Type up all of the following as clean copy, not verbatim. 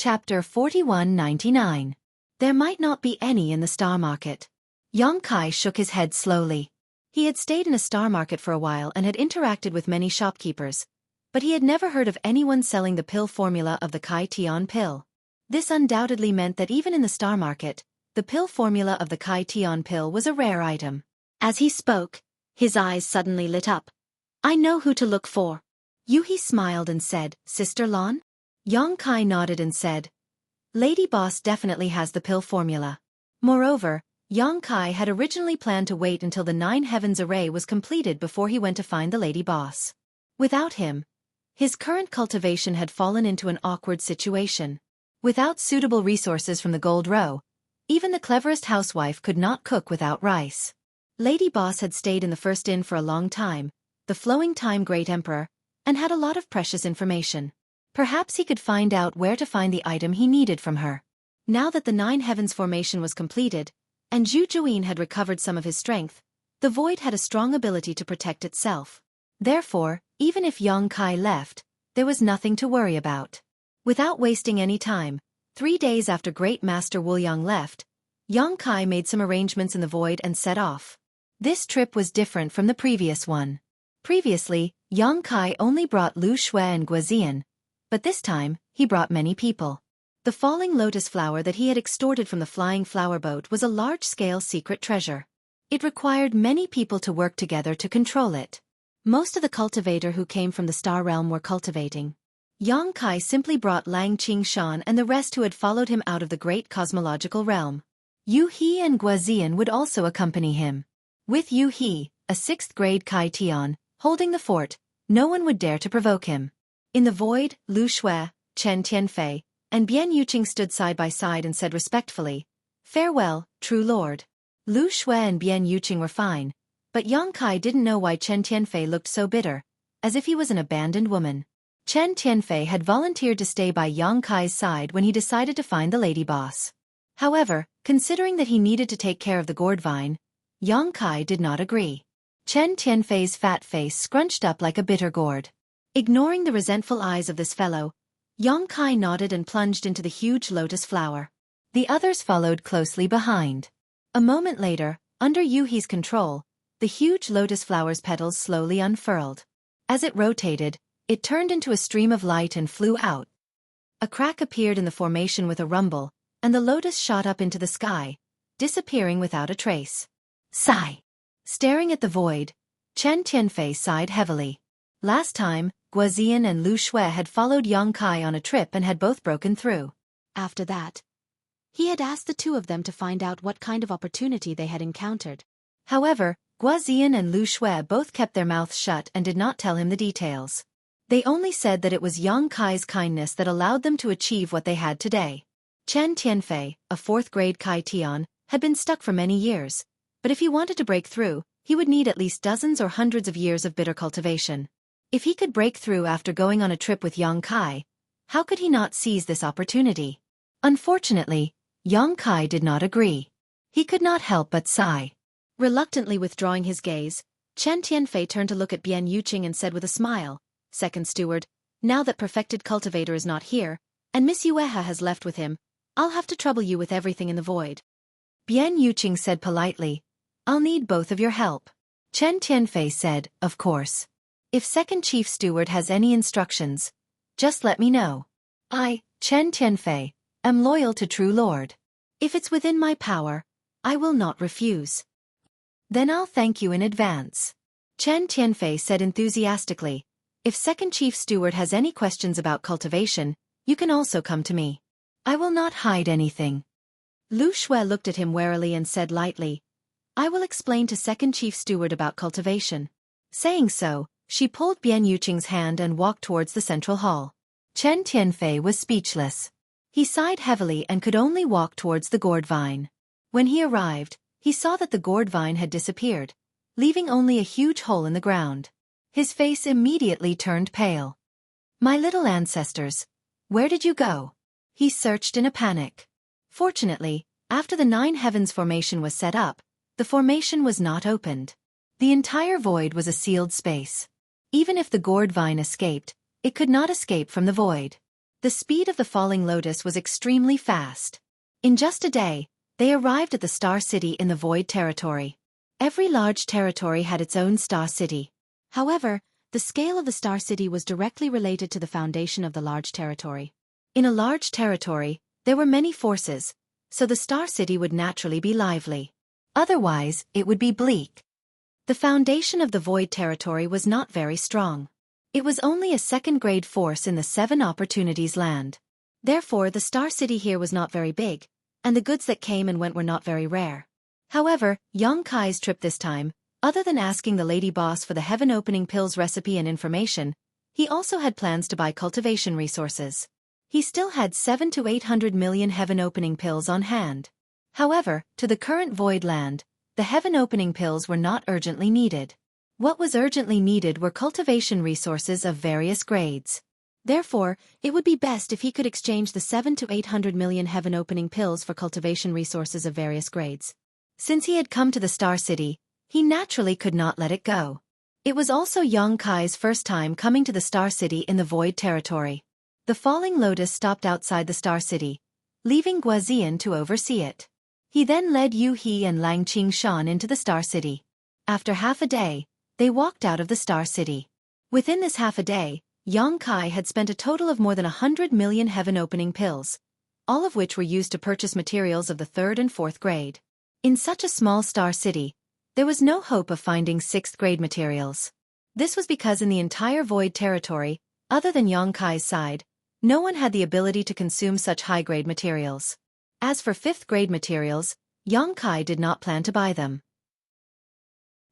Chapter 4199. There might not be any in the star market. Xueqi shook his head slowly. He had stayed in a star market for a while and had interacted with many shopkeepers, but he had never heard of anyone selling the pill formula of the Kai Tian pill. This undoubtedly meant that even in the star market, the pill formula of the Kai Tian pill was a rare item. As he spoke, his eyes suddenly lit up. "I know who to look for." Yuhi smiled and said, "Sister Lan?" Xueqi nodded and said, "Lady Boss definitely has the pill formula." Moreover, Xueqi had originally planned to wait until the 9 Heavens array was completed before he went to find the Lady Boss. Without him, his current cultivation had fallen into an awkward situation. Without suitable resources from the Gold Row, even the cleverest housewife could not cook without rice. Lady Boss had stayed in the first inn for a long time, the Flowing Time Great Emperor, and had a lot of precious information. Perhaps he could find out where to find the item he needed from her. Now that the 9 Heavens formation was completed, and Zhu Juin had recovered some of his strength, the void had a strong ability to protect itself. Therefore, even if Xueqi left, there was nothing to worry about. Without wasting any time, 3 days after Great Master Wuliang left, Xueqi made some arrangements in the void and set off. This trip was different from the previous one. Previously, Xueqi only brought Lu Xue and Guazian, but this time, he brought many people. The falling lotus flower that he had extorted from the flying flower boat was a large-scale secret treasure. It required many people to work together to control it. Most of the cultivator who came from the star realm were cultivating. Xueqi simply brought Lang Qingshan and the rest who had followed him out of the great cosmological realm. Yu He and Guazian would also accompany him. With Yu He, a 6th grade Kai Tian, holding the fort, no one would dare to provoke him. In the void, Lu Xue, Chen Tianfei, and Bian Yuqing stood side by side and said respectfully, "Farewell, true lord." Lu Xue and Bian Yuqing were fine, but Xueqi didn't know why Chen Tianfei looked so bitter, as if he was an abandoned woman. Chen Tianfei had volunteered to stay by Xueqi's side when he decided to find the Lady Boss. However, considering that he needed to take care of the gourd vine, Xueqi did not agree. Chen Tianfei's fat face scrunched up like a bitter gourd. Ignoring the resentful eyes of this fellow, Xueqi nodded and plunged into the huge lotus flower. The others followed closely behind. A moment later, under Yuhi's control, the huge lotus flower's petals slowly unfurled. As it rotated, it turned into a stream of light and flew out. A crack appeared in the formation with a rumble, and the lotus shot up into the sky, disappearing without a trace. Sigh. Staring at the void, Chen Tianfei sighed heavily. Last time, Guazian and Lu Xue had followed Xueqi on a trip and had both broken through. After that, he had asked the two of them to find out what kind of opportunity they had encountered. However, Guazian and Lu Xue both kept their mouths shut and did not tell him the details. They only said that it was Xueqi's kindness that allowed them to achieve what they had today. Chen Tianfei, a 4th grade Kai Tian, had been stuck for many years, but if he wanted to break through, he would need at least dozens or hundreds of years of bitter cultivation. If he could break through after going on a trip with Xueqi, how could he not seize this opportunity? Unfortunately, Xueqi did not agree. He could not help but sigh. Reluctantly withdrawing his gaze, Chen Tianfei turned to look at Bian Yuqing and said with a smile, "Second steward, now that perfected cultivator is not here, and Miss Yueha has left with him, I'll have to trouble you with everything in the void." Bian Yuqing said politely, "I'll need both of your help." Chen Tianfei said, "Of course. If second chief steward has any instructions, just let me know. I, Chen Tianfei, am loyal to true lord. If it's within my power, I will not refuse." "Then I'll thank you in advance." Chen Tianfei said enthusiastically, "If second chief steward has any questions about cultivation, you can also come to me. I will not hide anything." Lu Xue looked at him warily and said lightly, "I will explain to second chief steward about cultivation." Saying so, she pulled Bian Yuqing's hand and walked towards the central hall. Chen Tianfei was speechless. He sighed heavily and could only walk towards the gourd vine. When he arrived, he saw that the gourd vine had disappeared, leaving only a huge hole in the ground. His face immediately turned pale. "My little ancestors, where did you go?" He searched in a panic. Fortunately, after the 9 Heavens formation was set up, the formation was not opened. The entire void was a sealed space. Even if the gourd vine escaped, it could not escape from the void. The speed of the falling lotus was extremely fast. In just a day, they arrived at the Star City in the Void Territory. Every large territory had its own Star City. However, the scale of the Star City was directly related to the foundation of the large territory. In a large territory, there were many forces, so the Star City would naturally be lively. Otherwise, it would be bleak. The foundation of the Void Territory was not very strong. It was only a second-grade force in the 7 Opportunities land. Therefore, the Star City here was not very big, and the goods that came and went were not very rare. However, Xueqi's trip this time, other than asking the lady boss for the heaven-opening pills recipe and information, he also had plans to buy cultivation resources. He still had 700 to 800 million heaven-opening pills on hand. However, to the current Void land, the heaven-opening pills were not urgently needed. What was urgently needed were cultivation resources of various grades. Therefore, it would be best if he could exchange the 700 to 800 million heaven-opening pills for cultivation resources of various grades. Since he had come to the Star City, he naturally could not let it go. It was also Xueqi's first time coming to the Star City in the Void Territory. The falling lotus stopped outside the Star City, leaving Guazian to oversee it. He then led Yu He and Lang Qingshan into the Star City. After half a day, they walked out of the Star City. Within this half a day, Xueqi had spent a total of more than 100 million heaven-opening pills, all of which were used to purchase materials of the 3rd and 4th grade. In such a small Star City, there was no hope of finding 6th grade materials. This was because in the entire Void Territory, other than Xueqi's side, no one had the ability to consume such high-grade materials. As for 5th grade materials, Xueqi did not plan to buy them.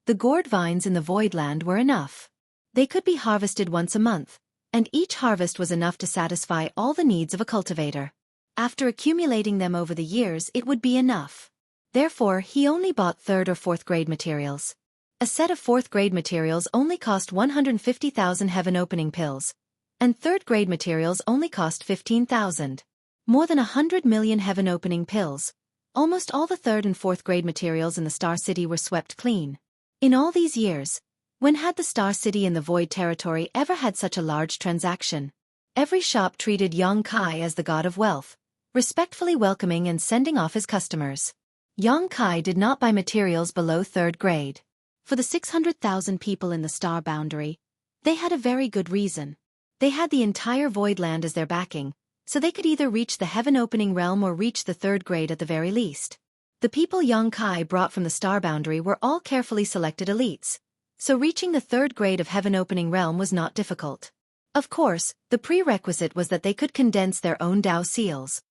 The gourd vines in the Void Land were enough. They could be harvested once a month, and each harvest was enough to satisfy all the needs of a cultivator. After accumulating them over the years, it would be enough. Therefore, he only bought 3rd or 4th grade materials. A set of 4th grade materials only cost 150,000 heaven-opening pills, and 3rd grade materials only cost 15,000. More than 100 million heaven-opening pills. Almost all the 3rd and 4th grade materials in the Star City were swept clean. In all these years, when had the Star City in the Void Territory ever had such a large transaction? Every shop treated Xueqi as the god of wealth, respectfully welcoming and sending off his customers. Xueqi did not buy materials below 3rd grade. For the 600,000 people in the Star Boundary, they had a very good reason. They had the entire Void Land as their backing, so they could either reach the heaven-opening realm or reach the 3rd grade at the very least. The people Xueqi brought from the Star Boundary were all carefully selected elites, so reaching the 3rd grade of heaven-opening realm was not difficult. Of course, the prerequisite was that they could condense their own Tao seals.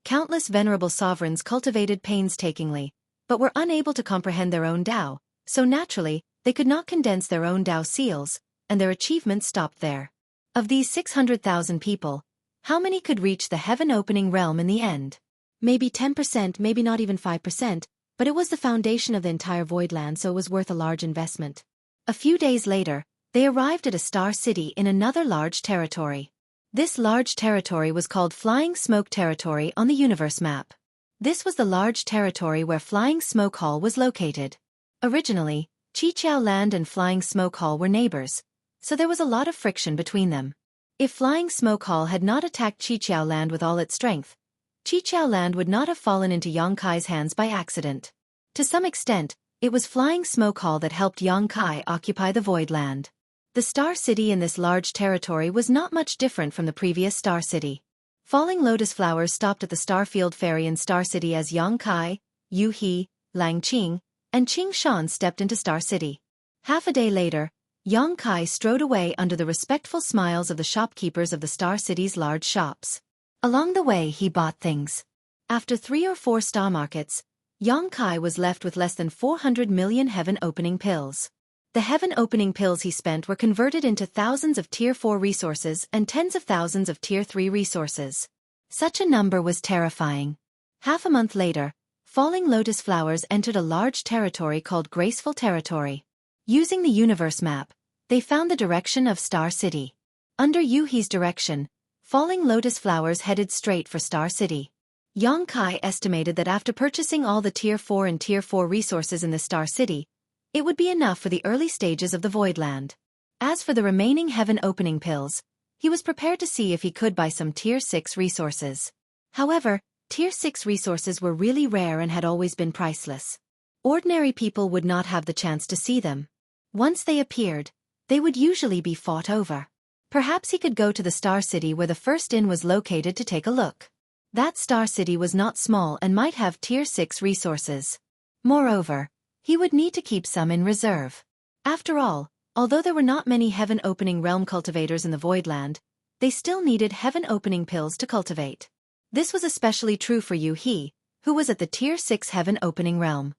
Countless venerable sovereigns cultivated painstakingly, but were unable to comprehend their own Tao, so naturally, they could not condense their own Tao seals, and their achievements stopped there. Of these 600,000 people, how many could reach the heaven-opening realm in the end? Maybe 10%, maybe not even 5%, but it was the foundation of the entire Void Land, so it was worth a large investment. A few days later, they arrived at a Star City in another large territory. This large territory was called Flying Smoke Territory on the universe map. This was the large territory where Flying Smoke Hall was located. Originally, Qiqiao Land and Flying Smoke Hall were neighbors, so there was a lot of friction between them. If Flying Smoke Hall had not attacked Qiqiao Land with all its strength, Qiqiao Land would not have fallen into Xueqi's hands by accident. To some extent, it was Flying Smoke Hall that helped Xueqi occupy the Void Land. The Star City in this large territory was not much different from the previous Star City. Falling lotus flowers stopped at the Starfield Ferry in Star City as Xueqi, Yu He, Lang Qing, and Qingshan stepped into Star City. Half a day later, Xueqi strode away under the respectful smiles of the shopkeepers of the Star City's large shops. Along the way he bought things. After 3 or 4 star markets, Xueqi was left with less than 400 million heaven-opening pills. The heaven-opening pills he spent were converted into thousands of Tier 4 resources and tens of thousands of Tier 3 resources. Such a number was terrifying. Half a month later, falling lotus flowers entered a large territory called Graceful Territory. Using the universe map, they found the direction of Star City. Under Yu He's direction, falling lotus flowers headed straight for Star City. Xueqi estimated that after purchasing all the Tier 4 and Tier 4 resources in the Star City, it would be enough for the early stages of the Void Land. As for the remaining heaven-opening pills, He was prepared to see if he could buy some Tier 6 resources. However, Tier 6 resources were really rare and had always been priceless. Ordinary people would not have the chance to see them. Once they appeared, they would usually be fought over. Perhaps he could go to the Star City where the first inn was located to take a look. That Star City was not small and might have Tier 6 resources. Moreover, he would need to keep some in reserve. After all, although there were not many heaven-opening realm cultivators in the Voidland, they still needed heaven-opening pills to cultivate. This was especially true for Xueqi, who was at the Tier 6 heaven-opening realm.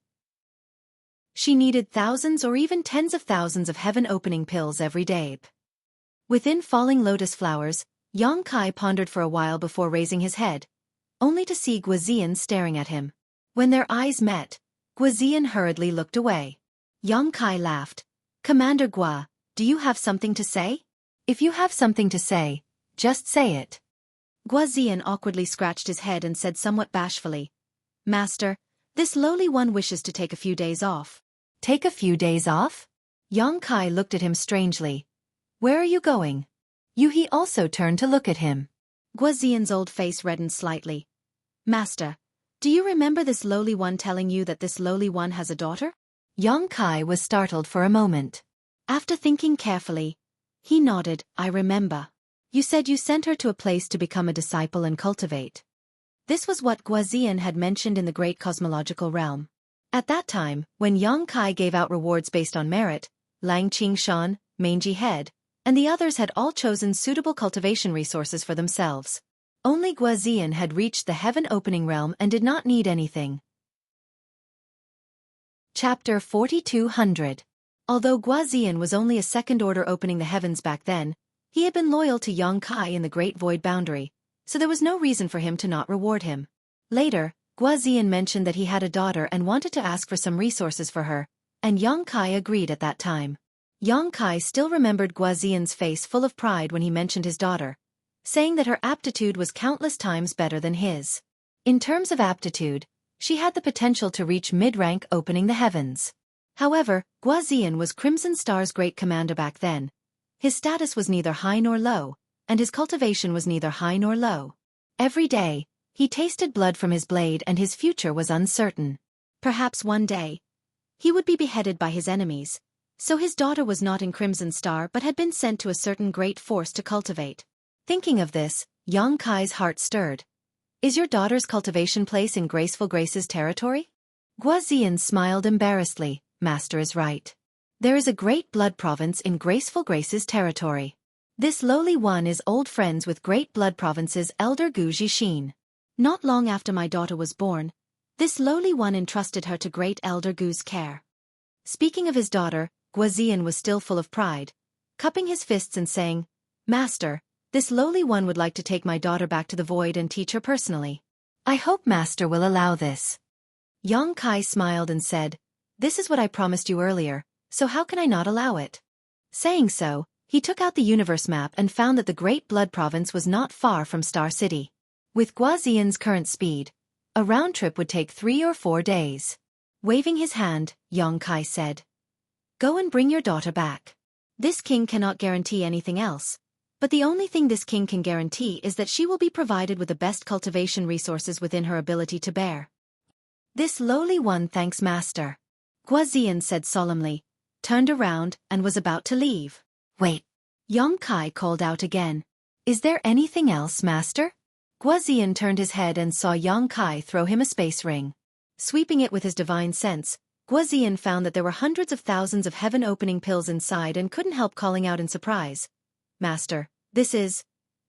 She needed thousands or even tens of thousands of heaven-opening pills every day. Within falling lotus flowers, Xueqi pondered for a while before raising his head, only to see Guazian staring at him. When their eyes met, Guazian hurriedly looked away. Xueqi laughed. "Commander Gua, do you have something to say? If you have something to say, just say it." Guazian awkwardly scratched his head and said somewhat bashfully, "Master, this lowly one wishes to take a few days off." "Take a few days off?" Xueqi looked at him strangely. "Where are you going?" Xueqi also turned to look at him. Guazian's old face reddened slightly. "Master, do you remember this lowly one telling you that this lowly one has a daughter?" Xueqi was startled for a moment. After thinking carefully, he nodded. "I remember. You said you sent her to a place to become a disciple and cultivate." This was what Guazian had mentioned in the great cosmological realm. At that time, when Xueqi gave out rewards based on merit, Lang Qingshan, Mangy Head, and the others had all chosen suitable cultivation resources for themselves. Only Guazian had reached the heaven-opening realm and did not need anything. Chapter 4200. Although Guazian was only a second order opening the heavens back then, he had been loyal to Xueqi in the Great Void Boundary, so there was no reason for him to not reward him. Later, Guazian mentioned that he had a daughter and wanted to ask for some resources for her, and Xueqi agreed at that time. Xueqi still remembered Guazian's face full of pride when he mentioned his daughter, saying that her aptitude was countless times better than his. In terms of aptitude, she had the potential to reach mid-rank opening the heavens. However, Guazian was Crimson Star's great commander back then. His status was neither high nor low, and his cultivation was neither high nor low. Every day, he tasted blood from his blade and his future was uncertain. Perhaps one day, he would be beheaded by his enemies, so his daughter was not in Crimson Star but had been sent to a certain great force to cultivate. Thinking of this, Xueqi's heart stirred. "Is your daughter's cultivation place in Graceful Grace's territory?" Guazian smiled embarrassedly. "Master is right. There is a great blood province in Graceful Grace's territory. This lowly one is old friends with Great Blood Province's elder Gu Zixin. Not long after my daughter was born, this lowly one entrusted her to Great Elder Gu's care." Speaking of his daughter, Guazian was still full of pride, cupping his fists and saying, "Master, this lowly one would like to take my daughter back to the void and teach her personally. I hope Master will allow this." Xueqi smiled and said, "This is what I promised you earlier, so how can I not allow it?" Saying so, he took out the universe map and found that the Great Blood Province was not far from Star City. With Guazian's current speed, a round trip would take 3 or 4 days. Waving his hand, Xueqi said, "Go and bring your daughter back. This king cannot guarantee anything else, but the only thing this king can guarantee is that she will be provided with the best cultivation resources within her ability to bear." "This lowly one thanks Master," Guazian said solemnly, turned around, and was about to leave. "Wait," Xueqi called out again. "Is there anything else, Master?" Guazian turned his head and saw Xueqi throw him a space ring. Sweeping it with his divine sense, Guazian found that there were hundreds of thousands of heaven-opening pills inside and couldn't help calling out in surprise, "Master, this is..."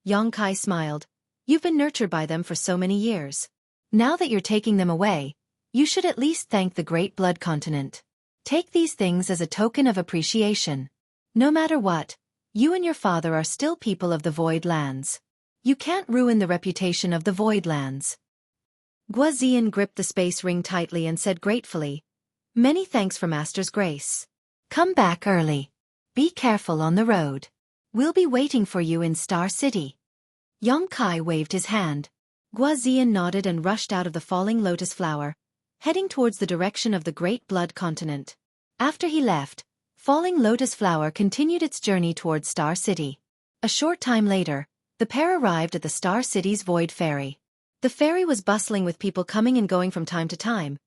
Xueqi smiled. "You've been nurtured by them for so many years. Now that you're taking them away, you should at least thank the Great Blood Continent. Take these things as a token of appreciation. No matter what, you and your father are still people of the Void Lands. You can't ruin the reputation of the Void Lands." Guazian gripped the space ring tightly and said gratefully, "Many thanks for Master's grace. Come back early. Be careful on the road. We'll be waiting for you in Star City." Xueqi waved his hand. Guazian nodded and rushed out of the falling lotus flower, heading towards the direction of the Great Blood Continent. After he left, Falling Lotus Flower continued its journey towards Star City. A short time later, the pair arrived at the Star City's Void Ferry. The ferry was bustling with people coming and going from time to time,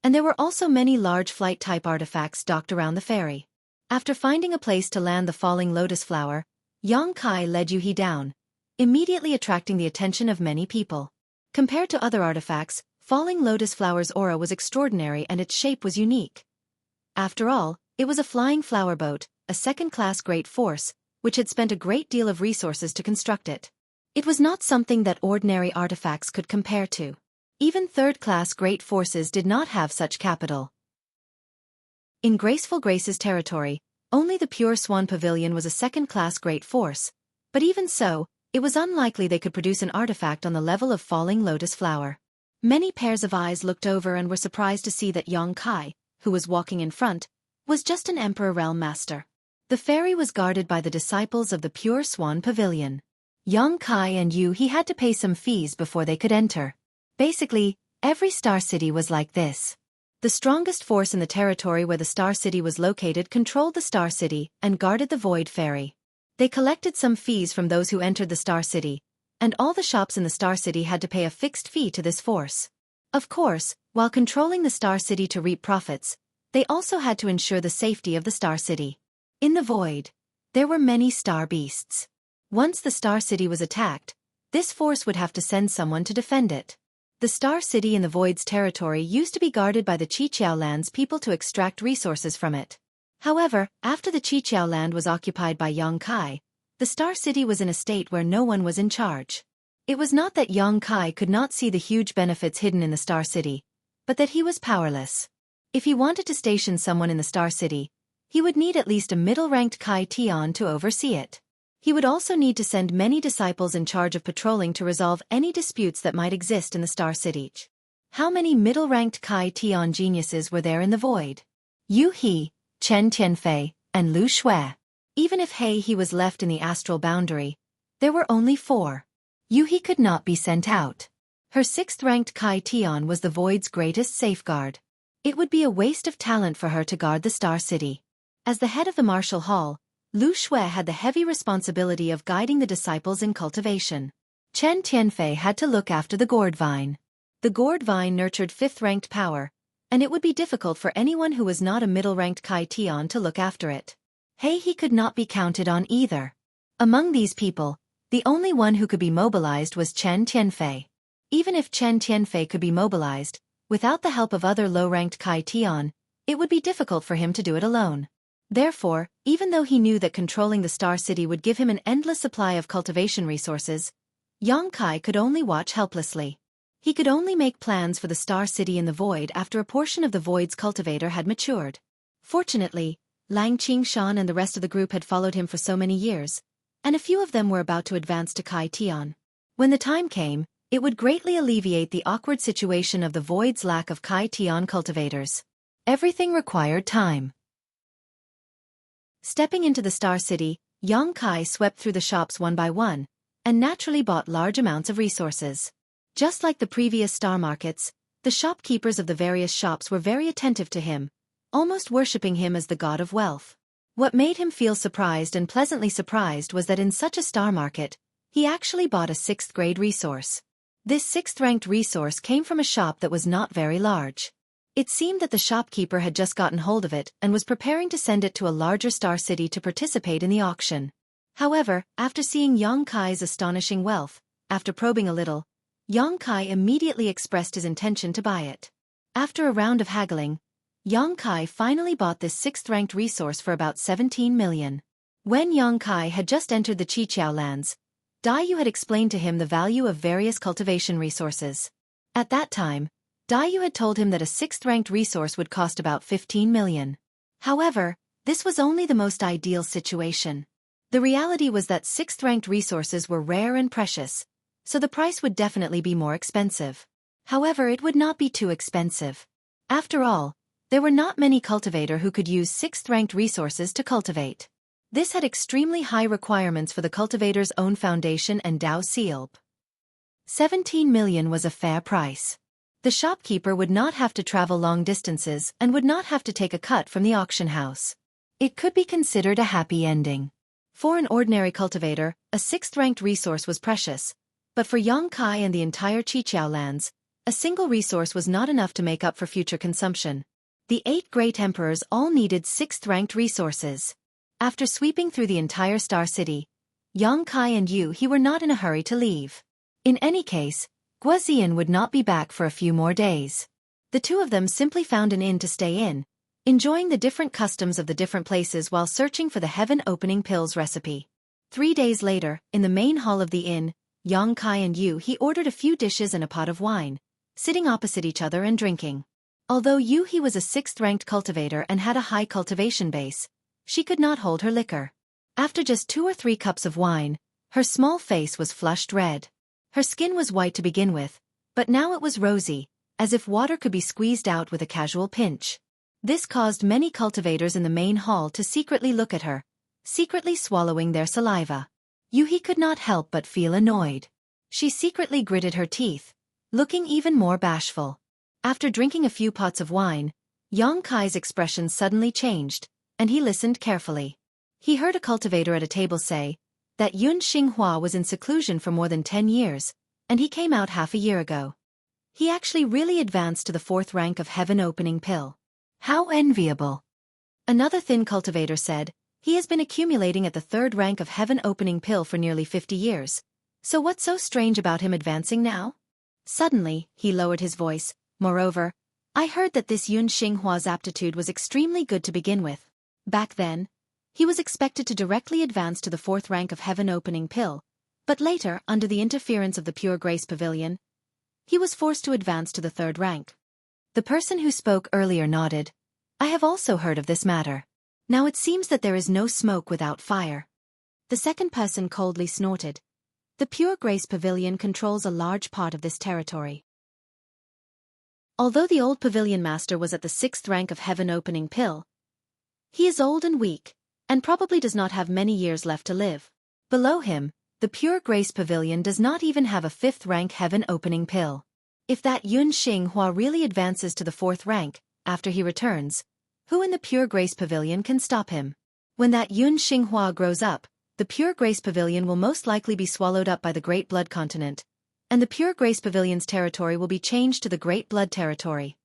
and there were also many large flight-type artifacts docked around the ferry. After finding a place to land the falling lotus flower, Yang Kai led Yuhi down, immediately attracting the attention of many people. Compared to other artifacts, falling lotus flower's aura was extraordinary and its shape was unique. After all, it was a flying flower boat, a second-class great force, which had spent a great deal of resources to construct it. It was not something that ordinary artifacts could compare to. Even third-class great forces did not have such capital. In Graceful Grace's territory, only the Pure Swan Pavilion was a second-class great force, but even so, it was unlikely they could produce an artifact on the level of falling lotus flower. Many pairs of eyes looked over and were surprised to see that Yang Kai, who was walking in front, was just an Emperor Realm Master. The ferry was guarded by the disciples of the Pure Swan Pavilion. Yang Kai and He had to pay some fees before they could enter. Basically, every Star City was like this. The strongest force in the territory where the Star City was located controlled the Star City and guarded the Void Ferry. They collected some fees from those who entered the Star City, and all the shops in the Star City had to pay a fixed fee to this force. Of course, while controlling the Star City to reap profits, they also had to ensure the safety of the Star City. In the Void, there were many star beasts. Once the Star City was attacked, this force would have to send someone to defend it. The Star City in the Void's territory used to be guarded by the Qiqiao Land's people to extract resources from it. However, after the Qiqiao Land was occupied by Yang Kai, the Star City was in a state where no one was in charge. It was not that Yang Kai could not see the huge benefits hidden in the Star City, but that he was powerless. If he wanted to station someone in the Star City, he would need at least a middle-ranked Kai Tian to oversee it. He would also need to send many disciples in charge of patrolling to resolve any disputes that might exist in the Star City. How many middle-ranked Kai Tian geniuses were there in the Void? Yu He, Chen Tianfei, and Lu Xue. Even if He was left in the astral boundary, there were only 4. Yu He could not be sent out. Her 6th-ranked Kai Tian was the Void's greatest safeguard. It would be a waste of talent for her to guard the Star City. As the head of the Martial Hall, Lu Xue had the heavy responsibility of guiding the disciples in cultivation. Chen Tianfei had to look after the gourd vine. The gourd vine nurtured 5th-ranked power, and it would be difficult for anyone who was not a middle-ranked Kai Tian to look after it. He could not be counted on either. Among these people, the only one who could be mobilized was Chen Tianfei. Even if Chen Tianfei could be mobilized, without the help of other low-ranked Kai Tian, it would be difficult for him to do it alone. Therefore, even though he knew that controlling the Star City would give him an endless supply of cultivation resources, Yang Kai could only watch helplessly. He could only make plans for the Star City in the Void after a portion of the Void's cultivator had matured. Fortunately, Lang Qingshan and the rest of the group had followed him for so many years, and a few of them were about to advance to Kai Tian. When the time came, it would greatly alleviate the awkward situation of the Void's lack of Kai Tian cultivators. Everything required time. Stepping into the Star City, Yang Kai swept through the shops one by one, and naturally bought large amounts of resources. Just like the previous star markets, the shopkeepers of the various shops were very attentive to him, almost worshipping him as the god of wealth. What made him feel surprised and pleasantly surprised was that in such a star market, he actually bought a 6th-grade resource. This 6th-ranked resource came from a shop that was not very large. It seemed that the shopkeeper had just gotten hold of it and was preparing to send it to a larger Star City to participate in the auction. However, after seeing Yang Kai's astonishing wealth, after probing a little, Yang Kai immediately expressed his intention to buy it. After a round of haggling, Yang Kai finally bought this 6th-ranked resource for about 17 million. When Yang Kai had just entered the Qiqiao lands, Dai Yu had explained to him the value of various cultivation resources. At that time, Dai Yu had told him that a 6th-ranked resource would cost about 15 million. However, this was only the most ideal situation. The reality was that 6th-ranked resources were rare and precious, so the price would definitely be more expensive. However, it would not be too expensive. After all, there were not many cultivators who could use 6th-ranked resources to cultivate. This had extremely high requirements for the cultivator's own foundation and Dao seal. 17 million was a fair price. The shopkeeper would not have to travel long distances and would not have to take a cut from the auction house. It could be considered a happy ending. For an ordinary cultivator, a sixth-ranked resource was precious, but for Yang Kai and the entire Qiqiao lands, a single resource was not enough to make up for future consumption. The 8 great emperors all needed sixth-ranked resources. After sweeping through the entire Star City, Yang Kai and He were not in a hurry to leave. In any case, Guoziyan would not be back for a few more days. The two of them simply found an inn to stay in, enjoying the different customs of the different places while searching for the heaven-opening pills recipe. 3 days later, in the main hall of the inn, Yang Kai and He ordered a few dishes and a pot of wine, sitting opposite each other and drinking. Although He was a sixth-ranked cultivator and had a high cultivation base, she could not hold her liquor. After just 2 or 3 cups of wine, her small face was flushed red. Her skin was white to begin with, but now it was rosy, as if water could be squeezed out with a casual pinch. This caused many cultivators in the main hall to secretly look at her, secretly swallowing their saliva. He could not help but feel annoyed. She secretly gritted her teeth, looking even more bashful. After drinking a few pots of wine, Yang Kai's expression suddenly changed, and he listened carefully. He heard a cultivator at a table say that Yun Xinghua was in seclusion for more than 10 years, and he came out half a year ago. He actually really advanced to the 4th rank of heaven-opening pill. How enviable! Another thin cultivator said, he has been accumulating at the 3rd rank of heaven-opening pill for nearly 50 years. So what's so strange about him advancing now? Suddenly, he lowered his voice. Moreover, I heard that this Yun Xinghua's aptitude was extremely good to begin with. Back then, he was expected to directly advance to the 4th rank of heaven-opening pill, but later, under the interference of the Pure Grace Pavilion, he was forced to advance to the 3rd rank. The person who spoke earlier nodded. I have also heard of this matter. Now it seems that there is no smoke without fire. The second person coldly snorted. The Pure Grace Pavilion controls a large part of this territory. Although the old pavilion master was at the 6th rank of heaven-opening pill, he is old and weak, and probably does not have many years left to live. Below him, the Pure Grace Pavilion does not even have a 5th rank heaven-opening pill. If that Yun Xinghua really advances to the 4th rank, after he returns, who in the Pure Grace Pavilion can stop him? When that Yun Xinghua grows up, the Pure Grace Pavilion will most likely be swallowed up by the Great Blood Continent, and the Pure Grace Pavilion's territory will be changed to the Great Blood Territory.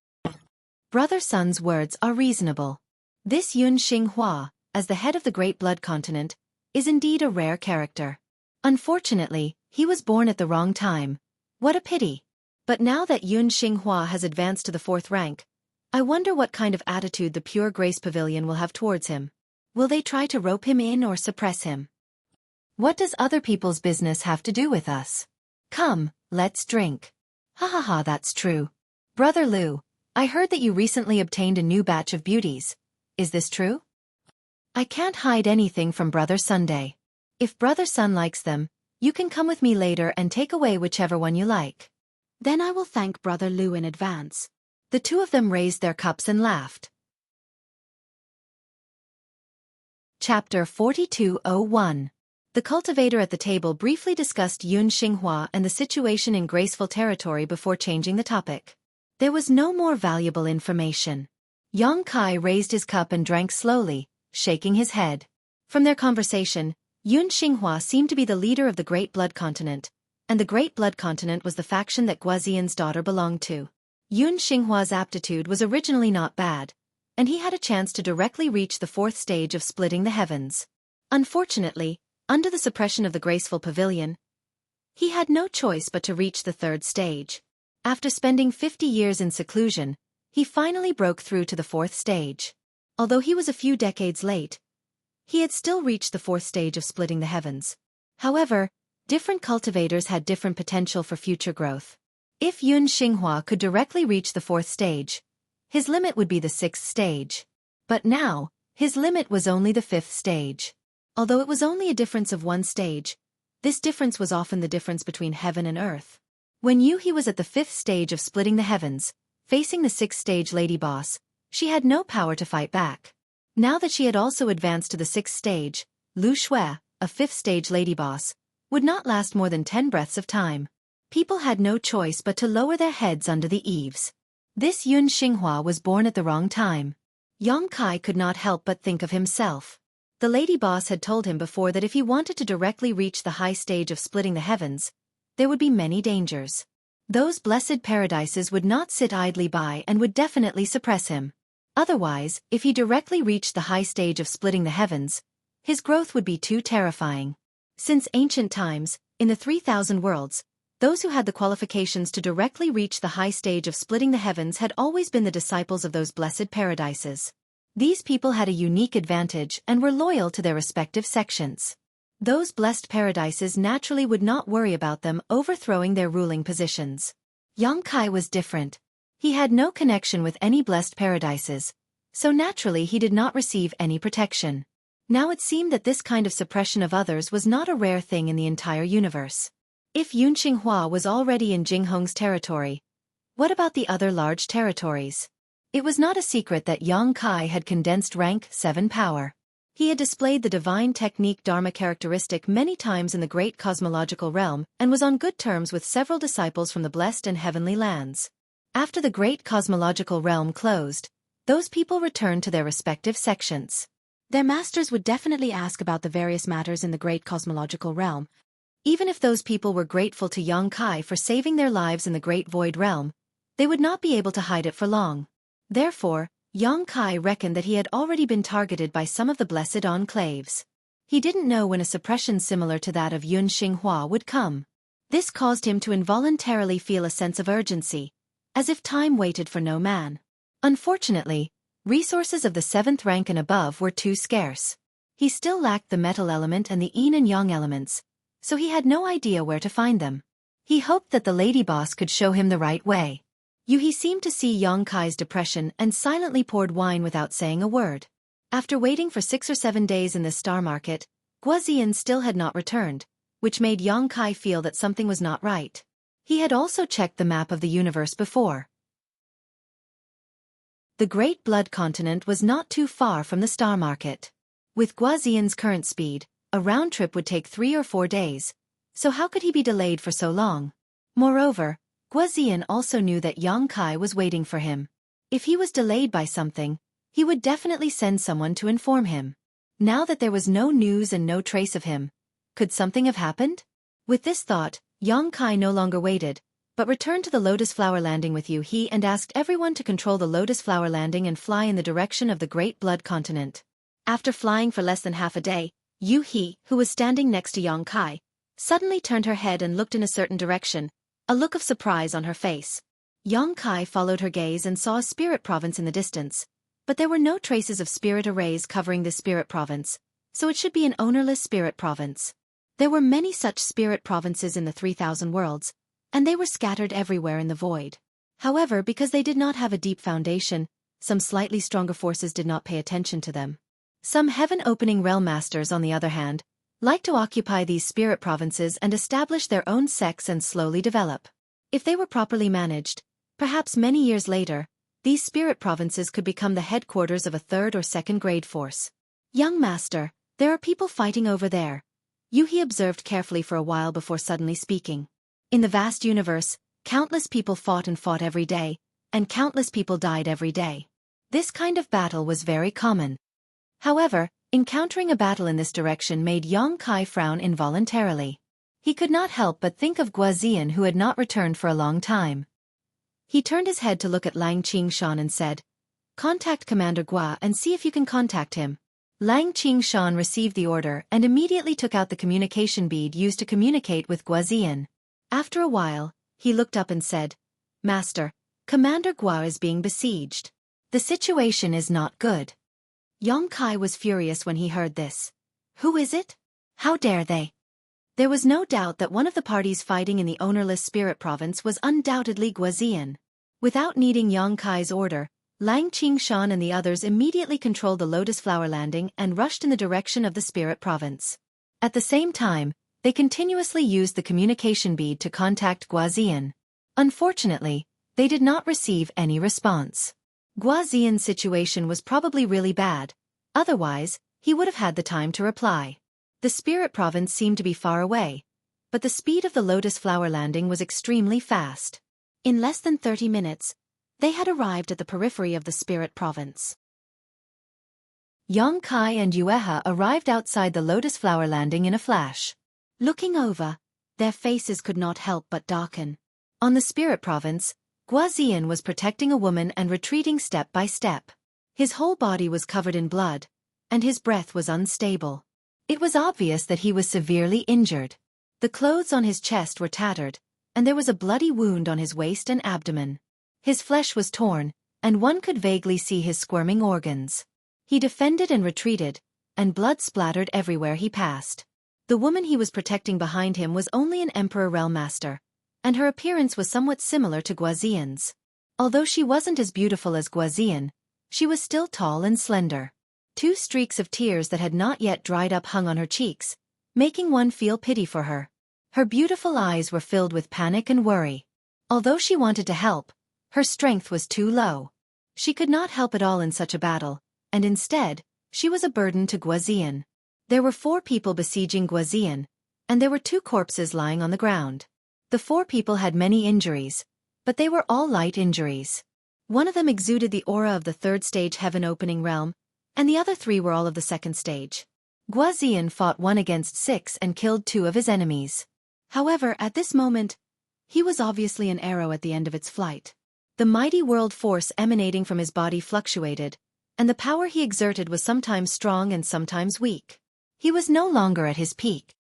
Brother Sun's words are reasonable. This Yun Xinghua, as the head of the Great Blood Continent, is indeed a rare character. Unfortunately, he was born at the wrong time. What a pity. But now that Yun Xinghua has advanced to the 4th rank, I wonder what kind of attitude the Pure Grace Pavilion will have towards him. Will they try to rope him in or suppress him? What does other people's business have to do with us? Come, let's drink. Ha ha ha, that's true. Brother Liu, I heard that you recently obtained a new batch of beauties. Is this true? I can't hide anything from Brother Sunday. If Brother Sun likes them, you can come with me later and take away whichever one you like. Then I will thank Brother Liu in advance. The two of them raised their cups and laughed. Chapter 4201. The cultivator at the table briefly discussed Yun Xinghua and the situation in Graceful Territory before changing the topic. There was no more valuable information. Yang Kai raised his cup and drank slowly, shaking his head. From their conversation, Yun Xinghua seemed to be the leader of the Great Blood Continent, and the Great Blood Continent was the faction that Guoziyan's daughter belonged to. Yun Xinghua's aptitude was originally not bad, and he had a chance to directly reach the 4th stage of splitting the heavens. Unfortunately, under the suppression of the Graceful Pavilion, he had no choice but to reach the 3rd stage. After spending 50 years in seclusion, he finally broke through to the 4th stage. Although he was a few decades late, he had still reached the 4th stage of splitting the heavens. However, different cultivators had different potential for future growth. If Yun Xinghua could directly reach the 4th stage, his limit would be the 6th stage. But now, his limit was only the 5th stage. Although it was only a difference of 1 stage, this difference was often the difference between heaven and earth. When He was at the 5th stage of splitting the heavens, facing the 6th stage lady boss, she had no power to fight back. Now that she had also advanced to the 6th stage, Lu Xue, a 5th stage lady boss, would not last more than 10 breaths of time. People had no choice but to lower their heads under the eaves. This Yun Xinghua was born at the wrong time. Yang Kai could not help but think of himself. The lady boss had told him before that if he wanted to directly reach the high stage of splitting the heavens, there would be many dangers. Those blessed paradises would not sit idly by and would definitely suppress him. Otherwise, if he directly reached the high stage of splitting the heavens, his growth would be too terrifying. Since ancient times, in the 3,000 worlds, those who had the qualifications to directly reach the high stage of splitting the heavens had always been the disciples of those blessed paradises. These people had a unique advantage and were loyal to their respective sections. Those blessed paradises naturally would not worry about them overthrowing their ruling positions. Xueqi was different. He had no connection with any blessed paradises, so naturally he did not receive any protection. Now it seemed that this kind of suppression of others was not a rare thing in the entire universe. If Yunqinghua was already in Jinghong's territory, what about the other large territories? It was not a secret that Xueqi had condensed rank 7 power. He had displayed the divine technique Dharma characteristic many times in the great cosmological realm and was on good terms with several disciples from the blessed and heavenly lands. After the great cosmological realm closed, those people returned to their respective sections. Their masters would definitely ask about the various matters in the great cosmological realm. Even if those people were grateful to Xueqi for saving their lives in the great void realm, they would not be able to hide it for long. Therefore, Xueqi reckoned that he had already been targeted by some of the blessed enclaves. He didn't know when a suppression similar to that of Yunqinghua would come. This caused him to involuntarily feel a sense of urgency, as if time waited for no man. Unfortunately, resources of the 7th rank and above were too scarce. He still lacked the metal element and the yin and yang elements, so he had no idea where to find them. He hoped that the lady boss could show him the right way. He seemed to see Xueqi's depression and silently poured wine without saying a word. After waiting for 6 or 7 days in the star market, Guoziyan still had not returned, which made Xueqi feel that something was not right. He had also checked the map of the universe before. The Great Blood Continent was not too far from the star market. With Guoziyan's current speed, a round trip would take 3 or 4 days, so how could he be delayed for so long? Moreover, Guoziyan also knew that Xueqi was waiting for him. If he was delayed by something, he would definitely send someone to inform him. Now that there was no news and no trace of him, could something have happened? With this thought, Xueqi no longer waited, but returned to the Lotus Flower Landing with Xueqi and asked everyone to control the Lotus Flower Landing and fly in the direction of the Great Blood Continent. After flying for less than half a day, Xueqi, who was standing next to Xueqi, suddenly turned her head and looked in a certain direction, a look of surprise on her face. Xueqi followed her gaze and saw a spirit province in the distance, but there were no traces of spirit arrays covering this spirit province, so it should be an ownerless spirit province. There were many such spirit provinces in the 3,000 worlds, and they were scattered everywhere in the void. However, because they did not have a deep foundation, some slightly stronger forces did not pay attention to them. Some heaven-opening realm masters, on the other hand, like to occupy these spirit provinces and establish their own sects and slowly develop. If they were properly managed, perhaps many years later, these spirit provinces could become the headquarters of a 3rd or 2nd grade force. Young master, there are people fighting over there. Xueqi observed carefully for a while before suddenly speaking. In the vast universe, countless people fought and fought every day, and countless people died every day. This kind of battle was very common. However, encountering a battle in this direction made Xueqi frown involuntarily. He could not help but think of Guoziyan, who had not returned for a long time. He turned his head to look at Lang Qingshan and said, "Contact Commander Gua and see if you can contact him." Lang Qingshan received the order and immediately took out the communication bead used to communicate with Guoziyan. After a while, he looked up and said, "Master, Commander Gua is being besieged. The situation is not good." Xueqi was furious when he heard this. Who is it? How dare they? There was no doubt that one of the parties fighting in the ownerless spirit province was undoubtedly Guoziyan. Without needing Xueqi's order, Lang Qingshan and the others immediately controlled the Lotus Flower Landing and rushed in the direction of the spirit province. At the same time, they continuously used the communication bead to contact Guoziyan. Unfortunately, they did not receive any response. Guoziyan's situation was probably really bad, otherwise, he would have had the time to reply. The spirit province seemed to be far away, but the speed of the Lotus Flower Landing was extremely fast. In less than 30 minutes, they had arrived at the periphery of the spirit province. Yang Kai and Yueha arrived outside the lotus flower landing in a flash. Looking over, their faces could not help but darken. On the spirit province, Guazian was protecting a woman and retreating step by step. His whole body was covered in blood, and his breath was unstable. It was obvious that he was severely injured. The clothes on his chest were tattered, and there was a bloody wound on his waist and abdomen. His flesh was torn, and one could vaguely see his squirming organs. He defended and retreated, and blood splattered everywhere he passed. The woman he was protecting behind him was only an Emperor Realm Master, and her appearance was somewhat similar to Guazian's. Although she wasn't as beautiful as Guazian, she was still tall and slender. 2 streaks of tears that had not yet dried up hung on her cheeks, making one feel pity for her. Her beautiful eyes were filled with panic and worry. Although she wanted to help, her strength was too low. She could not help at all in such a battle, and instead, she was a burden to Guazian. There were 4 people besieging Guazian, and there were 2 corpses lying on the ground. The 4 people had many injuries, but they were all light injuries. One of them exuded the aura of the 3rd stage heaven opening realm, and the other 3 were all of the 2nd stage. Guazian fought 1 against 6 and killed 2 of his enemies. However, at this moment, he was obviously an arrow at the end of its flight. The mighty world force emanating from his body fluctuated, and the power he exerted was sometimes strong and sometimes weak. He was no longer at his peak.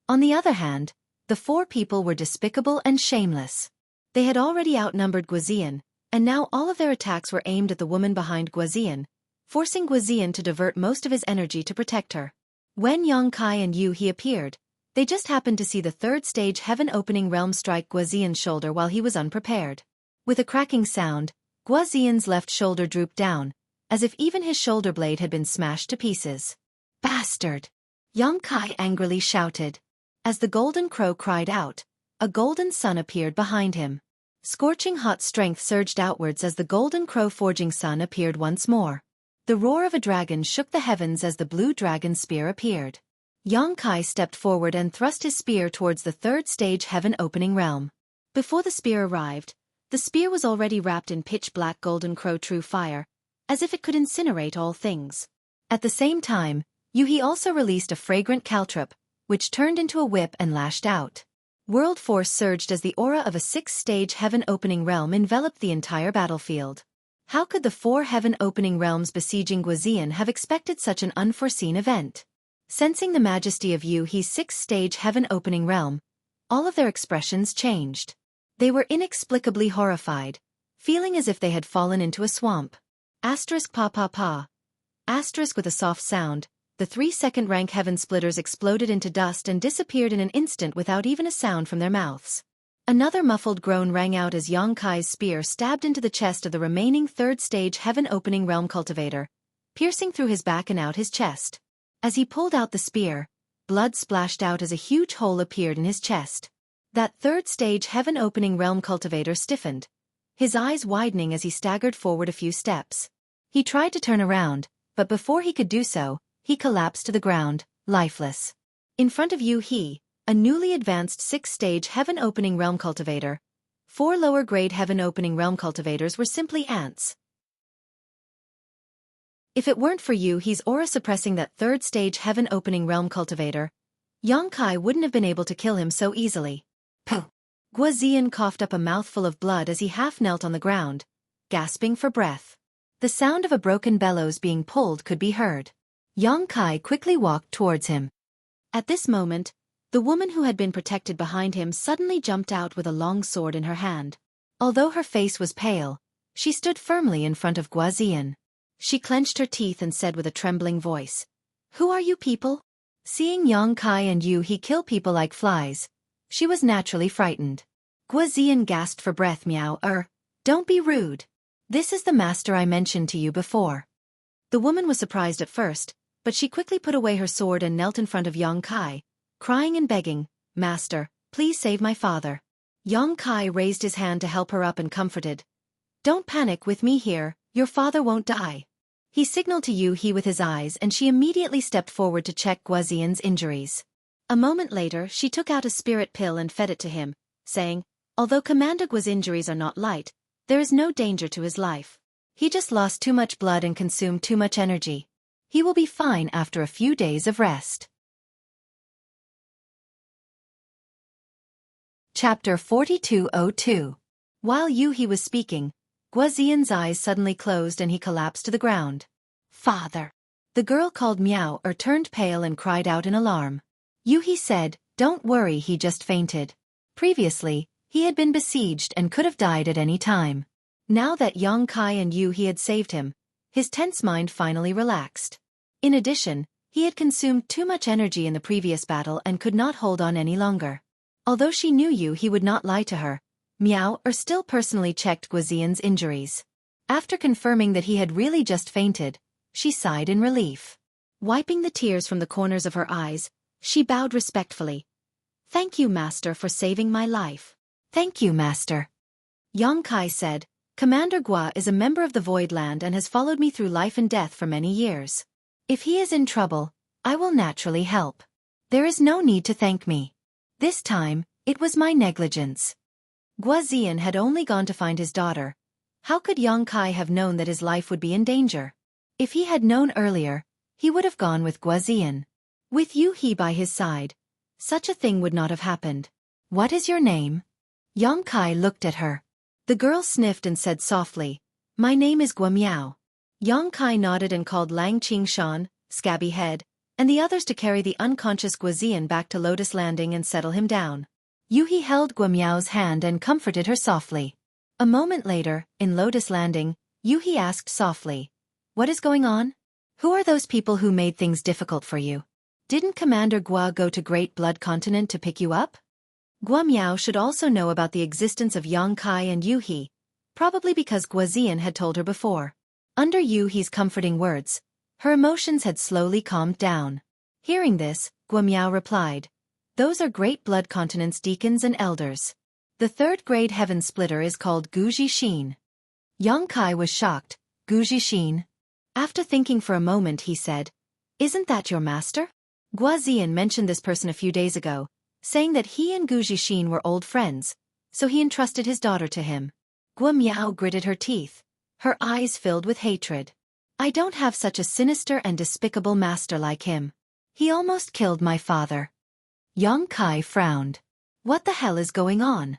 On the other hand, the 4 people were despicable and shameless. They had already outnumbered Guazian, and now all of their attacks were aimed at the woman behind Guazian, forcing Guazian to divert most of his energy to protect her. When Yang Kai and Yu He appeared, they just happened to see the 3rd stage heaven opening realm strike Guazian's shoulder while he was unprepared. With a cracking sound, Guazian's left shoulder drooped down, as if even his shoulder blade had been smashed to pieces. Bastard! Yang Kai angrily shouted. As the golden crow cried out, a golden sun appeared behind him. Scorching hot strength surged outwards as the golden crow forging sun appeared once more. The roar of a dragon shook the heavens as the blue dragon spear appeared. Yang Kai stepped forward and thrust his spear towards the 3rd stage heaven opening realm. Before the spear arrived, the spear was already wrapped in pitch-black golden crow true fire, as if it could incinerate all things. At the same time, Yuhi also released a fragrant caltrop, which turned into a whip and lashed out. World force surged as the aura of a 6th-stage heaven-opening realm enveloped the entire battlefield. How could the 4 heaven-opening realms besieging Guazian have expected such an unforeseen event? Sensing the majesty of Yuhi's 6th-stage heaven-opening realm, all of their expressions changed. They were inexplicably horrified, feeling as if they had fallen into a swamp. Asterisk pa pa pa. Asterisk with a soft sound, the 3 second-rank heaven splitters exploded into dust and disappeared in an instant without even a sound from their mouths. Another muffled groan rang out as Yang Kai's spear stabbed into the chest of the remaining 3rd-stage heaven-opening realm cultivator, piercing through his back and out his chest. As he pulled out the spear, blood splashed out as a huge hole appeared in his chest. That 3rd-stage heaven-opening realm cultivator stiffened, his eyes widening as he staggered forward a few steps. He tried to turn around, but before he could do so, he collapsed to the ground, lifeless. In front of Yu He, a newly advanced 6th-stage heaven-opening realm cultivator, 4 lower-grade heaven-opening realm cultivators were simply ants. If it weren't for Yu He's aura suppressing that 3rd-stage heaven-opening realm cultivator, Yang Kai wouldn't have been able to kill him so easily. Puh! Guazian coughed up a mouthful of blood as he half-knelt on the ground, gasping for breath. The sound of a broken bellows being pulled could be heard. Yang Kai quickly walked towards him. At this moment, the woman who had been protected behind him suddenly jumped out with a long sword in her hand. Although her face was pale, she stood firmly in front of Guazian. She clenched her teeth and said with a trembling voice, "Who are you people?" Seeing Yang Kai and Yu He kill people like flies, she was naturally frightened. Guazian gasped for breath. Meow. Don't be rude. This is the master I mentioned to you before. The woman was surprised at first, but she quickly put away her sword and knelt in front of Yang Kai, crying and begging, "Master, please save my father." Yang Kai raised his hand to help her up and comforted. "Don't panic with me here, your father won't die." He signaled to Yu He with his eyes and she immediately stepped forward to check Guazian's injuries. A moment later she took out a spirit pill and fed it to him, saying, "Although Commander Gua's injuries are not light, there is no danger to his life. He just lost too much blood and consumed too much energy." He will be fine after a few days of rest. Chapter 4202. While Yuhi was speaking, Guazian's eyes suddenly closed and he collapsed to the ground. Father! The girl called Miao turned pale and cried out in alarm. Yuhi said, "Don't worry, he just fainted." Previously, he had been besieged and could have died at any time. Now that Yang Kai and Yuhi had saved him, his tense mind finally relaxed. In addition, he had consumed too much energy in the previous battle and could not hold on any longer. Although she knew Yuhi would not lie to her, Miao still personally checked Guazian's injuries. After confirming that he had really just fainted, she sighed in relief. Wiping the tears from the corners of her eyes, she bowed respectfully. "Thank you, Master, for saving my life." "Thank you, Master." Yang Kai said, "Commander Gua is a member of the Void Land and has followed me through life and death for many years. If he is in trouble, I will naturally help. There is no need to thank me. This time, it was my negligence." Guazian had only gone to find his daughter. How could Yang Kai have known that his life would be in danger? If he had known earlier, he would have gone with Guazian. With Yuhi by his side, such a thing would not have happened. "What is your name?" Yang Kai looked at her. The girl sniffed and said softly, "My name is Gua Miao." Yang Kai nodded and called Lang Qingshan, Scabby Head, and the others to carry the unconscious Guazian back to Lotus Landing and settle him down. Yuhi held Gua Miao's hand and comforted her softly. A moment later, in Lotus Landing, Yuhi asked softly, "What is going on? Who are those people who made things difficult for you? Didn't Commander Gua go to Great Blood Continent to pick you up?" Gua Miao should also know about the existence of Yang Kai and Yuhi, probably because Guazian had told her before. Under Yuhi's comforting words, her emotions had slowly calmed down. Hearing this, Gua Miao replied, "Those are Great Blood Continent's deacons and elders. The third-grade heaven splitter is called Guji Xin." Yang Kai was shocked. "Guji Xin?" After thinking for a moment he said, "Isn't that your master?" Guazian mentioned this person a few days ago, saying that he and Guji Xin were old friends, so he entrusted his daughter to him. Gua Miao gritted her teeth, her eyes filled with hatred. "I don't have such a sinister and despicable master like him. He almost killed my father." Yang Kai frowned. What the hell is going on?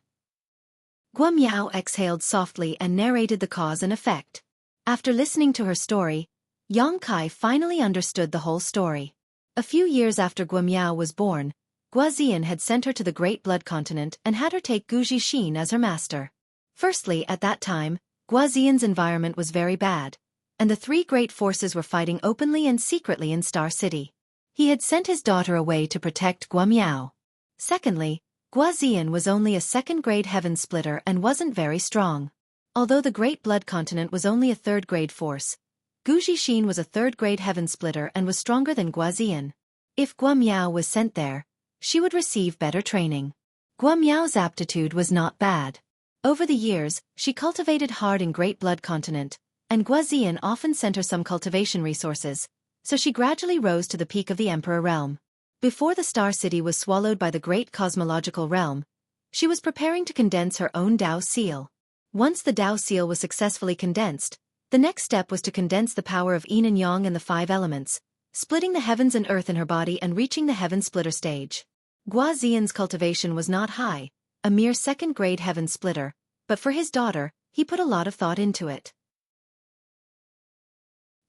Gua Miao exhaled softly and narrated the cause and effect. After listening to her story, Yang Kai finally understood the whole story. A few years after Gua Miao was born, Guazian had sent her to the Great Blood Continent and had her take Guji Xin as her master. Firstly, at that time, Guazian's environment was very bad, and the three great forces were fighting openly and secretly in Star City. He had sent his daughter away to protect Gua Miao. Secondly, Guazian was only a second-grade heaven splitter and wasn't very strong. Although the Great Blood Continent was only a third-grade force, Guji Xin was a third-grade heaven splitter and was stronger than Guazian. If Gua Miao was sent there, she would receive better training. Gua Miao's aptitude was not bad. Over the years, she cultivated hard in Great Blood Continent, and Guazian often sent her some cultivation resources, so she gradually rose to the peak of the Emperor realm. Before the Star City was swallowed by the Great Cosmological Realm, she was preparing to condense her own Dao Seal. Once the Dao Seal was successfully condensed, the next step was to condense the power of Yin and Yang and the 5 elements, splitting the heavens and earth in her body and reaching the heaven splitter stage. Guazian's cultivation was not high, a mere second-grade heaven splitter, but for his daughter, he put a lot of thought into it.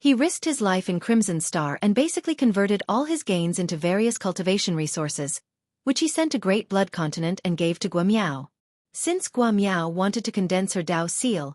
He risked his life in Crimson Star and basically converted all his gains into various cultivation resources, which he sent to Great Blood Continent and gave to Gua Miao. Since Gua Miao wanted to condense her Dao Seal,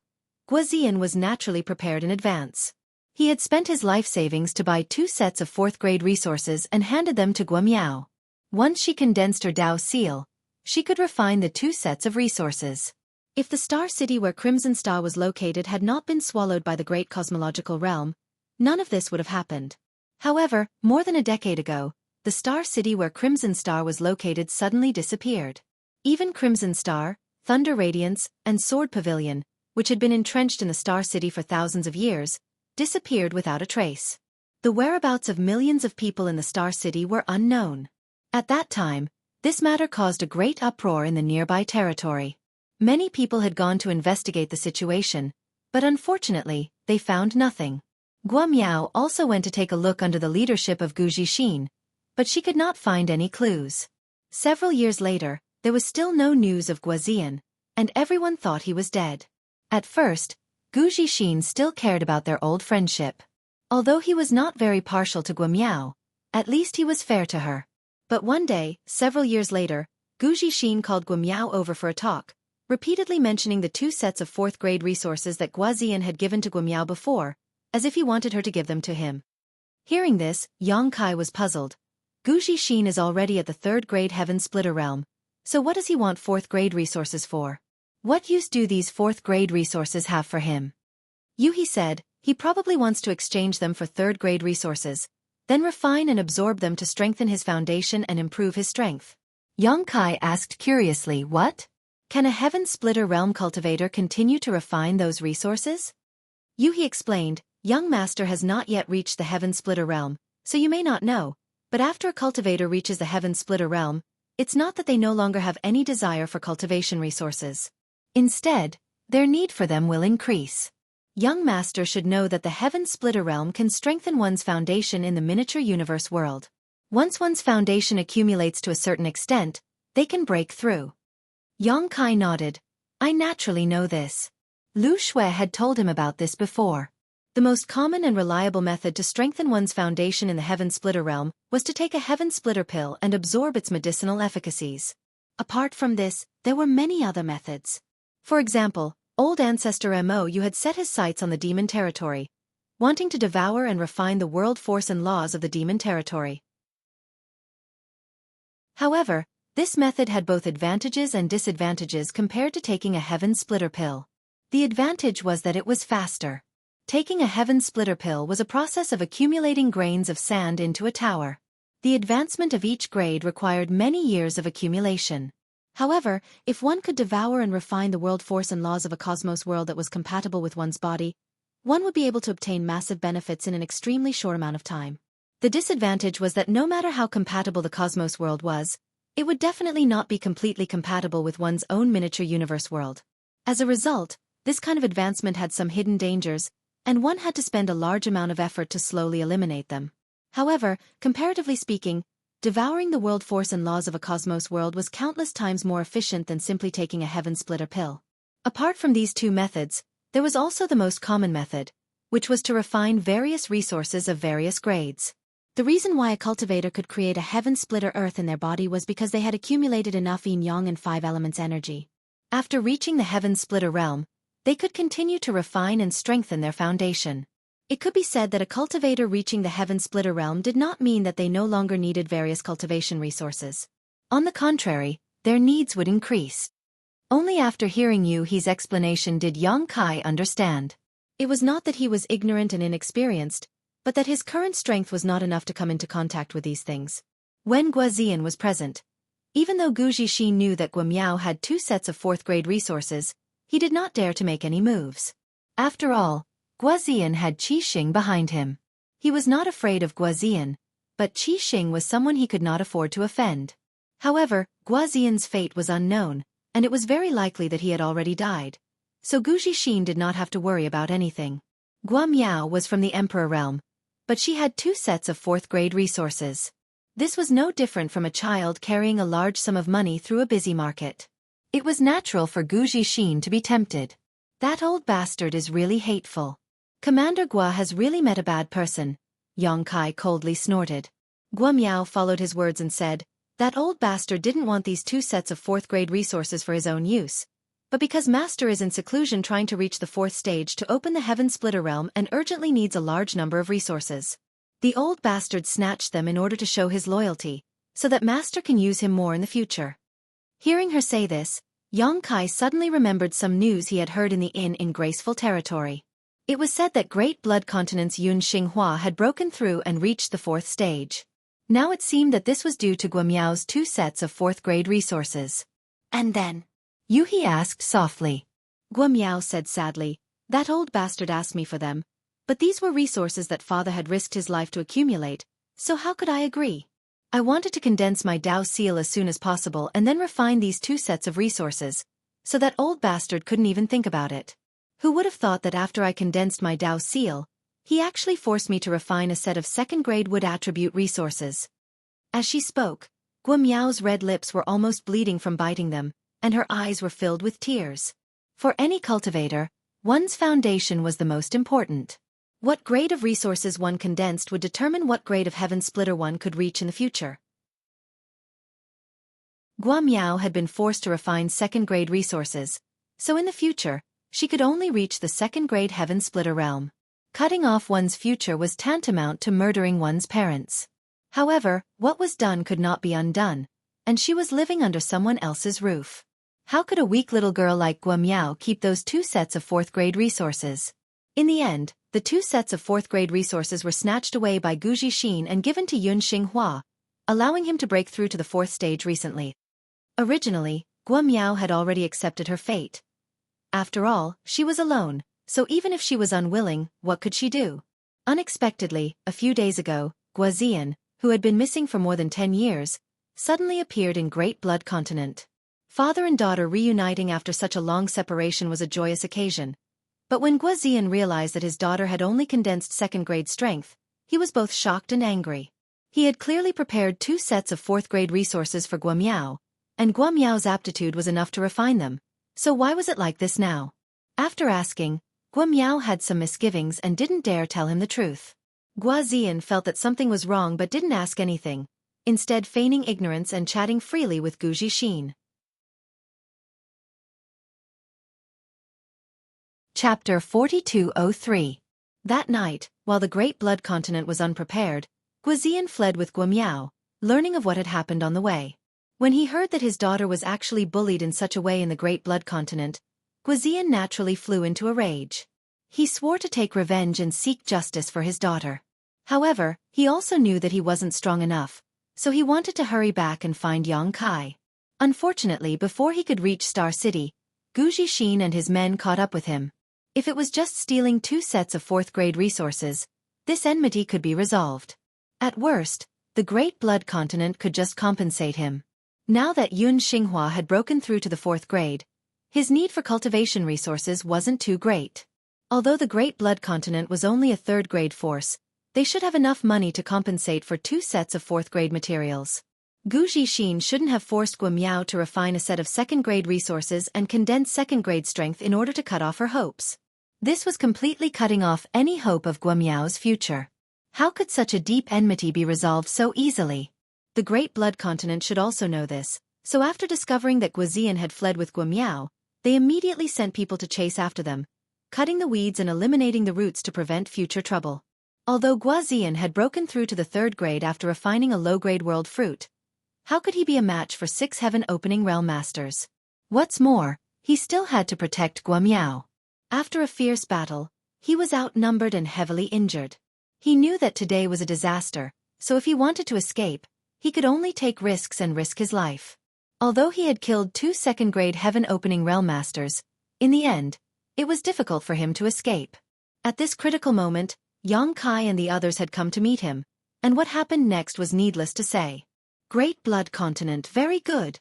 Guazian was naturally prepared in advance. He had spent his life savings to buy 2 sets of 4th-grade resources and handed them to Gua Miao. Once she condensed her Dao Seal, she could refine the 2 sets of resources. If the Star City where Crimson Star was located had not been swallowed by the Great Cosmological Realm, none of this would have happened. However, more than a decade ago, the Star City where Crimson Star was located suddenly disappeared. Even Crimson Star, Thunder Radiance, and Sword Pavilion, which had been entrenched in the Star City for thousands of years, disappeared without a trace. The whereabouts of millions of people in the Star City were unknown. At that time, this matter caused a great uproar in the nearby territory. Many people had gone to investigate the situation, but unfortunately, they found nothing. Guo Miao also went to take a look under the leadership of Gu Zixin, but she could not find any clues. Several years later, there was still no news of Guoziyan, and everyone thought he was dead. At first, Gu Zixin still cared about their old friendship. Although he was not very partial to Guo Miao, at least he was fair to her. But one day, several years later, Gu Zixin called Guo Miao over for a talk, repeatedly mentioning the 2 sets of 4th grade resources that Guoziyan had given to Guo Miao before, as if he wanted her to give them to him. Hearing this, Yang Kai was puzzled. Gu Zixin is already at the 3rd grade Heaven Splitter realm, so what does he want 4th grade resources for? What use do these 4th grade resources have for him? Yuhi said, he probably wants to exchange them for 3rd grade resources, then refine and absorb them to strengthen his foundation and improve his strength. Yang Kai asked curiously, what? Can a Heaven Splitter realm cultivator continue to refine those resources? Yuhi explained, young master has not yet reached the Heaven Splitter realm, so you may not know, but after a cultivator reaches the Heaven Splitter realm, it's not that they no longer have any desire for cultivation resources. Instead, their need for them will increase. Young master should know that the Heaven Splitter realm can strengthen one's foundation in the miniature universe world. Once one's foundation accumulates to a certain extent, they can break through. Yang Kai nodded. I naturally know this. Lu Shui had told him about this before. The most common and reliable method to strengthen one's foundation in the Heaven Splitter realm was to take a Heaven Splitter pill and absorb its medicinal efficacies. Apart from this, there were many other methods. For example, old ancestor Mo Yu had set his sights on the demon territory, wanting to devour and refine the world force and laws of the demon territory. However, this method had both advantages and disadvantages compared to taking a Heaven Splitter pill. The advantage was that it was faster. Taking a Heaven Splitter pill was a process of accumulating grains of sand into a tower. The advancement of each grade required many years of accumulation. However, if one could devour and refine the world force and laws of a cosmos world that was compatible with one's body, one would be able to obtain massive benefits in an extremely short amount of time. The disadvantage was that no matter how compatible the cosmos world was, it would definitely not be completely compatible with one's own miniature universe world. As a result, this kind of advancement had some hidden dangers, and one had to spend a large amount of effort to slowly eliminate them. However, comparatively speaking, devouring the world force and laws of a cosmos world was countless times more efficient than simply taking a Heaven Splitter pill. Apart from these 2 methods, there was also the most common method, which was to refine various resources of various grades. The reason why a cultivator could create a Heaven Splitter earth in their body was because they had accumulated enough yin-yang and 5 elements energy. After reaching the Heaven Splitter realm, they could continue to refine and strengthen their foundation. It could be said that a cultivator reaching the Heaven Splitter realm did not mean that they no longer needed various cultivation resources. On the contrary, their needs would increase. Only after hearing Yuhi's explanation did Yang Kai understand. It was not that he was ignorant and inexperienced, but that his current strength was not enough to come into contact with these things. When Guoziyan was present, even though Gu Zixin knew that Guo Miao had 2 sets of 4th grade resources, he did not dare to make any moves. After all, Guoziyan had Qi Xing behind him. He was not afraid of Guoziyan, but Qi Xing was someone he could not afford to offend. However, Guoziyan's fate was unknown, and it was very likely that he had already died, so Gu Zixin did not have to worry about anything. Guo Miao was from the Emperor realm, but she had 2 sets of 4th grade resources. This was no different from a child carrying a large sum of money through a busy market. It was natural for Gu Zixin to be tempted. That old bastard is really hateful. Commander Guo has really met a bad person, Yang Kai coldly snorted. Guo Miao followed his words and said, that old bastard didn't want these 2 sets of 4th grade resources for his own use, but because master is in seclusion trying to reach the 4th stage to open the Heaven Splitter realm and urgently needs a large number of resources. The old bastard snatched them in order to show his loyalty, so that master can use him more in the future. Hearing her say this, Yang Kai suddenly remembered some news he had heard in the inn in Graceful Territory. It was said that Great Blood Continent's Yun Xinghua had broken through and reached the 4th stage. Now it seemed that this was due to Guo Miao's 2 sets of 4th grade resources. And then? Yuhi asked softly. Guo Miao said sadly, that old bastard asked me for them, but these were resources that father had risked his life to accumulate, so how could I agree? I wanted to condense my Dao seal as soon as possible and then refine these 2 sets of resources, so that old bastard couldn't even think about it. Who would have thought that after I condensed my Dao seal, He actually forced me to refine a set of second-grade wood attribute resources. As she spoke, Guo Miao's red lips were almost bleeding from biting them, and her eyes were filled with tears. For any cultivator, one's foundation was the most important. What grade of resources one condensed would determine what grade of heaven splitter one could reach in the future. Guo Miao had been forced to refine second-grade resources, so in the future, she could only reach the second-grade heaven splitter realm. Cutting off one's future was tantamount to murdering one's parents. However, what was done could not be undone, and she was living under someone else's roof. How could a weak little girl like Guo Miao keep those 2 sets of 4th-grade resources? In the end, the 2 sets of 4th-grade resources were snatched away by Gu Zixin and given to Yun Xinghua, allowing him to break through to the 4th stage recently. Originally, Guo Miao had already accepted her fate. After all, she was alone, so even if she was unwilling, what could she do? Unexpectedly, a few days ago, Guo Ziyan, who had been missing for more than 10 years, suddenly appeared in Great Blood Continent. Father and daughter reuniting after such a long separation was a joyous occasion. But when Guo Ziyan realized that his daughter had only condensed second-grade strength, he was both shocked and angry. He had clearly prepared 2 sets of 4th-grade resources for Guo Miao, and Guo Miao's aptitude was enough to refine them, so why was it like this now? After asking, Guo Miao had some misgivings and didn't dare tell him the truth. Guo Ziyan felt that something was wrong but didn't ask anything, instead feigning ignorance and chatting freely with Gu Zixin. Chapter 4203. That night, while the Great Blood Continent was unprepared, Guo Ziyan fled with Guo Miao, learning of what had happened on the way. When he heard that his daughter was actually bullied in such a way in the Great Blood Continent, Guo Ziyan naturally flew into a rage. He swore to take revenge and seek justice for his daughter. However, he also knew that he wasn't strong enough, so he wanted to hurry back and find Yang Kai. Unfortunately, before he could reach Star City, Gu Zixin and his men caught up with him. If it was just stealing 2 sets of 4th-grade resources, this enmity could be resolved. At worst, the Great Blood Continent could just compensate him. Now that Yun Xinghua had broken through to the 4th grade, his need for cultivation resources wasn't too great. Although the Great Blood Continent was only a 3rd-grade force, they should have enough money to compensate for 2 sets of 4th-grade materials. Gu Zixin shouldn't have forced Guo Miao to refine a set of 2nd-grade resources and condense 2nd-grade strength in order to cut off her hopes. This was completely cutting off any hope of Guo Miao's future. How could such a deep enmity be resolved so easily? The Great Blood Continent should also know this, so after discovering that Guo Ziyan had fled with Guo Miao, they immediately sent people to chase after them, cutting the weeds and eliminating the roots to prevent future trouble. Although Guo Ziyan had broken through to the 3rd grade after refining a low-grade world fruit, how could he be a match for 6 heaven-opening realm masters? What's more, he still had to protect Guo Miao. After a fierce battle, he was outnumbered and heavily injured. He knew that today was a disaster, so if he wanted to escape, he could only take risks and risk his life. Although he had killed 2 2nd-grade heaven-opening realm masters, in the end, it was difficult for him to escape. At this critical moment, Yang Kai and the others had come to meet him, and what happened next was needless to say. Great Blood Continent, very good.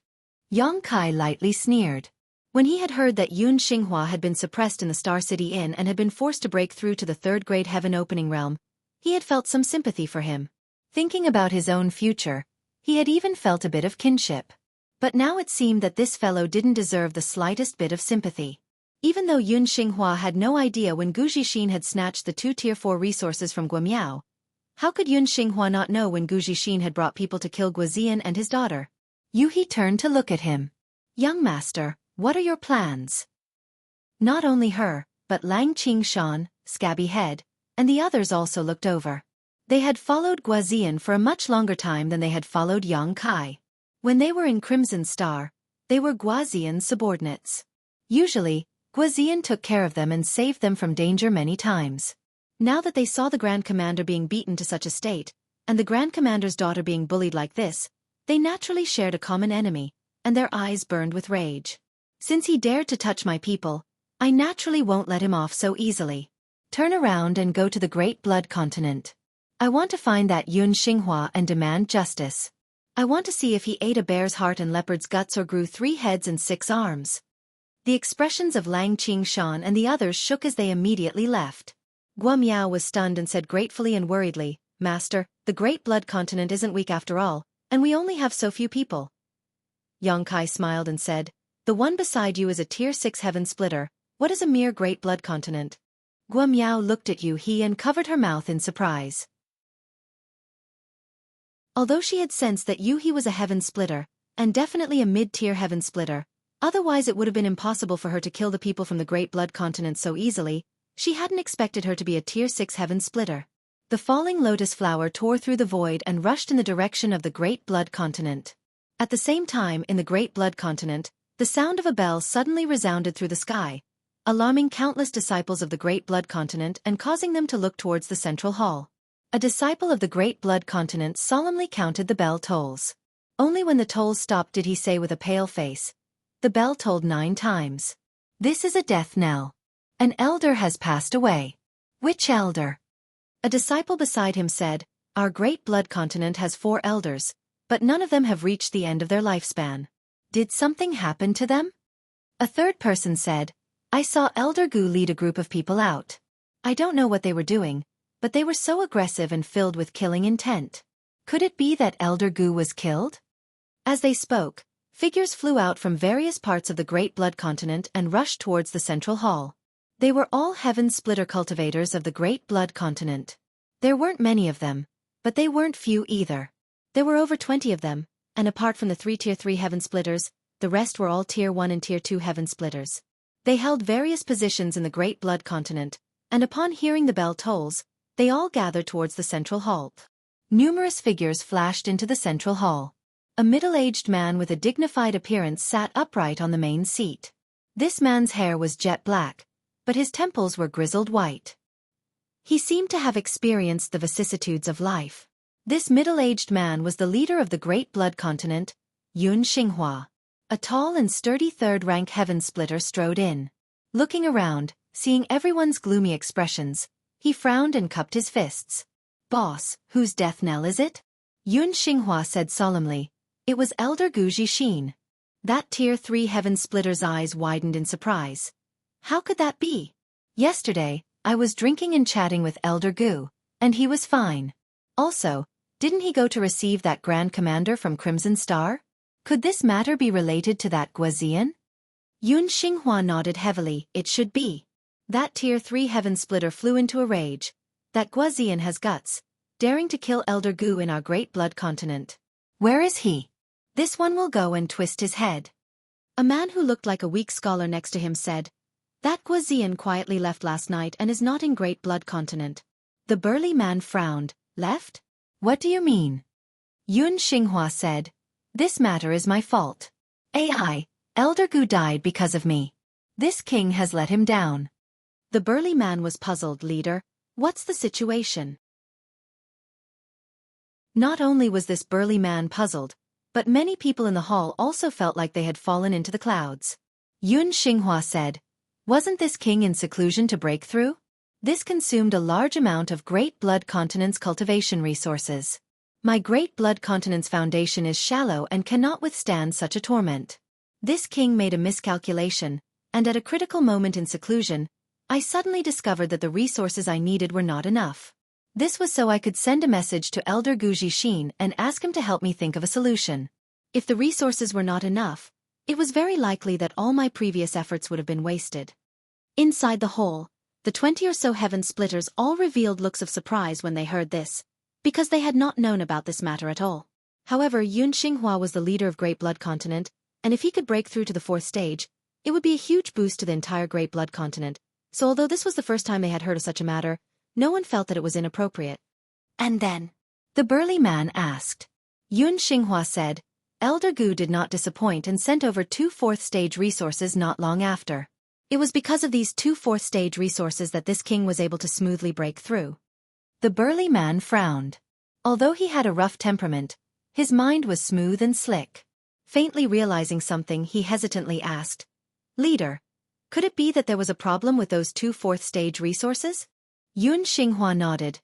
Yang Kai lightly sneered. When he had heard that Yun Xinghua had been suppressed in the Star City Inn and had been forced to break through to the 3rd-grade heaven-opening realm, he had felt some sympathy for him. Thinking about his own future, he had even felt a bit of kinship. But now it seemed that this fellow didn't deserve the slightest bit of sympathy. Even though Yun Xinghua had no idea when Gu Zixin had snatched the 2 Tier 4 resources from Guo Miao, how could Yun Xinghua not know when Gu Zixin had brought people to kill Guo Ziyan and his daughter? Yuhi turned to look at him. Young master, what are your plans? Not only her, but Lang Qingshan, Scabby Head, and the others also looked over. They had followed Guo Ziyan for a much longer time than they had followed Yang Kai. When they were in Crimson Star, they were Guo Ziyan's subordinates. Usually, Guo Ziyan took care of them and saved them from danger many times. Now that they saw the Grand Commander being beaten to such a state, and the Grand Commander's daughter being bullied like this, they naturally shared a common enemy, and their eyes burned with rage. Since he dared to touch my people, I naturally won't let him off so easily. Turn around and go to the Great Blood Continent. I want to find that Yun Xinghua and demand justice. I want to see if he ate a bear's heart and leopard's guts or grew 3 heads and 6 arms. The expressions of Lang Qingshan and the others shook as they immediately left. Guo Miao was stunned and said gratefully and worriedly, Master, the Great Blood Continent isn't weak after all, and we only have so few people. Yongkai smiled and said, the one beside you is a Tier 6 heaven splitter. What is a mere Great Blood Continent? Guo Miao looked at Yu He and covered her mouth in surprise. Although she had sensed that Yu He was a heaven splitter, and definitely a mid-tier heaven splitter, otherwise it would have been impossible for her to kill the people from the Great Blood Continent so easily, she hadn't expected her to be a Tier 6 heaven splitter. The falling lotus flower tore through the void and rushed in the direction of the Great Blood Continent. At the same time, in the Great Blood Continent, the sound of a bell suddenly resounded through the sky, alarming countless disciples of the Great Blood Continent and causing them to look towards the central hall. A disciple of the Great Blood Continent solemnly counted the bell tolls. Only when the tolls stopped did he say with a pale face, the bell tolled 9 times. This is a death knell. An elder has passed away. Which elder? A disciple beside him said, our Great Blood Continent has 4 elders, but none of them have reached the end of their lifespan. Did something happen to them? A third person said, I saw Elder Gu lead a group of people out. I don't know what they were doing, but they were so aggressive and filled with killing intent. Could it be that Elder Gu was killed? As they spoke, figures flew out from various parts of the Great Blood Continent and rushed towards the central hall. They were all heaven splitter cultivators of the Great Blood Continent. There weren't many of them, but they weren't few either. There were over 20 of them, and apart from the 3 Tier 3 heaven splitters, the rest were all Tier 1 and Tier 2 heaven splitters. They held various positions in the Great Blood Continent, and upon hearing the bell tolls, they all gathered towards the central hall. Numerous figures flashed into the central hall. A middle-aged man with a dignified appearance sat upright on the main seat. This man's hair was jet black, but his temples were grizzled white. He seemed to have experienced the vicissitudes of life. This middle-aged man was the leader of the Great Blood Continent, Yun Xinghua. A tall and sturdy third-rank heaven splitter strode in. Looking around, seeing everyone's gloomy expressions, he frowned and cupped his fists. Boss, whose death knell is it? Yun Xinghua said solemnly. It was Elder Gu Jixin. That Tier 3 heaven splitter's eyes widened in surprise. How could that be? Yesterday, I was drinking and chatting with Elder Gu, and he was fine. Also, didn't he go to receive that Grand Commander from Crimson Star? Could this matter be related to that Guazian? Yun Xinghua nodded heavily. It should be. That Tier 3 heaven splitter flew into a rage. That Guazian has guts, daring to kill Elder Gu in our Great Blood Continent. Where is he? This one will go and twist his head. A man who looked like a weak scholar next to him said, that Guazian quietly left last night and is not in Great Blood Continent. The burly man frowned. Left? What do you mean? Yun Xinghua said, this matter is my fault. Elder Gu died because of me. This king has let him down. The burly man was puzzled. Leader, what's the situation? Not only was this burly man puzzled, but many people in the hall also felt like they had fallen into the clouds. Yun Xinghua said, wasn't this king in seclusion to break through? This consumed a large amount of Great Blood Continent's cultivation resources. My Great Blood Continent's foundation is shallow and cannot withstand such a torment. This king made a miscalculation, and at a critical moment in seclusion, I suddenly discovered that the resources I needed were not enough. This was so I could send a message to Elder Gu Jixin and ask him to help me think of a solution. If the resources were not enough, it was very likely that all my previous efforts would have been wasted. Inside the hole, the 20 or so heaven splitters all revealed looks of surprise when they heard this, because they had not known about this matter at all. However, Yun Xinghua was the leader of Great Blood Continent, and if he could break through to the 4th stage, it would be a huge boost to the entire Great Blood Continent. So although this was the first time they had heard of such a matter, no one felt that it was inappropriate. And then, the burly man asked. Yun Xinghua said, Elder Gu did not disappoint and sent over 2 4th stage resources not long after. It was because of these 2 4th stage resources that this king was able to smoothly break through. The burly man frowned. Although he had a rough temperament, his mind was smooth and slick. Faintly realizing something, he hesitantly asked, Leader, could it be that there was a problem with those 2 4th stage resources? Yun Xinghua nodded.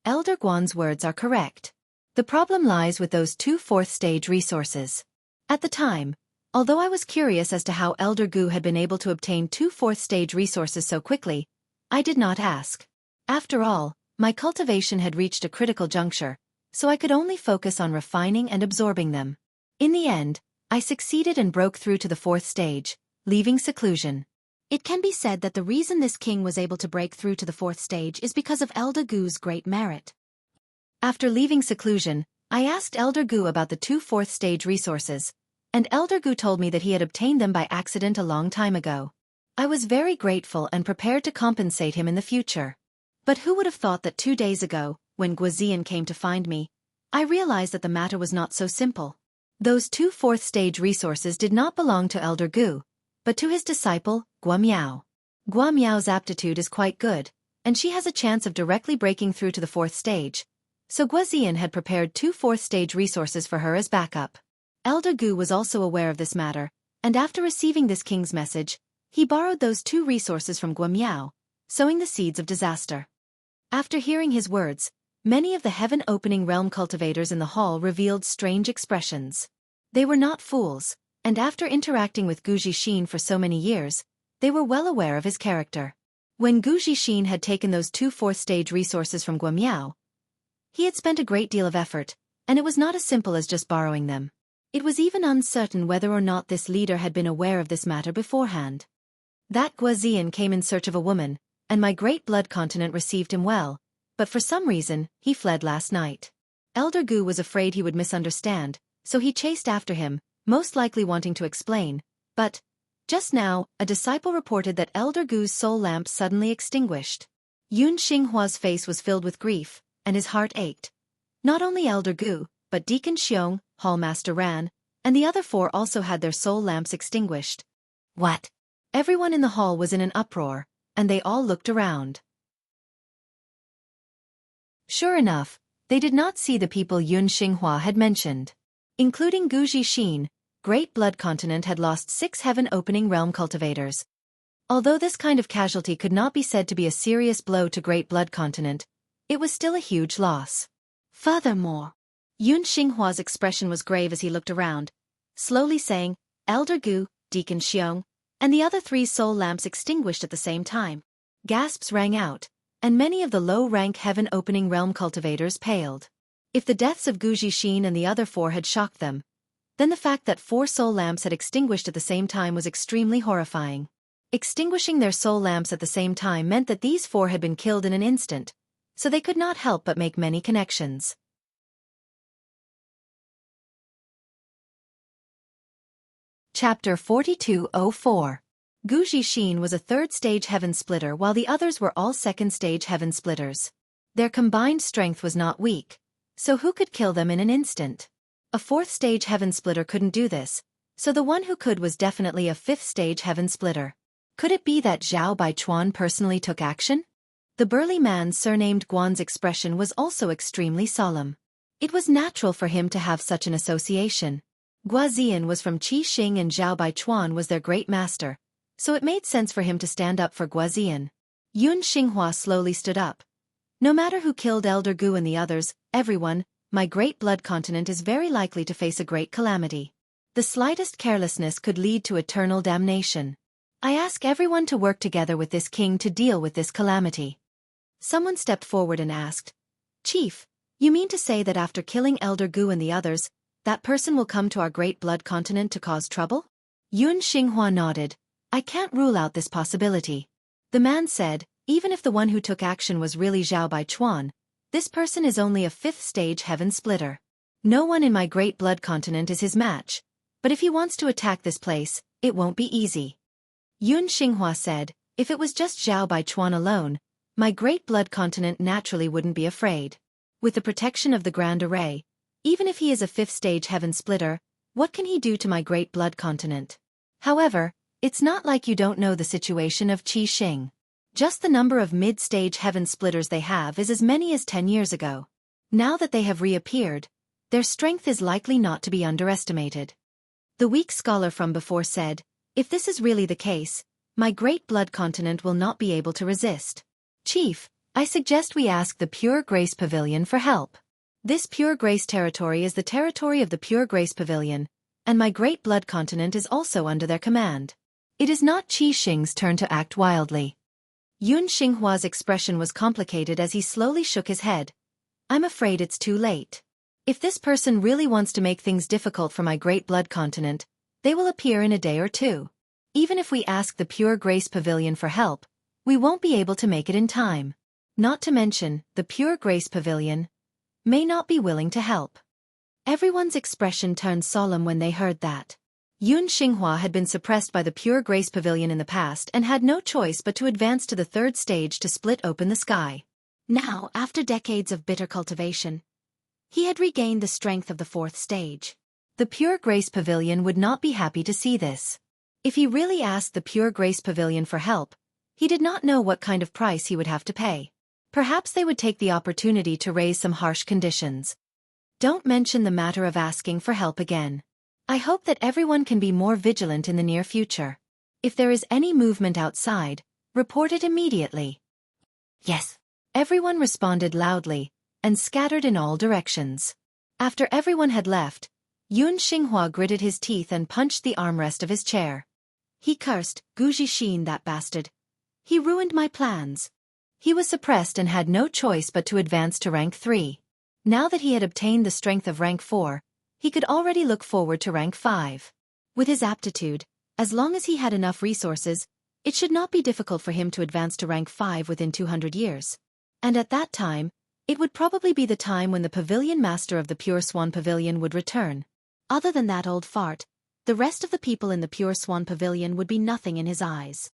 Elder Guan's words are correct. The problem lies with those 2 4th stage resources. At the time, although I was curious as to how Elder Gu had been able to obtain 2 4th stage resources so quickly, I did not ask. After all, my cultivation had reached a critical juncture, so I could only focus on refining and absorbing them. In the end, I succeeded and broke through to the 4th stage, leaving seclusion. It can be said that the reason this king was able to break through to the 4th stage is because of Elder Gu's great merit. After leaving seclusion, I asked Elder Gu about the 2 4th stage resources, and Elder Gu told me that he had obtained them by accident a long time ago. I was very grateful and prepared to compensate him in the future. But who would have thought that 2 days ago, when Guazian came to find me, I realized that the matter was not so simple. Those 2 4th stage resources did not belong to Elder Gu, but to his disciple, Gua Miao. Gua Miao's aptitude is quite good, and she has a chance of directly breaking through to the 4th stage, so Guazian had prepared 2 4th stage resources for her as backup. Elder Gu was also aware of this matter, and after receiving this king's message, he borrowed those 2 resources from Gua Miao, sowing the seeds of disaster. After hearing his words, many of the heaven-opening realm cultivators in the hall revealed strange expressions. They were not fools, and after interacting with Gu Zixin for so many years, they were well aware of his character. When Gu Zixin had taken those 2 4th stage resources from Gua Miao, he had spent a great deal of effort, and it was not as simple as just borrowing them. It was even uncertain whether or not this leader had been aware of this matter beforehand. That Guazian came in search of a woman, and my great blood continent received him well, but for some reason, he fled last night. Elder Gu was afraid he would misunderstand, so he chased after him, most likely wanting to explain, but, just now, a disciple reported that Elder Gu's soul lamp suddenly extinguished. Yun Xinghua's face was filled with grief, and his heart ached. Not only Elder Gu, but Deacon Xiong, Hallmaster Ran, and the other 4 also had their soul lamps extinguished. What? Everyone in the hall was in an uproar, and they all looked around. Sure enough, they did not see the people Yun Xinghua had mentioned. Including Gu Zixin, Great Blood Continent had lost 6 heaven-opening realm cultivators. Although this kind of casualty could not be said to be a serious blow to Great Blood Continent, it was still a huge loss. Furthermore, Yun Xinghua's expression was grave as he looked around, slowly saying, Elder Gu, Deacon Xiong, and the other 3 soul lamps extinguished at the same time. Gasps rang out, and many of the low-rank heaven-opening realm cultivators paled. If the deaths of Gu Zixin and the other 4 had shocked them, then the fact that 4 soul lamps had extinguished at the same time was extremely horrifying. Extinguishing their soul lamps at the same time meant that these 4 had been killed in an instant, so they could not help but make many connections. Chapter 4204. Gu Zixin was a 3rd-stage heaven splitter while the others were all 2nd-stage heaven splitters. Their combined strength was not weak, so who could kill them in an instant? A 4th-stage heaven splitter couldn't do this, so the one who could was definitely a 5th-stage heaven splitter. Could it be that Zhao Baichuan personally took action? The burly man surnamed Guan's expression was also extremely solemn. It was natural for him to have such an association. Guazian was from Qi Xing and Zhao Baichuan was their great master, so it made sense for him to stand up for Guazian. Yun Xinghua slowly stood up. No matter who killed Elder Gu and the others, everyone, my great blood continent is very likely to face a great calamity. The slightest carelessness could lead to eternal damnation. I ask everyone to work together with this king to deal with this calamity. Someone stepped forward and asked, Chief, you mean to say that after killing Elder Gu and the others, that person will come to our great blood continent to cause trouble? Yun Xinghua nodded. I can't rule out this possibility. The man said, even if the one who took action was really Zhao Baichuan, this person is only a 5th-stage heaven splitter. No one in my great blood continent is his match, but if he wants to attack this place, it won't be easy. Yun Xinghua said, if it was just Zhao Baichuan alone, my great blood continent naturally wouldn't be afraid. With the protection of the Grand Array, even if he is a 5th-stage heaven splitter, what can he do to my great blood continent? However, it's not like you don't know the situation of Qi Xing. Just the number of mid-stage heaven splitters they have is as many as 10 years ago. Now that they have reappeared, their strength is likely not to be underestimated. The weak scholar from before said, if this is really the case, my great blood continent will not be able to resist. Chief, I suggest we ask the Pure Grace Pavilion for help. This Pure Grace territory is the territory of the Pure Grace Pavilion, and my great blood continent is also under their command. It is not Qi Xing's turn to act wildly. Yun Xinghua's expression was complicated as he slowly shook his head. I'm afraid it's too late. If this person really wants to make things difficult for my great blood continent, they will appear in a day or two. Even if we ask the Pure Grace Pavilion for help, we won't be able to make it in time. Not to mention, the Pure Grace Pavilion may not be willing to help. Everyone's expression turned solemn when they heard that. Yun Xinghua had been suppressed by the Pure Grace Pavilion in the past and had no choice but to advance to the third stage to split open the sky. Now, after decades of bitter cultivation, he had regained the strength of the fourth stage. The Pure Grace Pavilion would not be happy to see this. If he really asked the Pure Grace Pavilion for help, he did not know what kind of price he would have to pay. Perhaps they would take the opportunity to raise some harsh conditions. Don't mention the matter of asking for help again. I hope that everyone can be more vigilant in the near future. If there is any movement outside, report it immediately. Yes. Everyone responded loudly, and scattered in all directions. After everyone had left, Yun Xinghua gritted his teeth and punched the armrest of his chair. He cursed, Gu Zixin, that bastard. He ruined my plans. He was suppressed and had no choice but to advance to rank 3. Now that he had obtained the strength of rank 4, he could already look forward to rank 5. With his aptitude, as long as he had enough resources, it should not be difficult for him to advance to rank 5 within 200 years. And at that time, it would probably be the time when the pavilion master of the Pure Swan Pavilion would return. Other than that old fart, the rest of the people in the Pure Swan Pavilion would be nothing in his eyes.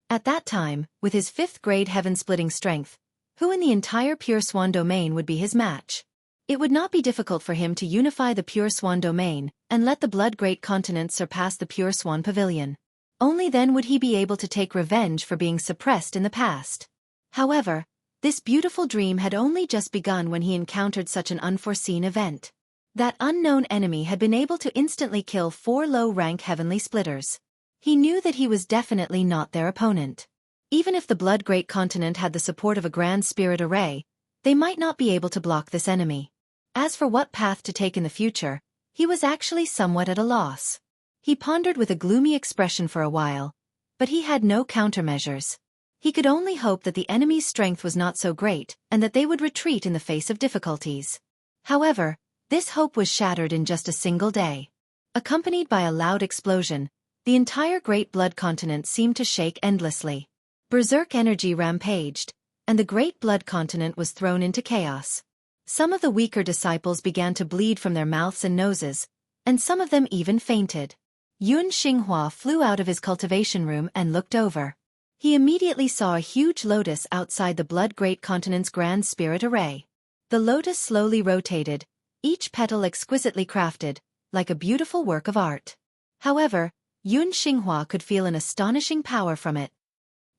At that time, with his 5th grade heaven-splitting strength, who in the entire Pure Swan domain would be his match? It would not be difficult for him to unify the Pure Swan domain and let the Blood Great Continent surpass the Pure Swan Pavilion. Only then would he be able to take revenge for being suppressed in the past. However, this beautiful dream had only just begun when he encountered such an unforeseen event. That unknown enemy had been able to instantly kill 4 low-rank heavenly splitters. He knew that he was definitely not their opponent. Even if the Blood Great Continent had the support of a Grand Spirit Array, they might not be able to block this enemy. As for what path to take in the future, he was actually somewhat at a loss. He pondered with a gloomy expression for a while, but he had no countermeasures. He could only hope that the enemy's strength was not so great and that they would retreat in the face of difficulties. However, this hope was shattered in just a single day. Accompanied by a loud explosion, the entire Great Blood Continent seemed to shake endlessly. Berserk energy rampaged, and the Great Blood Continent was thrown into chaos. Some of the weaker disciples began to bleed from their mouths and noses, and some of them even fainted. Yun Xinghua flew out of his cultivation room and looked over. He immediately saw a huge lotus outside the Blood Great Continent's Grand Spirit Array. The lotus slowly rotated, each petal exquisitely crafted, like a beautiful work of art. However, Yun Xinghua could feel an astonishing power from it.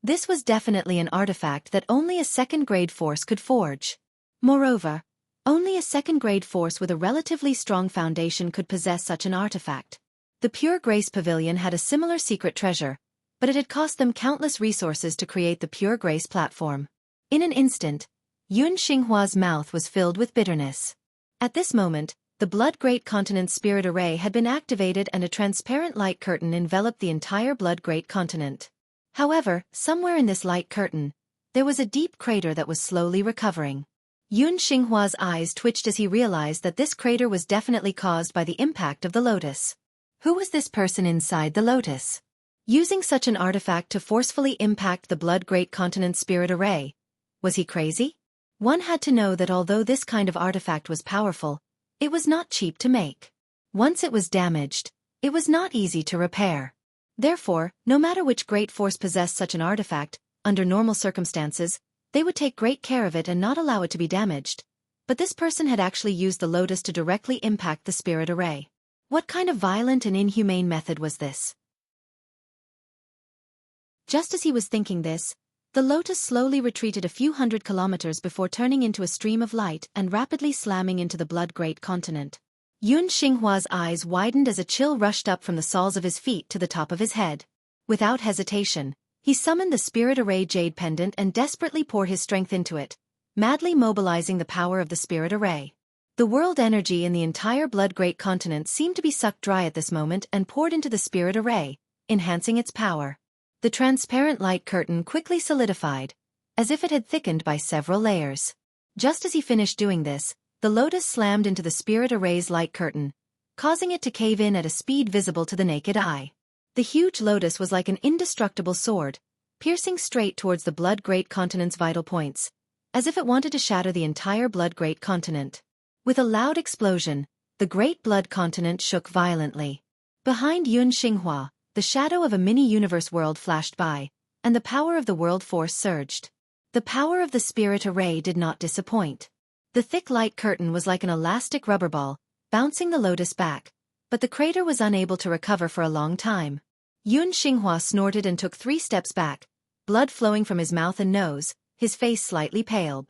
This was definitely an artifact that only a second-grade force could forge. Moreover, only a second-grade force with a relatively strong foundation could possess such an artifact. The Pure Grace Pavilion had a similar secret treasure, but it had cost them countless resources to create the Pure Grace platform. In an instant, Yun Xinghua's mouth was filled with bitterness. At this moment, the Blood Great Continent's Spirit Array had been activated and a transparent light curtain enveloped the entire Blood Great Continent. However, somewhere in this light curtain, there was a deep crater that was slowly recovering. Yun Xinghua's eyes twitched as he realized that this crater was definitely caused by the impact of the lotus. Who was this person inside the lotus? Using such an artifact to forcefully impact the Blood Great Continent's Spirit Array? Was he crazy? One had to know that although this kind of artifact was powerful, it was not cheap to make. Once it was damaged, it was not easy to repair. Therefore, no matter which great force possessed such an artifact, under normal circumstances, they would take great care of it and not allow it to be damaged. But this person had actually used the lotus to directly impact the Spirit Array. What kind of violent and inhumane method was this? Just as he was thinking this, the lotus slowly retreated a few hundred kilometers before turning into a stream of light and rapidly slamming into the Blood Great Continent. Yun Xinghua's eyes widened as a chill rushed up from the soles of his feet to the top of his head. Without hesitation, he summoned the Spirit Array Jade Pendant and desperately poured his strength into it, madly mobilizing the power of the Spirit Array. The world energy in the entire Blood Great Continent seemed to be sucked dry at this moment and poured into the Spirit Array, enhancing its power. The transparent light curtain quickly solidified, as if it had thickened by several layers. Just as he finished doing this, the lotus slammed into the spirit array's light curtain, causing it to cave in at a speed visible to the naked eye. The huge lotus was like an indestructible sword, piercing straight towards the Blood Great Continent's vital points, as if it wanted to shatter the entire Blood Great Continent. With a loud explosion, the Great Blood Continent shook violently. Behind Yun Xinghua, the shadow of a mini-universe world flashed by, and the power of the world force surged. The power of the spirit array did not disappoint. The thick light curtain was like an elastic rubber ball, bouncing the lotus back, but the crater was unable to recover for a long time. Yun Xinghua snorted and took 3 steps back, blood flowing from his mouth and nose, his face slightly pale.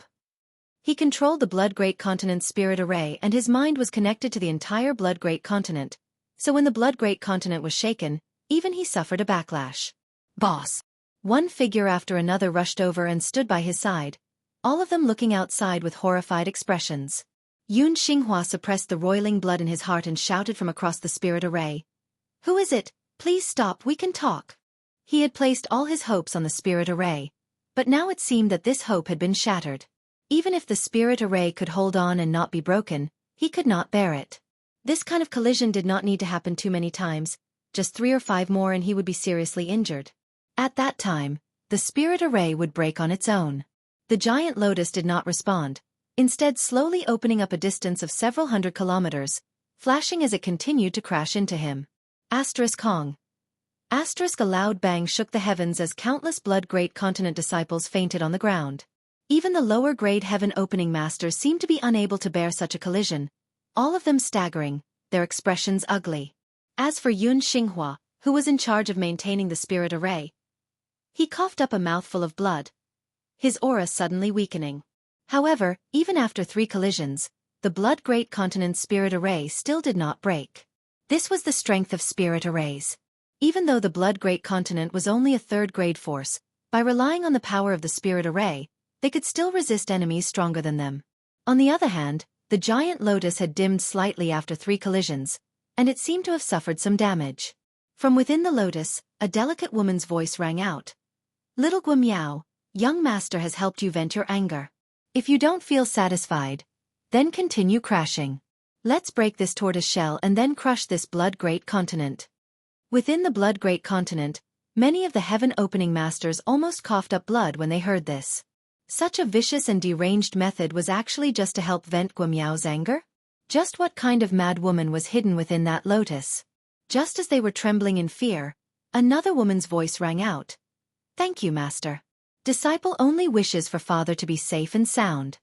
He controlled the Blood Great Continent's spirit array and his mind was connected to the entire Blood Great Continent, so when the Blood Great Continent was shaken, even he suffered a backlash. Boss! One figure after another rushed over and stood by his side, all of them looking outside with horrified expressions. Yun Xinghua suppressed the roiling blood in his heart and shouted from across the spirit array. "Who is it? Please stop, we can talk." He had placed all his hopes on the spirit array, but now it seemed that this hope had been shattered. Even if the spirit array could hold on and not be broken, he could not bear it. This kind of collision did not need to happen too many times, just 3 or 5 more and he would be seriously injured. At that time, the spirit array would break on its own. The giant lotus did not respond, instead slowly opening up a distance of several hundred kilometers, flashing as it continued to crash into him. Kong. A loud bang shook the heavens as countless Blood Great Continent disciples fainted on the ground. Even the lower-grade heaven opening masters seemed to be unable to bear such a collision, all of them staggering, their expressions ugly. As for Yun Xinghua, who was in charge of maintaining the spirit array, he coughed up a mouthful of blood, his aura suddenly weakening. However, even after 3 collisions, the Blood Great Continent's spirit array still did not break. This was the strength of spirit arrays. Even though the Blood Great Continent was only a 3rd-grade force, by relying on the power of the spirit array, they could still resist enemies stronger than them. On the other hand, the giant lotus had dimmed slightly after 3 collisions, and it seemed to have suffered some damage. From within the lotus, a delicate woman's voice rang out. "Little Guimiao, young master has helped you vent your anger. If you don't feel satisfied, then continue crashing. Let's break this tortoise shell and then crush this Blood Great Continent." Within the Blood Great Continent, many of the heaven-opening masters almost coughed up blood when they heard this. Such a vicious and deranged method was actually just to help vent Guimiao's anger? Just what kind of mad woman was hidden within that lotus? Just as they were trembling in fear, another woman's voice rang out. "Thank you, master. Disciple only wishes for father to be safe and sound."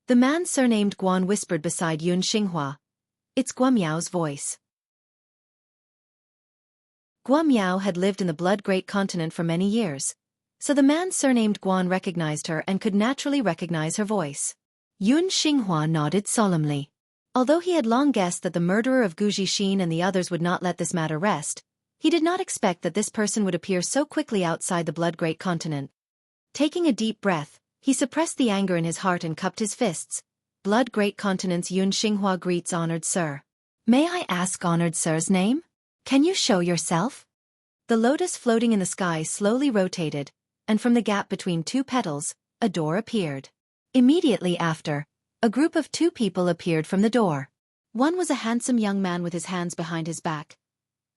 The man surnamed Guan whispered beside Yun Xinghua. It's Guimiao's voice. Guimiao had lived in the Blood Great Continent for many years, so the man surnamed Guan recognized her and could naturally recognize her voice. Yun Xinghua nodded solemnly. Although he had long guessed that the murderer of Gu Jixin and the others would not let this matter rest, he did not expect that this person would appear so quickly outside the Blood Great Continent. Taking a deep breath, he suppressed the anger in his heart and cupped his fists. "Blood Great Continent's Yun Xinghua greets honored sir. May I ask honored sir's name? Can you show yourself?" The lotus floating in the sky slowly rotated, and from the gap between 2 petals, a door appeared. Immediately after, a group of 2 people appeared from the door. One was a handsome young man with his hands behind his back,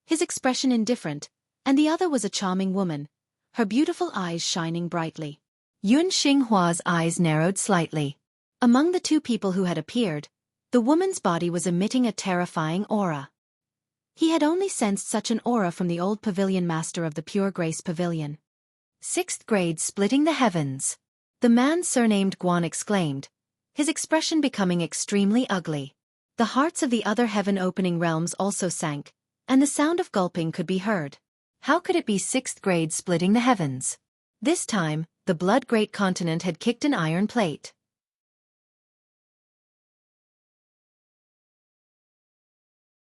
his expression indifferent, and the other was a charming woman, her beautiful eyes shining brightly. Yun Xinghua's eyes narrowed slightly. Among the 2 people who had appeared, the woman's body was emitting a terrifying aura. He had only sensed such an aura from the old pavilion master of the Pure Grace Pavilion. 6th grade splitting the heavens. The man surnamed Guan exclaimed, his expression becoming extremely ugly. The hearts of the other heaven-opening realms also sank, and the sound of gulping could be heard. How could it be 6th grade splitting the heavens? This time, the Blood Great Continent had kicked an iron plate.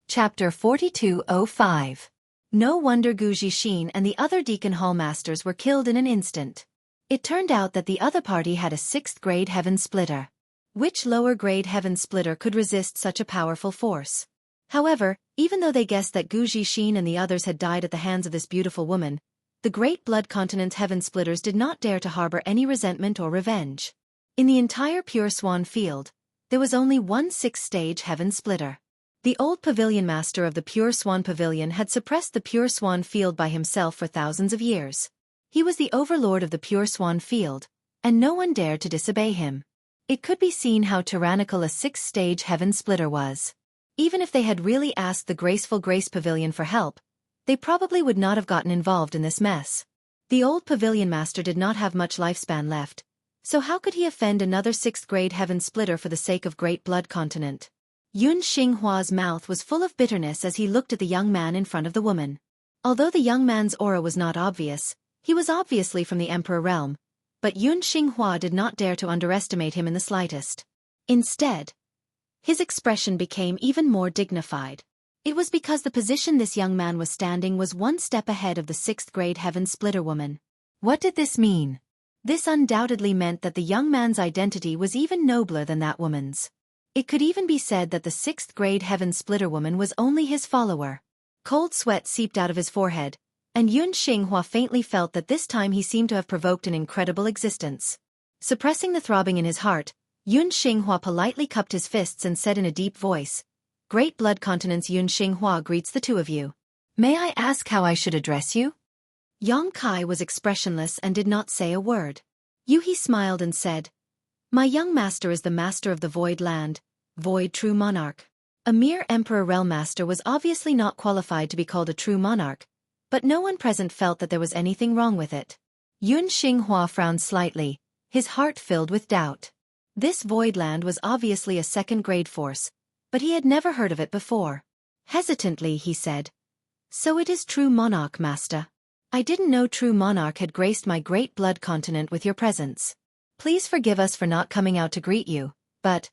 Chapter 4205. No wonder Gu Jixin and the other Deacon Hall masters were killed in an instant. It turned out that the other party had a 6th grade heaven splitter. Which lower grade heaven splitter could resist such a powerful force? However, even though they guessed that Gu Jixin and the others had died at the hands of this beautiful woman, The Great Blood Continent's Heaven Splitters did not dare to harbor any resentment or revenge. In the entire Pure Swan field, there was only one sixth-stage Heaven Splitter. The old pavilion master of the Pure Swan Pavilion had suppressed the Pure Swan field by himself for thousands of years. He was the overlord of the Pure Swan field, and no one dared to disobey him. It could be seen how tyrannical a sixth-stage Heaven Splitter was. Even if they had really asked the graceful Grace Pavilion for help, they probably would not have gotten involved in this mess. The old pavilion master did not have much lifespan left, so how could he offend another sixth-grade Heaven Splitter for the sake of Great Blood Continent? Yun Xinghua's mouth was full of bitterness as he looked at the young man in front of the woman. Although the young man's aura was not obvious, he was obviously from the Emperor realm, but Yun Xinghua did not dare to underestimate him in the slightest. Instead, his expression became even more dignified. It was because the position this young man was standing was one step ahead of the sixth-grade Heaven Splitter woman. What did this mean? This undoubtedly meant that the young man's identity was even nobler than that woman's. It could even be said that the sixth-grade Heaven Splitter woman was only his follower. Cold sweat seeped out of his forehead, and Yun Xinghua faintly felt that this time he seemed to have provoked an incredible existence. Suppressing the throbbing in his heart, Yun Xinghua politely cupped his fists and said in a deep voice, "Great Blood Continent's Yun Xinghua greets the two of you. May I ask how I should address you?" Yang Kai was expressionless and did not say a word. Yuhi smiled and said, "My young master is the master of the Void Land, Void True Monarch." A mere Emperor Realm Master was obviously not qualified to be called a true monarch, but no one present felt that there was anything wrong with it. Yun Xinghua frowned slightly, his heart filled with doubt. This Void Land was obviously a second-grade force, but he had never heard of it before. Hesitantly he said, "So it is True Monarch, Master. I didn't know True Monarch had graced my Great Blood Continent with your presence. Please forgive us for not coming out to greet you, but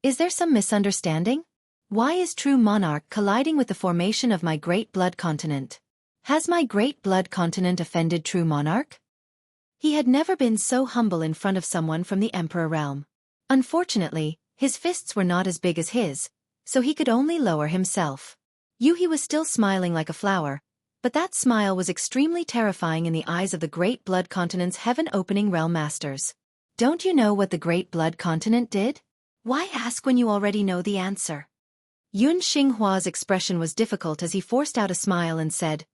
is there some misunderstanding? Why is True Monarch colliding with the formation of my Great Blood Continent? Has my Great Blood Continent offended True Monarch?" He had never been so humble in front of someone from the Emperor realm. Unfortunately, his fists were not as big as his, so he could only lower himself. Yuhi was still smiling like a flower, but that smile was extremely terrifying in the eyes of the Great Blood Continent's heaven-opening realm masters. "Don't you know what the Great Blood Continent did? Why ask when you already know the answer?" Yun Xinghua's expression was difficult as he forced out a smile and said,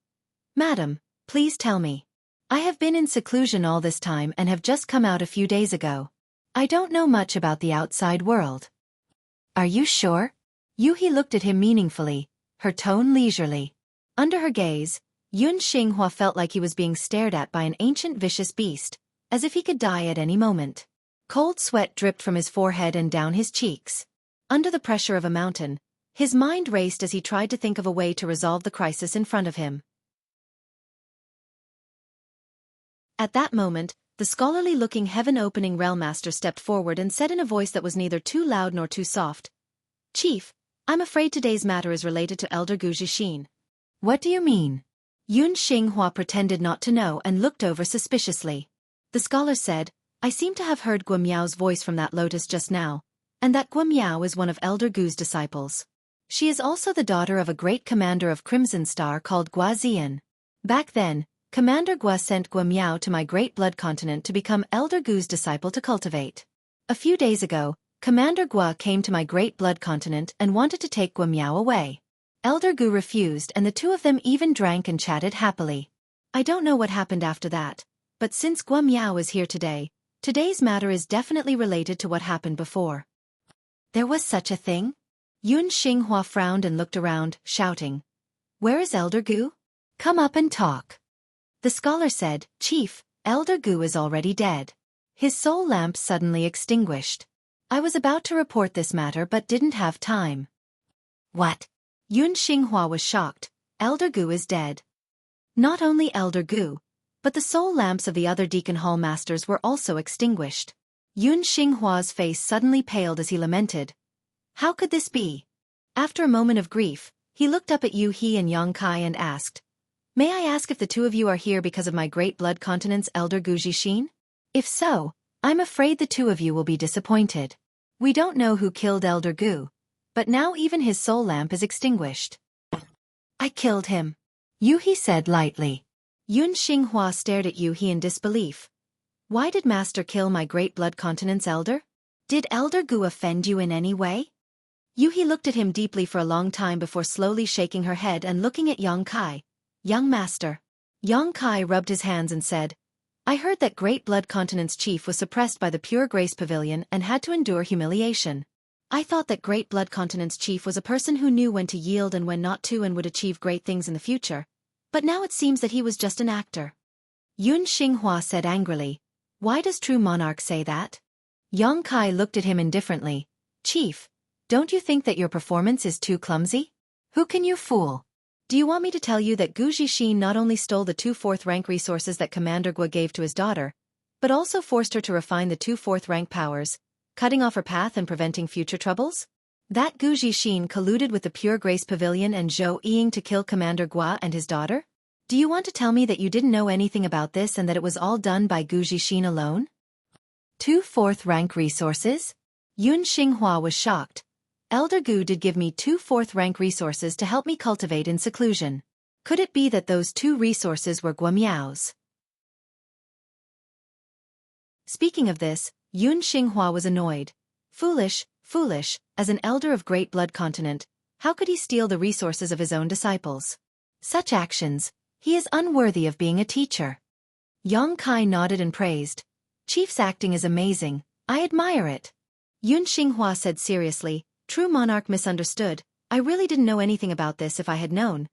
"Madam, please tell me. I have been in seclusion all this time and have just come out a few days ago. I don't know much about the outside world." "Are you sure?" Yuhi looked at him meaningfully, her tone leisurely. Under her gaze, Yun Xinghua felt like he was being stared at by an ancient vicious beast, as if he could die at any moment. Cold sweat dripped from his forehead and down his cheeks. Under the pressure of a mountain, his mind raced as he tried to think of a way to resolve the crisis in front of him. At that moment, the scholarly-looking heaven-opening realm master stepped forward and said in a voice that was neither too loud nor too soft, "Chief, I'm afraid today's matter is related to Elder Gu Zixin." "What do you mean?" Yun Xinghua pretended not to know and looked over suspiciously. The scholar said, "I seem to have heard Guo Miao's voice from that lotus just now, and that Guo Miao is one of Elder Gu's disciples. She is also the daughter of a great commander of Crimson Star called Gua Zian. Back then, Commander Gua sent Guo Miao to my Great Blood Continent to become Elder Gu's disciple to cultivate. A few days ago, Commander Gua came to my Great Blood Continent and wanted to take Guo Miao away. Elder Gu refused and the two of them even drank and chatted happily. I don't know what happened after that, but since Guo Miao is here today, today's matter is definitely related to what happened before." "There was such a thing?" Yun Xinghua frowned and looked around, shouting, "Where is Elder Gu? Come up and talk." The scholar said, "Chief, Elder Gu is already dead. His soul lamp suddenly extinguished. I was about to report this matter but didn't have time." "What?" Yun Xinghua was shocked. "Elder Gu is dead." Not only Elder Gu, but the soul lamps of the other Deacon Hall masters were also extinguished. Yun Xinghua's face suddenly paled as he lamented, "How could this be?" After a moment of grief, he looked up at Yu He and Yang Kai and asked, "May I ask if the two of you are here because of my Great Blood Continent's Elder Gu Zixin? If so, I'm afraid the two of you will be disappointed. We don't know who killed Elder Gu, but now even his soul lamp is extinguished." "I killed him," Yu He said lightly. Yun Xinghua stared at Yu He in disbelief. Why did Master kill my great blood continent's elder? Did Elder Gu offend you in any way? Yu He looked at him deeply for a long time before slowly shaking her head and looking at Yang Kai. Young Master. Yang Kai rubbed his hands and said, I heard that Great Blood Continent's chief was suppressed by the Pure Grace Pavilion and had to endure humiliation. I thought that Great Blood Continent's chief was a person who knew when to yield and when not to and would achieve great things in the future, but now it seems that he was just an actor. Yun Xinghua said angrily, Why does true monarch say that? Yang Kai looked at him indifferently. Chief, don't you think that your performance is too clumsy? Who can you fool? Do you want me to tell you that Gu Zixin not only stole the 2 4th rank resources that Commander Gua gave to his daughter, but also forced her to refine the 2 4th rank powers, cutting off her path and preventing future troubles? That Gu Zixin colluded with the Pure Grace Pavilion and Zhou Ying to kill Commander Gua and his daughter? Do you want to tell me that you didn't know anything about this and that it was all done by Gu Zixin alone? 2 4th rank resources? Yun Xinghua was shocked. Elder Gu did give me 2 4th rank resources to help me cultivate in seclusion. Could it be that those 2 resources were Gua Miao's? Speaking of this, Yun Xinghua was annoyed. Foolish, as an elder of Great Blood Continent, how could he steal the resources of his own disciples? Such actions, he is unworthy of being a teacher. Yang Kai nodded and praised. Chief's acting is amazing, I admire it. Yun Xinghua said seriously, True monarch misunderstood, I really didn't know anything about this if I had known.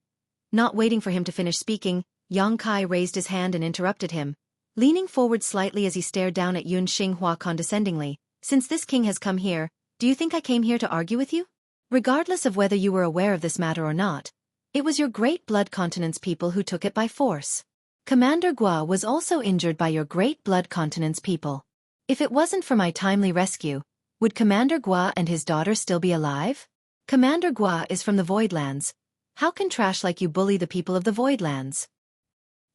Not waiting for him to finish speaking, Yang Kai raised his hand and interrupted him, leaning forward slightly as he stared down at Yun Xinghua condescendingly. Since this king has come here, do you think I came here to argue with you? Regardless of whether you were aware of this matter or not, it was your Great Blood Continent's people who took it by force. Commander Gua was also injured by your Great Blood Continent's people. If it wasn't for my timely rescue, would Commander Gua and his daughter still be alive? Commander Gua is from the Voidlands. How can trash like you bully the people of the Voidlands?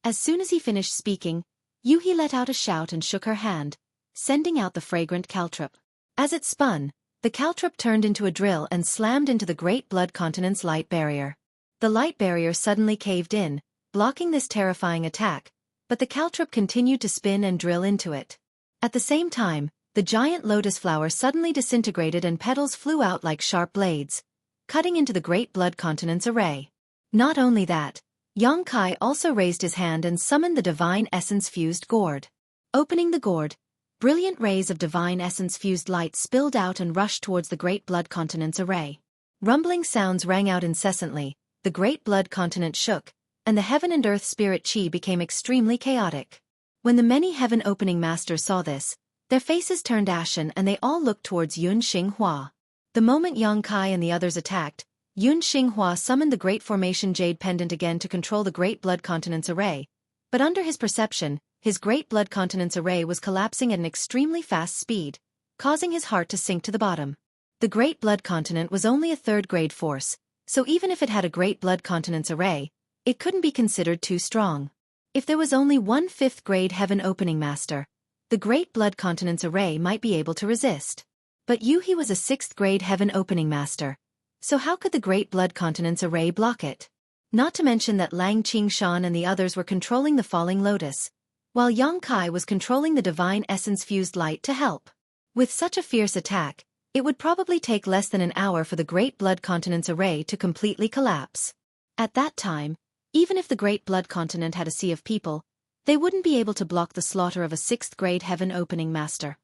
As soon as he finished speaking, Yu He let out a shout and shook her hand, sending out the fragrant caltrop. As it spun, the caltrop turned into a drill and slammed into the Great Blood Continent's light barrier. The light barrier suddenly caved in, blocking this terrifying attack, but the caltrop continued to spin and drill into it. At the same time, the giant lotus flower suddenly disintegrated and petals flew out like sharp blades, cutting into the Great Blood Continent's array. Not only that, Yang Kai also raised his hand and summoned the Divine Essence-fused gourd. Opening the gourd, brilliant rays of Divine Essence-fused light spilled out and rushed towards the Great Blood Continent's array. Rumbling sounds rang out incessantly, the Great Blood Continent shook, and the heaven and earth spirit chi became extremely chaotic. When the many heaven-opening masters saw this, their faces turned ashen and they all looked towards Yun Xinghua. The moment Yang Kai and the others attacked, Yun Xinghua summoned the Great Formation Jade Pendant again to control the Great Blood Continent's array, but under his perception, his Great Blood Continent's array was collapsing at an extremely fast speed, causing his heart to sink to the bottom. The Great Blood Continent was only a 3rd-grade force, so even if it had a Great Blood Continent's array, it couldn't be considered too strong. If there was only one 5th-grade heaven-opening master, the Great Blood Continent's array might be able to resist. But Yu He was a 6th-grade heaven-opening master, so how could the Great Blood Continent's array block it? Not to mention that Lang Qingshan and the others were controlling the Falling Lotus, while Yang Kai was controlling the Divine Essence-fused light to help. With such a fierce attack, it would probably take less than an hour for the Great Blood Continent's array to completely collapse. At that time, even if the Great Blood Continent had a sea of people, they wouldn't be able to block the slaughter of a 6th-grade heaven-opening master.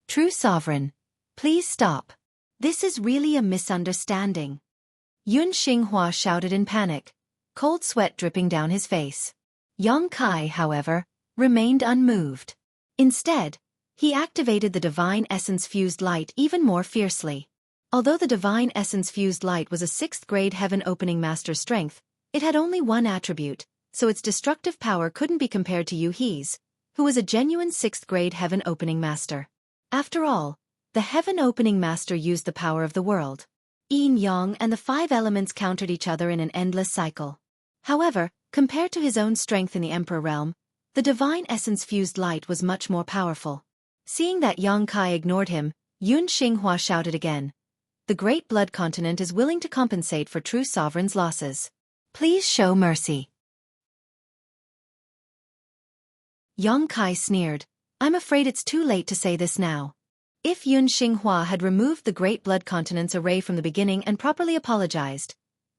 True Sovereign, please stop. This is really a misunderstanding. Yun Xinghua shouted in panic, cold sweat dripping down his face. Yang Kai, however, remained unmoved. Instead, he activated the Divine Essence-fused light even more fiercely. Although the Divine Essence-fused light was a 6th-grade heaven-opening master's strength, it had only one attribute, so its destructive power couldn't be compared to Yu He's, who was a genuine 6th-grade heaven-opening master. After all, the heaven-opening master used the power of the world. Yin-yang and the 5 elements countered each other in an endless cycle. However, compared to his own strength in the Emperor realm, the Divine Essence-fused light was much more powerful. Seeing that Yang Kai ignored him, Yun Xinghua shouted again. The Great Blood Continent is willing to compensate for True Sovereign's losses. Please show mercy. Yang Kai sneered. I'm afraid it's too late to say this now. If Yun Xinghua had removed the Great Blood Continent's array from the beginning and properly apologized,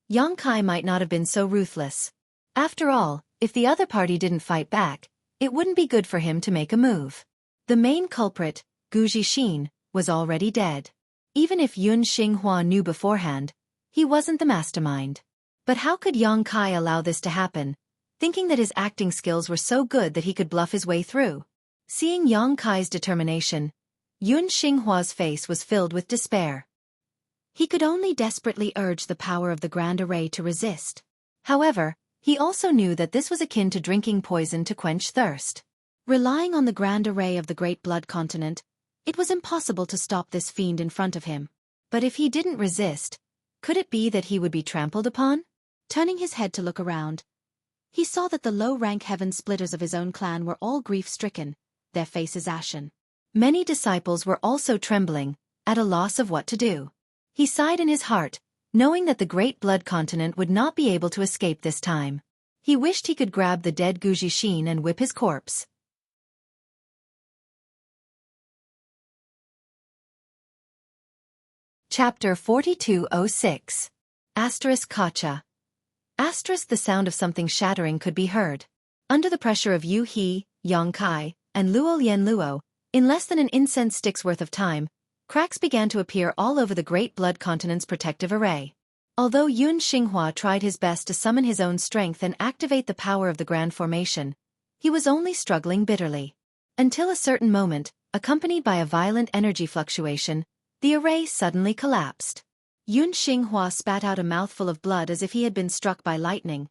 Yang Kai might not have been so ruthless. After all, if the other party didn't fight back, it wouldn't be good for him to make a move. The main culprit, Gu Zixin, was already dead. Even if Yun Xinghua knew beforehand, he wasn't the mastermind. But how could Yang Kai allow this to happen, thinking that his acting skills were so good that he could bluff his way through? Seeing Yang Kai's determination, Yun Xinghua's face was filled with despair. He could only desperately urge the power of the Grand Array to resist. However, he also knew that this was akin to drinking poison to quench thirst. Relying on the Grand Array of the Great Blood Continent, it was impossible to stop this fiend in front of him. But if he didn't resist, could it be that he would be trampled upon? Turning his head to look around, he saw that the low-rank heaven splitters of his own clan were all grief-stricken, their faces ashen. Many disciples were also trembling, at a loss of what to do. He sighed in his heart, knowing that the Great Blood Continent would not be able to escape this time. He wished he could grab the dead Gu Zixin and whip his corpse. Chapter 4206. Kacha. The sound of something shattering could be heard. Under the pressure of Yu He, Yang Kai, and Luo Lian Luo, in less than an incense stick's worth of time, cracks began to appear all over the Great Blood Continent's protective array. Although Yun Xinghua tried his best to summon his own strength and activate the power of the Grand Formation, he was only struggling bitterly. Until a certain moment, accompanied by a violent energy fluctuation, the array suddenly collapsed. Yun Xinghua spat out a mouthful of blood as if he had been struck by lightning,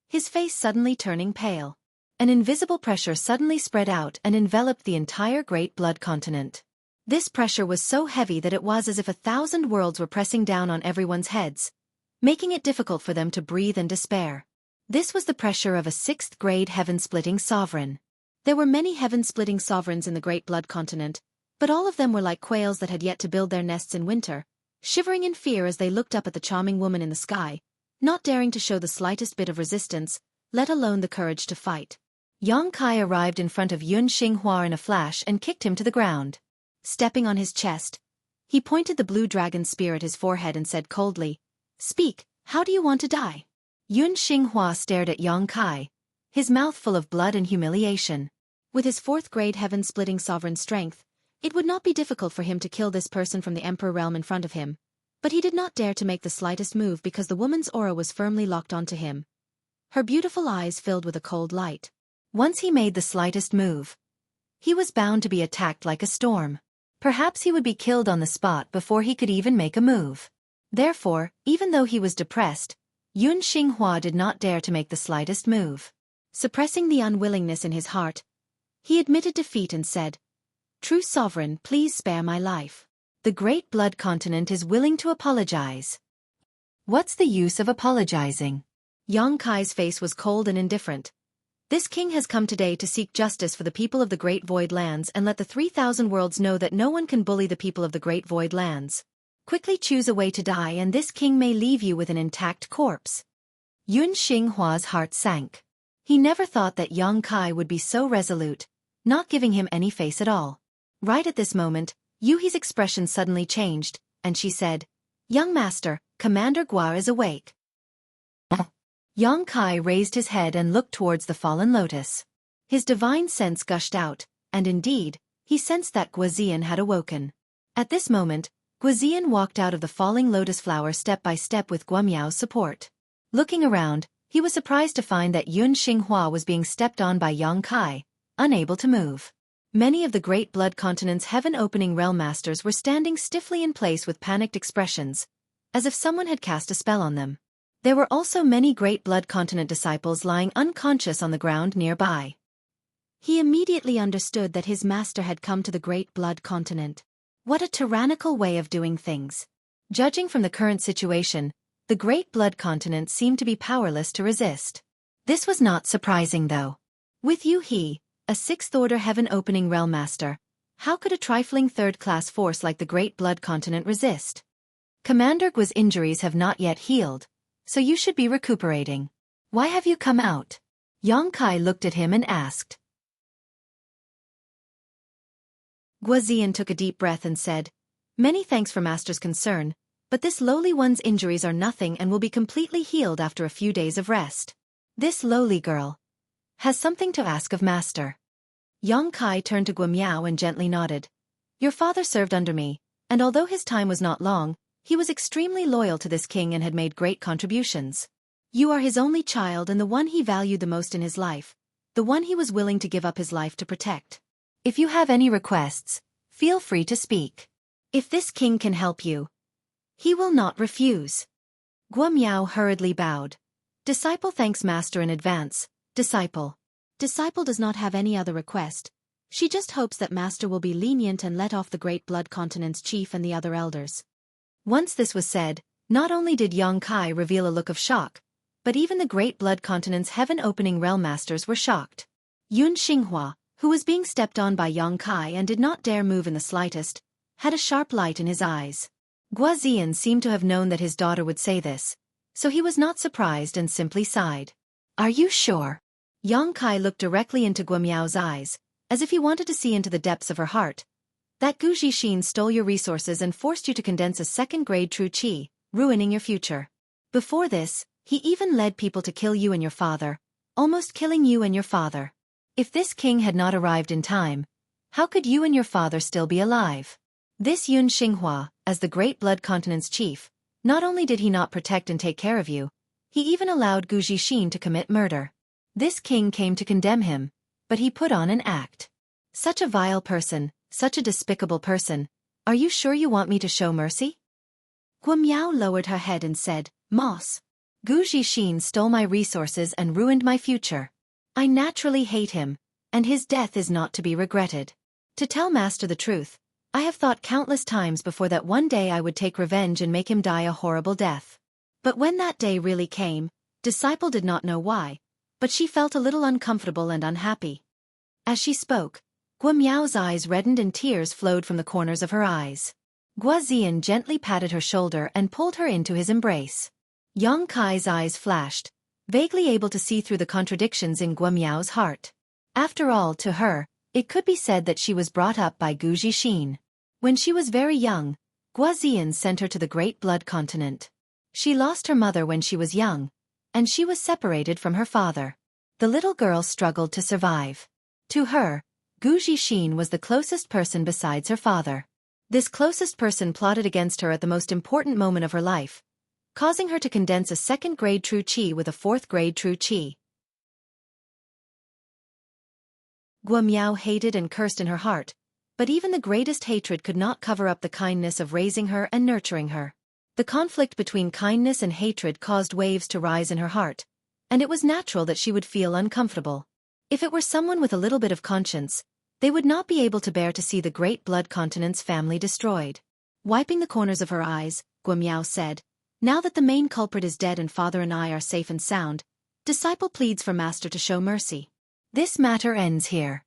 his face suddenly turning pale. An invisible pressure suddenly spread out and enveloped the entire Great Blood Continent. This pressure was so heavy that it was as if 1,000 worlds were pressing down on everyone's heads, making it difficult for them to breathe in despair. This was the pressure of a 6th-grade heaven-splitting sovereign. There were many heaven-splitting sovereigns in the Great Blood Continent, but all of them were like quails that had yet to build their nests in winter, shivering in fear as they looked up at the charming woman in the sky, not daring to show the slightest bit of resistance, let alone the courage to fight. Yang Kai arrived in front of Yun Xinghua in a flash and kicked him to the ground. Stepping on his chest, he pointed the blue dragon spear at his forehead and said coldly, "Speak, how do you want to die?" Yun Xinghua stared at Yang Kai, his mouth full of blood and humiliation. With his 4th-grade heaven-splitting sovereign strength, it would not be difficult for him to kill this person from the Emperor realm in front of him, but he did not dare to make the slightest move because the woman's aura was firmly locked onto him. Her beautiful eyes filled with a cold light. Once he made the slightest move, he was bound to be attacked like a storm. Perhaps he would be killed on the spot before he could even make a move. Therefore, even though he was depressed, Yun Xinghua did not dare to make the slightest move. Suppressing the unwillingness in his heart, he admitted defeat and said, "True sovereign, please spare my life. The Great Blood Continent is willing to apologize." What's the use of apologizing? Yang Kai's face was cold and indifferent. This king has come today to seek justice for the people of the Great Void Lands and let the 3,000 worlds know that no one can bully the people of the Great Void Lands. Quickly choose a way to die and this king may leave you with an intact corpse. Yun Xinghua's heart sank. He never thought that Yang Kai would be so resolute, not giving him any face at all. Right at this moment, Yu He's expression suddenly changed, and she said, "Young master, Commander Gua is awake." Yang Kai raised his head and looked towards the fallen lotus. His divine sense gushed out, and indeed, he sensed that Guazian had awoken. At this moment, Guazian walked out of the falling lotus flower step by step with Guamiao's support. Looking around, he was surprised to find that Yun Xinghua was being stepped on by Yang Kai, unable to move. Many of the Great Blood Continent's heaven-opening realm masters were standing stiffly in place with panicked expressions, as if someone had cast a spell on them. There were also many Great Blood Continent disciples lying unconscious on the ground nearby. He immediately understood that his master had come to the Great Blood Continent. What a tyrannical way of doing things. Judging from the current situation, the Great Blood Continent seemed to be powerless to resist. This was not surprising though. With Yu He, a 6th-order heaven-opening realm master, how could a trifling 3rd-class force like the Great Blood Continent resist? Commander Gua's injuries have not yet healed, so you should be recuperating. Why have you come out? Yang Kai looked at him and asked. Guazian took a deep breath and said, "Many thanks for Master's concern, but this lowly one's injuries are nothing and will be completely healed after a few days of rest. This lowly girl has something to ask of Master." Yang Kai turned to Guamiao and gently nodded. "Your father served under me, and although his time was not long, he was extremely loyal to this king and had made great contributions. You are his only child and the one he valued the most in his life, the one he was willing to give up his life to protect. If you have any requests, feel free to speak. If this king can help you, he will not refuse." Guamiao hurriedly bowed. "Disciple thanks Master in advance, Disciple." Disciple does not have any other request. She just hopes that Master will be lenient and let off the Great Blood Continent's chief and the other elders. Once this was said, not only did Yang Kai reveal a look of shock, but even the Great Blood Continent's heaven-opening realm masters were shocked. Yun Xinghua, who was being stepped on by Yang Kai and did not dare move in the slightest, had a sharp light in his eyes. Guazian seemed to have known that his daughter would say this, so he was not surprised and simply sighed. "Are you sure?" Yang Kai looked directly into Guamiao's eyes, as if he wanted to see into the depths of her heart. "That Gu Zixin stole your resources and forced you to condense a second-grade true qi, ruining your future. Before this, he even led people to kill you and your father, almost killing you and your father. If this king had not arrived in time, how could you and your father still be alive? This Yun Xinghua, as the Great Blood Continent's chief, not only did he not protect and take care of you, he even allowed Gu Zixin to commit murder. This king came to condemn him, but he put on an act. Such a vile person, such a despicable person, are you sure you want me to show mercy?" Guamiao lowered her head and said, "Moss. Gu Zixin stole my resources and ruined my future. I naturally hate him, and his death is not to be regretted. To tell Master the truth, I have thought countless times before that one day I would take revenge and make him die a horrible death. But when that day really came, Disciple did not know why, but she felt a little uncomfortable and unhappy." As she spoke, Guamiao's eyes reddened and tears flowed from the corners of her eyes. Guazian gently patted her shoulder and pulled her into his embrace. Yang Kai's eyes flashed, vaguely able to see through the contradictions in Guamiao's heart. After all, to her, it could be said that she was brought up by Gu Zixin. When she was very young, Guazian sent her to the Great Blood Continent. She lost her mother when she was young, and she was separated from her father. The little girl struggled to survive. To her, Gu Zixin was the closest person besides her father. This closest person plotted against her at the most important moment of her life, causing her to condense a second-grade true qi with a fourth-grade true qi. Guamiao hated and cursed in her heart, but even the greatest hatred could not cover up the kindness of raising her and nurturing her. The conflict between kindness and hatred caused waves to rise in her heart, and it was natural that she would feel uncomfortable. If it were someone with a little bit of conscience, they would not be able to bear to see the Great Blood Continent's family destroyed. Wiping the corners of her eyes, Guamiao said, "Now that the main culprit is dead and father and I are safe and sound, Disciple pleads for Master to show mercy. This matter ends here."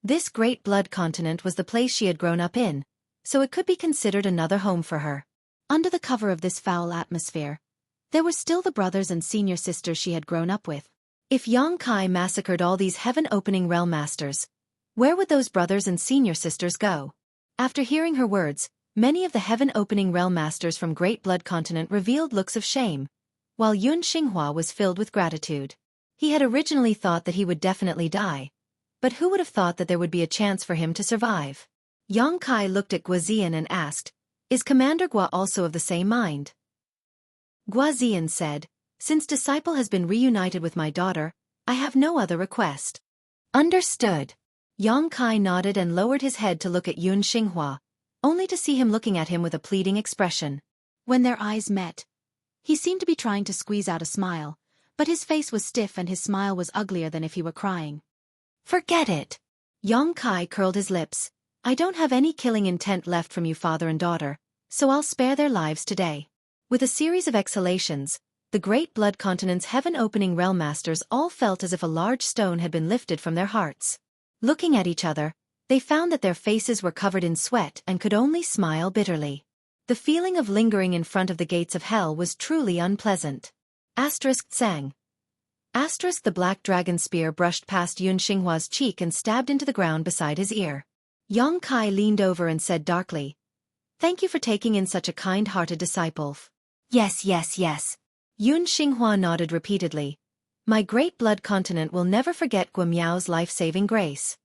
This Great Blood Continent was the place she had grown up in, so it could be considered another home for her. Under the cover of this foul atmosphere, there were still the brothers and senior sisters she had grown up with. If Yang Kai massacred all these heaven-opening realm masters, where would those brothers and senior sisters go? After hearing her words, many of the heaven-opening realm masters from Great Blood Continent revealed looks of shame, while Yun Xinghua was filled with gratitude. He had originally thought that he would definitely die, but who would have thought that there would be a chance for him to survive? Yang Kai looked at Guazian and asked, "Is Commander Gua also of the same mind?" Guazian said, "Since Disciple has been reunited with my daughter, I have no other request." "Understood." Yang Kai nodded and lowered his head to look at Yun Xinghua, only to see him looking at him with a pleading expression. When their eyes met, he seemed to be trying to squeeze out a smile, but his face was stiff and his smile was uglier than if he were crying. "Forget it." Yang Kai curled his lips. "I don't have any killing intent left from you father and daughter, so I'll spare their lives today." With a series of exhalations, the Great Blood Continent's heaven-opening realm masters all felt as if a large stone had been lifted from their hearts. Looking at each other, they found that their faces were covered in sweat and could only smile bitterly. The feeling of lingering in front of the gates of hell was truly unpleasant. Tsang. The black dragon spear brushed past Yun Xinghua's cheek and stabbed into the ground beside his ear. Yang Kai leaned over and said darkly, "Thank you for taking in such a kind-hearted disciple." "Yes, yes, yes." Yun Xinghua nodded repeatedly. "My great blood continent will never forget Guamiao's life-saving grace."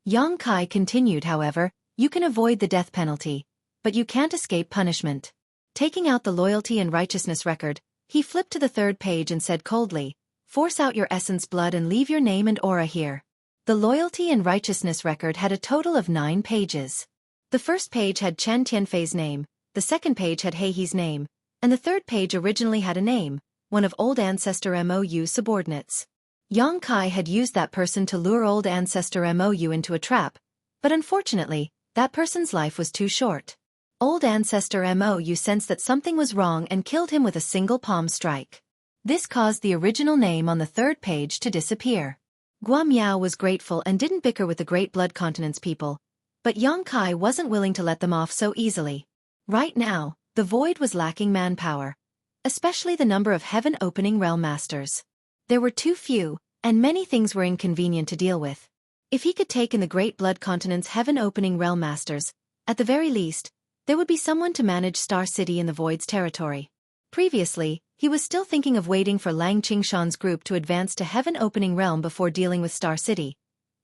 Yang Kai continued, "However, you can avoid the death penalty, but you can't escape punishment." Taking out the loyalty and righteousness record, he flipped to the third page and said coldly, "Force out your essence blood and leave your name and aura here." The loyalty and righteousness record had a total of 9 pages. The first page had Chen Tianfei's name, the second page had Heihe's name, and the third page originally had a name, one of Old Ancestor Mou's subordinates. Yang Kai had used that person to lure Old Ancestor Mou into a trap, but unfortunately, that person's life was too short. Old Ancestor Mou sensed that something was wrong and killed him with a single palm strike. This caused the original name on the third page to disappear. Guamiao was grateful and didn't bicker with the Great Blood Continent's people, but Yang Kai wasn't willing to let them off so easily. Right now, the Void was lacking manpower, especially the number of heaven-opening realm masters. There were too few, and many things were inconvenient to deal with. If he could take in the Great Blood Continent's heaven-opening realm masters, at the very least, there would be someone to manage Star City in the Void's territory. Previously, he was still thinking of waiting for Lang Qingshan's group to advance to heaven-opening realm before dealing with Star City,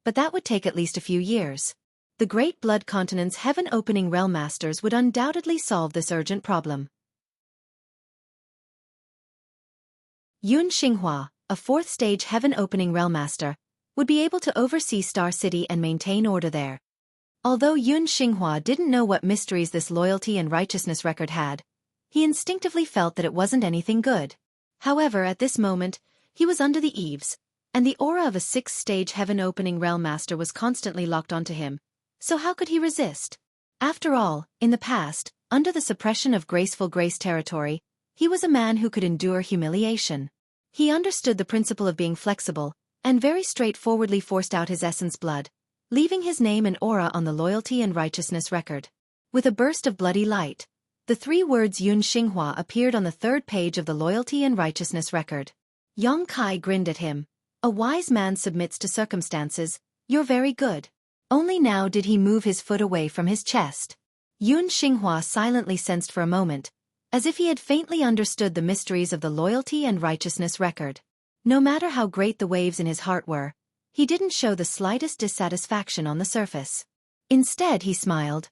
but that would take at least a few years. The Great Blood Continent's heaven-opening realm masters would undoubtedly solve this urgent problem. Yun Xinghua, a fourth-stage heaven-opening realm master, would be able to oversee Star City and maintain order there. Although Yun Xinghua didn't know what mysteries this loyalty and righteousness record had, he instinctively felt that it wasn't anything good. However, at this moment, he was under the eaves, and the aura of a sixth-stage heaven-opening realm master was constantly locked onto him, so how could he resist? After all, in the past, under the suppression of graceful grace territory, he was a man who could endure humiliation. He understood the principle of being flexible, and very straightforwardly forced out his essence blood, leaving his name and aura on the loyalty and righteousness record. With a burst of bloody light, the 3 words Yun Xinghua appeared on the third page of the loyalty and righteousness record. Yang Kai grinned at him. "A wise man submits to circumstances, you're very good." Only now did he move his foot away from his chest. Yun Xinghua silently sensed for a moment, as if he had faintly understood the mysteries of the loyalty and righteousness record. No matter how great the waves in his heart were, he didn't show the slightest dissatisfaction on the surface. Instead he smiled.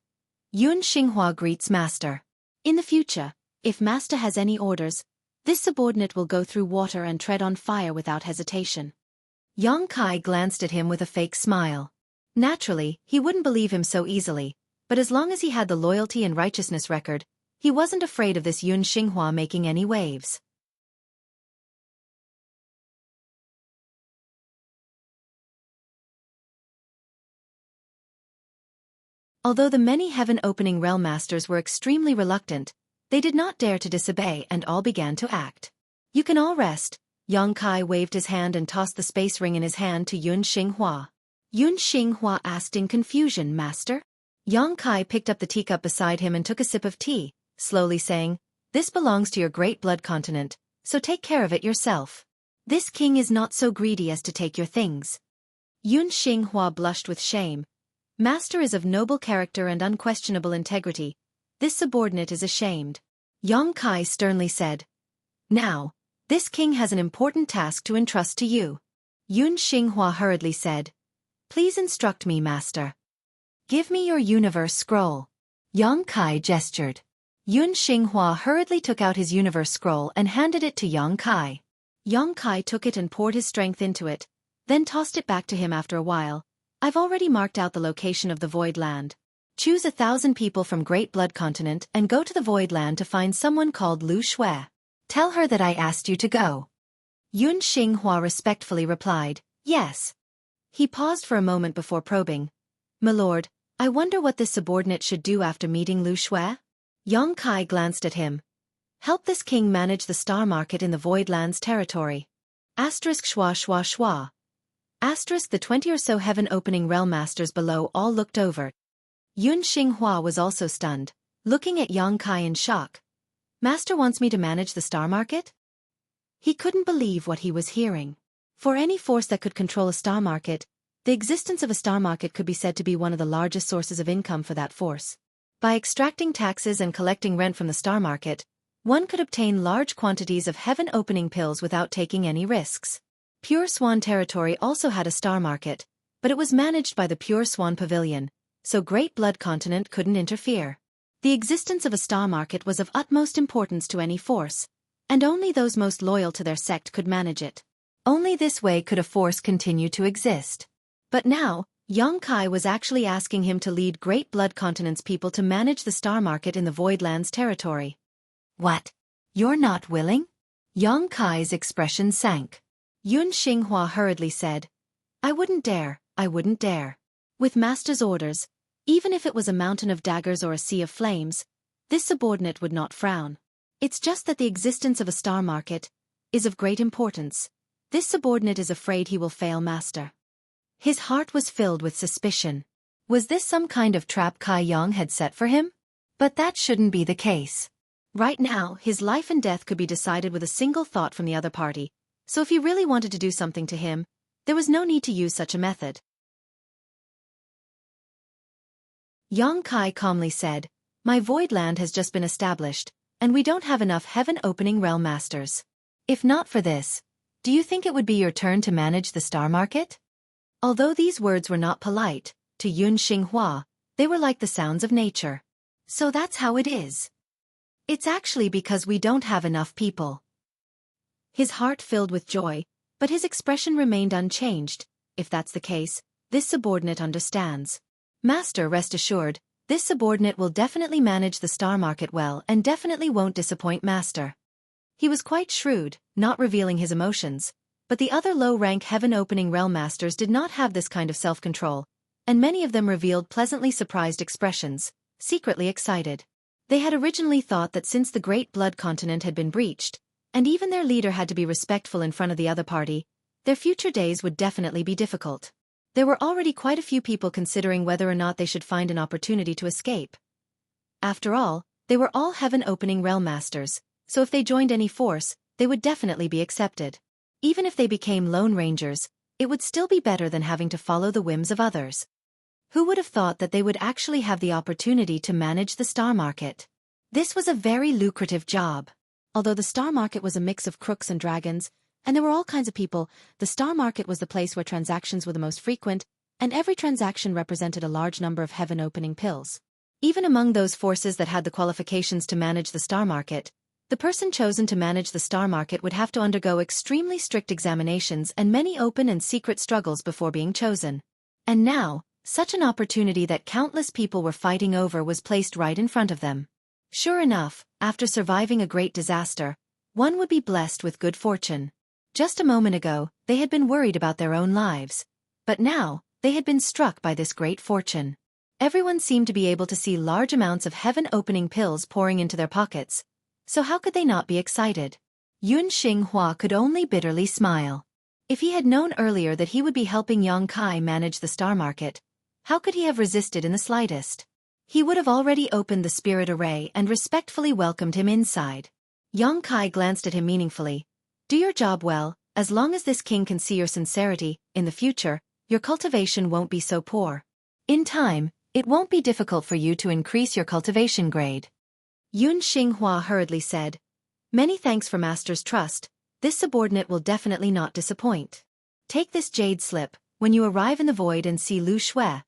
"Yun Xinghua greets Master. In the future, if Master has any orders, this subordinate will go through water and tread on fire without hesitation." Yang Kai glanced at him with a fake smile. Naturally, he wouldn't believe him so easily, but as long as he had the loyalty and righteousness record, he wasn't afraid of this Yun Xinghua making any waves. Although the many heaven-opening realm masters were extremely reluctant, they did not dare to disobey and all began to act. "You can all rest." Yang Kai waved his hand and tossed the space ring in his hand to Yun Xinghua. Yun Xinghua asked in confusion, "Master?" Yang Kai picked up the teacup beside him and took a sip of tea, slowly saying, "This belongs to your Great Blood Continent, so take care of it yourself. This king is not so greedy as to take your things." Yun Xinghua blushed with shame. "Master is of noble character and unquestionable integrity. This subordinate is ashamed." Yang Kai sternly said, "Now, this king has an important task to entrust to you." Yun Xinghua hurriedly said, "Please instruct me, Master." "Give me your universe scroll." Yang Kai gestured. Yun Xinghua hurriedly took out his universe scroll and handed it to Yang Kai. Yang Kai took it and poured his strength into it, then tossed it back to him after a while. "I've already marked out the location of the Void Land. Choose 1,000 people from Great Blood Continent and go to the Void Land to find someone called Lu Shui. Tell her that I asked you to go." Yun Xinghua respectfully replied, "Yes." He paused for a moment before probing. "My lord, I wonder what this subordinate should do after meeting Lu Shui?" Yang Kai glanced at him. "Help this king manage the star market in the Void Land's territory." Asterisk schwa schwa schwa. Asterisk the 20 or so heaven-opening realm masters below all looked over. Yun Xinghua was also stunned, looking at Yang Kai in shock. "Master wants me to manage the star market?" He couldn't believe what he was hearing. For any force that could control a star market, The existence of a star market could be said to be one of the largest sources of income for that force. By extracting taxes and collecting rent from the star market, one could obtain large quantities of heaven-opening pills without taking any risks. Pure Swan territory also had a star market, but it was managed by the Pure Swan Pavilion, so Great Blood Continent couldn't interfere. The existence of a star market was of utmost importance to any force, and only those most loyal to their sect could manage it. Only this way could a force continue to exist. But now, Xueqi was actually asking him to lead Great Blood Continent's people to manage the star market in the Voidlands territory. What? You're not willing? Xueqi's expression sank. Yun Xinghua hurriedly said, I wouldn't dare. With Master's orders, even if it was a mountain of daggers or a sea of flames, this subordinate would not frown. It's just that the existence of a star market is of great importance. This subordinate is afraid he will fail Master. His heart was filled with suspicion. Was this some kind of trap Kai Yang had set for him? But that shouldn't be the case. Right now, his life and death could be decided with a single thought from the other party, so if he really wanted to do something to him, there was no need to use such a method. Xueqi calmly said, My Voidland has just been established, and we don't have enough heaven-opening realm masters. If not for this, do you think it would be your turn to manage the star market? Although these words were not polite, to Yun Xinghua, they were like the sounds of nature. So that's how it is. It's actually because we don't have enough people. His heart filled with joy, but his expression remained unchanged. If that's the case, this subordinate understands. Master, rest assured, this subordinate will definitely manage the star market well and definitely won't disappoint Master. He was quite shrewd, not revealing his emotions, but the other low-rank heaven-opening realm masters did not have this kind of self-control, and many of them revealed pleasantly surprised expressions, secretly excited. They had originally thought that since the Great Blood Continent had been breached, and even their leader had to be respectful in front of the other party, their future days would definitely be difficult. There were already quite a few people considering whether or not they should find an opportunity to escape. After all, they were all heaven-opening realm masters, so if they joined any force, they would definitely be accepted. Even if they became lone rangers, it would still be better than having to follow the whims of others. Who would have thought that they would actually have the opportunity to manage the star market? This was a very lucrative job. Although the star market was a mix of crooks and dragons, and there were all kinds of people, the star market was the place where transactions were the most frequent, and every transaction represented a large number of heaven-opening pills. Even among those forces that had the qualifications to manage the star market, the person chosen to manage the star market would have to undergo extremely strict examinations and many open and secret struggles before being chosen. And now, such an opportunity that countless people were fighting over was placed right in front of them. Sure enough, after surviving a great disaster, one would be blessed with good fortune. Just a moment ago, they had been worried about their own lives. But now, they had been struck by this great fortune. Everyone seemed to be able to see large amounts of heaven-opening pills pouring into their pockets. So how could they not be excited? Yun Xinghua could only bitterly smile. If he had known earlier that he would be helping Xueqi manage the star market, how could he have resisted in the slightest? He would have already opened the spirit array and respectfully welcomed him inside. Xueqi glanced at him meaningfully. Do your job well, as long as this king can see your sincerity. In the future, your cultivation won't be so poor. In time, it won't be difficult for you to increase your cultivation grade. Yun Xinghua hurriedly said, Many thanks for Master's trust. This subordinate will definitely not disappoint. Take this jade slip. When you arrive in the void and see Lu Xue,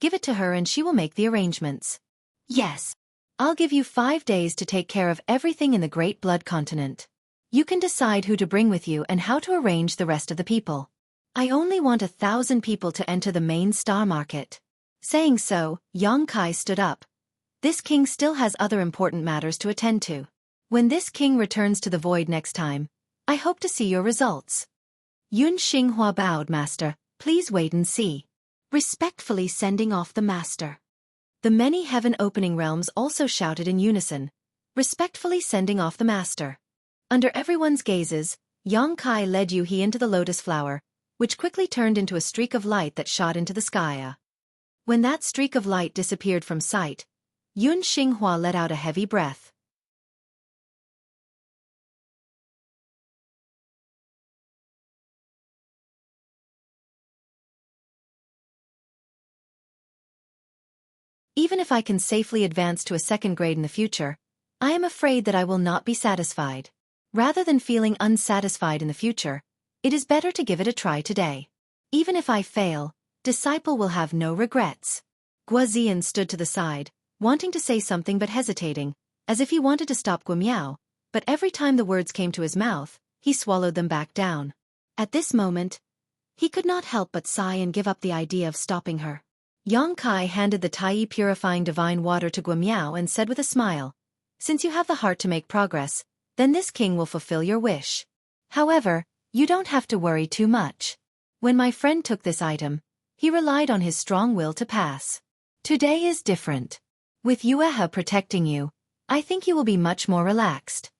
give it to her and she will make the arrangements. Yes. I'll give you 5 days to take care of everything in the Great Blood Continent. You can decide who to bring with you and how to arrange the rest of the people. I only want 1,000 people to enter the main star market. Saying so, Xueqi stood up. This king still has other important matters to attend to. When this king returns to the void next time, I hope to see your results. Yun Xinghua bowed. Master, please wait and see. Respectfully sending off the master. The many heaven-opening realms also shouted in unison, respectfully sending off the master. Under everyone's gazes, Xueqi led Yuhi into the lotus flower, which quickly turned into a streak of light that shot into the sky. When that streak of light disappeared from sight, Yun Xinghua let out a heavy breath. Even if I can safely advance to a second grade in the future, I am afraid that I will not be satisfied. Rather than feeling unsatisfied in the future, it is better to give it a try today. Even if I fail, disciple will have no regrets. Guoziyan stood to the side, wanting to say something but hesitating, as if he wanted to stop Guimiao, but every time the words came to his mouth, he swallowed them back down. At this moment, he could not help but sigh and give up the idea of stopping her. Yang Kai handed the Tai purifying divine water to Guimiao and said with a smile, "Since you have the heart to make progress, then this king will fulfill your wish. However, you don't have to worry too much. When my friend took this item, he relied on his strong will to pass. Today is different. With Xueqi protecting you, I think you will be much more relaxed."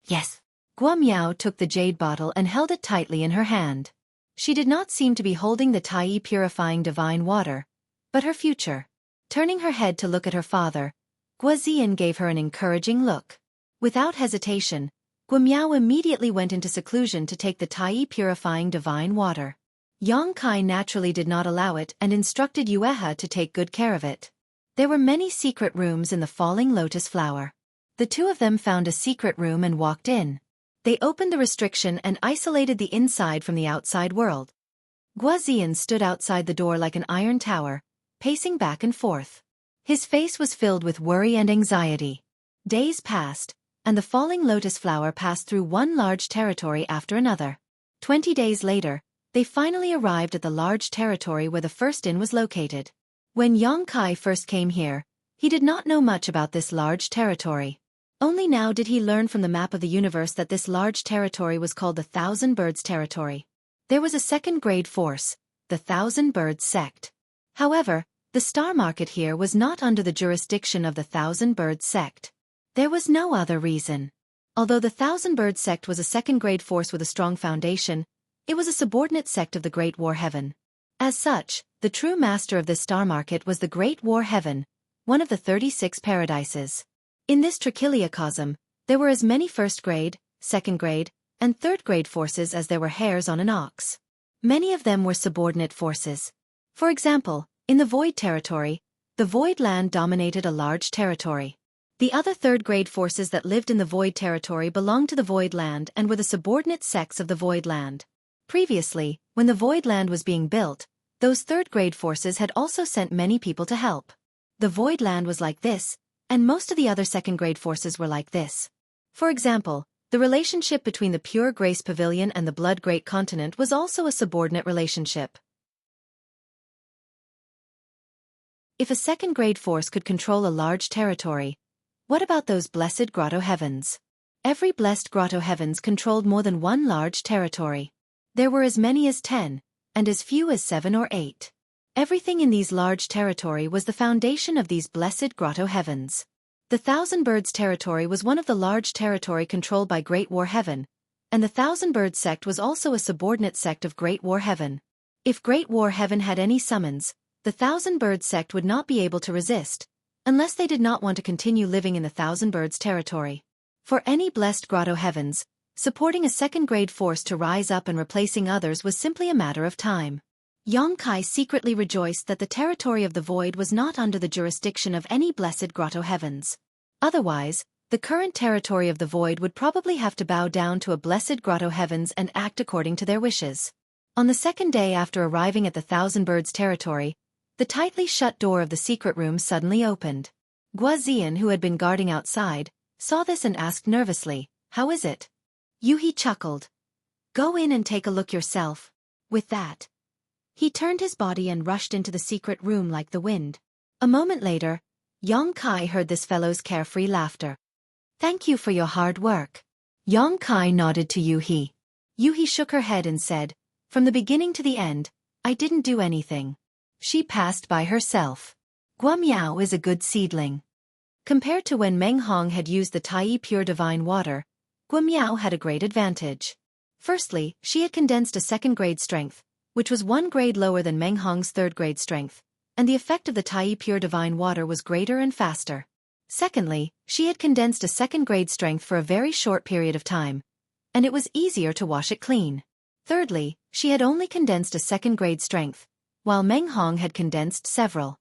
"Yes." Guimiao took the jade bottle and held it tightly in her hand. She did not seem to be holding the Tai purifying divine water, but her future. Turning her head to look at her father, Guoziyan gave her an encouraging look. Without hesitation, Guimiao immediately went into seclusion to take the Tai purifying divine water. Yang Kai naturally did not allow it and instructed Xueqi to take good care of it. There were many secret rooms in the falling lotus flower. The two of them found a secret room and walked in. They opened the restriction and isolated the inside from the outside world. Guoziyan stood outside the door like an iron tower, pacing back and forth. His face was filled with worry and anxiety. Days passed, and the falling lotus flower passed through one large territory after another. 20 days later, they finally arrived at the large territory where the first inn was located. When Yang Kai first came here, he did not know much about this large territory. Only now did he learn from the map of the universe that this large territory was called the Thousand Birds Territory. There was a second-grade force, the Thousand Birds Sect. However, the star market here was not under the jurisdiction of the Thousand Birds Sect. There was no other reason. Although the Thousand Birds Sect was a second-grade force with a strong foundation, it was a subordinate sect of the Great War Heaven. As such, the true master of this star market was the Great War Heaven, one of the 36 paradises. In this trichiliocosm, there were as many first-grade, second-grade, and third-grade forces as there were hairs on an ox. Many of them were subordinate forces. For example, in the Void Territory, the Void Land dominated a large territory. The other third-grade forces that lived in the Void Territory belonged to the Void Land and were the subordinate sects of the Void Land. Previously, when the Void Land was being built, those third-grade forces had also sent many people to help. The Void Land was like this, and most of the other second-grade forces were like this. For example, the relationship between the Pure Grace Pavilion and the Blood Great Continent was also a subordinate relationship. If a second-grade force could control a large territory, what about those blessed grotto heavens? Every blessed grotto heavens controlled more than one large territory. There were as many as 10, and as few as 7 or 8. Everything in these large territory was the foundation of these blessed grotto heavens. The Thousand Birds Territory was one of the large territory controlled by Great War Heaven, and the Thousand Birds Sect was also a subordinate sect of Great War Heaven. If Great War Heaven had any summons, the Thousand Birds Sect would not be able to resist, unless they did not want to continue living in the Thousand Birds Territory. For any blessed grotto heavens, supporting a second-grade force to rise up and replacing others was simply a matter of time. Yang Kai secretly rejoiced that the territory of the Void was not under the jurisdiction of any blessed grotto heavens. Otherwise, the current territory of the Void would probably have to bow down to a blessed grotto heavens and act according to their wishes. On the second day after arriving at the Thousand Birds Territory, the tightly shut door of the secret room suddenly opened. Guoziyan, who had been guarding outside, saw this and asked nervously, "How is it?" Xueqi chuckled. "Go in and take a look yourself." With that, he turned his body and rushed into the secret room like the wind. A moment later, Yang Kai heard this fellow's carefree laughter. "Thank you for your hard work." Yang Kai nodded to Xueqi. Xueqi shook her head and said, "From the beginning to the end, I didn't do anything. She passed by herself. Guimiao is a good seedling." Compared to when Meng Hong had used the Tai pure divine water, Guimiao had a great advantage. Firstly, she had condensed a second-grade strength, which was 1 grade lower than Meng Hong's third-grade strength, and the effect of the Tai pure divine water was greater and faster. Secondly, she had condensed a second-grade strength for a very short period of time, and it was easier to wash it clean. Thirdly, she had only condensed a second-grade strength, while Meng Hong had condensed several.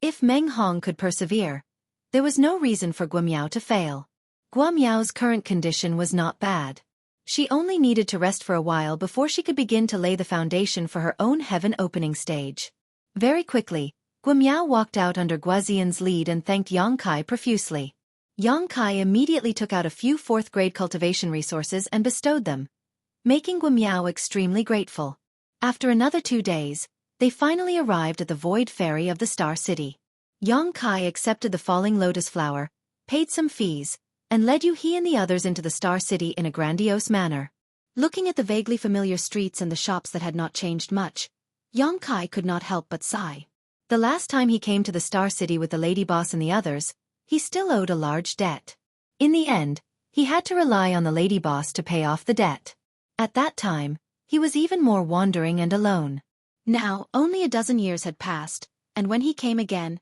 If Meng Hong could persevere, there was no reason for Guamiao to fail. Guamiao's current condition was not bad. She only needed to rest for a while before she could begin to lay the foundation for her own heaven-opening stage. Very quickly, Guamiao walked out under Guazian's lead and thanked Yang Kai profusely. Yang Kai immediately took out a few fourth-grade cultivation resources and bestowed them, making Guamiao extremely grateful. After another 2 days, they finally arrived at the Void Ferry of the Star City. Yang Kai accepted the falling lotus flower, paid some fees, and led Yuhi and the others into the Star City in a grandiose manner. Looking at the vaguely familiar streets and the shops that had not changed much, Yang Kai could not help but sigh. The last time he came to the Star City with the lady boss and the others, he still owed a large debt. In the end, he had to rely on the lady boss to pay off the debt. At that time, he was even more wandering and alone. Now, only a dozen years had passed, and when he came again,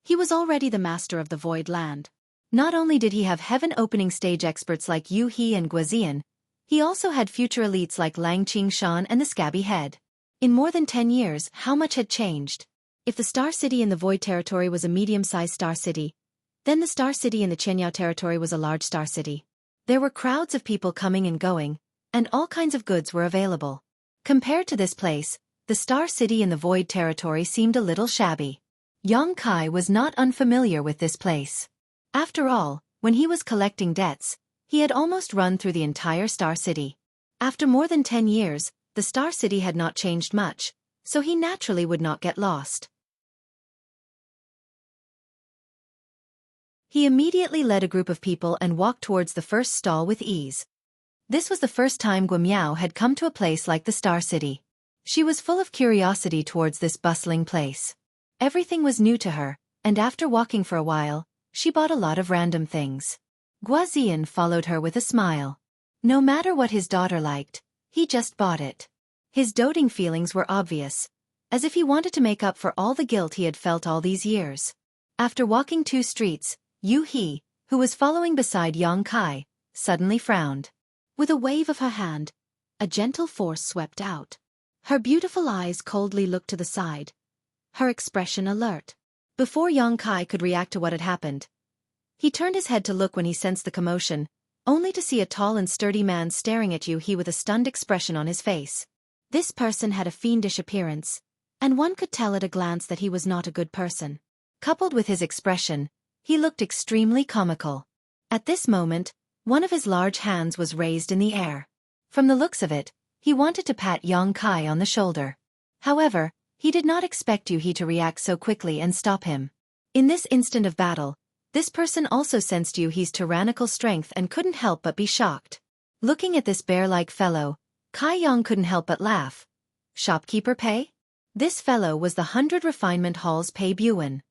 he was already the master of the Void Land. Not only did he have heaven-opening stage experts like Yu He and Guazian, he also had future elites like Lang Qingshan and the Scabby Head. In more than 10 years, how much had changed? If the Star City in the Void Territory was a medium-sized Star City, then the Star City in the Qianyao Territory was a large Star City. There were crowds of people coming and going, and all kinds of goods were available. Compared to this place, the Star City in the Void Territory seemed a little shabby. Yang Kai was not unfamiliar with this place. After all, when he was collecting debts, he had almost run through the entire Star City. After more than 10 years, the Star City had not changed much, so he naturally would not get lost. He immediately led a group of people and walked towards the first stall with ease. This was the first time Guamiao had come to a place like the Star City. She was full of curiosity towards this bustling place. Everything was new to her, and after walking for a while, she bought a lot of random things. Guazian followed her with a smile. No matter what his daughter liked, he just bought it. His doting feelings were obvious, as if he wanted to make up for all the guilt he had felt all these years. After walking 2 streets, Yu He, who was following beside Yang Kai, suddenly frowned. With a wave of her hand, a gentle force swept out. Her beautiful eyes coldly looked to the side, her expression alert. Before Yang Kai could react to what had happened, he turned his head to look when he sensed the commotion, only to see a tall and sturdy man staring at Yu He with a stunned expression on his face. This person had a fiendish appearance, and one could tell at a glance that he was not a good person. Coupled with his expression, he looked extremely comical. At this moment, one of his large hands was raised in the air. From the looks of it, he wanted to pat Yang Kai on the shoulder. However, he did not expect Yu He to react so quickly and stop him. In this instant of battle, this person also sensed Yu He's tyrannical strength and couldn't help but be shocked. Looking at this bear-like fellow, Kai Yang couldn't help but laugh. Shopkeeper Pei? This fellow was the 100 Refinement Hall's Pei Buan.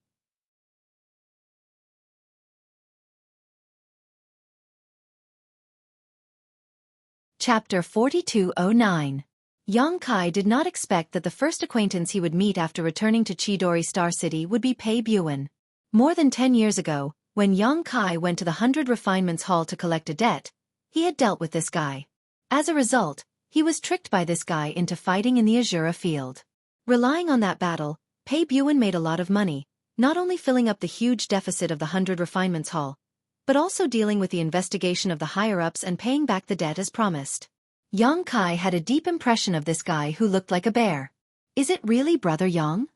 Chapter 4209. Yang Kai did not expect that the first acquaintance he would meet after returning to Chidori Star City would be Pei Buan. More than 10 years ago, when Yang Kai went to the 100 Refinements Hall to collect a debt, he had dealt with this guy. As a result, he was tricked by this guy into fighting in the Azura field. Relying on that battle, Pei Buan made a lot of money, not only filling up the huge deficit of the 100 Refinements Hall, but also dealing with the investigation of the higher-ups and paying back the debt as promised. Yang Kai had a deep impression of this guy who looked like a bear. Is it really Brother Yang?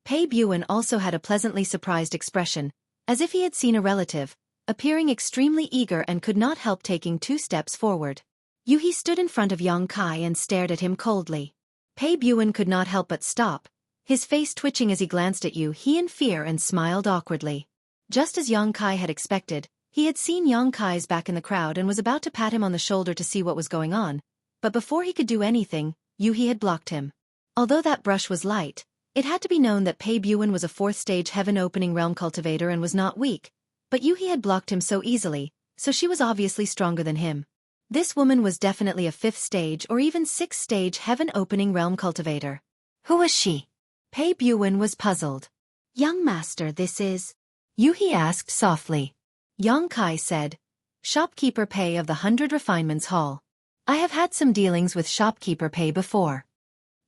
Pei Buan also had a pleasantly surprised expression, as if he had seen a relative, appearing extremely eager and could not help taking 2 steps forward. Yu He stood in front of Yang Kai and stared at him coldly. Pei Buan could not help but stop, his face twitching as he glanced at Yu He in fear and smiled awkwardly. Just as Yang Kai had expected, he had seen Yang Kai's back in the crowd and was about to pat him on the shoulder to see what was going on, but before he could do anything, Yu He had blocked him. Although that brush was light, it had to be known that Pei Buan was a 4th-stage heaven-opening realm cultivator and was not weak, but Yu He had blocked him so easily, so she was obviously stronger than him. This woman was definitely a 5th-stage or even 6th-stage heaven-opening realm cultivator. Who was she? Pei Buan was puzzled. Young master, this is... Yu He asked softly. Yang Kai said, Shopkeeper Pei of the 100 Refinements Hall. I have had some dealings with Shopkeeper Pei before.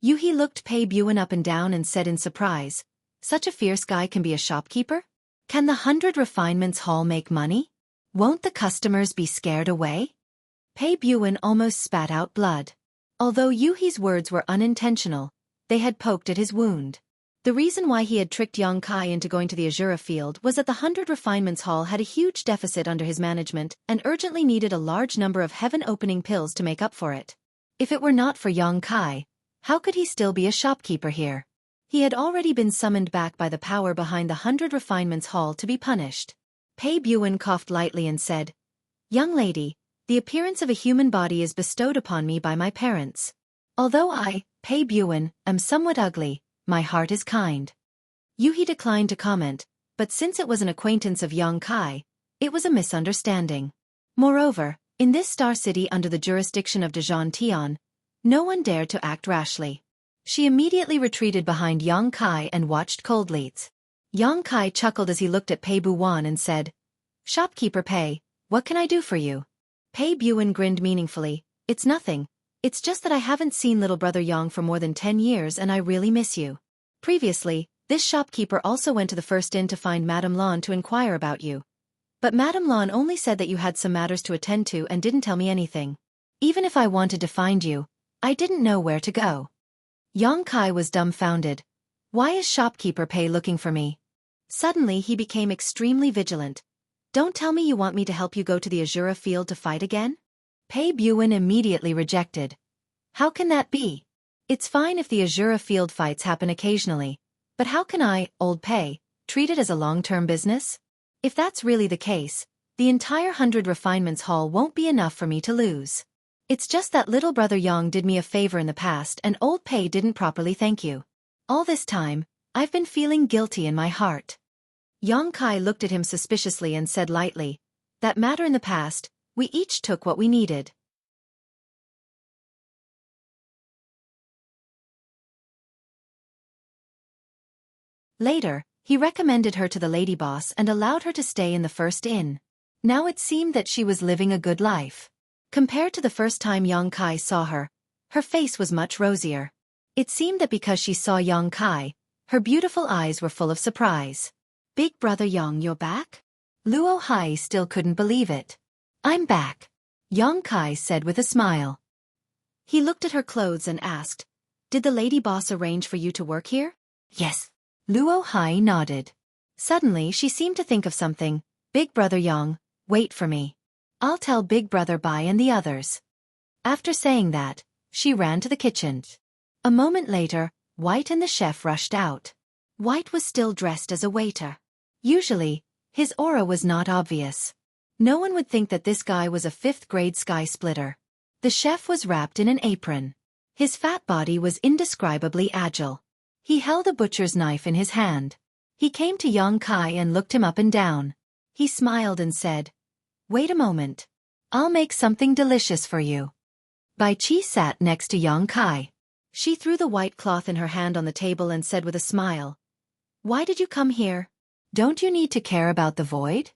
Yu He looked Pei Buan up and down and said in surprise, Such a fierce guy can be a shopkeeper? Can the 100 Refinements Hall make money? Won't the customers be scared away? Pei Buin almost spat out blood. Although Yuhi's words were unintentional, they had poked at his wound. The reason why he had tricked Yang Kai into going to the Azura field was that the 100 Refinements Hall had a huge deficit under his management and urgently needed a large number of heaven-opening pills to make up for it. If it were not for Yang Kai, how could he still be a shopkeeper here? He had already been summoned back by the power behind the 100 Refinements Hall to be punished. Pei Buin coughed lightly and said, "Young lady, the appearance of a human body is bestowed upon me by my parents. Although I, Pei Buin, am somewhat ugly, my heart is kind." Yuhi declined to comment, but since it was an acquaintance of Yang Kai, it was a misunderstanding. Moreover, in this star city under the jurisdiction of Dajan Tian, no one dared to act rashly. She immediately retreated behind Yang Kai and watched coldly. Yang Kai chuckled as he looked at Pei Buwan and said, "Shopkeeper Pei, what can I do for you?" Pei Buwan grinned meaningfully, "It's nothing. It's just that I haven't seen little brother Yang for more than 10 years and I really miss you. Previously, this shopkeeper also went to the first inn to find Madame Lan to inquire about you. But Madame Lan only said that you had some matters to attend to and didn't tell me anything. Even if I wanted to find you, I didn't know where to go." Yang Kai was dumbfounded. Why is shopkeeper Pei looking for me? Suddenly he became extremely vigilant. "Don't tell me you want me to help you go to the Azura field to fight again?" Pei Buin immediately rejected. "How can that be? It's fine if the Azura field fights happen occasionally, but how can I, old Pei, treat it as a long-term business? If that's really the case, the entire 100 Refinements Hall won't be enough for me to lose. It's just that little brother Yang did me a favor in the past and old Pei didn't properly thank you. All this time, I've been feeling guilty in my heart." Yang Kai looked at him suspiciously and said lightly, "That matter in the past, we each took what we needed." Later, he recommended her to the lady boss and allowed her to stay in the first inn. Now it seemed that she was living a good life. Compared to the first time Yang Kai saw her, her face was much rosier. It seemed that because she saw Yang Kai, her beautiful eyes were full of surprise. "Big brother Yang, you're back?" Luo Hai still couldn't believe it. "I'm back," Yang Kai said with a smile. He looked at her clothes and asked, "Did the lady boss arrange for you to work here?" "Yes." Luo Hai nodded. Suddenly she seemed to think of something. "Big brother Yang, wait for me. I'll tell Big Brother Bai and the others." After saying that, she ran to the kitchen. A moment later, White and the chef rushed out. White was still dressed as a waiter. Usually, his aura was not obvious. No one would think that this guy was a 5th-grade sky splitter. The chef was wrapped in an apron. His fat body was indescribably agile. He held a butcher's knife in his hand. He came to Yang Kai and looked him up and down. He smiled and said, "Wait a moment. I'll make something delicious for you." Bai Chi sat next to Yang Kai. She threw the white cloth in her hand on the table and said with a smile, "Why did you come here? Don't you need to care about the void?"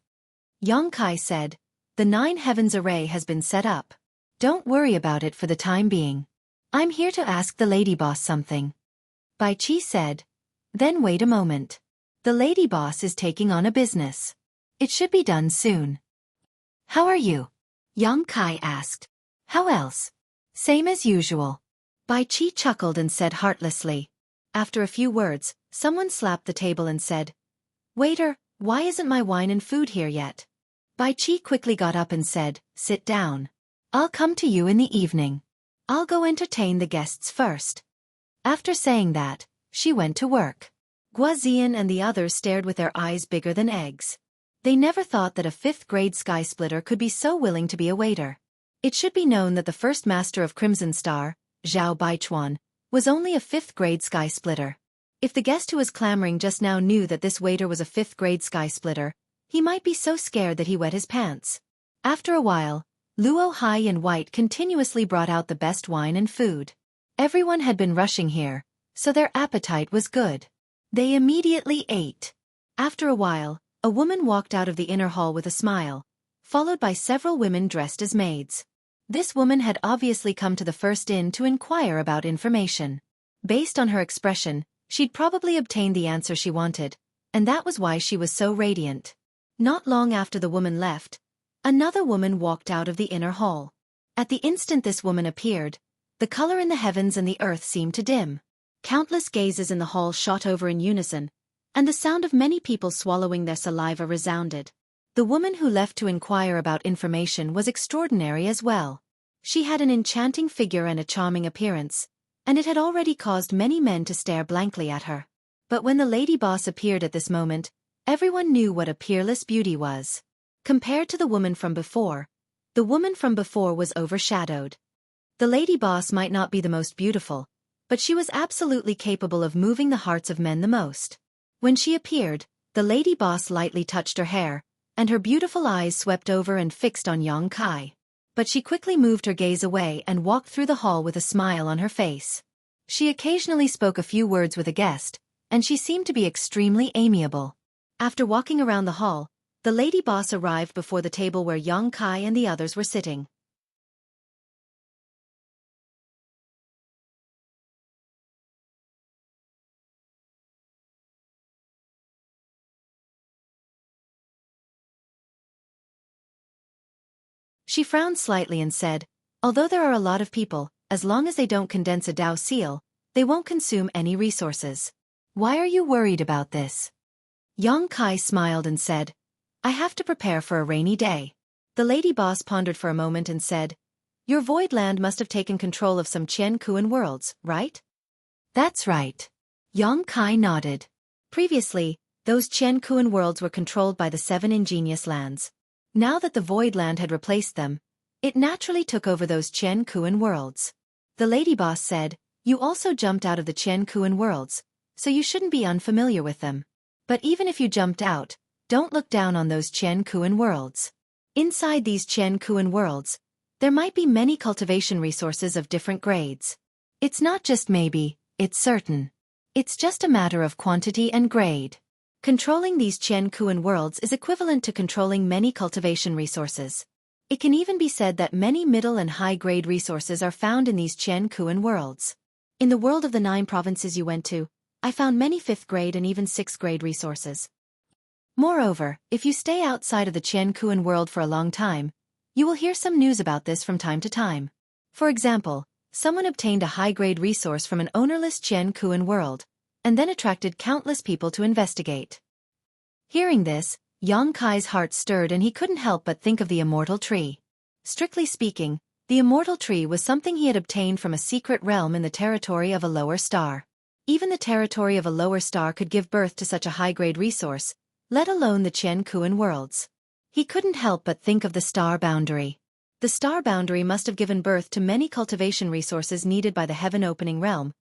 Yang Kai said, "The 9 heavens array has been set up. Don't worry about it for the time being. I'm here to ask the lady boss something." Bai Chi said, "Then wait a moment. The lady boss is taking on a business. It should be done soon." "How are you?" Yang Kai asked. "How else?" "Same as usual." Bai Chi chuckled and said heartlessly. After a few words, someone slapped the table and said, "Waiter, why isn't my wine and food here yet?" Bai Chi quickly got up and said, "Sit down. I'll come to you in the evening. I'll go entertain the guests first." After saying that, she went to work. Guazian and the others stared with their eyes bigger than eggs. They never thought that a 5th-grade sky splitter could be so willing to be a waiter. It should be known that the first master of Crimson Star, Zhao Baichuan, was only a 5th-grade sky splitter. If the guest who was clamoring just now knew that this waiter was a 5th-grade sky splitter, he might be so scared that he wet his pants. After a while, Luo Hai and White continuously brought out the best wine and food. Everyone had been rushing here, so their appetite was good. They immediately ate. After a while, a woman walked out of the inner hall with a smile, followed by several women dressed as maids. This woman had obviously come to the first inn to inquire about information. Based on her expression, She'd probably obtained the answer she wanted, and that was why she was so radiant. Not long after the woman left, another woman walked out of the inner hall. At the instant this woman appeared, the color in the heavens and the earth seemed to dim. Countless gazes in the hall shot over in unison, and the sound of many people swallowing their saliva resounded. The woman who left to inquire about information was extraordinary as well. She had an enchanting figure and a charming appearance, and it had already caused many men to stare blankly at her. But when the lady boss appeared at this moment, everyone knew what a peerless beauty was. Compared to the woman from before, the woman from before was overshadowed. The lady boss might not be the most beautiful, but she was absolutely capable of moving the hearts of men the most. When she appeared, the lady boss lightly touched her hair, and her beautiful eyes swept over and fixed on Xueqi. But she quickly moved her gaze away and walked through the hall with a smile on her face. She occasionally spoke a few words with a guest, and she seemed to be extremely amiable. After walking around the hall, the lady boss arrived before the table where Xueqi and the others were sitting. She frowned slightly and said, "Although there are a lot of people, as long as they don't condense a Dao seal, they won't consume any resources. Why are you worried about this?" Xueqi smiled and said, "I have to prepare for a rainy day." The lady boss pondered for a moment and said, "Your void land must have taken control of some Qian worlds, right?" "That's right." Xueqi nodded. Previously, those Qian worlds were controlled by the 7 ingenious lands. Now that the void land had replaced them, it naturally took over those Qian worlds. The lady boss said, "You also jumped out of the Qian worlds, so you shouldn't be unfamiliar with them. But even if you jumped out, don't look down on those Qian worlds. Inside these Qian worlds, there might be many cultivation resources of different grades. It's not just maybe, it's certain. It's just a matter of quantity and grade. Controlling these Qian worlds is equivalent to controlling many cultivation resources. It can even be said that many middle and high-grade resources are found in these Qian worlds. In the world of the 9 provinces you went to, I found many 5th grade and even 6th grade resources. Moreover, if you stay outside of the Qian world for a long time, you will hear some news about this from time to time. For example, someone obtained a high-grade resource from an ownerless Qian world, and then attracted countless people to investigate. Hearing this, Xueqi's heart stirred and he couldn't help but think of the immortal tree. Strictly speaking, the immortal tree was something he had obtained from a secret realm in the territory of a lower star. Even the territory of a lower star could give birth to such a high-grade resource, let alone the Qian worlds. He couldn't help but think of the star boundary. The star boundary must have given birth to many cultivation resources needed by the heaven-opening realm,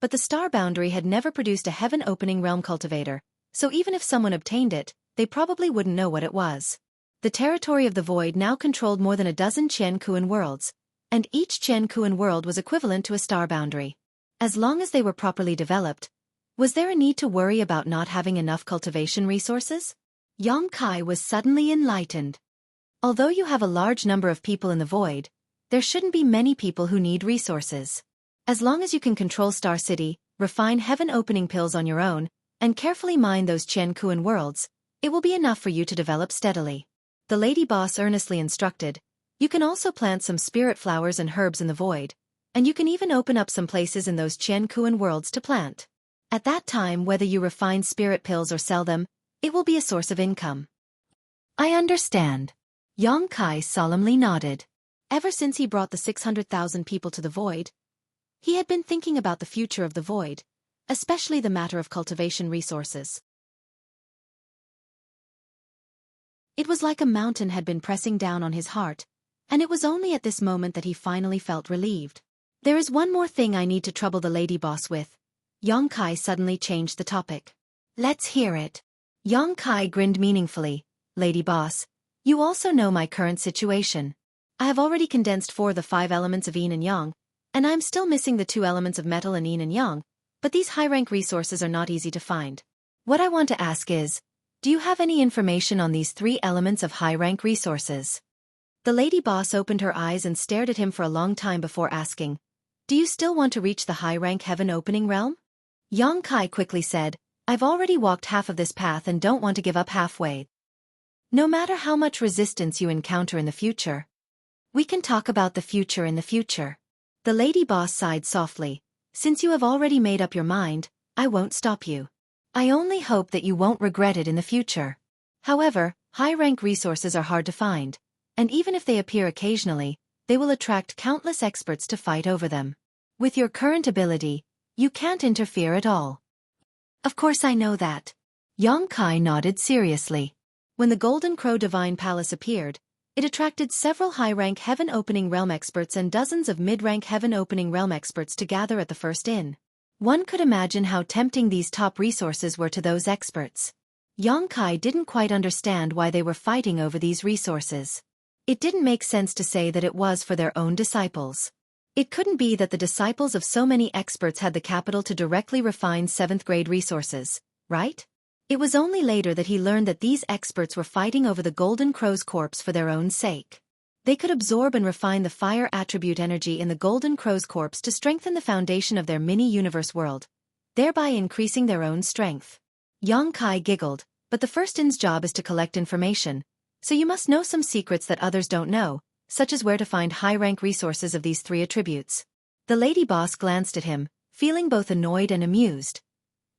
but the star boundary had never produced a heaven-opening realm cultivator, so even if someone obtained it, they probably wouldn't know what it was. The territory of the void now controlled more than a dozen Qian worlds, and each Qian world was equivalent to a star boundary. As long as they were properly developed, was there a need to worry about not having enough cultivation resources? Xueqi was suddenly enlightened. Although you have a large number of people in the void, there shouldn't be many people who need resources. As long as you can control Star City, refine heaven-opening pills on your own, and carefully mine those Qian worlds, it will be enough for you to develop steadily. The lady boss earnestly instructed, "You can also plant some spirit flowers and herbs in the void, and you can even open up some places in those Qian worlds to plant. At that time, whether you refine spirit pills or sell them, it will be a source of income." "I understand." Xueqi solemnly nodded. Ever since he brought the 600,000 people to the void, he had been thinking about the future of the void, especially the matter of cultivation resources. It was like a mountain had been pressing down on his heart, and it was only at this moment that he finally felt relieved. "There is one more thing I need to trouble the lady boss with." Xueqi suddenly changed the topic. "Let's hear it." Xueqi grinned meaningfully. "Lady boss, you also know my current situation. I have already condensed 4 of the 5 elements of yin and yang, and I am still missing the 2 elements of metal and yin and yang, but these high-rank resources are not easy to find. What I want to ask is, do you have any information on these 3 elements of high-rank resources?" The lady boss opened her eyes and stared at him for a long time before asking, "Do you still want to reach the high-rank heaven-opening realm?" Yang Kai quickly said, I've already walked half of this path and don't want to give up halfway. No matter how much resistance you encounter in the future, we can talk about the future in the future. The lady boss sighed softly. Since you have already made up your mind, I won't stop you. I only hope that you won't regret it in the future. However, high-rank resources are hard to find, and even if they appear occasionally, they will attract countless experts to fight over them. With your current ability, you can't interfere at all. Of course I know that. Yang Kai nodded seriously. When the Golden Crow Divine Palace appeared, it attracted several high-rank Heaven-Opening Realm experts and dozens of mid-rank Heaven-Opening Realm experts to gather at the first inn. One could imagine how tempting these top resources were to those experts. Yang Kai didn't quite understand why they were fighting over these resources. It didn't make sense to say that it was for their own disciples. It couldn't be that the disciples of so many experts had the capital to directly refine 7th-grade resources, right? It was only later that he learned that these experts were fighting over the Golden Crow's corpse for their own sake. They could absorb and refine the fire attribute energy in the Golden Crow's corpse to strengthen the foundation of their mini-universe world, thereby increasing their own strength. Yang Kai giggled, but the first inn's job is to collect information, so you must know some secrets that others don't know, such as where to find high-rank resources of these 3 attributes. The lady boss glanced at him, feeling both annoyed and amused.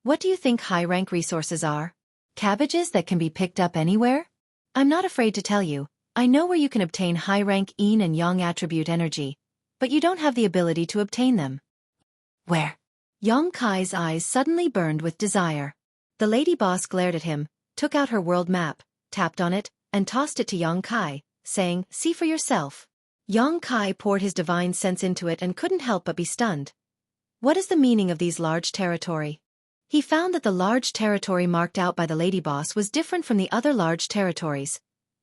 What do you think high-rank resources are? Cabbages that can be picked up anywhere? I'm not afraid to tell you, I know where you can obtain high-rank yin and yang attribute energy, but you don't have the ability to obtain them. Where? Yang Kai's eyes suddenly burned with desire. The lady boss glared at him, took out her world map, tapped on it, and tossed it to Yang Kai, saying, see for yourself. Yang Kai poured his divine sense into it and couldn't help but be stunned. What is the meaning of these large territory? He found that the large territory marked out by the lady boss was different from the other large territories,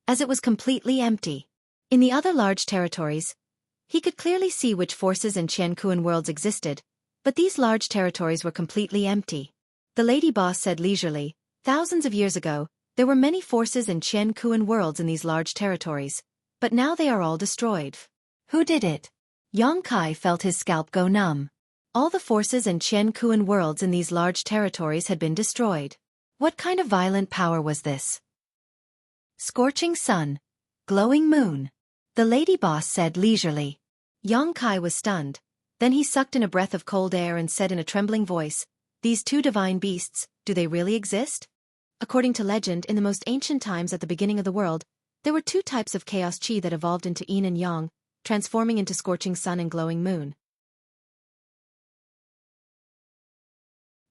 as it was completely empty. In the other large territories, he could clearly see which forces and Qiankuan worlds existed, but these large territories were completely empty. The lady boss said leisurely, thousands of years ago, there were many forces and Qiankuan worlds in these large territories, but now they are all destroyed. Who did it? Yang Kai felt his scalp go numb. All the forces and Qiankuan worlds in these large territories had been destroyed. What kind of violent power was this? Scorching sun. Glowing moon. The lady boss said leisurely. Yang Kai was stunned. Then he sucked in a breath of cold air and said in a trembling voice, these 2 divine beasts, do they really exist? According to legend, in the most ancient times at the beginning of the world, there were 2 types of chaos chi that evolved into yin and yang, transforming into scorching sun and glowing moon.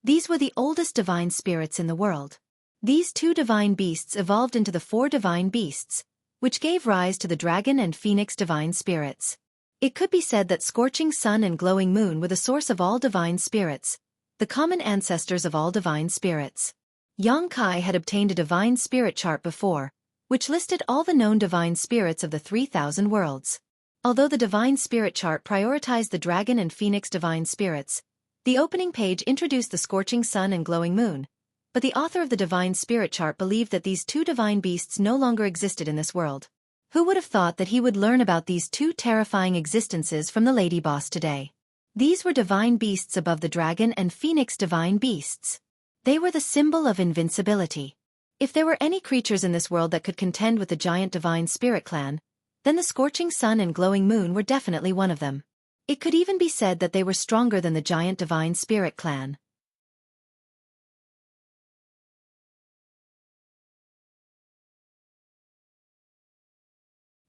These were the oldest divine spirits in the world. These 2 divine beasts evolved into the 4 divine beasts, which gave rise to the dragon and phoenix divine spirits. It could be said that scorching sun and glowing moon were the source of all divine spirits, the common ancestors of all divine spirits. Yang Kai had obtained a divine spirit chart before, which listed all the known divine spirits of the 3,000 worlds. Although the divine spirit chart prioritized the dragon and phoenix divine spirits, the opening page introduced the scorching sun and glowing moon, but the author of the divine spirit chart believed that these 2 divine beasts no longer existed in this world. Who would have thought that he would learn about these 2 terrifying existences from the lady boss today? These were divine beasts above the dragon and phoenix divine beasts. They were the symbol of invincibility. If there were any creatures in this world that could contend with the giant divine spirit clan, then the scorching sun and glowing moon were definitely one of them. It could even be said that they were stronger than the giant divine spirit clan.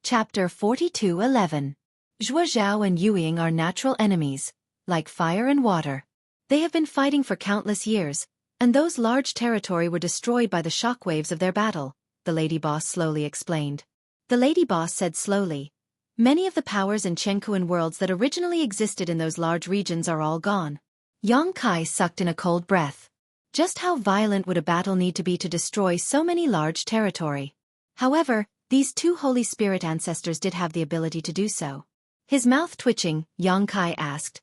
Chapter 42:11. Zhuozhao and Yueying are natural enemies, like fire and water. They have been fighting for countless years, and those large territory were destroyed by the shockwaves of their battle, the lady boss slowly explained. The lady boss said slowly, many of the powers and Qiankuan worlds that originally existed in those large regions are all gone. Yang Kai sucked in a cold breath. Just how violent would a battle need to be to destroy so many large territory? However, these 2 Holy Spirit ancestors did have the ability to do so. His mouth twitching, Yang Kai asked,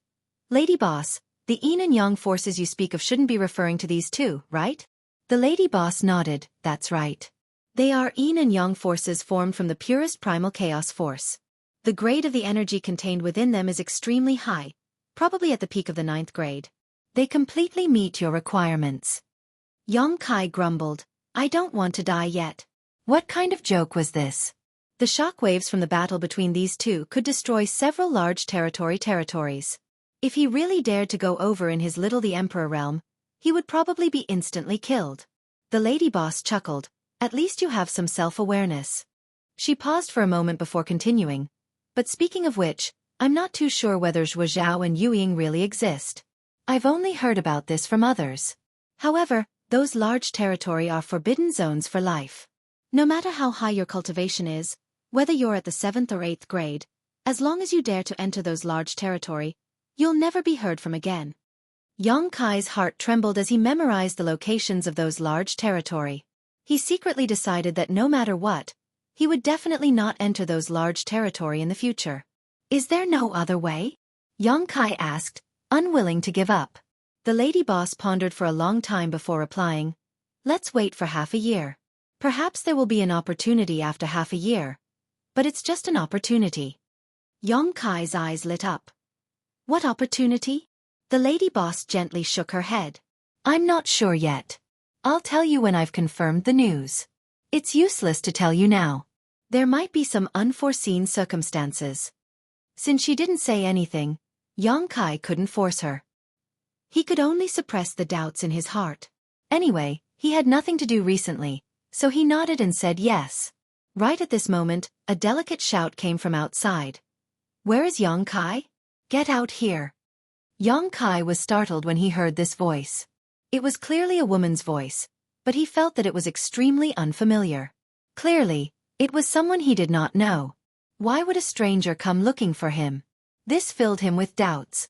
Lady boss, the yin and yang forces you speak of shouldn't be referring to these 2, right? The lady boss nodded, that's right. They are yin and yang forces formed from the purest primal chaos force. The grade of the energy contained within them is extremely high, probably at the peak of the 9th grade. They completely meet your requirements. Yong-kai grumbled, I don't want to die yet. What kind of joke was this? The shockwaves from the battle between these two could destroy several large territories. If he really dared to go over in his little the Emperor realm, he would probably be instantly killed. The lady boss chuckled, at least you have some self-awareness. She paused for a moment before continuing, but speaking of which, I'm not too sure whether Zhuozhao and Yueying really exist. I've only heard about this from others. However, those large territory are forbidden zones for life. No matter how high your cultivation is, whether you're at the 7th or 8th grade, as long as you dare to enter those large territory, you'll never be heard from again. Yong-kai's heart trembled as he memorized the locations of those large territory. He secretly decided that no matter what, he would definitely not enter those large territory in the future. Is there no other way? Yong-kai asked, unwilling to give up. The lady boss pondered for a long time before replying, let's wait for half a year. Perhaps there will be an opportunity after half a year. But it's just an opportunity. Yong-kai's eyes lit up. What opportunity? The lady boss gently shook her head. I'm not sure yet. I'll tell you when I've confirmed the news. It's useless to tell you now. There might be some unforeseen circumstances. Since she didn't say anything, Yong-kai couldn't force her. He could only suppress the doubts in his heart. Anyway, he had nothing to do recently, so he nodded and said yes. Right at this moment, a delicate shout came from outside. Where is Yong-kai? Get out here. Yong-kai was startled when he heard this voice. It was clearly a woman's voice, but he felt that it was extremely unfamiliar. Clearly, it was someone he did not know. Why would a stranger come looking for him? This filled him with doubts.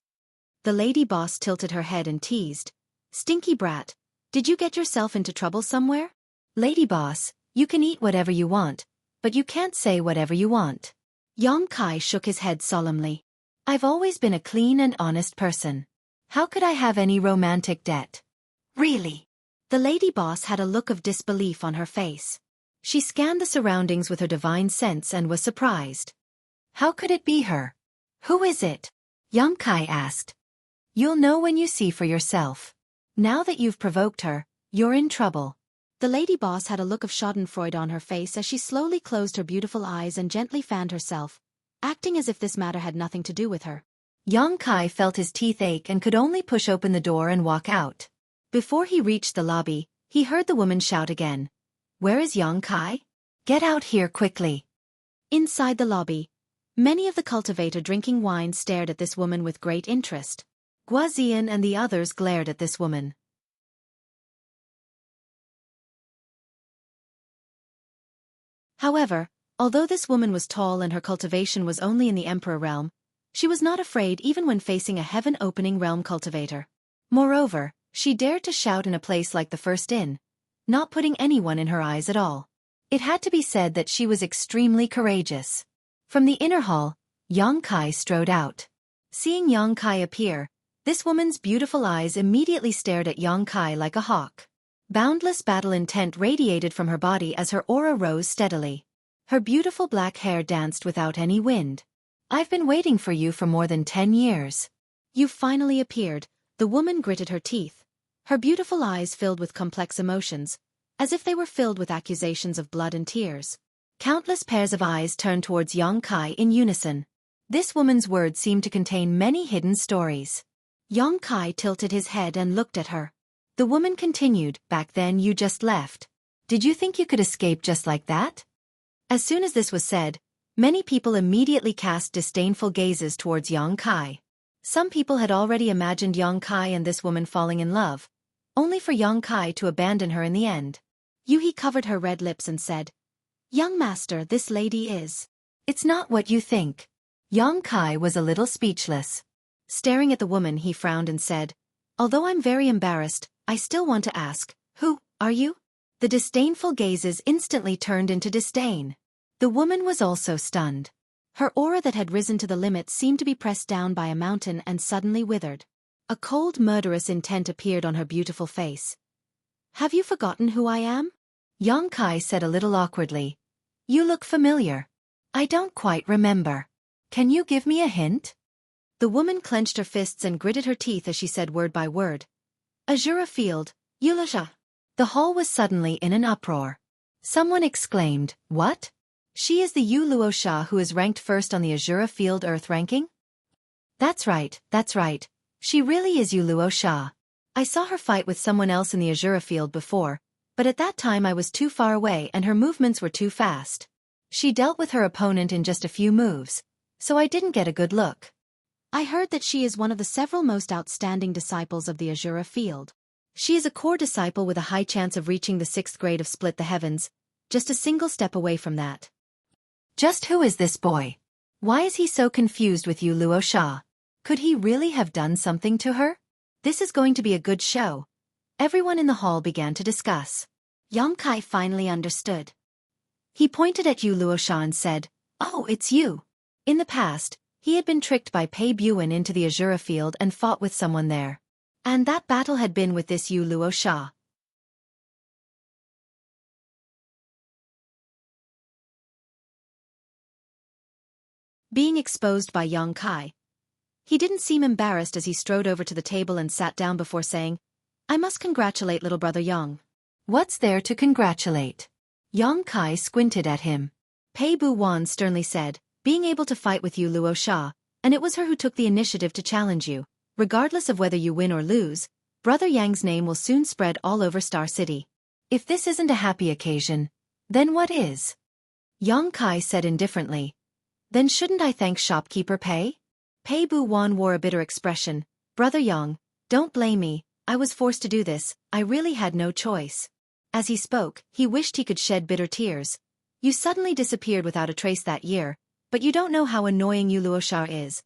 The lady boss tilted her head and teased, Stinky brat, did you get yourself into trouble somewhere? Lady boss, you can eat whatever you want, but you can't say whatever you want. Yong-kai shook his head solemnly. I've always been a clean and honest person. How could I have any romantic debt? Really? The lady boss had a look of disbelief on her face. She scanned the surroundings with her divine sense and was surprised. How could it be her? Who is it? Yong-kai asked. You'll know when you see for yourself. Now that you've provoked her, you're in trouble. The lady boss had a look of schadenfreude on her face as she slowly closed her beautiful eyes and gently fanned herself, acting as if this matter had nothing to do with her. Yong-kai felt his teeth ache and could only push open the door and walk out. Before he reached the lobby, he heard the woman shout again. Where is Yong-kai? Get out here quickly. Inside the lobby, many of the cultivator drinking wine stared at this woman with great interest. Guazian and the others glared at this woman. However, although this woman was tall and her cultivation was only in the Emperor realm, she was not afraid even when facing a heaven-opening realm cultivator. Moreover, she dared to shout in a place like the First Inn, not putting anyone in her eyes at all. It had to be said that she was extremely courageous. From the inner hall, Yong-kai strode out. Seeing Yong-kai appear, this woman's beautiful eyes immediately stared at Yong-kai like a hawk. Boundless battle intent radiated from her body as her aura rose steadily. Her beautiful black hair danced without any wind. I've been waiting for you for more than 10 years. You've finally appeared, the woman gritted her teeth. Her beautiful eyes filled with complex emotions, as if they were filled with accusations of blood and tears. Countless pairs of eyes turned towards Yong-kai in unison. This woman's words seemed to contain many hidden stories. Yong-kai tilted his head and looked at her. The woman continued, back then you just left. Did you think you could escape just like that? As soon as this was said, many people immediately cast disdainful gazes towards Yong-kai. Some people had already imagined Yong-kai and this woman falling in love, only for Yong-kai to abandon her in the end. Yuhi covered her red lips and said, Young master, this lady is. It's not what you think. Yong-kai was a little speechless. Staring at the woman, he frowned and said, Although I'm very embarrassed, I still want to ask, who are you? The disdainful gazes instantly turned into disdain. The woman was also stunned. Her aura that had risen to the limit seemed to be pressed down by a mountain and suddenly withered. A cold, murderous intent appeared on her beautiful face. Have you forgotten who I am? Yong-kai said a little awkwardly. You look familiar. I don't quite remember. Can you give me a hint? The woman clenched her fists and gritted her teeth as she said word by word. Azura Field, Yulasha. The hall was suddenly in an uproar. Someone exclaimed, "What? She is the Yu Luosha who is ranked first on the Azura Field Earth ranking?" That's right. She really is Yu Luosha. I saw her fight with someone else in the Azura Field before, but at that time I was too far away and her movements were too fast. She dealt with her opponent in just a few moves, so I didn't get a good look. I heard that she is one of the several most outstanding disciples of the Azura Field. She is a core disciple with a high chance of reaching the 6th grade of Split the Heavens, just a single step away from that. Just who is this boy? Why is he so confused with Yu Luosha? Could he really have done something to her? This is going to be a good show. Everyone in the hall began to discuss. Yang Kai finally understood. He pointed at Yu Luosha and said, "Oh, it's you." In the past, he had been tricked by Pei Buin into the Azura Field and fought with someone there. And that battle had been with this Yu Luosha. Being exposed by Yang Kai, he didn't seem embarrassed as he strode over to the table and sat down before saying, "I must congratulate little brother Yang." "What's there to congratulate?" Yang Kai squinted at him. Pei Buwan sternly said, "Being able to fight with Yu Luosha, and it was her who took the initiative to challenge you. Regardless of whether you win or lose, Brother Yang's name will soon spread all over Star City. If this isn't a happy occasion, then what is?" Yang Kai said indifferently. "Then shouldn't I thank shopkeeper Pei?" Pei Buwan wore a bitter expression. "Brother Yang, don't blame me, I was forced to do this, I really had no choice." As he spoke, he wished he could shed bitter tears. "You suddenly disappeared without a trace that year, but you don't know how annoying Yu Luosha is."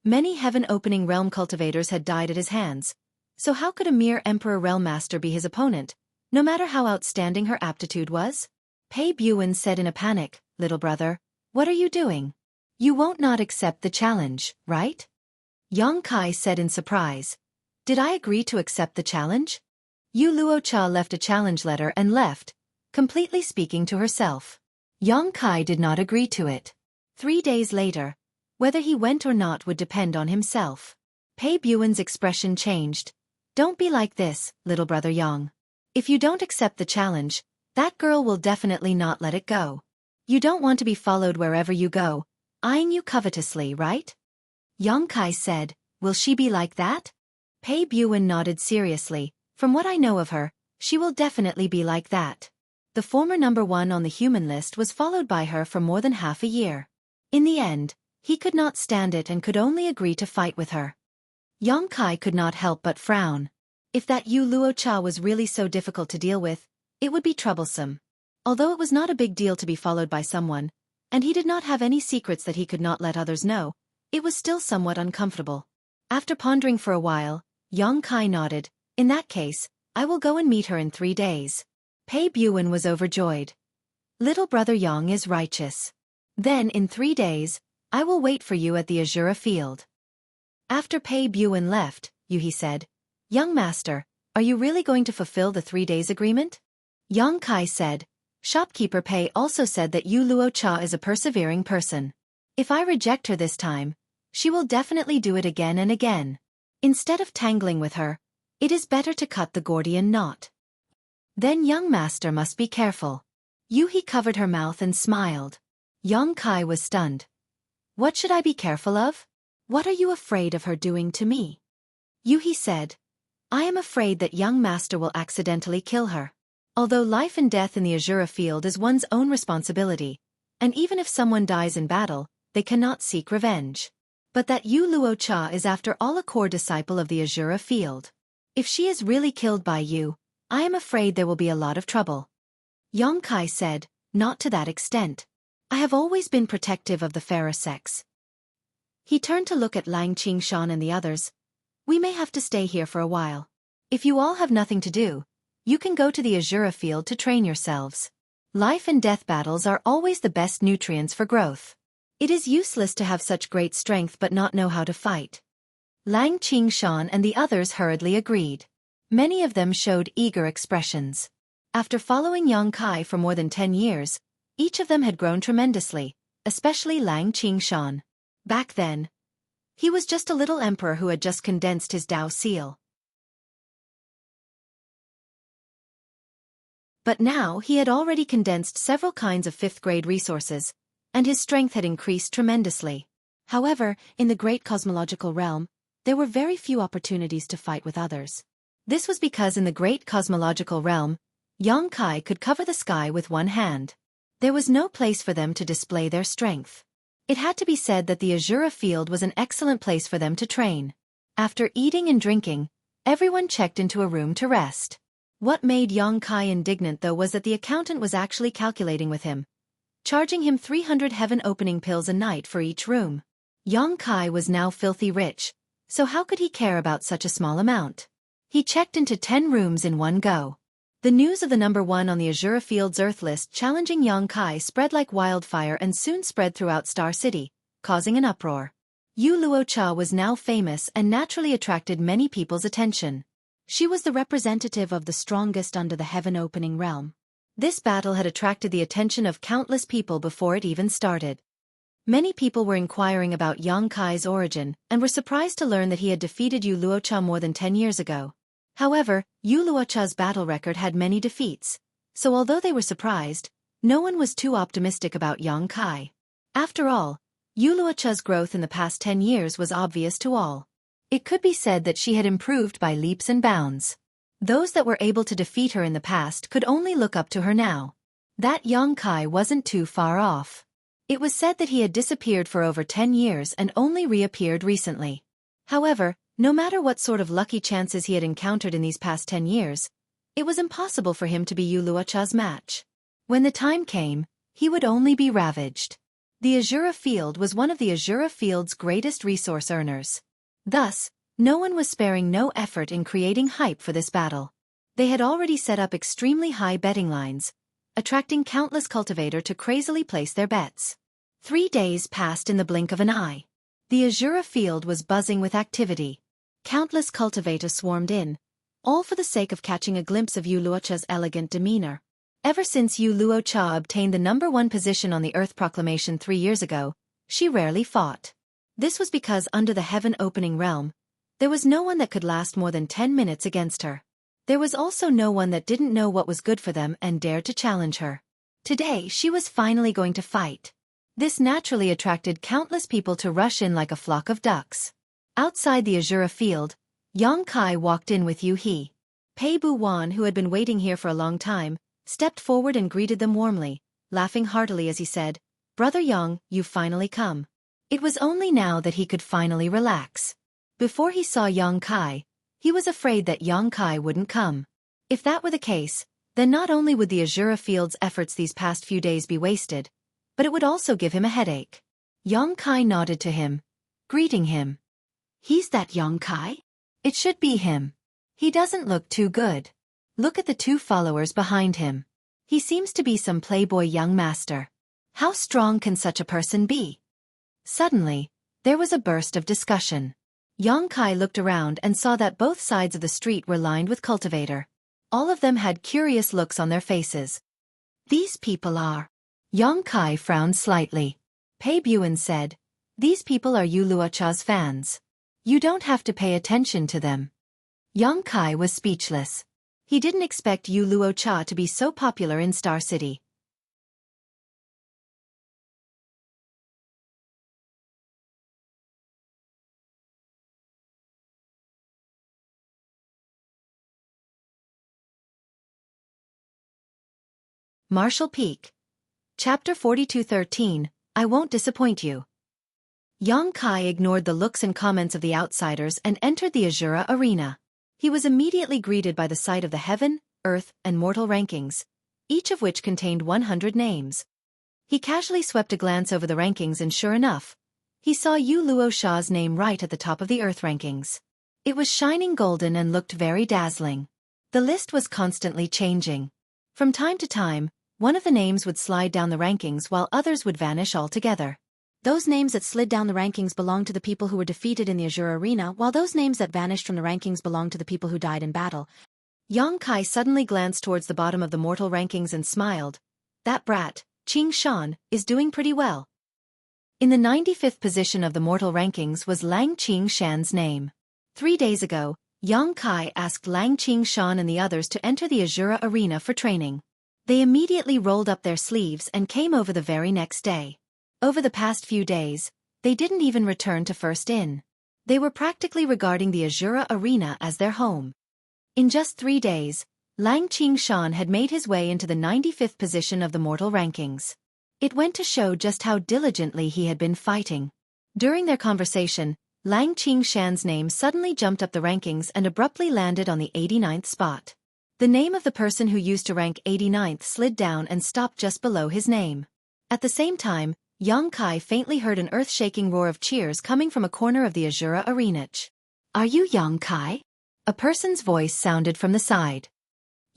Many heaven-opening realm cultivators had died at his hands, so how could a mere Emperor Realm Master be his opponent, no matter how outstanding her aptitude was? Pei Buin said in a panic, "Little brother, what are you doing? You won't not accept the challenge, right?" Yang Kai said in surprise. "Did I agree to accept the challenge?" Yu Luocha left a challenge letter and left, completely speaking to herself. Yang Kai did not agree to it. 3 days later, whether he went or not would depend on himself. Pei Buin's expression changed. "Don't be like this, little brother Yang. If you don't accept the challenge, that girl will definitely not let it go. You don't want to be followed wherever you go, eyeing you covetously, right?" Yang Kai said, "Will she be like that?" Pei Buin nodded seriously. "From what I know of her, she will definitely be like that." The former #1 on the human list was followed by her for more than half a year. In the end, he could not stand it and could only agree to fight with her. Yang Kai could not help but frown. If that Yu Luocha was really so difficult to deal with, it would be troublesome. Although it was not a big deal to be followed by someone, and he did not have any secrets that he could not let others know, it was still somewhat uncomfortable. After pondering for a while, Yang Kai nodded. "In that case, I will go and meet her in 3 days." Pei Buin was overjoyed. "Little brother Yang is righteous. Then in 3 days, I will wait for you at the Azura Field." After Pei Buin left, Yuhi said, "Young master, are you really going to fulfill the 3 days agreement?" Yang Kai said, "Shopkeeper Pei also said that Yu Luocha is a persevering person. If I reject her this time, she will definitely do it again and again. Instead of tangling with her, it is better to cut the Gordian knot. Then young master must be careful." Yuhi covered her mouth and smiled. Yang Kai was stunned. "What should I be careful of? What are you afraid of her doing to me?" Yuhi said, "I am afraid that young master will accidentally kill her. Although life and death in the Azura Field is one's own responsibility, and even if someone dies in battle, they cannot seek revenge. But that Yu Luocha is after all a core disciple of the Azura Field. If she is really killed by you, I am afraid there will be a lot of trouble." Yang Kai said, "Not to that extent. I have always been protective of the fairer sex." He turned to look at Lang Qingshan and the others. "We may have to stay here for a while. If you all have nothing to do, you can go to the Azura Field to train yourselves. Life and death battles are always the best nutrients for growth. It is useless to have such great strength but not know how to fight." Lang Qingshan and the others hurriedly agreed. Many of them showed eager expressions. After following Yang Kai for more than 10 years, each of them had grown tremendously, especially Lang Qingshan. Back then, he was just a little emperor who had just condensed his Dao seal. But now he had already condensed several kinds of 5th-grade resources, and his strength had increased tremendously. However, in the great cosmological realm, there were very few opportunities to fight with others. This was because in the great cosmological realm, Yang Kai could cover the sky with one hand. There was no place for them to display their strength. It had to be said that the Azura field was an excellent place for them to train. After eating and drinking, everyone checked into a room to rest. What made Yang Kai indignant though was that the accountant was actually calculating with him, charging him 300 heaven-opening pills a night for each room. Yang Kai was now filthy rich, so how could he care about such a small amount? He checked into 10 rooms in one go. The news of the number 1 on the Azura Field's Earth list challenging Yang Kai spread like wildfire and soon spread throughout Star City, causing an uproar. Yu Luocha was now famous and naturally attracted many people's attention. She was the representative of the strongest under the heaven-opening realm. This battle had attracted the attention of countless people before it even started. Many people were inquiring about Yang Kai's origin and were surprised to learn that he had defeated Yu Luocha more than 10 years ago. However, Yu Luocha's battle record had many defeats, so although they were surprised, no one was too optimistic about Yang Kai. After all, Yu Luocha's growth in the past 10 years was obvious to all. It could be said that she had improved by leaps and bounds. Those that were able to defeat her in the past could only look up to her now. That Yang Kai wasn't too far off. It was said that he had disappeared for over 10 years and only reappeared recently. However, no matter what sort of lucky chances he had encountered in these past 10 years, it was impossible for him to be Yu Luocha's match. When the time came, he would only be ravaged. The Azura Field was one of the Azura Field's greatest resource earners. Thus, no one was sparing no effort in creating hype for this battle. They had already set up extremely high betting lines, attracting countless cultivators to crazily place their bets. 3 days passed in the blink of an eye. The Azura Field was buzzing with activity. Countless cultivators swarmed in, all for the sake of catching a glimpse of Yu Luocha's elegant demeanor. Ever since Yu Luocha obtained the number 1 position on the Earth Proclamation 3 years ago, she rarely fought. This was because under the heaven-opening realm, there was no one that could last more than 10 minutes against her. There was also no one that didn't know what was good for them and dared to challenge her. Today she was finally going to fight. This naturally attracted countless people to rush in like a flock of ducks. Outside the Azura Field, Yang Kai walked in with Yu He. Pei Bu Wan, who had been waiting here for a long time, stepped forward and greeted them warmly, laughing heartily as he said, "Brother Yang, you've finally come." It was only now that he could finally relax. Before he saw Yang Kai, he was afraid that Yang Kai wouldn't come. If that were the case, then not only would the Azura Field's efforts these past few days be wasted, but it would also give him a headache. Yang Kai nodded to him, greeting him. "He's that Yang Kai? It should be him. He doesn't look too good. Look at the 2 followers behind him. He seems to be some playboy young master. How strong can such a person be?" Suddenly, there was a burst of discussion. Yang Kai looked around and saw that both sides of the street were lined with cultivator. All of them had curious looks on their faces. "These people are..." Yang Kai frowned slightly. Pei Buan said, "These people are Yu Luocha's fans. You don't have to pay attention to them." Yang Kai was speechless. He didn't expect Yu Luocha to be so popular in Star City. Marshall Peak. Chapter 42:13, I Won't Disappoint You. Yang Kai ignored the looks and comments of the outsiders and entered the Azura arena. He was immediately greeted by the sight of the heaven, earth, and mortal rankings, each of which contained 100 names. He casually swept a glance over the rankings and sure enough, he saw Yu Luocha's name right at the top of the earth rankings. It was shining golden and looked very dazzling. The list was constantly changing. From time to time, one of the names would slide down the rankings while others would vanish altogether. Those names that slid down the rankings belong to the people who were defeated in the Azure Arena, while those names that vanished from the rankings belong to the people who died in battle. Xueqi suddenly glanced towards the bottom of the mortal rankings and smiled. That brat, Qing Shan, is doing pretty well. In the 95th position of the mortal rankings was Lang Qing Shan's name. 3 days ago, Xueqi asked Lang Qing Shan and the others to enter the Azure Arena for training. They immediately rolled up their sleeves and came over the very next day. Over the past few days, they didn't even return to first in. They were practically regarding the Azure Arena as their home. In just 3 days, Lang Qing Shan had made his way into the 95th position of the mortal rankings. It went to show just how diligently he had been fighting. During their conversation, Lang Qing Shan's name suddenly jumped up the rankings and abruptly landed on the 89th spot. The name of the person who used to rank 89th slid down and stopped just below his name. At the same time, Xueqi faintly heard an earth-shaking roar of cheers coming from a corner of the Azure Arena. "Are you Xueqi?" A person's voice sounded from the side.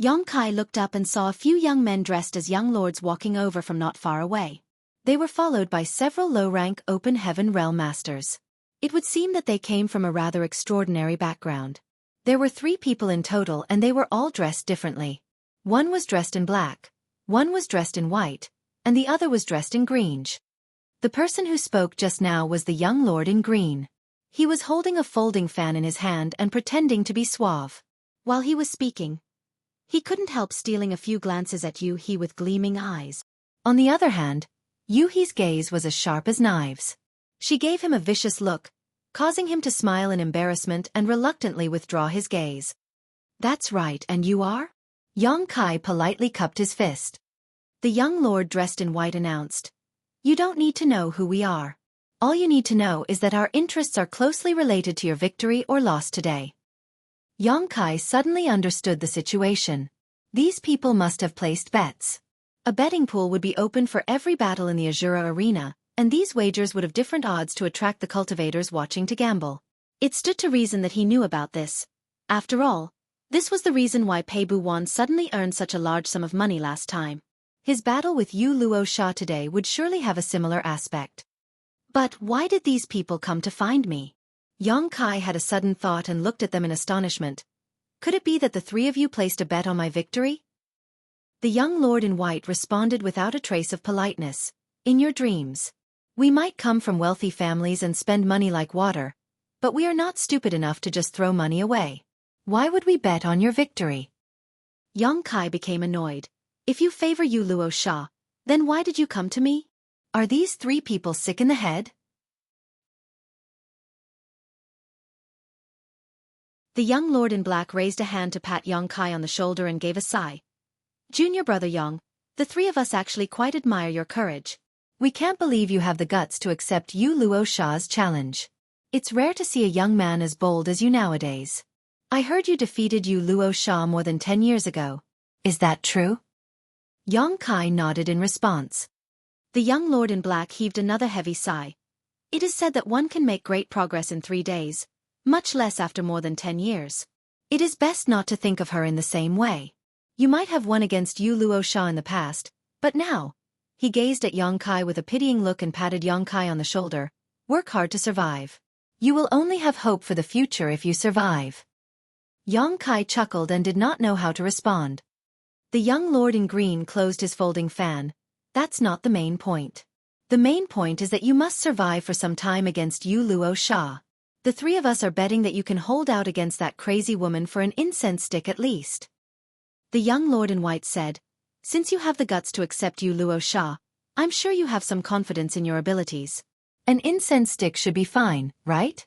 Xueqi looked up and saw a few young men dressed as young lords walking over from not far away. They were followed by several low-rank Open Heaven Realm Masters. It would seem that they came from a rather extraordinary background. There were 3 people in total and they were all dressed differently. One was dressed in black, one was dressed in white, and the other was dressed in greenish. The person who spoke just now was the young lord in green. He was holding a folding fan in his hand and pretending to be suave. While he was speaking, he couldn't help stealing a few glances at Xueqi with gleaming eyes. On the other hand, Xueqi's gaze was as sharp as knives. She gave him a vicious look, causing him to smile in embarrassment and reluctantly withdraw his gaze. "That's right, and you are?" Xueqi politely cupped his fist. The young lord dressed in white announced, "You don't need to know who we are. All you need to know is that our interests are closely related to your victory or loss today." Xueqi suddenly understood the situation. These people must have placed bets. A betting pool would be open for every battle in the Azure Arena, and these wagers would have different odds to attract the cultivators watching to gamble. It stood to reason that he knew about this. After all, this was the reason why Pei Buwan suddenly earned such a large sum of money last time. His battle with Yu Luo Sha today would surely have a similar aspect. But why did these people come to find me? Xueqi had a sudden thought and looked at them in astonishment. Could it be that the 3 of you placed a bet on my victory? The young lord in white responded without a trace of politeness. "In your dreams. We might come from wealthy families and spend money like water, but we are not stupid enough to just throw money away. Why would we bet on your victory?" Xueqi became annoyed. "If you favor Yu Luo Sha, then why did you come to me? Are these 3 people sick in the head?" The young lord in black raised a hand to pat Xueqi on the shoulder and gave a sigh. "Junior brother Yang, the 3 of us actually quite admire your courage. We can't believe you have the guts to accept Yu Luo Sha's challenge. It's rare to see a young man as bold as you nowadays. I heard you defeated Yu Luo Sha more than 10 years ago. Is that true?" Xueqi nodded in response. The young lord in black heaved another heavy sigh. "It is said that one can make great progress in 3 days, much less after more than 10 years. It is best not to think of her in the same way. You might have won against Yu Luo Sha in the past, but now," he gazed at Xueqi with a pitying look and patted Xueqi on the shoulder, "work hard to survive. You will only have hope for the future if you survive." Xueqi chuckled and did not know how to respond. The young lord in green closed his folding fan. "That's not the main point. The main point is that you must survive for some time against Yu Luo Sha. The 3 of us are betting that you can hold out against that crazy woman for an incense stick at least." The young lord in white said, "Since you have the guts to accept Yu Luo Sha, I'm sure you have some confidence in your abilities. An incense stick should be fine, right?"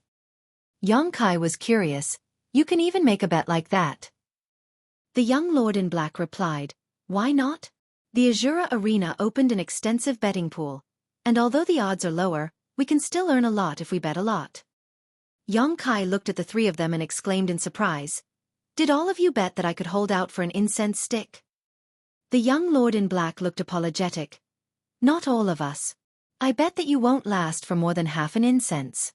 Xueqi was curious. "You can even make a bet like that?" The young lord in black replied, "Why not? The Azure Arena opened an extensive betting pool, and although the odds are lower, we can still earn a lot if we bet a lot." Xueqi looked at the 3 of them and exclaimed in surprise, "Did all of you bet that I could hold out for an incense stick?" The young lord in black looked apologetic. "Not all of us. I bet that you won't last for more than half an incense."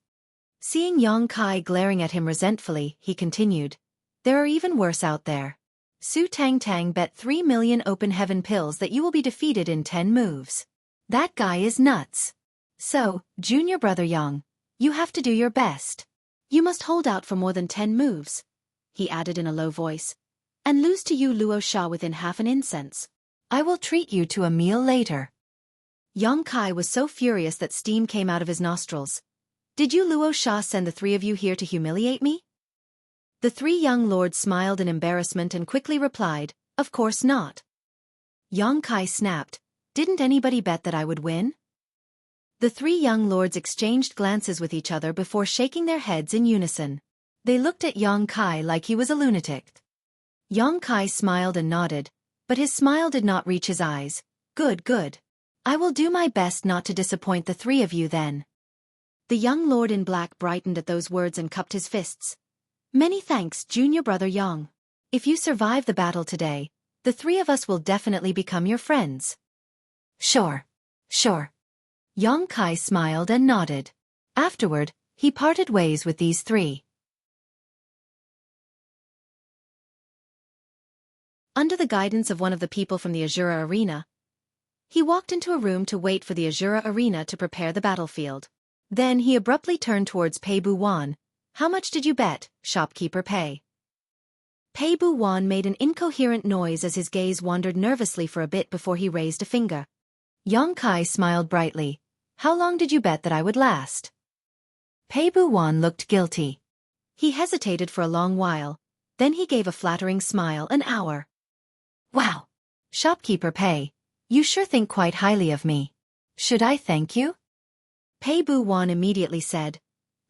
Seeing Xueqi glaring at him resentfully, he continued, "There are even worse out there. Su Tang Tang bet 3 million open heaven pills that you will be defeated in 10 moves. That guy is nuts. So, junior brother Yang, you have to do your best. You must hold out for more than 10 moves, he added in a low voice, and lose to you Luo Sha within half an incense. I will treat you to a meal later. Yang Kai was so furious that steam came out of his nostrils. Did you Luo Sha send the three of you here to humiliate me? The three young lords smiled in embarrassment and quickly replied, of course not. Yang Kai snapped, didn't anybody bet that I would win? The three young lords exchanged glances with each other before shaking their heads in unison. They looked at Yang Kai like he was a lunatic. Yang Kai smiled and nodded, but his smile did not reach his eyes. Good, good. I will do my best not to disappoint the three of you then. The young lord in black brightened at those words and cupped his fists. Many thanks, junior brother Yang. If you survive the battle today, the three of us will definitely become your friends. Sure. Sure. Yang Kai smiled and nodded. Afterward, he parted ways with these three. Under the guidance of one of the people from the Azura Arena, he walked into a room to wait for the Azura Arena to prepare the battlefield. Then he abruptly turned towards Pei Bu Wan. How much did you bet, shopkeeper Pei? Pei Bu Wan made an incoherent noise as his gaze wandered nervously for a bit before he raised a finger. Yang Kai smiled brightly. How long did you bet that I would last? Pei Bu Wan looked guilty. He hesitated for a long while, then he gave a flattering smile. An hour. Wow! Shopkeeper Pei, you sure think quite highly of me. Should I thank you? Pei Bu Wan immediately said,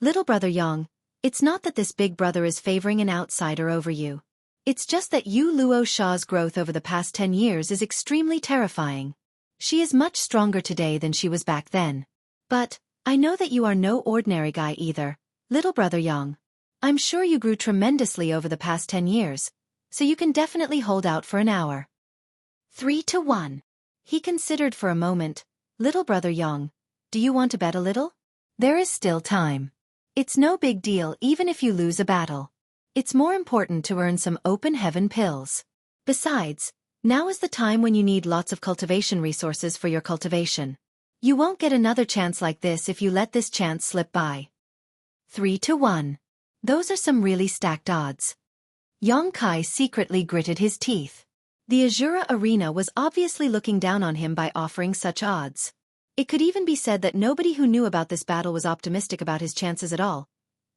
Little brother Yang, it's not that this big brother is favoring an outsider over you. It's just that you Luo Sha's growth over the past 10 years is extremely terrifying. She is much stronger today than she was back then. But, I know that you are no ordinary guy either, little brother Yang. I'm sure you grew tremendously over the past 10 years, so you can definitely hold out for an hour. 3-1. He considered for a moment. Little brother Yang, do you want to bet a little? There is still time. It's no big deal even if you lose a battle. It's more important to earn some open heaven pills. Besides, now is the time when you need lots of cultivation resources for your cultivation. You won't get another chance like this if you let this chance slip by. 3-1. Those are some really stacked odds. Yang Kai secretly gritted his teeth. The Azura Arena was obviously looking down on him by offering such odds. It could even be said that nobody who knew about this battle was optimistic about his chances at all.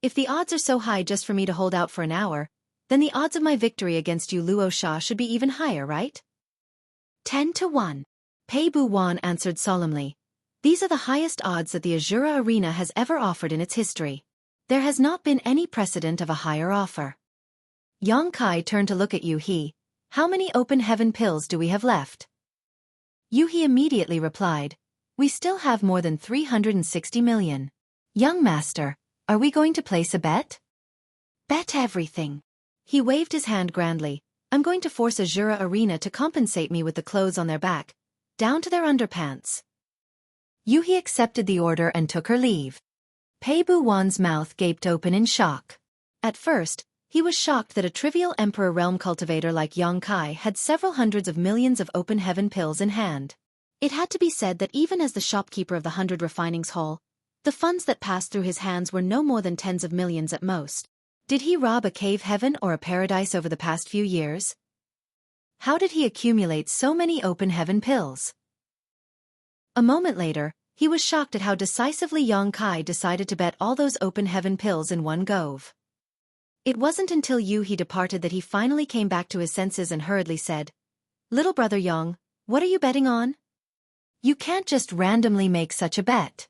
If the odds are so high just for me to hold out for an hour, then the odds of my victory against you Luo Sha should be even higher, right? 10-1. Pei Bu Wan answered solemnly. These are the highest odds that the Azura Arena has ever offered in its history. There has not been any precedent of a higher offer. Yang Kai turned to look at Yu He. How many open heaven pills do we have left? Yu He immediately replied. We still have more than 360 million. Young master, are we going to place a bet? Bet everything. He waved his hand grandly. I'm going to force Azura Arena to compensate me with the clothes on their back, down to their underpants. Yu He accepted the order and took her leave. Pei Bu Wan's mouth gaped open in shock. At first, he was shocked that a trivial Emperor Realm cultivator like Yang Kai had several hundreds of millions of open heaven pills in hand. It had to be said that even as the shopkeeper of the 100 refinings hall, the funds that passed through his hands were no more than tens of millions at most. Did he rob a cave heaven or a paradise over the past few years? How did he accumulate so many open heaven pills? A moment later, he was shocked at how decisively Yang Kai decided to bet all those open heaven pills in one go. It wasn't until Yu He departed that he finally came back to his senses and hurriedly said, Little brother Yang, what are you betting on? You can't just randomly make such a bet.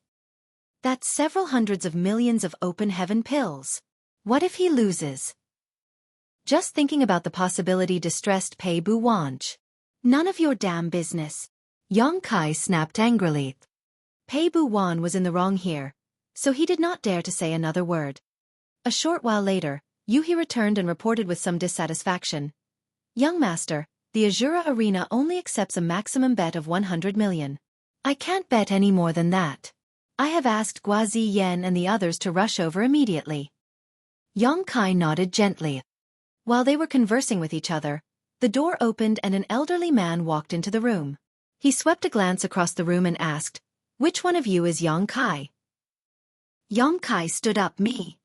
That's several hundreds of millions of open heaven pills. What if he loses? Just thinking about the possibility distressed Pei Bu Wanch. None of your damn business. Yang Kai snapped angrily. Pei Bu Wan was in the wrong here, so he did not dare to say another word. A short while later, Yu He returned and reported with some dissatisfaction. Young master, the Azura Arena only accepts a maximum bet of 100 million. I can't bet any more than that. I have asked Guazi Yen and the others to rush over immediately. Yang Kai nodded gently. While they were conversing with each other, the door opened and an elderly man walked into the room. He swept a glance across the room and asked, Which one of you is Yang Kai? Yang Kai stood up. Me.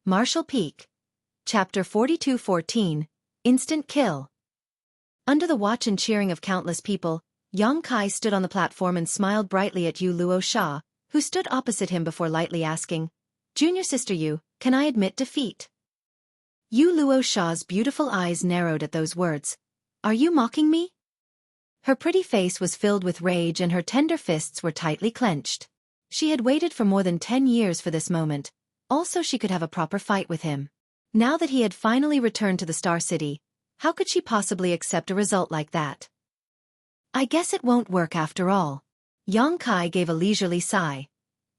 Martial Peak. Chapter 42:14, Instant Kill. Under the watch and cheering of countless people, Yang Kai stood on the platform and smiled brightly at Yu Luo Sha, who stood opposite him before lightly asking, "Junior sister Yu, can I admit defeat?" Yu Luo Sha's beautiful eyes narrowed at those words. "Are you mocking me?" Her pretty face was filled with rage and her tender fists were tightly clenched. She had waited for more than 10 years for this moment, also she could have a proper fight with him. Now that he had finally returned to the Star City, how could she possibly accept a result like that? I guess it won't work after all. Yang Kai gave a leisurely sigh.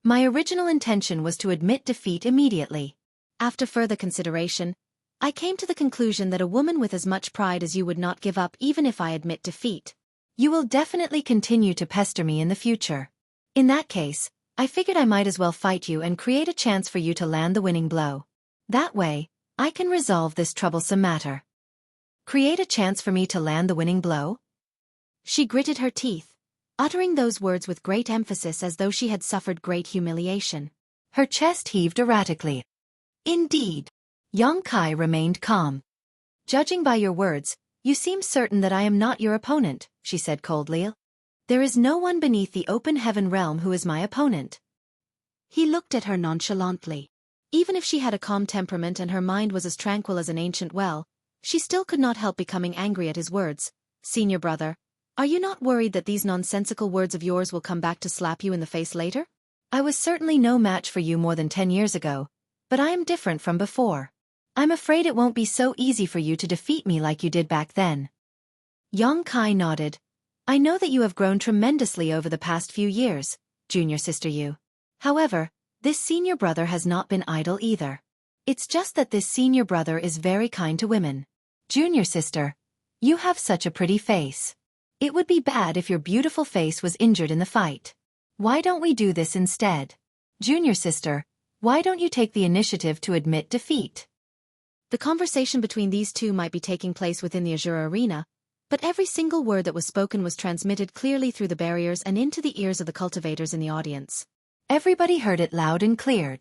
My original intention was to admit defeat immediately. After further consideration, I came to the conclusion that a woman with as much pride as you would not give up even if I admit defeat. You will definitely continue to pester me in the future. In that case, I figured I might as well fight you and create a chance for you to land the winning blow. That way, I can resolve this troublesome matter. Create a chance for me to land the winning blow? She gritted her teeth, uttering those words with great emphasis as though she had suffered great humiliation. Her chest heaved erratically. Indeed. Yang Kai remained calm. Judging by your words, you seem certain that I am not your opponent, she said coldly. There is no one beneath the open heaven realm who is my opponent. He looked at her nonchalantly. Even if she had a calm temperament and her mind was as tranquil as an ancient well, she still could not help becoming angry at his words. Senior brother, are you not worried that these nonsensical words of yours will come back to slap you in the face later? I was certainly no match for you more than 10 years ago, but I am different from before. I'm afraid it won't be so easy for you to defeat me like you did back then. Yang Kai nodded. I know that you have grown tremendously over the past few years, junior sister Yu. However, this senior brother has not been idle either. It's just that this senior brother is very kind to women. Junior sister, you have such a pretty face. It would be bad if your beautiful face was injured in the fight. Why don't we do this instead? Junior sister, why don't you take the initiative to admit defeat? The conversation between these two might be taking place within the Azure Arena, but every single word that was spoken was transmitted clearly through the barriers and into the ears of the cultivators in the audience. Everybody heard it loud and clear.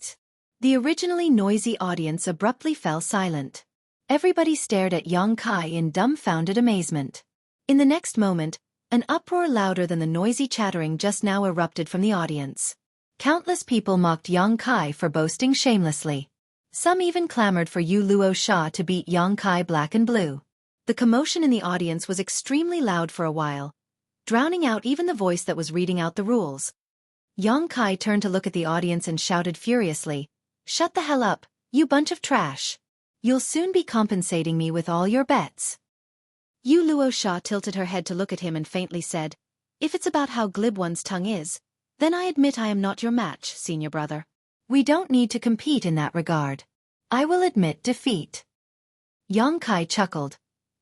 The originally noisy audience abruptly fell silent. Everybody stared at Yang Kai in dumbfounded amazement. In the next moment, an uproar louder than the noisy chattering just now erupted from the audience. Countless people mocked Yang Kai for boasting shamelessly. Some even clamored for Yu Luo Sha to beat Yang Kai black and blue. The commotion in the audience was extremely loud for a while, drowning out even the voice that was reading out the rules. Yang Kai turned to look at the audience and shouted furiously, "Shut the hell up, you bunch of trash. You'll soon be compensating me with all your bets." Yu Luo Sha tilted her head to look at him and faintly said, "If it's about how glib one's tongue is, then I admit I am not your match, senior brother. We don't need to compete in that regard. I will admit defeat." Yang Kai chuckled.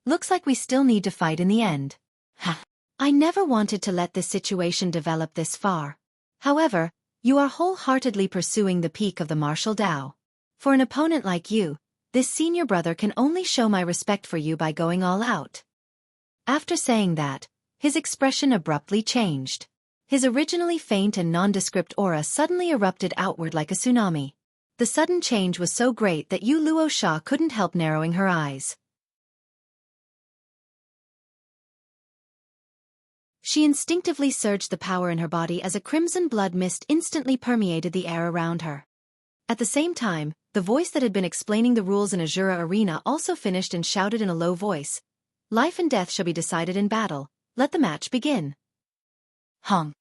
Looks like we still need to fight in the end. Ha! I never wanted to let this situation develop this far. However, you are wholeheartedly pursuing the peak of the martial Dao. For an opponent like you, this senior brother can only show my respect for you by going all out. After saying that, his expression abruptly changed. His originally faint and nondescript aura suddenly erupted outward like a tsunami. The sudden change was so great that Yu Luo Sha couldn't help narrowing her eyes. She instinctively surged the power in her body as a crimson blood mist instantly permeated the air around her. At the same time, the voice that had been explaining the rules in Azura Arena also finished and shouted in a low voice, "Life and death shall be decided in battle. Let the match begin." Hong.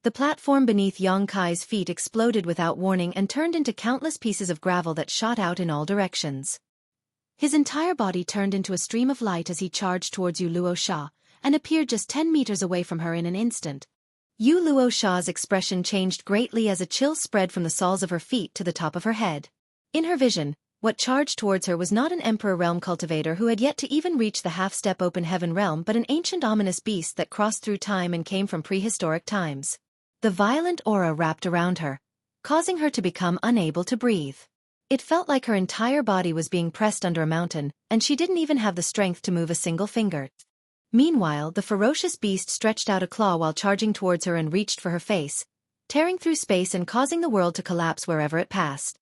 The platform beneath Yang Kai's feet exploded without warning and turned into countless pieces of gravel that shot out in all directions. His entire body turned into a stream of light as he charged towards Yu Luo Sha, and appeared just 10 meters away from her in an instant. Yu Luo Sha's expression changed greatly as a chill spread from the soles of her feet to the top of her head. In her vision, what charged towards her was not an Emperor Realm cultivator who had yet to even reach the half-step open heaven realm but an ancient ominous beast that crossed through time and came from prehistoric times. The violent aura wrapped around her, causing her to become unable to breathe. It felt like her entire body was being pressed under a mountain, and she didn't even have the strength to move a single finger. Meanwhile, the ferocious beast stretched out a claw while charging towards her and reached for her face, tearing through space and causing the world to collapse wherever it passed.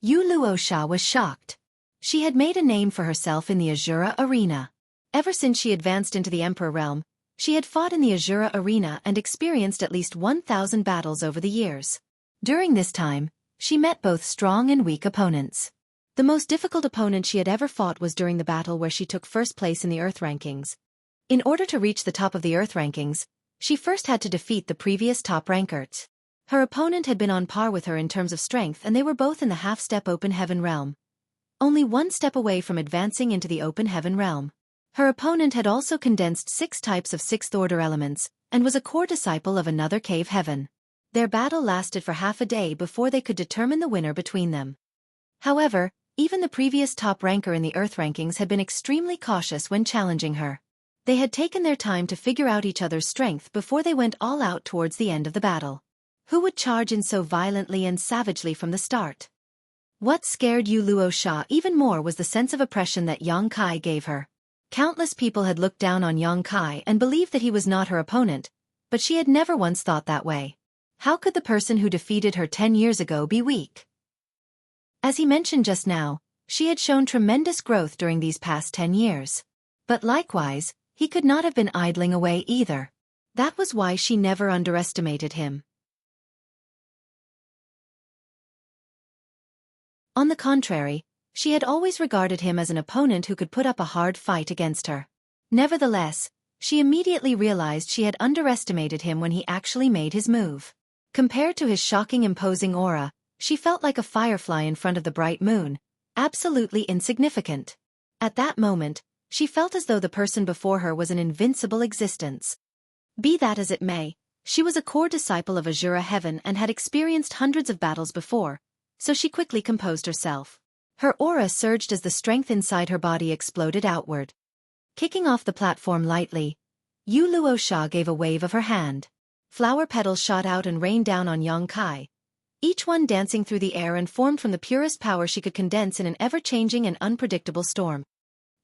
Yu Luosha was shocked. She had made a name for herself in the Azura arena. Ever since she advanced into the Emperor realm, she had fought in the Azura arena and experienced at least 1,000 battles over the years. During this time, she met both strong and weak opponents. The most difficult opponent she had ever fought was during the battle where she took first place in the Earth rankings. In order to reach the top of the Earth rankings, she first had to defeat the previous top rankers. Her opponent had been on par with her in terms of strength, and they were both in the half-step open heaven realm, only one step away from advancing into the open heaven realm. Her opponent had also condensed 6 types of 6th-order elements, and was a core disciple of another cave heaven. Their battle lasted for half a day before they could determine the winner between them. However, even the previous top ranker in the Earth rankings had been extremely cautious when challenging her. They had taken their time to figure out each other's strength before they went all out towards the end of the battle. Who would charge in so violently and savagely from the start? What scared Yu Luosha even more was the sense of oppression that Yang Kai gave her. Countless people had looked down on Yang Kai and believed that he was not her opponent, but she had never once thought that way. How could the person who defeated her 10 years ago be weak? As he mentioned just now, she had shown tremendous growth during these past 10 years. But likewise, he could not have been idling away either. That was why she never underestimated him. On the contrary, she had always regarded him as an opponent who could put up a hard fight against her. Nevertheless, she immediately realized she had underestimated him when he actually made his move. Compared to his shocking imposing aura, she felt like a firefly in front of the bright moon, absolutely insignificant. At that moment, she felt as though the person before her was an invincible existence. Be that as it may, she was a core disciple of Azura Heaven and had experienced hundreds of battles before, so she quickly composed herself. Her aura surged as the strength inside her body exploded outward. Kicking off the platform lightly, Yu Luosha gave a wave of her hand. Flower petals shot out and rained down on Yang Kai, each one dancing through the air and formed from the purest power she could condense in an ever-changing and unpredictable storm.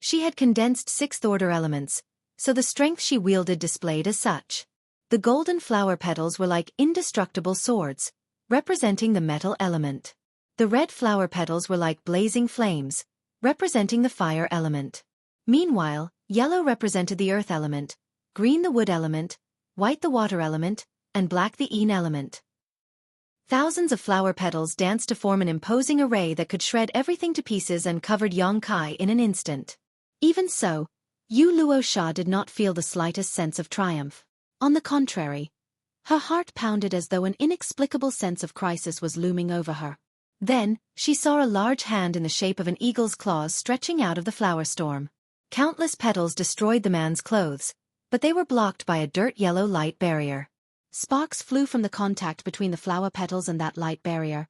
She had condensed 6th-order elements, so the strength she wielded displayed as such. The golden flower petals were like indestructible swords, representing the metal element. The red flower petals were like blazing flames, representing the fire element. Meanwhile, yellow represented the earth element, green the wood element, white the water element, and black the Een element. Thousands of flower petals danced to form an imposing array that could shred everything to pieces and covered Yang Kai in an instant. Even so, Yu Luosha did not feel the slightest sense of triumph. On the contrary, her heart pounded as though an inexplicable sense of crisis was looming over her. Then, she saw a large hand in the shape of an eagle's claws stretching out of the flower storm. Countless petals destroyed the man's clothes, but they were blocked by a dirt-yellow light barrier. Sparks flew from the contact between the flower petals and that light barrier,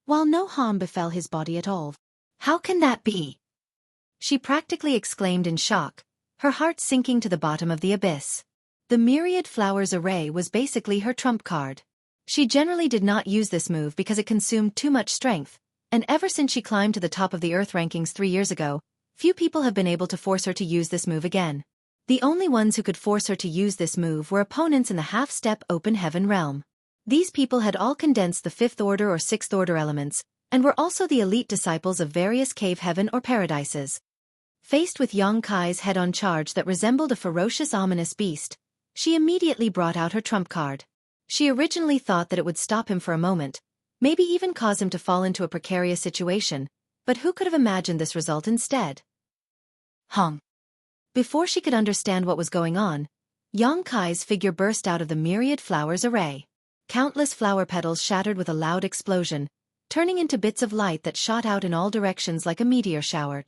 while no harm befell his body at all. How can that be? She practically exclaimed in shock, her heart sinking to the bottom of the abyss. The myriad flowers array was basically her trump card. She generally did not use this move because it consumed too much strength, and ever since she climbed to the top of the Earth rankings 3 years ago, few people have been able to force her to use this move again. The only ones who could force her to use this move were opponents in the half-step open heaven realm. These people had all condensed the 5th order or 6th order elements, and were also the elite disciples of various cave heaven or paradises. Faced with Yang Kai's head-on charge that resembled a ferocious ominous beast, she immediately brought out her trump card. She originally thought that it would stop him for a moment, maybe even cause him to fall into a precarious situation, but who could have imagined this result instead? Hong. Before she could understand what was going on, Yang Kai's figure burst out of the myriad flowers array. Countless flower petals shattered with a loud explosion, turning into bits of light that shot out in all directions like a meteor shower.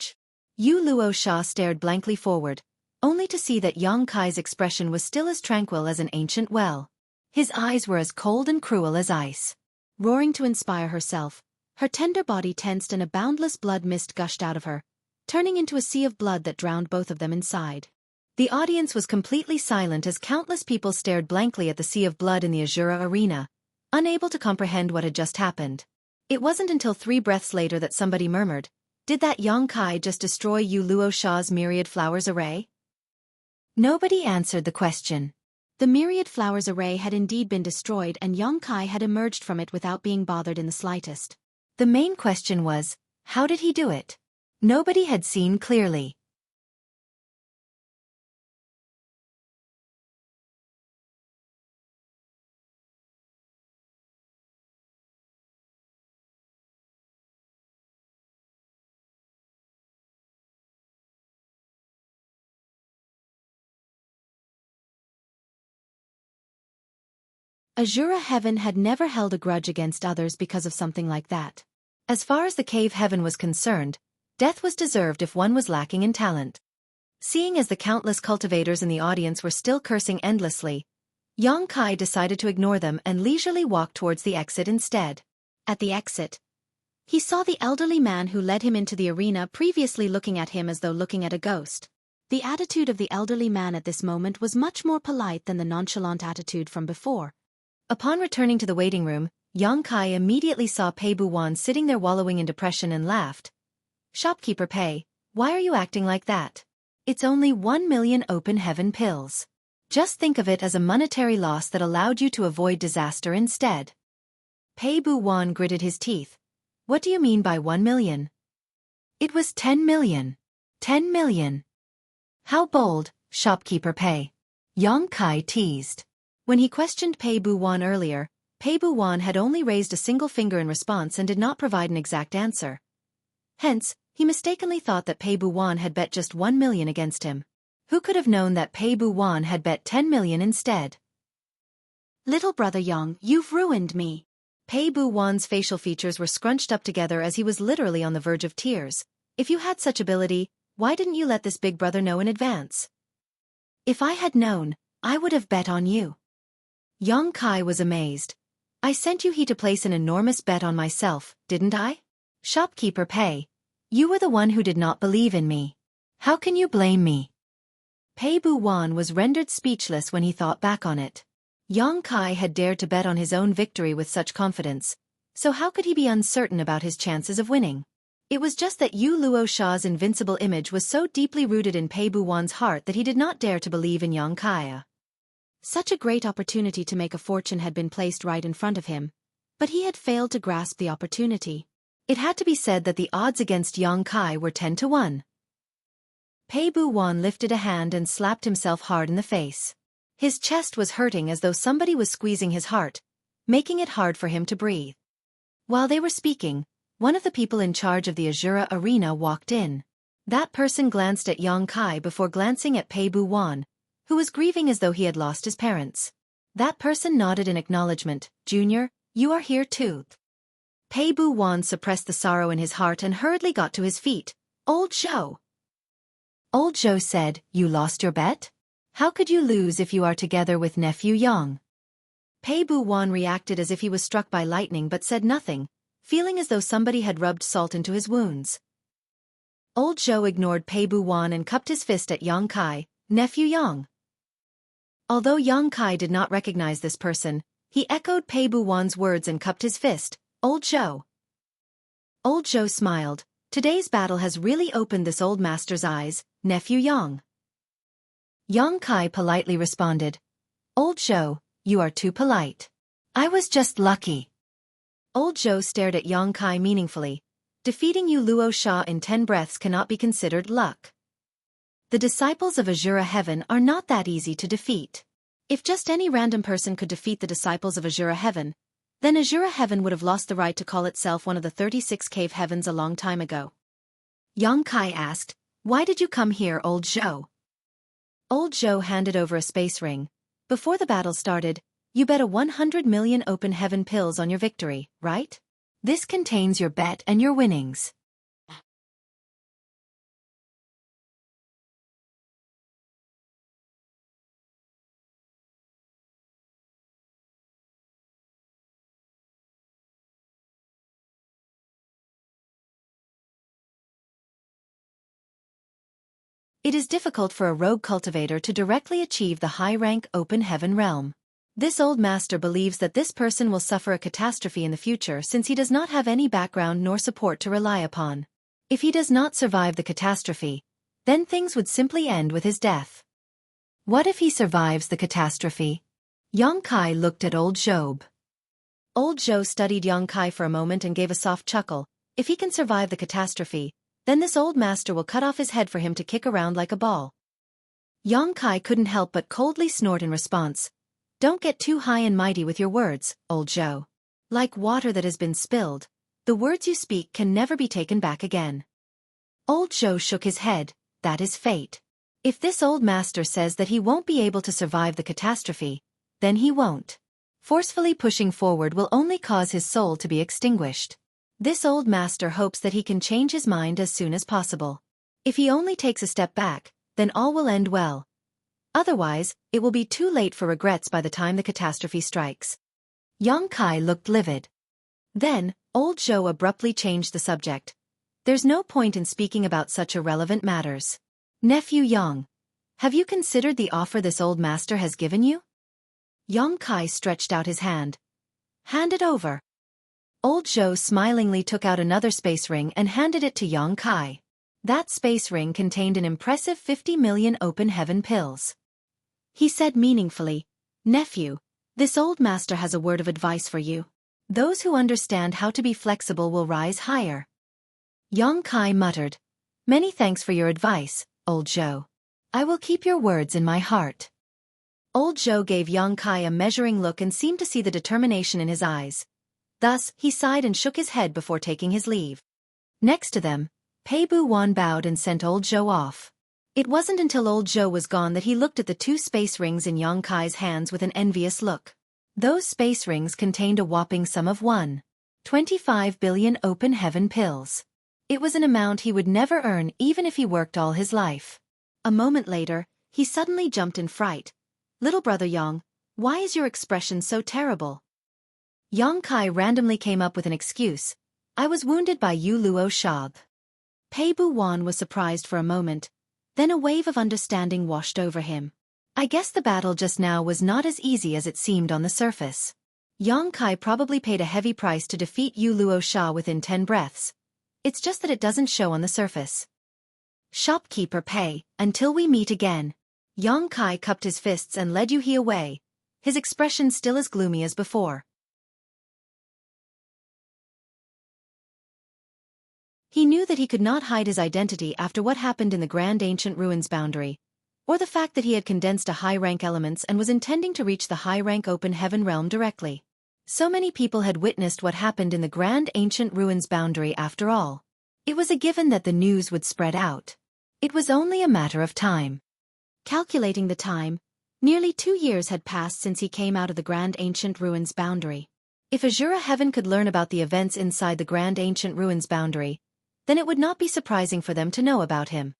Yu Luosha stared blankly forward, only to see that Yang Kai's expression was still as tranquil as an ancient well. His eyes were as cold and cruel as ice. Roaring to inspire herself, her tender body tensed and a boundless blood mist gushed out of her, turning into a sea of blood that drowned both of them inside. The audience was completely silent as countless people stared blankly at the sea of blood in the Azura arena, unable to comprehend what had just happened. It wasn't until 3 breaths later that somebody murmured, "Did that Yongkai just destroy Yu Luo Sha's myriad flowers array?" Nobody answered the question. The myriad flowers array had indeed been destroyed, and Yongkai had emerged from it without being bothered in the slightest. The main question was, how did he do it? Nobody had seen clearly. Azura Heaven had never held a grudge against others because of something like that. As far as the cave heaven was concerned, death was deserved if one was lacking in talent. Seeing as the countless cultivators in the audience were still cursing endlessly, Yongkai decided to ignore them and leisurely walk towards the exit instead. At the exit, he saw the elderly man who led him into the arena previously looking at him as though looking at a ghost. The attitude of the elderly man at this moment was much more polite than the nonchalant attitude from before. Upon returning to the waiting room, Yongkai immediately saw Pei Buwan sitting there wallowing in depression and laughed. "Shopkeeper Pei, why are you acting like that? It's only 1 million open heaven pills. Just think of it as a monetary loss that allowed you to avoid disaster instead." Pei Buwan gritted his teeth. "What do you mean by 1 million? It was 10 million. 10 million. How bold, Shopkeeper Pei." Yongkai teased. When he questioned Pei Buwan earlier, Pei Buwan had only raised a single finger in response and did not provide an exact answer. Hence, he mistakenly thought that Pei Buwan had bet just 1 million against him. Who could have known that Pei Buwan had bet 10 million instead? "Little brother Yang, you've ruined me." Pei Buwan's facial features were scrunched up together as he was literally on the verge of tears. "If you had such ability, why didn't you let this big brother know in advance?" "If I had known, I would have bet on you." Yongkai was amazed. "I sent you to place an enormous bet on myself, didn't I? Shopkeeper Pei, you were the one who did not believe in me. How can you blame me?" Pei Buwan was rendered speechless when he thought back on it. Yongkai had dared to bet on his own victory with such confidence, so how could he be uncertain about his chances of winning? It was just that Yu Luo Sha's invincible image was so deeply rooted in Pei Buwan's heart that he did not dare to believe in Yongkai. Such a great opportunity to make a fortune had been placed right in front of him, but he had failed to grasp the opportunity. It had to be said that the odds against Yongkai were 10 to 1. Pei Buwan lifted a hand and slapped himself hard in the face. His chest was hurting as though somebody was squeezing his heart, making it hard for him to breathe. While they were speaking, one of the people in charge of the Azura arena walked in. That person glanced at Yongkai before glancing at Pei Buwan, who was grieving as though he had lost his parents. That person nodded in acknowledgement. "Junior, you are here too." Pei Buwan suppressed the sorrow in his heart and hurriedly got to his feet. "Old Zhou." Old Zhou said, "You lost your bet? How could you lose if you are together with nephew Yang?" Pei Buwan reacted as if he was struck by lightning but said nothing, feeling as though somebody had rubbed salt into his wounds. Old Zhou ignored Pei Buwan and cupped his fist at Yongkai. "Nephew Yang." Although Yongkai did not recognize this person, he echoed Pei Buwan's words and cupped his fist. "Old Zhou." Old Zhou smiled. "Today's battle has really opened this old master's eyes, nephew Yang." Yongkai politely responded. "Old Zhou, you are too polite. I was just lucky." Old Zhou stared at Yongkai meaningfully. "Defeating Yu Luo Sha in 10 breaths cannot be considered luck. The disciples of Azura Heaven are not that easy to defeat. If just any random person could defeat the disciples of Azura Heaven, then Azura Heaven would have lost the right to call itself one of the 36 cave heavens a long time ago." Yongkai asked, "Why did you come here, Old Zhou?" Old Zhou handed over a space ring. "Before the battle started, you bet a 100 million open heaven pills on your victory, right? This contains your bet and your winnings." It is difficult for a rogue cultivator to directly achieve the high-rank open heaven realm. This old master believes that this person will suffer a catastrophe in the future since he does not have any background nor support to rely upon. If he does not survive the catastrophe, then things would simply end with his death. What if he survives the catastrophe? Yang Kai looked at old Job. Old Joe studied Yang Kai for a moment and gave a soft chuckle. If he can survive the catastrophe, then this old master will cut off his head for him to kick around like a ball. Yang Kai couldn't help but coldly snort in response. Don't get too high and mighty with your words, old Joe. Like water that has been spilled, the words you speak can never be taken back again. Old Joe shook his head. That is fate. If this old master says that he won't be able to survive the catastrophe, then he won't. Forcefully pushing forward will only cause his soul to be extinguished. This old master hopes that he can change his mind as soon as possible. If he only takes a step back, then all will end well. Otherwise, it will be too late for regrets by the time the catastrophe strikes. Yang Kai looked livid. Then, old Joe abruptly changed the subject. There's no point in speaking about such irrelevant matters. Nephew Yang, have you considered the offer this old master has given you? Yang Kai stretched out his hand. Hand it over. Old Joe smilingly took out another space ring and handed it to Yang Kai. That space ring contained an impressive 50 million open heaven pills. He said meaningfully, Nephew, this old master has a word of advice for you. Those who understand how to be flexible will rise higher. Yang Kai muttered, Many thanks for your advice, old Joe. I will keep your words in my heart. Old Joe gave Yang Kai a measuring look and seemed to see the determination in his eyes. Thus, he sighed and shook his head before taking his leave. Next to them, Pei Bu Wan bowed and sent old Joe off. It wasn't until old Joe was gone that he looked at the 2 space rings in Yang Kai's hands with an envious look. Those space rings contained a whopping sum of 1.25 billion open heaven pills. It was an amount he would never earn even if he worked all his life. A moment later, he suddenly jumped in fright. Little brother Yang, why is your expression so terrible? Yang Kai randomly came up with an excuse. I was wounded by Yu Luo Shab. Pei Bu Wan was surprised for a moment. Then a wave of understanding washed over him. I guess the battle just now was not as easy as it seemed on the surface. Yang Kai probably paid a heavy price to defeat Yu Luo Sha within 10 breaths. It's just that it doesn't show on the surface. Shopkeeper Pei, until we meet again. Yang Kai cupped his fists and led Yu He away, his expression still as gloomy as before. He knew that he could not hide his identity after what happened in the Grand Ancient Ruins boundary, or the fact that he had condensed a high-rank elements and was intending to reach the high-rank open heaven realm directly. So many people had witnessed what happened in the Grand Ancient Ruins boundary after all. It was a given that the news would spread out. It was only a matter of time. Calculating the time, nearly 2 years had passed since he came out of the Grand Ancient Ruins boundary. If Azura Heaven could learn about the events inside the Grand Ancient Ruins boundary, then it would not be surprising for them to know about him.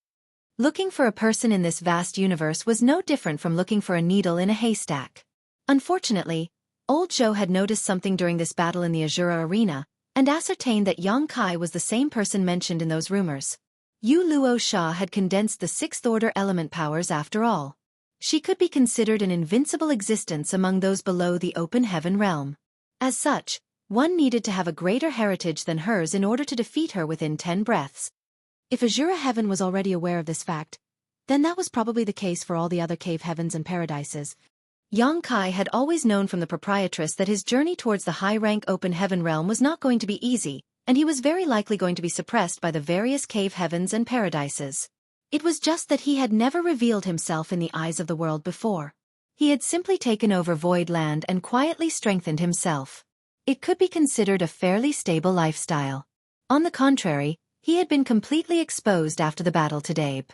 Looking for a person in this vast universe was no different from looking for a needle in a haystack. Unfortunately, old Joe had noticed something during this battle in the Azura arena, and ascertained that Yang Kai was the same person mentioned in those rumors. Yu Luo Sha had condensed the 6th order element powers after all. She could be considered an invincible existence among those below the open heaven realm. As such, one needed to have a greater heritage than hers in order to defeat her within 10 breaths. If Azura Heaven was already aware of this fact, then that was probably the case for all the other cave heavens and paradises. Yang Kai had always known from the proprietress that his journey towards the high-rank open heaven realm was not going to be easy, and he was very likely going to be suppressed by the various cave heavens and paradises. It was just that he had never revealed himself in the eyes of the world before. He had simply taken over Void Land and quietly strengthened himself. It could be considered a fairly stable lifestyle. On the contrary, he had been completely exposed after the battle to Dabe.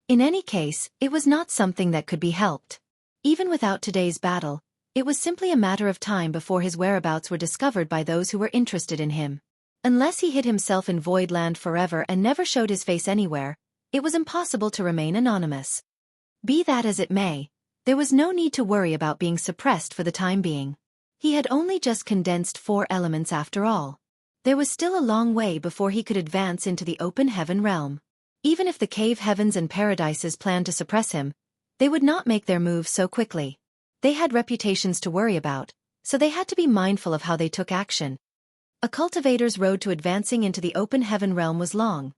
In any case, it was not something that could be helped. Even without today's battle, it was simply a matter of time before his whereabouts were discovered by those who were interested in him. Unless he hid himself in Void Land forever and never showed his face anywhere, it was impossible to remain anonymous. Be that as it may, there was no need to worry about being suppressed for the time being. He had only just condensed 4 elements after all. There was still a long way before he could advance into the open heaven realm. Even if the cave heavens and paradises planned to suppress him, they would not make their move so quickly. They had reputations to worry about, so they had to be mindful of how they took action. A cultivator's road to advancing into the open heaven realm was long.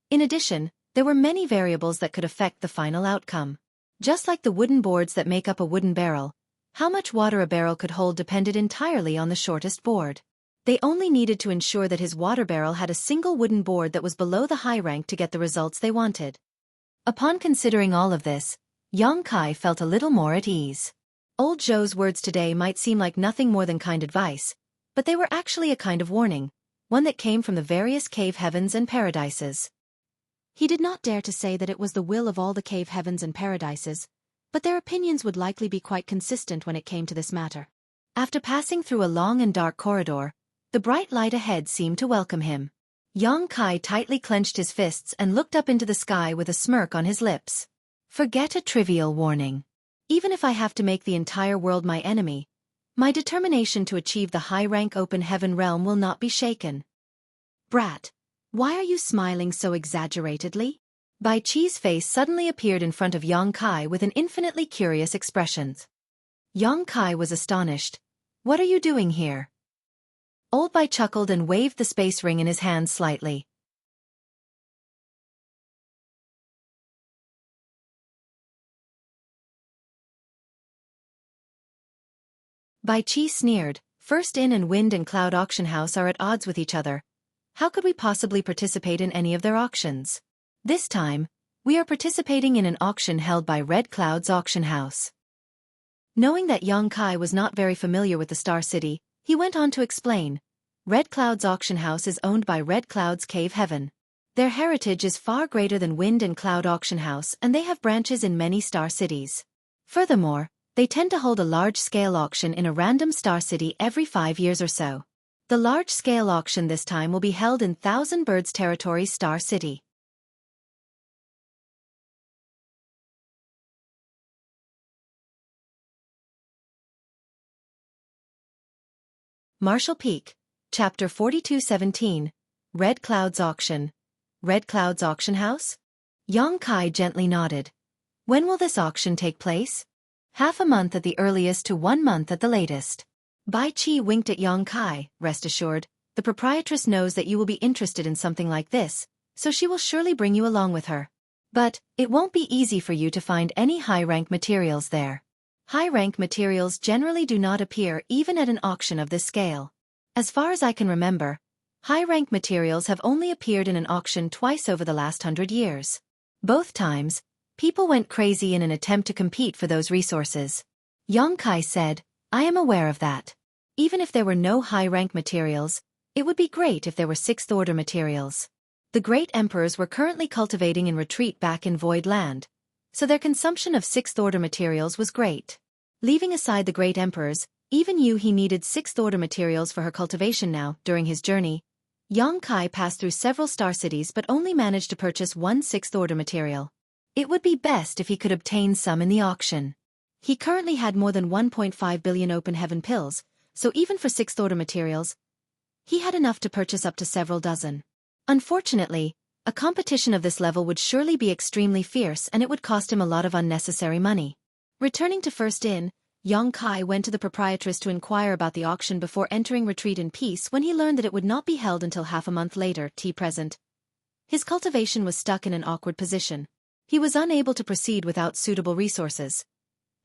In addition, there were many variables that could affect the final outcome. Just like the wooden boards that make up a wooden barrel, how much water a barrel could hold depended entirely on the shortest board. They only needed to ensure that his water barrel had a single wooden board that was below the high rank to get the results they wanted. Upon considering all of this, Xueqi felt a little more at ease. Old Zhou's words today might seem like nothing more than kind advice, but they were actually a kind of warning, one that came from the various cave heavens and paradises. He did not dare to say that it was the will of all the cave heavens and paradises, but their opinions would likely be quite consistent when it came to this matter. After passing through a long and dark corridor, the bright light ahead seemed to welcome him. Xueqi tightly clenched his fists and looked up into the sky with a smirk on his lips. Forget a trivial warning. Even if I have to make the entire world my enemy, my determination to achieve the high-rank open heaven realm will not be shaken. Brat, why are you smiling so exaggeratedly? Bai Qi's face suddenly appeared in front of Xueqi with an infinitely curious expression. Xueqi was astonished. What are you doing here? Old Bai chuckled and waved the space ring in his hand slightly. Bai Qi sneered, First In and Wind and Cloud Auction House are at odds with each other. How could we possibly participate in any of their auctions? This time, we are participating in an auction held by Red Cloud's auction house. Knowing that Xueqi was not very familiar with the Star City, he went on to explain. Red Cloud's auction house is owned by Red Cloud's Cave Heaven. Their heritage is far greater than Wind and Cloud Auction House, and they have branches in many star cities. Furthermore, they tend to hold a large-scale auction in a random star city every 5 years or so. The large-scale auction this time will be held in Thousand Birds Territory Star City. Marshall Peak, Chapter 4217, Red Cloud's Auction. Red Cloud's Auction House? Xueqi gently nodded. When will this auction take place? Half a month at the earliest to 1 month at the latest. Bai Qi winked at Xueqi. Rest assured, the proprietress knows that you will be interested in something like this, so she will surely bring you along with her. But it won't be easy for you to find any high-rank materials there. High-rank materials generally do not appear even at an auction of this scale. As far as I can remember, high-rank materials have only appeared in an auction twice over the last 100 years. Both times, people went crazy in an attempt to compete for those resources. Xueqi said, I am aware of that. Even if there were no high-rank materials, it would be great if there were sixth-order materials. The great emperors were currently cultivating in retreat back in Void Land, so their consumption of sixth-order materials was great. Leaving aside the great emperors, even he needed sixth-order materials for her cultivation now. During his journey, Xueqi passed through several star cities but only managed to purchase one sixth-order material. It would be best if he could obtain some in the auction. He currently had more than 1.5 billion open heaven pills, so even for sixth-order materials, he had enough to purchase up to several dozen. Unfortunately, a competition of this level would surely be extremely fierce and it would cost him a lot of unnecessary money. Returning to First Inn, Xueqi went to the proprietress to inquire about the auction before entering retreat in peace when he learned that it would not be held until half a month later. Present. His cultivation was stuck in an awkward position. He was unable to proceed without suitable resources.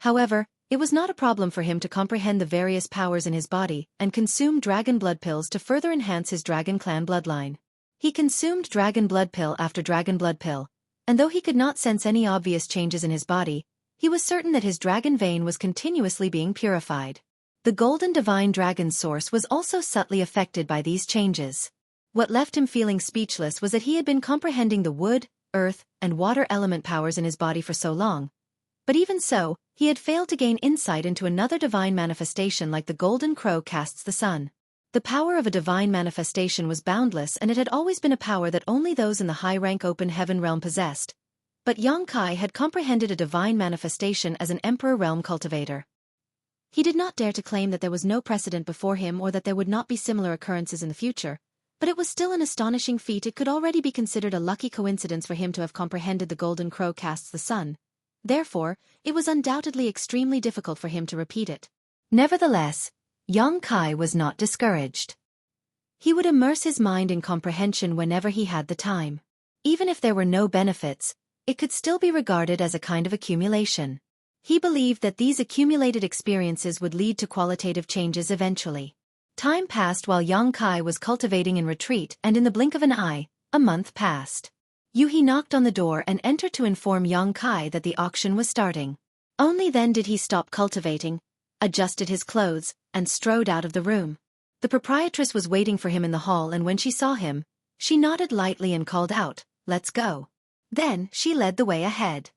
However, it was not a problem for him to comprehend the various powers in his body and consume dragon blood pills to further enhance his dragon clan bloodline. He consumed dragon blood pill after dragon blood pill, and though he could not sense any obvious changes in his body, he was certain that his dragon vein was continuously being purified. The golden divine dragon source was also subtly affected by these changes. What left him feeling speechless was that he had been comprehending the wood, earth, and water element powers in his body for so long. But even so, he had failed to gain insight into another divine manifestation like the golden crow casts the sun. The power of a divine manifestation was boundless and it had always been a power that only those in the high-rank open heaven realm possessed. But Xueqi had comprehended a divine manifestation as an emperor realm cultivator. He did not dare to claim that there was no precedent before him or that there would not be similar occurrences in the future, but it was still an astonishing feat. It could already be considered a lucky coincidence for him to have comprehended the golden crow casts the sun. Therefore, it was undoubtedly extremely difficult for him to repeat it. Nevertheless, young Kai was not discouraged. He would immerse his mind in comprehension whenever he had the time. Even if there were no benefits, it could still be regarded as a kind of accumulation. He believed that these accumulated experiences would lead to qualitative changes eventually. Time passed while young Kai was cultivating in retreat, and in the blink of an eye, a month passed. Xueqi knocked on the door and entered to inform young Kai that the auction was starting. Only then did he stop cultivating, adjusted his clothes, and strode out of the room. The proprietress was waiting for him in the hall, and when she saw him, she nodded lightly and called out, "Let's go." Then she led the way ahead.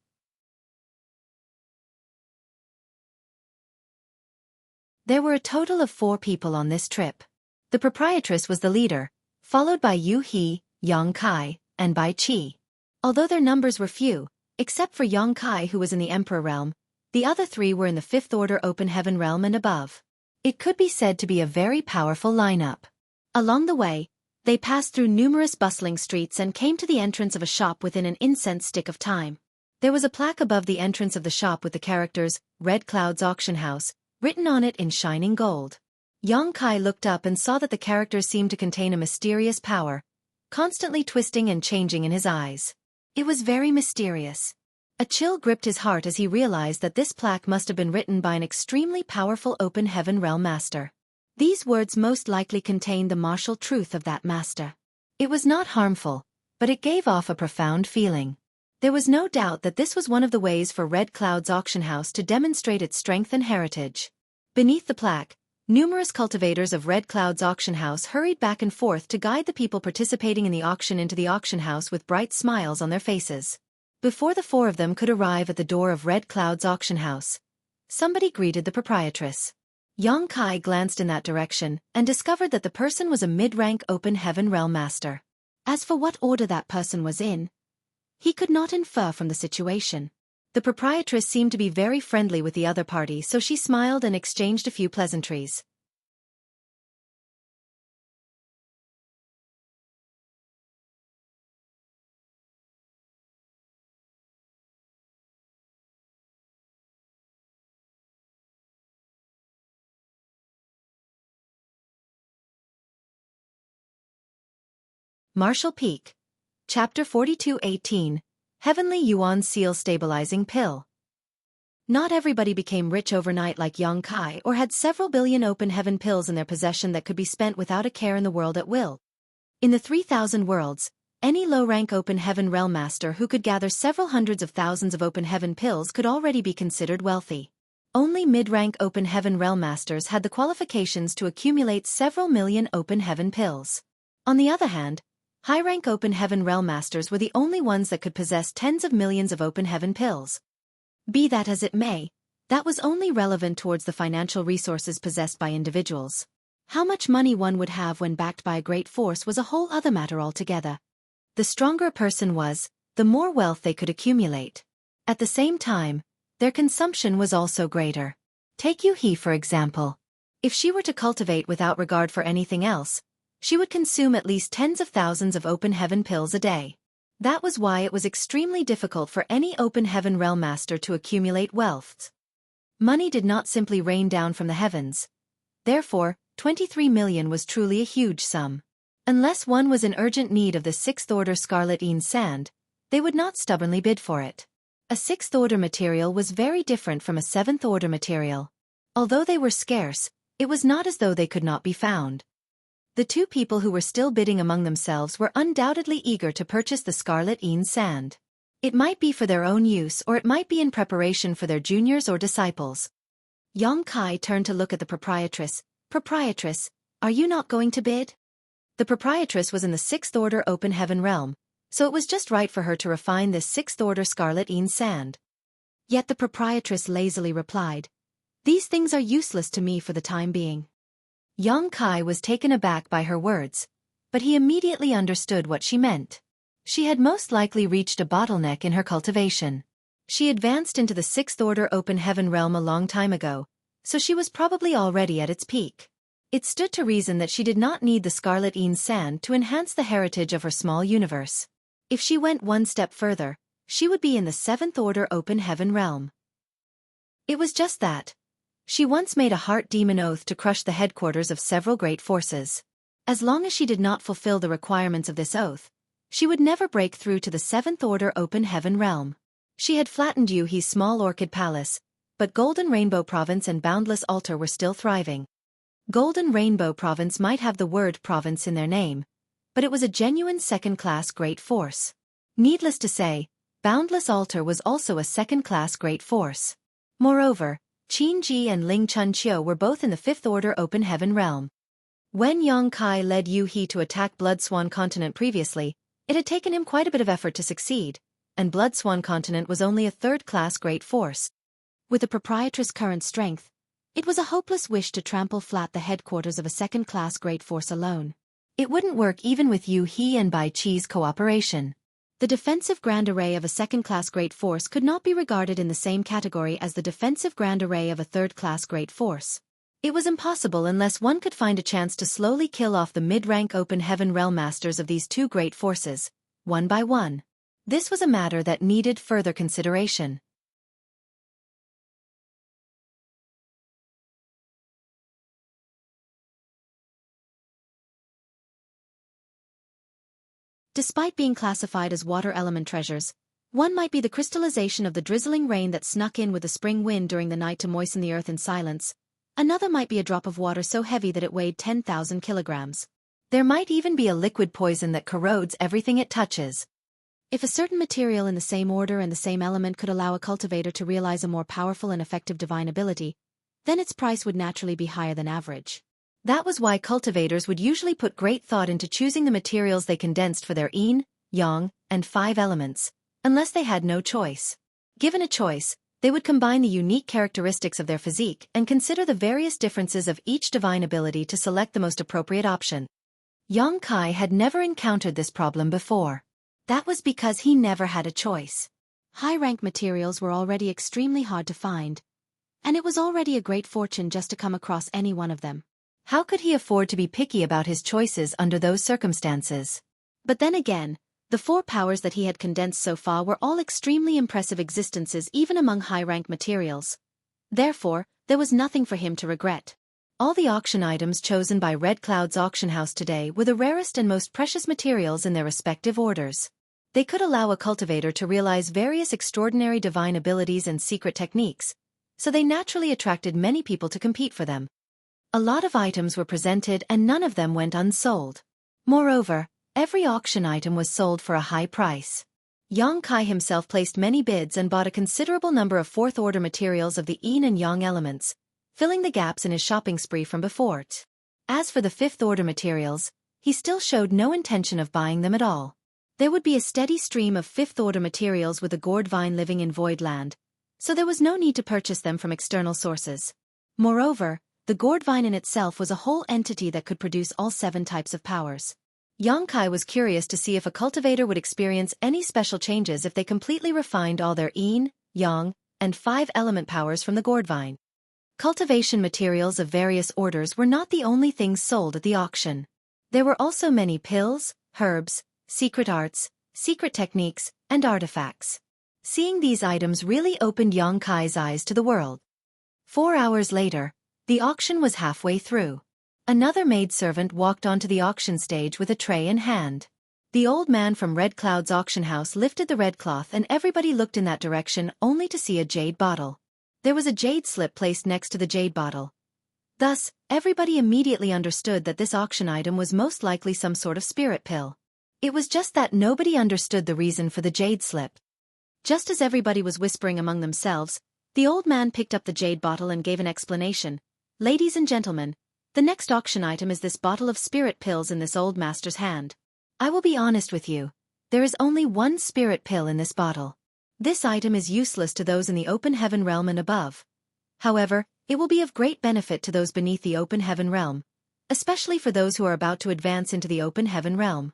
There were a total of 4 people on this trip. The proprietress was the leader, followed by Xueqi, young Kai, and by Qi. Although their numbers were few, except for young Kai who was in the Emperor realm, the other 3 were in the 5th order open heaven realm and above. It could be said to be a very powerful lineup. Along the way, they passed through numerous bustling streets and came to the entrance of a shop within an incense stick of time. There was a plaque above the entrance of the shop with the characters, "Red Cloud's Auction House," written on it in shining gold. Young Kai looked up and saw that the characters seemed to contain a mysterious power, constantly twisting and changing in his eyes. It was very mysterious. A chill gripped his heart as he realized that this plaque must have been written by an extremely powerful open heaven realm master. These words most likely contained the martial truth of that master. It was not harmful, but it gave off a profound feeling. There was no doubt that this was one of the ways for Red Cloud's auction house to demonstrate its strength and heritage. Beneath the plaque, numerous cultivators of Red Cloud's auction house hurried back and forth to guide the people participating in the auction into the auction house with bright smiles on their faces. Before the 4 of them could arrive at the door of Red Cloud's auction house, somebody greeted the proprietress. Young Kai glanced in that direction and discovered that the person was a mid-rank open heaven realm master. As for what order that person was in, he could not infer from the situation. The proprietress seemed to be very friendly with the other party, so she smiled and exchanged a few pleasantries. Martial Peak. Chapter 42:18. Heavenly Yuan Seal Stabilizing Pill. Not everybody became rich overnight like young Kai or had several billion open heaven pills in their possession that could be spent without a care in the world at will. In the 3,000 worlds, any low-rank open heaven realm master who could gather several hundreds of thousands of open heaven pills could already be considered wealthy. Only mid-rank open heaven realm masters had the qualifications to accumulate several million open heaven pills. On the other hand, high-rank open heaven realm masters were the only ones that could possess tens of millions of open heaven pills. Be that as it may, that was only relevant towards the financial resources possessed by individuals. How much money one would have when backed by a great force was a whole other matter altogether. The stronger a person was, the more wealth they could accumulate. At the same time, their consumption was also greater. Take Xueqi for example. If she were to cultivate without regard for anything else, she would consume at least tens of thousands of open heaven pills a day. That was why it was extremely difficult for any open heaven realm master to accumulate wealth. Money did not simply rain down from the heavens. Therefore, 23 million was truly a huge sum. Unless one was in urgent need of the 6th order scarlet een sand, they would not stubbornly bid for it. A 6th order material was very different from a 7th order material. Although they were scarce, it was not as though they could not be found. The 2 people who were still bidding among themselves were undoubtedly eager to purchase the scarlet een sand. It might be for their own use or it might be in preparation for their juniors or disciples. Young Kai turned to look at the proprietress. "Proprietress, are you not going to bid?" The proprietress was in the 6th order open heaven realm, so it was just right for her to refine this 6th order scarlet een sand. Yet the proprietress lazily replied, "These things are useless to me for the time being." Young Kai was taken aback by her words, but he immediately understood what she meant. She had most likely reached a bottleneck in her cultivation. She advanced into the 6th order open heaven realm a long time ago, so she was probably already at its peak. It stood to reason that she did not need the scarlet een sand to enhance the heritage of her small universe. If she went one step further, she would be in the 7th Order Open Heaven realm. It was just that. She once made a heart demon oath to crush the headquarters of several great forces. As long as she did not fulfill the requirements of this oath, she would never break through to the 7th Order Open Heaven realm. She had flattened Xueqi's small orchid palace, but Golden Rainbow Province and Boundless Altar were still thriving. Golden Rainbow Province might have the word province in their name, but it was a genuine second-class great force. Needless to say, Boundless Altar was also a second-class great force. Moreover, Qin Ji and Ling Chunqiu were both in the 5th Order Open Heaven realm. When Yang Kai led Xueqi to attack Blood Swan Continent previously, it had taken him quite a bit of effort to succeed, and Blood Swan Continent was only a third-class great force. With the proprietress' current strength, it was a hopeless wish to trample flat the headquarters of a second-class great force alone. It wouldn't work even with Xueqi and Bai Qi's cooperation. The defensive grand array of a second-class great force could not be regarded in the same category as the defensive grand array of a third-class great force. It was impossible unless one could find a chance to slowly kill off the mid-rank Open Heaven realm masters of these two great forces, one by one. This was a matter that needed further consideration. Despite being classified as water element treasures, one might be the crystallization of the drizzling rain that snuck in with the spring wind during the night to moisten the earth in silence. Another might be a drop of water so heavy that it weighed 10,000 kilograms. There might even be a liquid poison that corrodes everything it touches. If a certain material in the same order and the same element could allow a cultivator to realize a more powerful and effective divine ability, then its price would naturally be higher than average. That was why cultivators would usually put great thought into choosing the materials they condensed for their yin, yang, and 5 elements, unless they had no choice. Given a choice, they would combine the unique characteristics of their physique and consider the various differences of each divine ability to select the most appropriate option. Yang Kai had never encountered this problem before. That was because he never had a choice. High-rank materials were already extremely hard to find, and it was already a great fortune just to come across any one of them. How could he afford to be picky about his choices under those circumstances? But then again, the 4 powers that he had condensed so far were all extremely impressive existences even among high-rank materials. Therefore, there was nothing for him to regret. All the auction items chosen by Red Cloud's auction house today were the rarest and most precious materials in their respective orders. They could allow a cultivator to realize various extraordinary divine abilities and secret techniques, so they naturally attracted many people to compete for them. A lot of items were presented and none of them went unsold. Moreover, every auction item was sold for a high price. Yang Kai himself placed many bids and bought a considerable number of 4th-order materials of the yin and yang elements, filling the gaps in his shopping spree from before. As for the 5th-order materials, he still showed no intention of buying them at all. There would be a steady stream of 5th-order materials with a gourd vine living in void land, so there was no need to purchase them from external sources. Moreover, the gourd vine in itself was a whole entity that could produce all 7 types of powers. Yang Kai was curious to see if a cultivator would experience any special changes if they completely refined all their yin, yang, and 5 element powers from the gourd vine. Cultivation materials of various orders were not the only things sold at the auction. There were also many pills, herbs, secret arts, secret techniques, and artifacts. Seeing these items really opened Yang Kai's eyes to the world. 4 hours later, the auction was halfway through. Another maidservant walked onto the auction stage with a tray in hand. The old man from Red Cloud's auction house lifted the red cloth and everybody looked in that direction only to see a jade bottle. There was a jade slip placed next to the jade bottle. Thus, everybody immediately understood that this auction item was most likely some sort of spirit pill. It was just that nobody understood the reason for the jade slip. Just as everybody was whispering among themselves, the old man picked up the jade bottle and gave an explanation. Ladies and gentlemen, the next auction item is this bottle of spirit pills in this old master's hand. I will be honest with you. There is only one spirit pill in this bottle. This item is useless to those in the open heaven realm and above. However, it will be of great benefit to those beneath the open heaven realm, especially for those who are about to advance into the open heaven realm.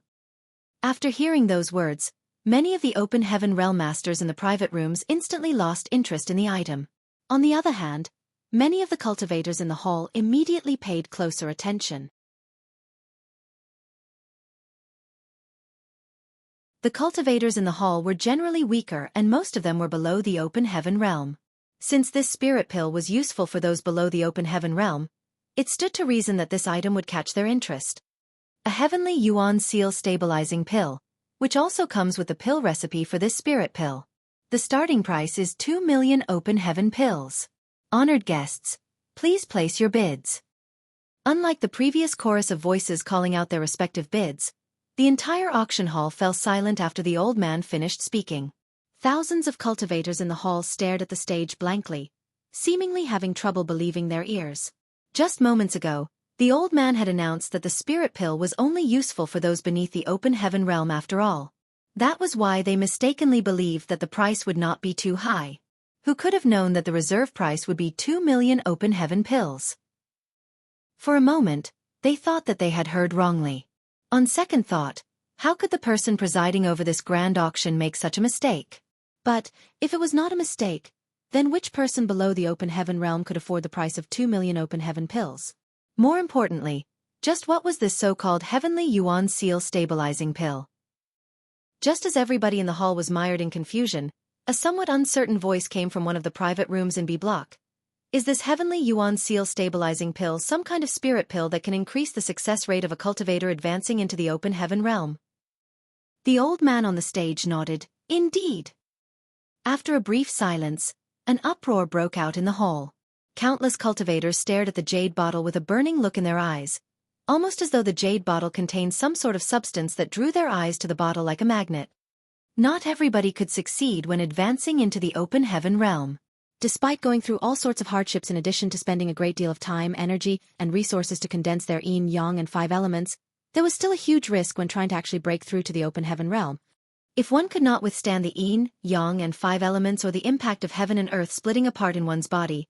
After hearing those words, many of the open heaven realm masters in the private rooms instantly lost interest in the item. On the other hand, many of the cultivators in the hall immediately paid closer attention. The cultivators in the hall were generally weaker and most of them were below the open heaven realm. Since this spirit pill was useful for those below the open heaven realm, it stood to reason that this item would catch their interest. A heavenly yuan seal stabilizing pill, which also comes with the pill recipe for this spirit pill. The starting price is 2 million open heaven pills. Honored guests, please place your bids. Unlike the previous chorus of voices calling out their respective bids, the entire auction hall fell silent after the old man finished speaking. Thousands of cultivators in the hall stared at the stage blankly, seemingly having trouble believing their ears. Just moments ago, the old man had announced that the spirit pill was only useful for those beneath the open heaven realm after all. That was why they mistakenly believed that the price would not be too high. Who could have known that the reserve price would be 2 million open heaven pills? For a moment, they thought that they had heard wrongly. On second thought, how could the person presiding over this grand auction make such a mistake? But, if it was not a mistake, then which person below the open heaven realm could afford the price of 2 million open heaven pills? More importantly, just what was this so-called heavenly yuan seal stabilizing pill? Just as everybody in the hall was mired in confusion, a somewhat uncertain voice came from one of the private rooms in B block. Is this heavenly yuan seal stabilizing pill some kind of spirit pill that can increase the success rate of a cultivator advancing into the open heaven realm? The old man on the stage nodded, indeed. After a brief silence, an uproar broke out in the hall. Countless cultivators stared at the jade bottle with a burning look in their eyes, almost as though the jade bottle contained some sort of substance that drew their eyes to the bottle like a magnet. Not everybody could succeed when advancing into the open heaven realm. Despite going through all sorts of hardships in addition to spending a great deal of time, energy, and resources to condense their yin, yang, and 5 elements, there was still a huge risk when trying to actually break through to the open heaven realm. If one could not withstand the yin, yang, and 5 elements or the impact of heaven and earth splitting apart in one's body,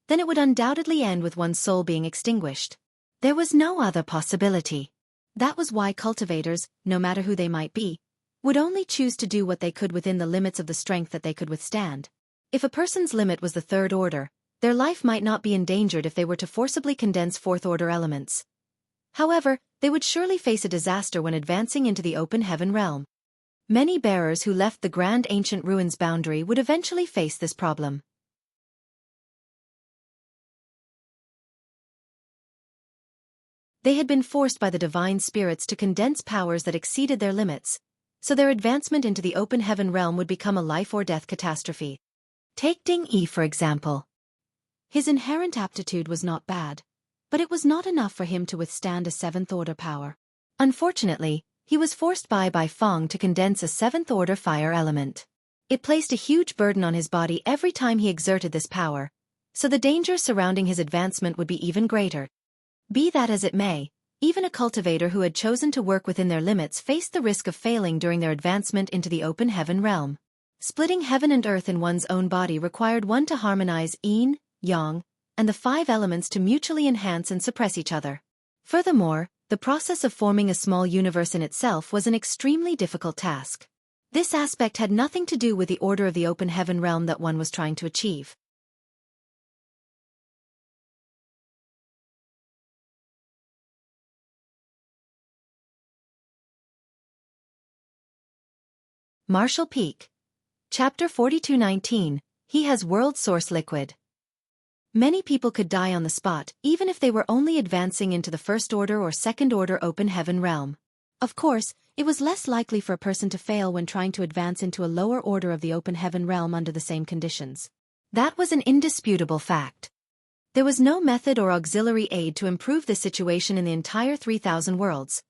then it would undoubtedly end with one's soul being extinguished. There was no other possibility. That was why cultivators, no matter who they might be, would only choose to do what they could within the limits of the strength that they could withstand. If a person's limit was the 3rd order, their life might not be endangered if they were to forcibly condense 4th-order elements. However, they would surely face a disaster when advancing into the open heaven realm. Many bearers who left the grand ancient ruins boundary would eventually face this problem. They had been forced by the divine spirits to condense powers that exceeded their limits, so their advancement into the open heaven realm would become a life-or-death catastrophe. Take Ding Yi for example. His inherent aptitude was not bad, but it was not enough for him to withstand a 7th-order power. Unfortunately, he was forced by Fong to condense a 7th-order fire element. It placed a huge burden on his body every time he exerted this power, so the dangers surrounding his advancement would be even greater. Be that as it may, even a cultivator who had chosen to work within their limits faced the risk of failing during their advancement into the open heaven realm. Splitting heaven and earth in one's own body required one to harmonize yin, yang, and the 5 elements to mutually enhance and suppress each other. Furthermore, the process of forming a small universe in itself was an extremely difficult task. This aspect had nothing to do with the order of the open heaven realm that one was trying to achieve. Marshall Peak. Chapter 4219, He has world source liquid. Many people could die on the spot, even if they were only advancing into the 1st order or 2nd order open heaven realm. Of course, it was less likely for a person to fail when trying to advance into a lower order of the open heaven realm under the same conditions. That was an indisputable fact. There was no method or auxiliary aid to improve this situation in the entire 3,000 worlds,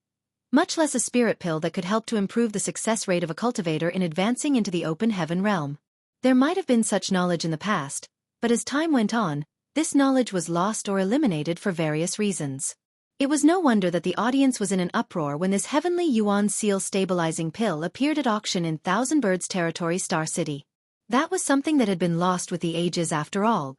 much less a spirit pill that could help to improve the success rate of a cultivator in advancing into the open heaven realm. There might have been such knowledge in the past, but as time went on, this knowledge was lost or eliminated for various reasons. It was no wonder that the audience was in an uproar when this heavenly yuan seal stabilizing pill appeared at auction in Thousand Birds Territory Star City. That was something that had been lost with the ages after all.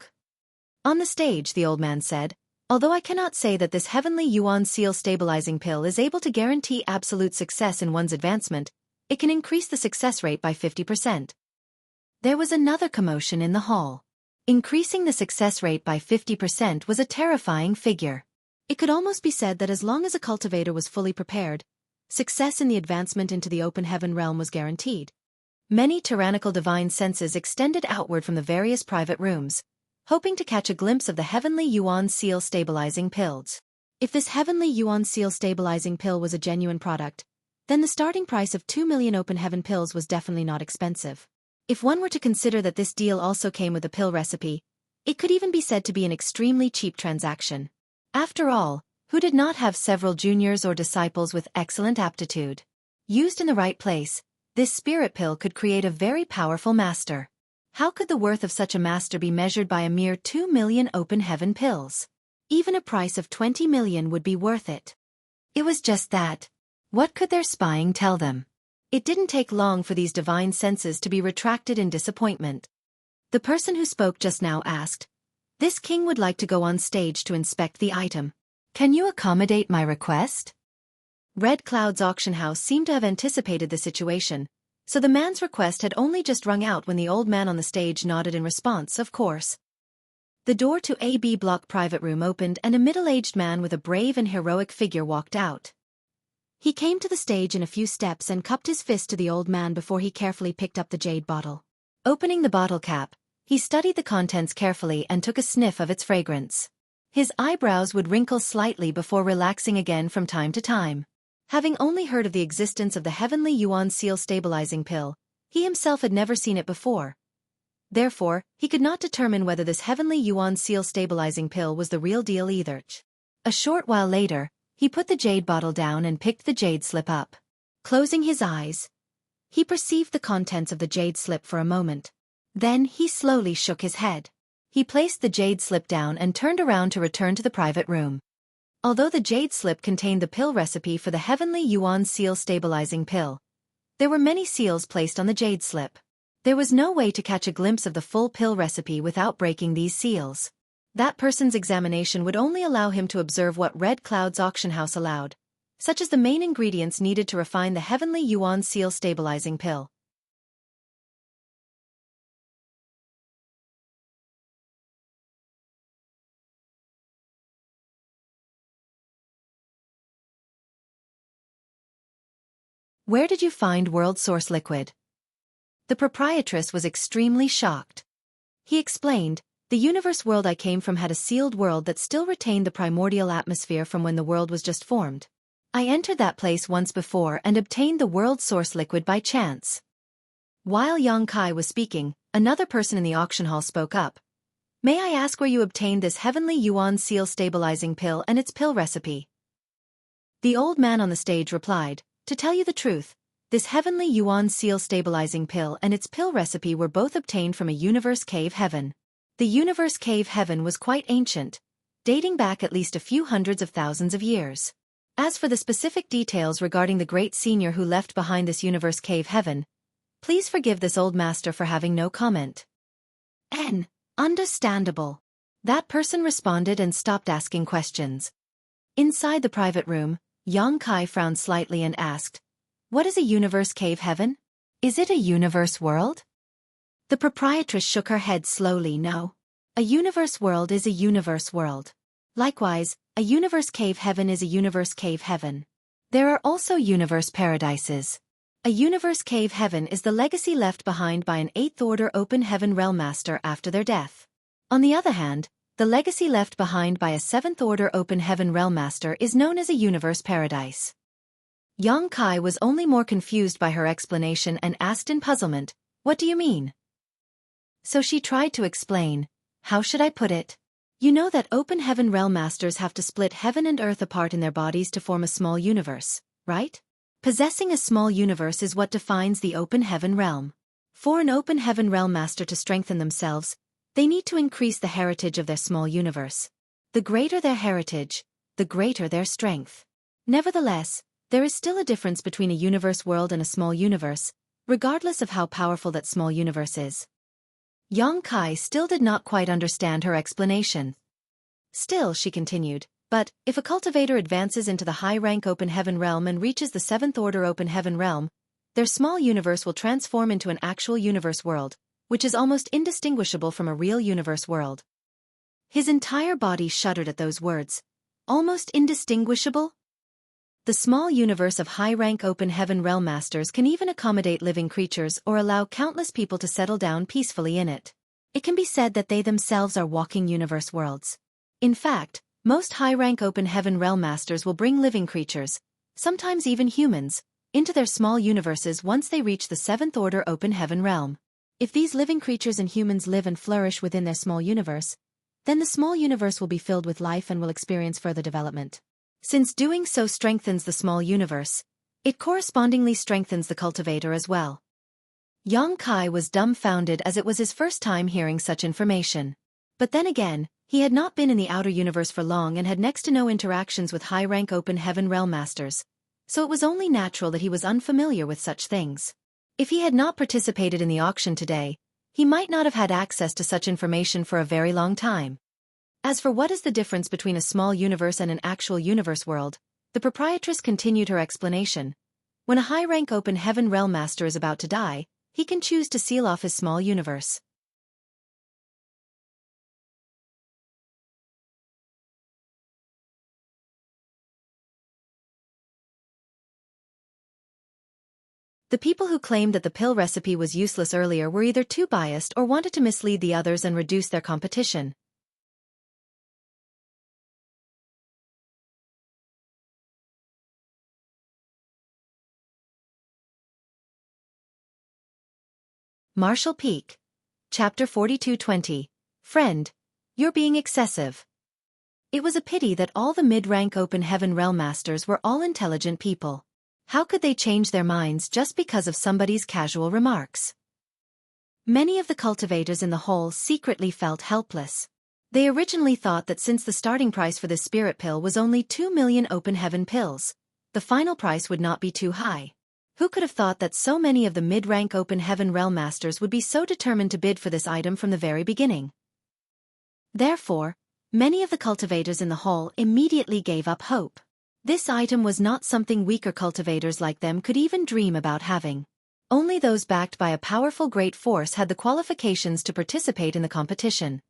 On the stage, the old man said, although I cannot say that this heavenly yuan seal stabilizing pill is able to guarantee absolute success in one's advancement, it can increase the success rate by 50%. There was another commotion in the hall. Increasing the success rate by 50% was a terrifying figure. It could almost be said that as long as a cultivator was fully prepared, success in the advancement into the open heaven realm was guaranteed. Many tyrannical divine senses extended outward from the various private rooms, hoping to catch a glimpse of the heavenly Yuan seal stabilizing pills. If this heavenly Yuan seal stabilizing pill was a genuine product, then the starting price of 2 million open heaven pills was definitely not expensive. If one were to consider that this deal also came with a pill recipe, it could even be said to be an extremely cheap transaction. After all, who did not have several juniors or disciples with excellent aptitude? Used in the right place, this spirit pill could create a very powerful master. How could the worth of such a master be measured by a mere 2 million open heaven pills? Even a price of 20 million would be worth it. It was just that. What could their spying tell them? It didn't take long for these divine senses to be retracted in disappointment. The person who spoke just now asked, "This king would like to go on stage to inspect the item. Can you accommodate my request?" Red Cloud's auction house seemed to have anticipated the situation, so the man's request had only just rung out when the old man on the stage nodded in response, of course. The door to AB Block private room opened and a middle-aged man with a brave and heroic figure walked out. He came to the stage in a few steps and cupped his fist to the old man before he carefully picked up the jade bottle. Opening the bottle cap, he studied the contents carefully and took a sniff of its fragrance. His eyebrows would wrinkle slightly before relaxing again from time to time. Having only heard of the existence of the heavenly Yuan seal stabilizing pill, he himself had never seen it before. Therefore, he could not determine whether this heavenly Yuan seal stabilizing pill was the real deal either. A short while later, he put the jade bottle down and picked the jade slip up. Closing his eyes, he perceived the contents of the jade slip for a moment. Then he slowly shook his head. He placed the jade slip down and turned around to return to the private room. Although the jade slip contained the pill recipe for the heavenly Yuan seal stabilizing pill, there were many seals placed on the jade slip. There was no way to catch a glimpse of the full pill recipe without breaking these seals. That person's examination would only allow him to observe what Red Cloud's auction house allowed, such as the main ingredients needed to refine the heavenly Yuan seal stabilizing pill. Where did you find world source liquid? The proprietress was extremely shocked. He explained, "The universe world I came from had a sealed world that still retained the primordial atmosphere from when the world was just formed. I entered that place once before and obtained the world source liquid by chance." While Yang Kai was speaking, another person in the auction hall spoke up. "May I ask where you obtained this heavenly Yuan seal stabilizing pill and its pill recipe?" The old man on the stage replied, "To tell you the truth, this heavenly Yuan seal stabilizing pill and its pill recipe were both obtained from a universe cave heaven. The universe cave heaven was quite ancient, dating back at least a few hundreds of thousands of years. As for the specific details regarding the great senior who left behind this universe cave heaven, please forgive this old master for having no comment." Understandable. That person responded and stopped asking questions. Inside the private room, Yang Kai frowned slightly and asked, "What is a universe cave heaven? Is it a universe world?" The proprietress shook her head slowly. "No. A universe world is a universe world. Likewise, a universe cave heaven is a universe cave heaven. There are also universe paradises. A universe cave heaven is the legacy left behind by an 8th order open heaven realm master after their death. On the other hand, the legacy left behind by a 7th order open heaven realm master is known as a universe paradise." Yang Kai was only more confused by her explanation and asked in puzzlement, "What do you mean?" So she tried to explain. "How should I put it? You know that open heaven realm masters have to split heaven and earth apart in their bodies to form a small universe, right? Possessing a small universe is what defines the open heaven realm. For an open heaven realm master to strengthen themselves, they need to increase the heritage of their small universe. The greater their heritage, the greater their strength. Nevertheless, there is still a difference between a universe world and a small universe, regardless of how powerful that small universe is." Yang Kai still did not quite understand her explanation. "Still," she continued, "but, if a cultivator advances into the high-rank open heaven realm and reaches the 7th order open heaven realm, their small universe will transform into an actual universe world, which is almost indistinguishable from a real universe world." His entire body shuddered at those words. Almost indistinguishable? The small universe of high-rank open heaven realm masters can even accommodate living creatures or allow countless people to settle down peacefully in it. It can be said that they themselves are walking universe worlds. In fact, most high-rank open heaven realm masters will bring living creatures, sometimes even humans, into their small universes once they reach the 7th order open heaven realm. If these living creatures and humans live and flourish within their small universe, then the small universe will be filled with life and will experience further development. Since doing so strengthens the small universe, it correspondingly strengthens the cultivator as well. Xueqi was dumbfounded as it was his first time hearing such information. But then again, he had not been in the outer universe for long and had next to no interactions with high-rank open heaven realm masters, so it was only natural that he was unfamiliar with such things. If he had not participated in the auction today, he might not have had access to such information for a very long time. As for what is the difference between a small universe and an actual universe world, the proprietress continued her explanation. When a high-rank open heaven realm master is about to die, he can choose to seal off his small universe. The people who claimed that the pill recipe was useless earlier were either too biased or wanted to mislead the others and reduce their competition. Marshall Peak. Chapter 42:20. Friend, you're being excessive. It was a pity that all the mid-rank open heaven realm masters were all intelligent people. How could they change their minds just because of somebody's casual remarks? Many of the cultivators in the hole secretly felt helpless. They originally thought that since the starting price for this spirit pill was only 2 million open heaven pills, the final price would not be too high. Who could have thought that so many of the mid-rank open heaven realm masters would be so determined to bid for this item from the very beginning? Therefore, many of the cultivators in the hall immediately gave up hope. This item was not something weaker cultivators like them could even dream about having. Only those backed by a powerful great force had the qualifications to participate in the competition.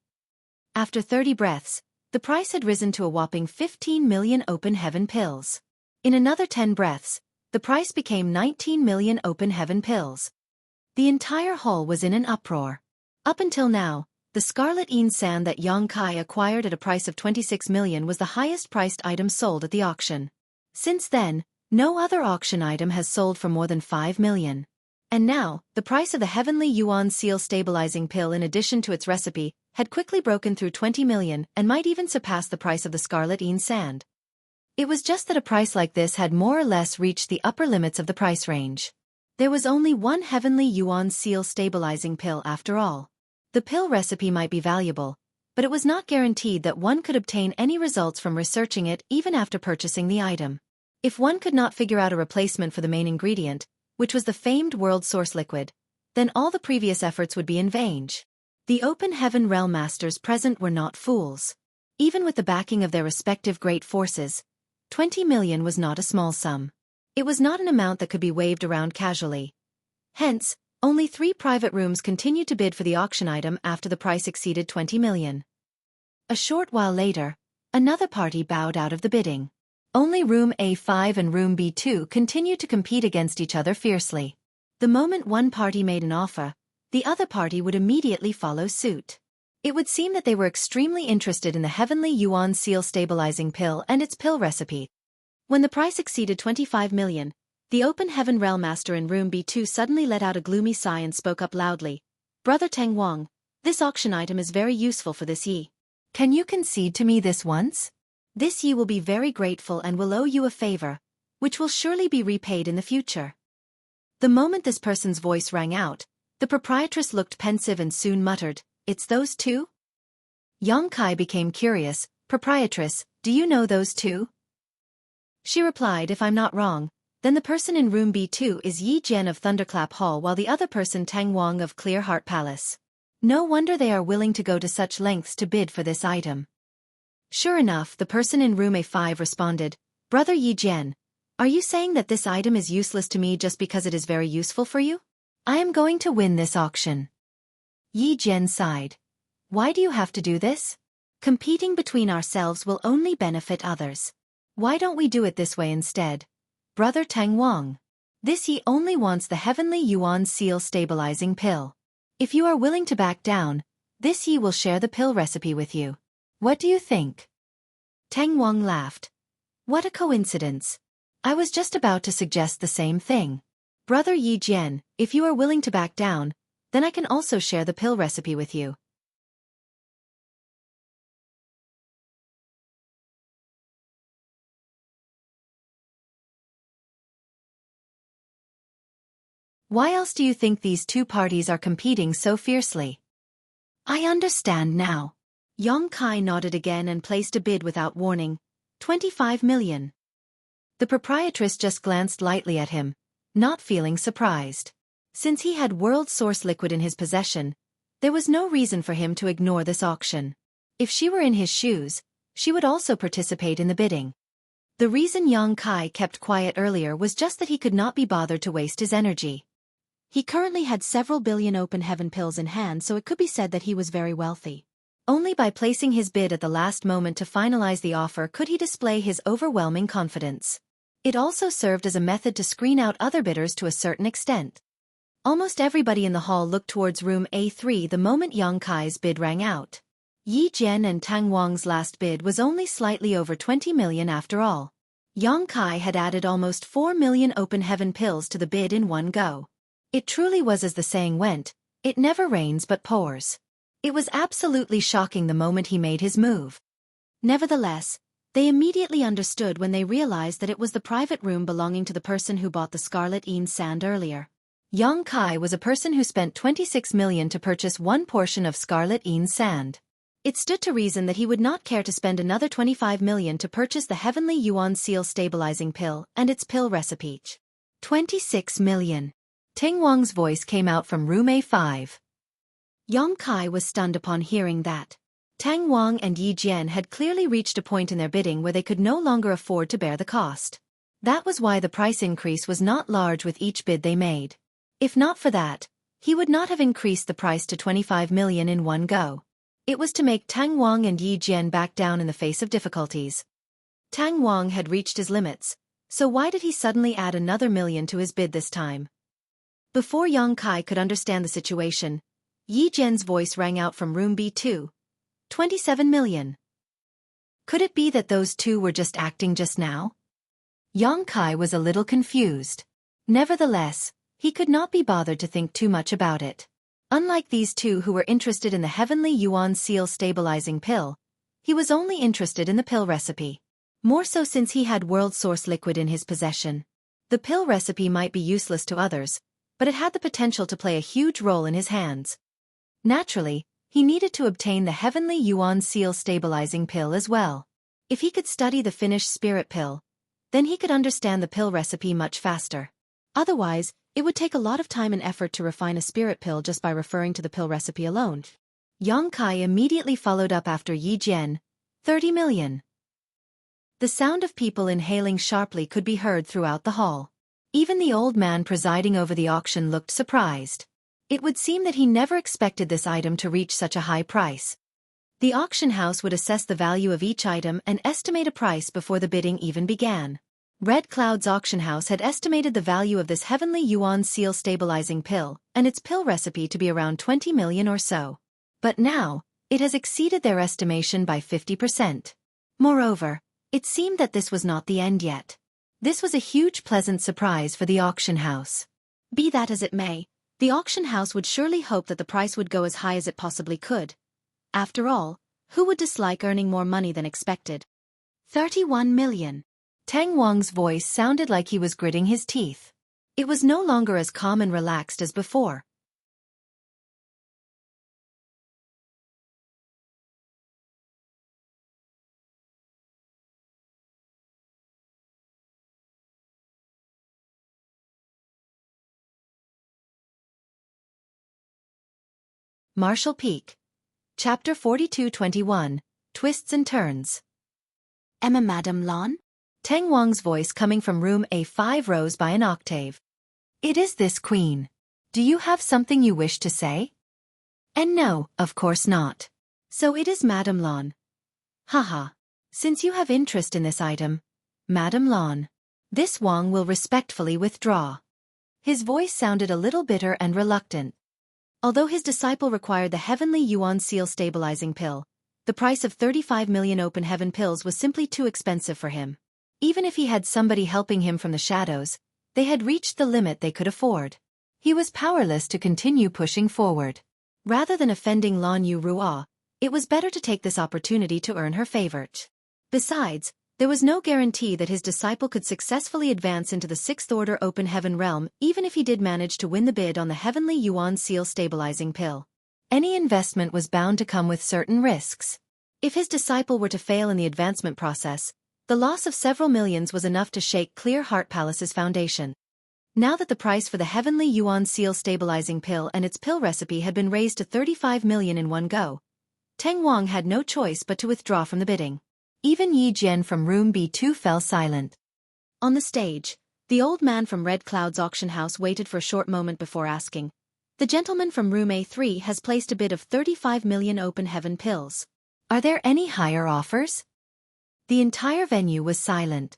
After 30 breaths, the price had risen to a whopping 15 million open heaven pills. In another 10 breaths, the price became 19 million open heaven pills. The entire hall was in an uproar. Up until now, the scarlet sand that Xueqi acquired at a price of 26 million was the highest priced item sold at the auction. Since then, no other auction item has sold for more than 5 million. And now, the price of the Heavenly Yuan Seal Stabilizing Pill in addition to its recipe, had quickly broken through 20 million and might even surpass the price of the scarlet sand. It was just that a price like this had more or less reached the upper limits of the price range. There was only one Heavenly Yuan Seal Stabilizing Pill after all. The pill recipe might be valuable, but it was not guaranteed that one could obtain any results from researching it even after purchasing the item. If one could not figure out a replacement for the main ingredient, which was the famed world source liquid, then all the previous efforts would be in vain. The open heaven realm masters present were not fools. Even with the backing of their respective great forces, 20 million was not a small sum. It was not an amount that could be waved around casually. Hence, only 3 private rooms continued to bid for the auction item after the price exceeded 20 million. A short while later, another party bowed out of the bidding. Only room A5 and room B2 continued to compete against each other fiercely. The moment one party made an offer, the other party would immediately follow suit. It would seem that they were extremely interested in the Heavenly Yuan Seal Stabilizing Pill and its pill recipe. When the price exceeded 25 million, the open heaven realm master in room B2 suddenly let out a gloomy sigh and spoke up loudly. Brother Teng Wang, this auction item is very useful for this ye. Can you concede to me this once? This ye will be very grateful and will owe you a favor, which will surely be repaid in the future. The moment this person's voice rang out, the proprietress looked pensive and soon muttered, "It's those two?" Xueqi became curious. "Proprietress, do you know those two?" She replied, "If I'm not wrong, then the person in room B2 is Yi Jian of Thunderclap Hall while the other person Teng Wang of Clear Heart Palace. No wonder they are willing to go to such lengths to bid for this item." Sure enough, the person in room A5 responded, "Brother Yi Jian, are you saying that this item is useless to me just because it is very useful for you? I am going to win this auction." Yi Jian sighed. "Why do you have to do this? Competing between ourselves will only benefit others. Why don't we do it this way instead? Brother Tang Wang. This he only wants the heavenly yuan seal stabilizing pill. If you are willing to back down, this he will share the pill recipe with you. What do you think? Tang Wang laughed. What a coincidence. I was just about to suggest the same thing. Brother Yi Jian, if you are willing to back down, then I can also share the pill recipe with you. Why else do you think these two parties are competing so fiercely? I understand now. Yong Kai nodded again and placed a bid without warning. 25 million. The proprietress just glanced lightly at him, not feeling surprised. Since he had world source liquid in his possession, there was no reason for him to ignore this auction. If she were in his shoes, she would also participate in the bidding. The reason Yong Kai kept quiet earlier was just that he could not be bothered to waste his energy. He currently had several billion open heaven pills in hand, so it could be said that he was very wealthy. Only by placing his bid at the last moment to finalize the offer could he display his overwhelming confidence. It also served as a method to screen out other bidders to a certain extent. Almost everybody in the hall looked towards room A3 the moment Yong Kai's bid rang out. Yi Jian and Tang Wang's last bid was only slightly over 20 million after all. Yong Kai had added almost 4 million open heaven pills to the bid in one go. It truly was as the saying went, it never rains but pours. It was absolutely shocking the moment he made his move. Nevertheless, they immediately understood when they realized that it was the private room belonging to the person who bought the Scarlet Een sand earlier. Yong Kai was a person who spent 26 million to purchase one portion of Scarlet Een sand. It stood to reason that he would not care to spend another 25 million to purchase the heavenly yuan seal stabilizing pill and its pill recipe. 26 million. Tang Wang's voice came out from room A5. Yong Kai was stunned upon hearing that. Tang Wang and Yi Jian had clearly reached a point in their bidding where they could no longer afford to bear the cost. That was why the price increase was not large with each bid they made. If not for that, he would not have increased the price to 25 million in one go. It was to make Tang Wang and Yi Jian back down in the face of difficulties. Tang Wang had reached his limits, so why did he suddenly add another million to his bid this time? Before Yong Kai could understand the situation, Yi Jian's voice rang out from room B2. 27 million. Could it be that those two were just acting just now? Yong Kai was a little confused. Nevertheless, he could not be bothered to think too much about it. Unlike these two who were interested in the heavenly yuan seal stabilizing pill, he was only interested in the pill recipe. More so since he had world source liquid in his possession. The pill recipe might be useless to others, but it had the potential to play a huge role in his hands. Naturally, he needed to obtain the heavenly yuan seal stabilizing pill as well. If he could study the finished spirit pill, then he could understand the pill recipe much faster. Otherwise, it would take a lot of time and effort to refine a spirit pill just by referring to the pill recipe alone. Yong Kai immediately followed up after Yi Jian. 30 million. The sound of people inhaling sharply could be heard throughout the hall. Even the old man presiding over the auction looked surprised. It would seem that he never expected this item to reach such a high price. The auction house would assess the value of each item and estimate a price before the bidding even began. Red Cloud's auction house had estimated the value of this heavenly yuan seal stabilizing pill and its pill recipe to be around 20 million or so. But now, it has exceeded their estimation by 50%. Moreover, it seemed that this was not the end yet. This was a huge pleasant surprise for the auction house. Be that as it may, the auction house would surely hope that the price would go as high as it possibly could. After all, who would dislike earning more money than expected? 31 million. Tang Wang's voice sounded like he was gritting his teeth. It was no longer as calm and relaxed as before. Marshall Peak. Chapter 42-21, Twists and Turns. Emma Madame Lan? Tang Wang's voice coming from room A5 rose by an octave. It is this queen. Do you have something you wish to say? And no, of course not. So it is Madame Lan. Haha. Since you have interest in this item, Madame Lan. This Wang will respectfully withdraw. His voice sounded a little bitter and reluctant. Although his disciple required the heavenly yuan seal stabilizing pill, the price of 35 million open heaven pills was simply too expensive for him. Even if he had somebody helping him from the shadows, they had reached the limit they could afford. He was powerless to continue pushing forward. Rather than offending Lan Yu Rua, it was better to take this opportunity to earn her favor. Besides, there was no guarantee that his disciple could successfully advance into the Sixth Order Open Heaven realm even if he did manage to win the bid on the Heavenly Yuan Seal stabilizing pill. Any investment was bound to come with certain risks. If his disciple were to fail in the advancement process, the loss of several millions was enough to shake Clear Heart Palace's foundation. Now that the price for the Heavenly Yuan Seal stabilizing pill and its pill recipe had been raised to 35 million in one go, Teng Wang had no choice but to withdraw from the bidding. Even Yi Jian from room B2 fell silent. On the stage, the old man from Red Cloud's auction house waited for a short moment before asking, "The gentleman from room A3 has placed a bid of 35 million open heaven pills. Are there any higher offers?" The entire venue was silent.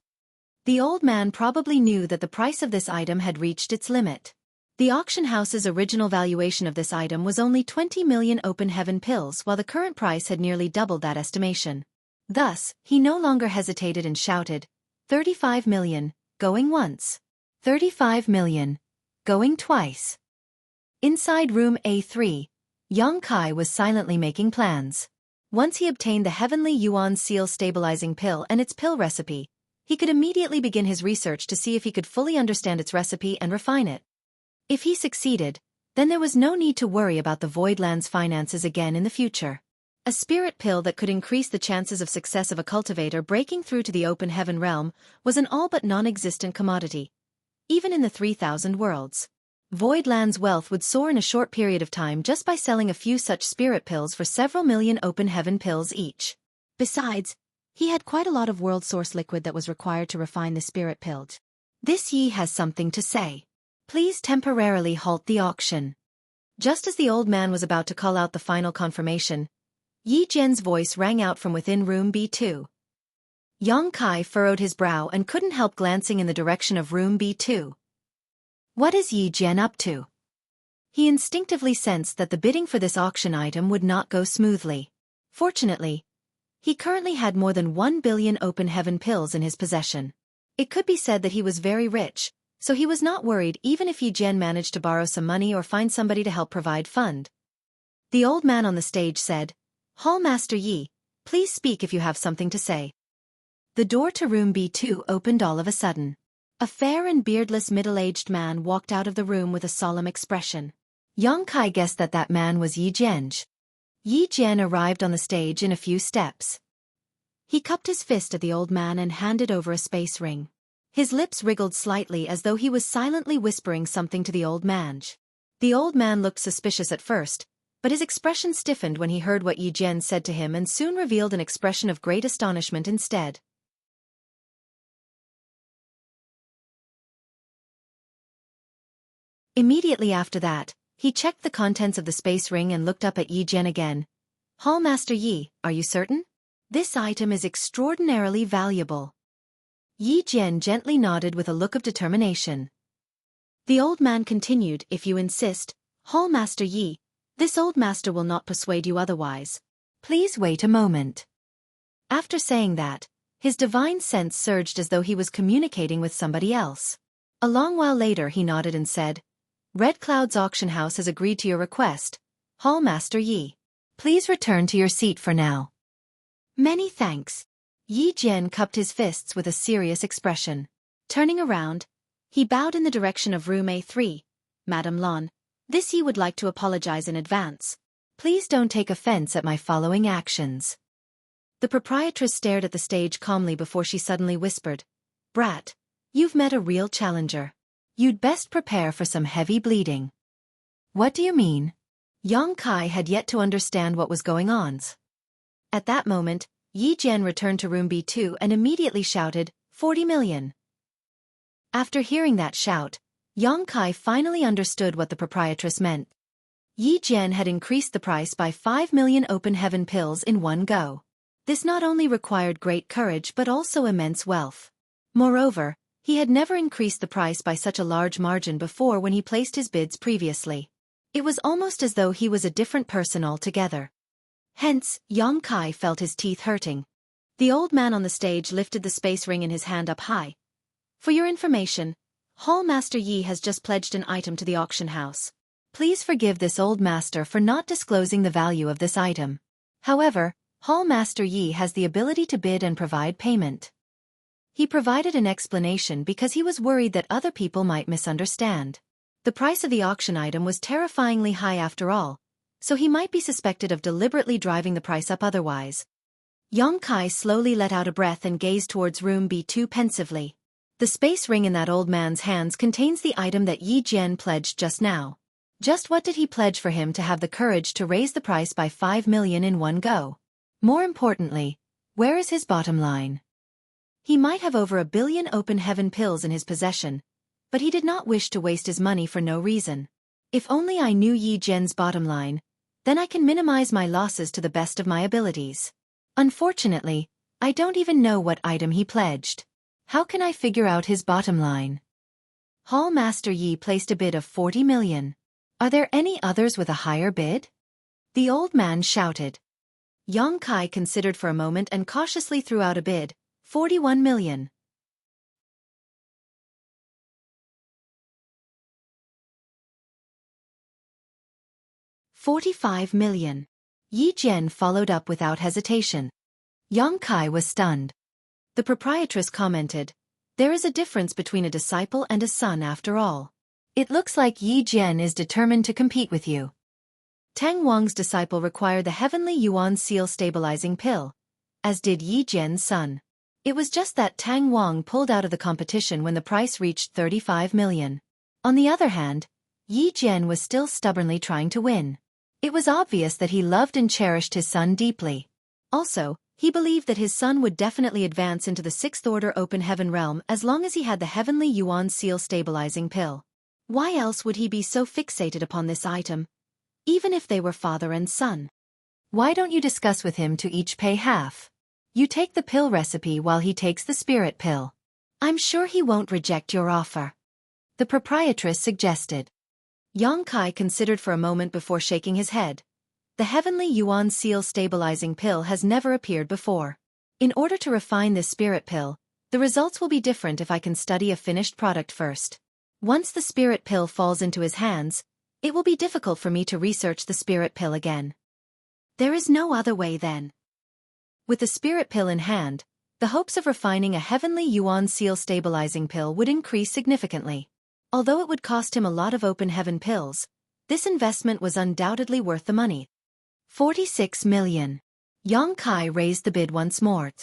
The old man probably knew that the price of this item had reached its limit. The auction house's original valuation of this item was only 20 million open heaven pills, while the current price had nearly doubled that estimation. Thus, he no longer hesitated and shouted, 35 million, going once. 35 million, going twice. Inside room A3, Yang Kai was silently making plans. Once he obtained the Heavenly Yuan Seal stabilizing pill and its pill recipe, he could immediately begin his research to see if he could fully understand its recipe and refine it. If he succeeded, then there was no need to worry about the Voidland's finances again in the future. A spirit pill that could increase the chances of success of a cultivator breaking through to the open heaven realm was an all but non-existent commodity. Even in the 3,000 worlds, Voidland's wealth would soar in a short period of time just by selling a few such spirit pills for several million open heaven pills each. Besides, he had quite a lot of world source liquid that was required to refine the spirit pill. This Yi has something to say. Please temporarily halt the auction. Just as the old man was about to call out the final confirmation, Yi Jian's voice rang out from within room B2. Yang Kai furrowed his brow and couldn't help glancing in the direction of room B2. What is Yi Jian up to? He instinctively sensed that the bidding for this auction item would not go smoothly. Fortunately, he currently had more than 1 billion open heaven pills in his possession. It could be said that he was very rich, so he was not worried even if Yi Jian managed to borrow some money or find somebody to help provide fund. The old man on the stage said, "Hall Master Yi, please speak if you have something to say." The door to room B2 opened all of a sudden. A fair and beardless middle-aged man walked out of the room with a solemn expression. Yang Kai guessed that that man was Yi Jian. Yi Jian arrived on the stage in a few steps. He cupped his fist at the old man and handed over a space ring. His lips wriggled slightly as though he was silently whispering something to the old man. The old man looked suspicious at first, but his expression stiffened when he heard what Yi Jian said to him and soon revealed an expression of great astonishment instead. Immediately after that, he checked the contents of the space ring and looked up at Yi Jian again. "Hall Master Yi, are you certain? This item is extraordinarily valuable." Yi Jian gently nodded with a look of determination. The old man continued, "If you insist, Hall Master Yi, this old master will not persuade you otherwise. Please wait a moment." After saying that, his divine sense surged as though he was communicating with somebody else. A long while later he nodded and said, "Red Cloud's auction house has agreed to your request, Hall Master Yi. Please return to your seat for now." "Many thanks." Yi Jian cupped his fists with a serious expression. Turning around, he bowed in the direction of room A3. "Madame Lan, this Yi would like to apologize in advance. Please don't take offense at my following actions." The proprietress stared at the stage calmly before she suddenly whispered, "Brat, you've met a real challenger. You'd best prepare for some heavy bleeding." "What do you mean?" Yang Kai had yet to understand what was going on. At that moment, Yi Jian returned to room B2 and immediately shouted, 40 million. After hearing that shout, Yang Kai finally understood what the proprietress meant. Yi Jian had increased the price by 5 million open heaven pills in one go. This not only required great courage but also immense wealth. Moreover, he had never increased the price by such a large margin before when he placed his bids previously. It was almost as though he was a different person altogether. Hence, Yang Kai felt his teeth hurting. The old man on the stage lifted the space ring in his hand up high. For your information, Hall Master Yi has just pledged an item to the auction house. Please forgive this old master for not disclosing the value of this item. However, Hall Master Yi has the ability to bid and provide payment. He provided an explanation because he was worried that other people might misunderstand. The price of the auction item was terrifyingly high after all, so he might be suspected of deliberately driving the price up otherwise. Yang Kai slowly let out a breath and gazed towards room B2 pensively. The space ring in that old man's hands contains the item that Yi Jian pledged just now. Just what did he pledge for him to have the courage to raise the price by 5 million in one go? More importantly, where is his bottom line? He might have over 1 billion open heaven pills in his possession, but he did not wish to waste his money for no reason. If only I knew Yi Jian's bottom line, then I can minimize my losses to the best of my abilities. Unfortunately, I don't even know what item he pledged. How can I figure out his bottom line? Hall Master Yi placed a bid of 40 million. Are there any others with a higher bid? The old man shouted. Yang Kai considered for a moment and cautiously threw out a bid, 41 million. $45 million. Yi Jian followed up without hesitation. Yang Kai was stunned. The proprietress commented, "There is a difference between a disciple and a son after all. It looks like Yi Jian is determined to compete with you." Tang Wang's disciple required the heavenly yuan seal stabilizing pill, as did Yi Jian's son. It was just that Tang Wang pulled out of the competition when the price reached 35 million. On the other hand, Yi Jian was still stubbornly trying to win. It was obvious that he loved and cherished his son deeply. Also, he believed that his son would definitely advance into the sixth order open heaven realm as long as he had the heavenly yuan seal stabilizing pill. Why else would he be so fixated upon this item, even if they were father and son? Why don't you discuss with him to each pay half? You take the pill recipe while he takes the spirit pill. I'm sure he won't reject your offer. The proprietress suggested. Yang Kai considered for a moment before shaking his head. The heavenly yuan seal stabilizing pill has never appeared before. In order to refine this spirit pill, the results will be different if I can study a finished product first. Once the spirit pill falls into his hands, it will be difficult for me to research the spirit pill again. There is no other way then. With the spirit pill in hand, the hopes of refining a heavenly yuan seal stabilizing pill would increase significantly. Although it would cost him a lot of open heaven pills, this investment was undoubtedly worth the money. 46 million. Yang Kai raised the bid once more.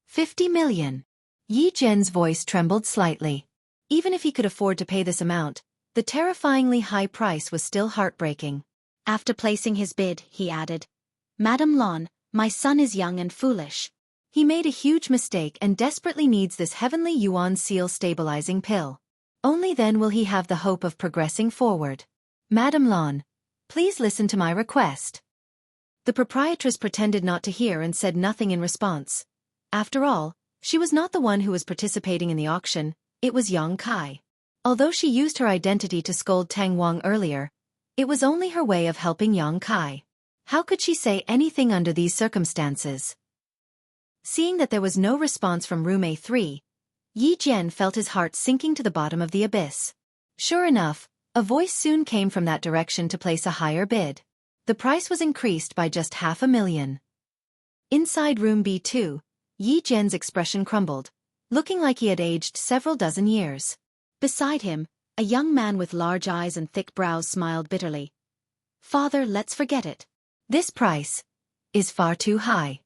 50 million. Yi Jian's voice trembled slightly. Even if he could afford to pay this amount, the terrifyingly high price was still heartbreaking. After placing his bid, he added, "Madame Lan, my son is young and foolish. He made a huge mistake and desperately needs this heavenly yuan seal stabilizing pill. Only then will he have the hope of progressing forward. Madame Lan, please listen to my request." The proprietress pretended not to hear and said nothing in response. After all, she was not the one who was participating in the auction, it was Yang Kai. Although she used her identity to scold Tang Wang earlier, it was only her way of helping Yang Kai. How could she say anything under these circumstances? Seeing that there was no response from room A3, Yi Jian felt his heart sinking to the bottom of the abyss. Sure enough, a voice soon came from that direction to place a higher bid. The price was increased by just 500,000. Inside room B2, Yi Jian's expression crumbled, looking like he had aged several dozen years. Beside him, a young man with large eyes and thick brows smiled bitterly. "Father, let's forget it. This price is far too high."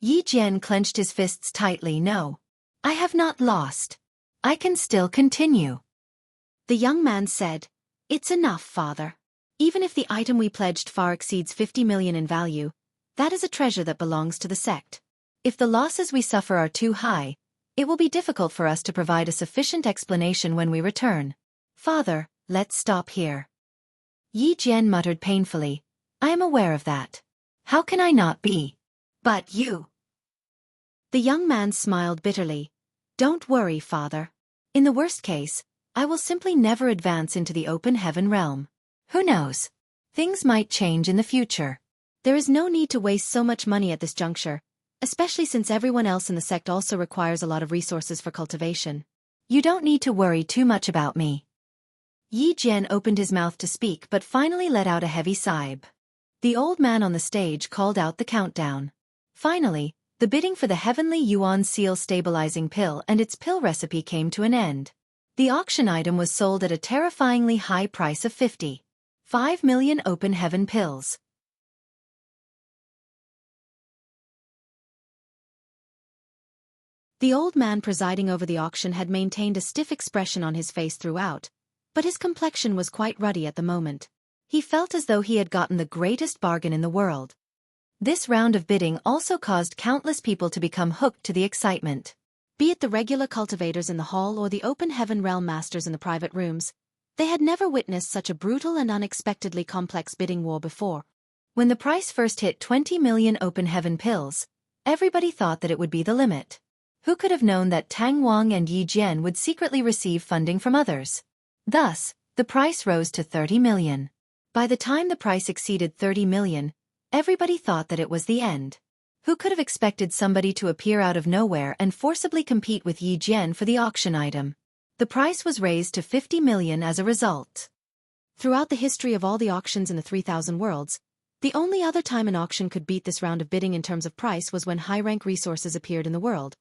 Yi Jian clenched his fists tightly. "No. I have not lost. I can still continue." The young man said, "It's enough, father. Even if the item we pledged far exceeds 50 million in value, that is a treasure that belongs to the sect. If the losses we suffer are too high, it will be difficult for us to provide a sufficient explanation when we return. Father, let's stop here." Yi Jian muttered painfully, "I am aware of that. How can I not be? But you..." The young man smiled bitterly. Don't worry, father. In the worst case, I will simply never advance into the open heaven realm. Who knows? Things might change in the future. There is no need to waste so much money at this juncture, especially since everyone else in the sect also requires a lot of resources for cultivation. You don't need to worry too much about me. Yi Jian opened his mouth to speak but finally let out a heavy sigh. The old man on the stage called out the countdown. Finally, the bidding for the Heavenly Yuan Seal Stabilizing Pill and its pill recipe came to an end. The auction item was sold at a terrifyingly high price of 55 million open heaven pills. The old man presiding over the auction had maintained a stiff expression on his face throughout, but his complexion was quite ruddy at the moment. He felt as though he had gotten the greatest bargain in the world. This round of bidding also caused countless people to become hooked to the excitement. Be it the regular cultivators in the hall or the open heaven realm masters in the private rooms, they had never witnessed such a brutal and unexpectedly complex bidding war before. When the price first hit 20 million open heaven pills, everybody thought that it would be the limit. Who could have known that Tang Wang and Yi Jian would secretly receive funding from others? Thus, the price rose to 30 million. By the time the price exceeded 30 million, everybody thought that it was the end. Who could have expected somebody to appear out of nowhere and forcibly compete with Yi Jian for the auction item? The price was raised to 50 million as a result. Throughout the history of all the auctions in the 3,000 worlds, the only other time an auction could beat this round of bidding in terms of price was when high-rank resources appeared in the world.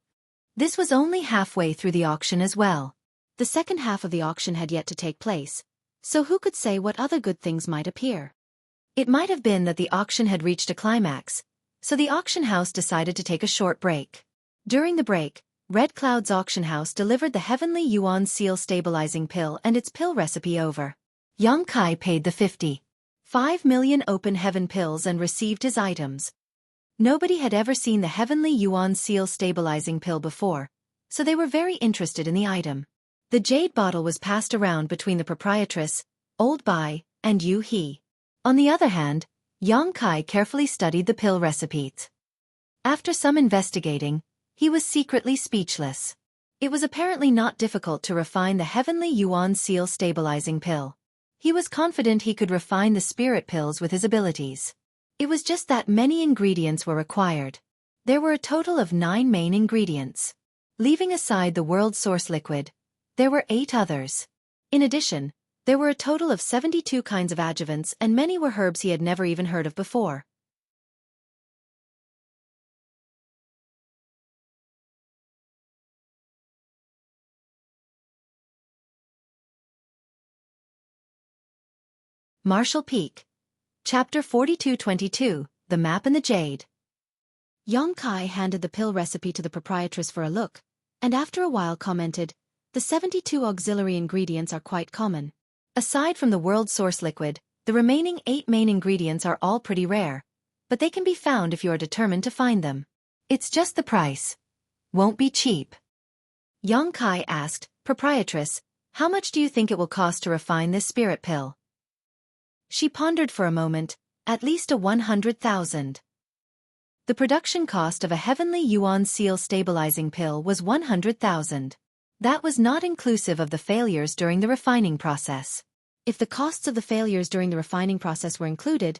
This was only halfway through the auction as well. The second half of the auction had yet to take place, so who could say what other good things might appear? It might have been that the auction had reached a climax, so the auction house decided to take a short break. During the break, Red Cloud's auction house delivered the Heavenly Yuan Seal Stabilizing Pill and its pill recipe over. Yang Kai paid the 55 million open heaven pills and received his items. Nobody had ever seen the Heavenly Yuan Seal Stabilizing Pill before, so they were very interested in the item. The jade bottle was passed around between the proprietress, Old Bai, and Yu He. On the other hand, Yang Kai carefully studied the pill recipes. After some investigating, he was secretly speechless. It was apparently not difficult to refine the Heavenly Yuan Seal Stabilizing Pill. He was confident he could refine the spirit pills with his abilities. It was just that many ingredients were required. There were a total of 9 main ingredients. Leaving aside the world source liquid, there were 8 others. In addition, there were a total of 72 kinds of adjuvants and many were herbs he had never even heard of before. Marshall Peak. Chapter 42-22, The Map and the Jade. Yang Kai handed the pill recipe to the proprietress for a look, and after a while commented, "The 72 auxiliary ingredients are quite common. Aside from the world source liquid, the remaining 8 main ingredients are all pretty rare, but they can be found if you are determined to find them. It's just the price. Won't be cheap." Yang Kai asked, "Proprietress, how much do you think it will cost to refine this spirit pill?" She pondered for a moment, "At least a 100,000. The production cost of a Heavenly Yuan Seal Stabilizing Pill was 100,000. That was not inclusive of the failures during the refining process. If the costs of the failures during the refining process were included,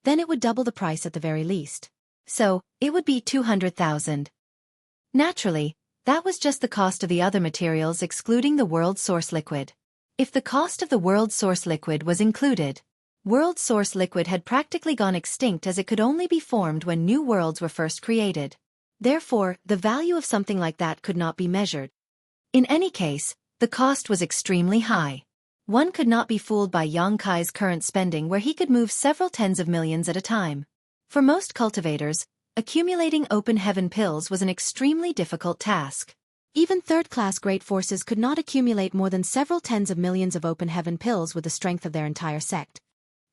then it would double the price at the very least. So, it would be 200,000. Naturally, that was just the cost of the other materials excluding the world source liquid. If the cost of the world source liquid was included, world source liquid had practically gone extinct as it could only be formed when new worlds were first created. Therefore, the value of something like that could not be measured. In any case, the cost was extremely high. One could not be fooled by Yang Kai's current spending where he could move several tens of millions at a time. For most cultivators, accumulating open heaven pills was an extremely difficult task. Even third-class great forces could not accumulate more than several tens of millions of open heaven pills with the strength of their entire sect.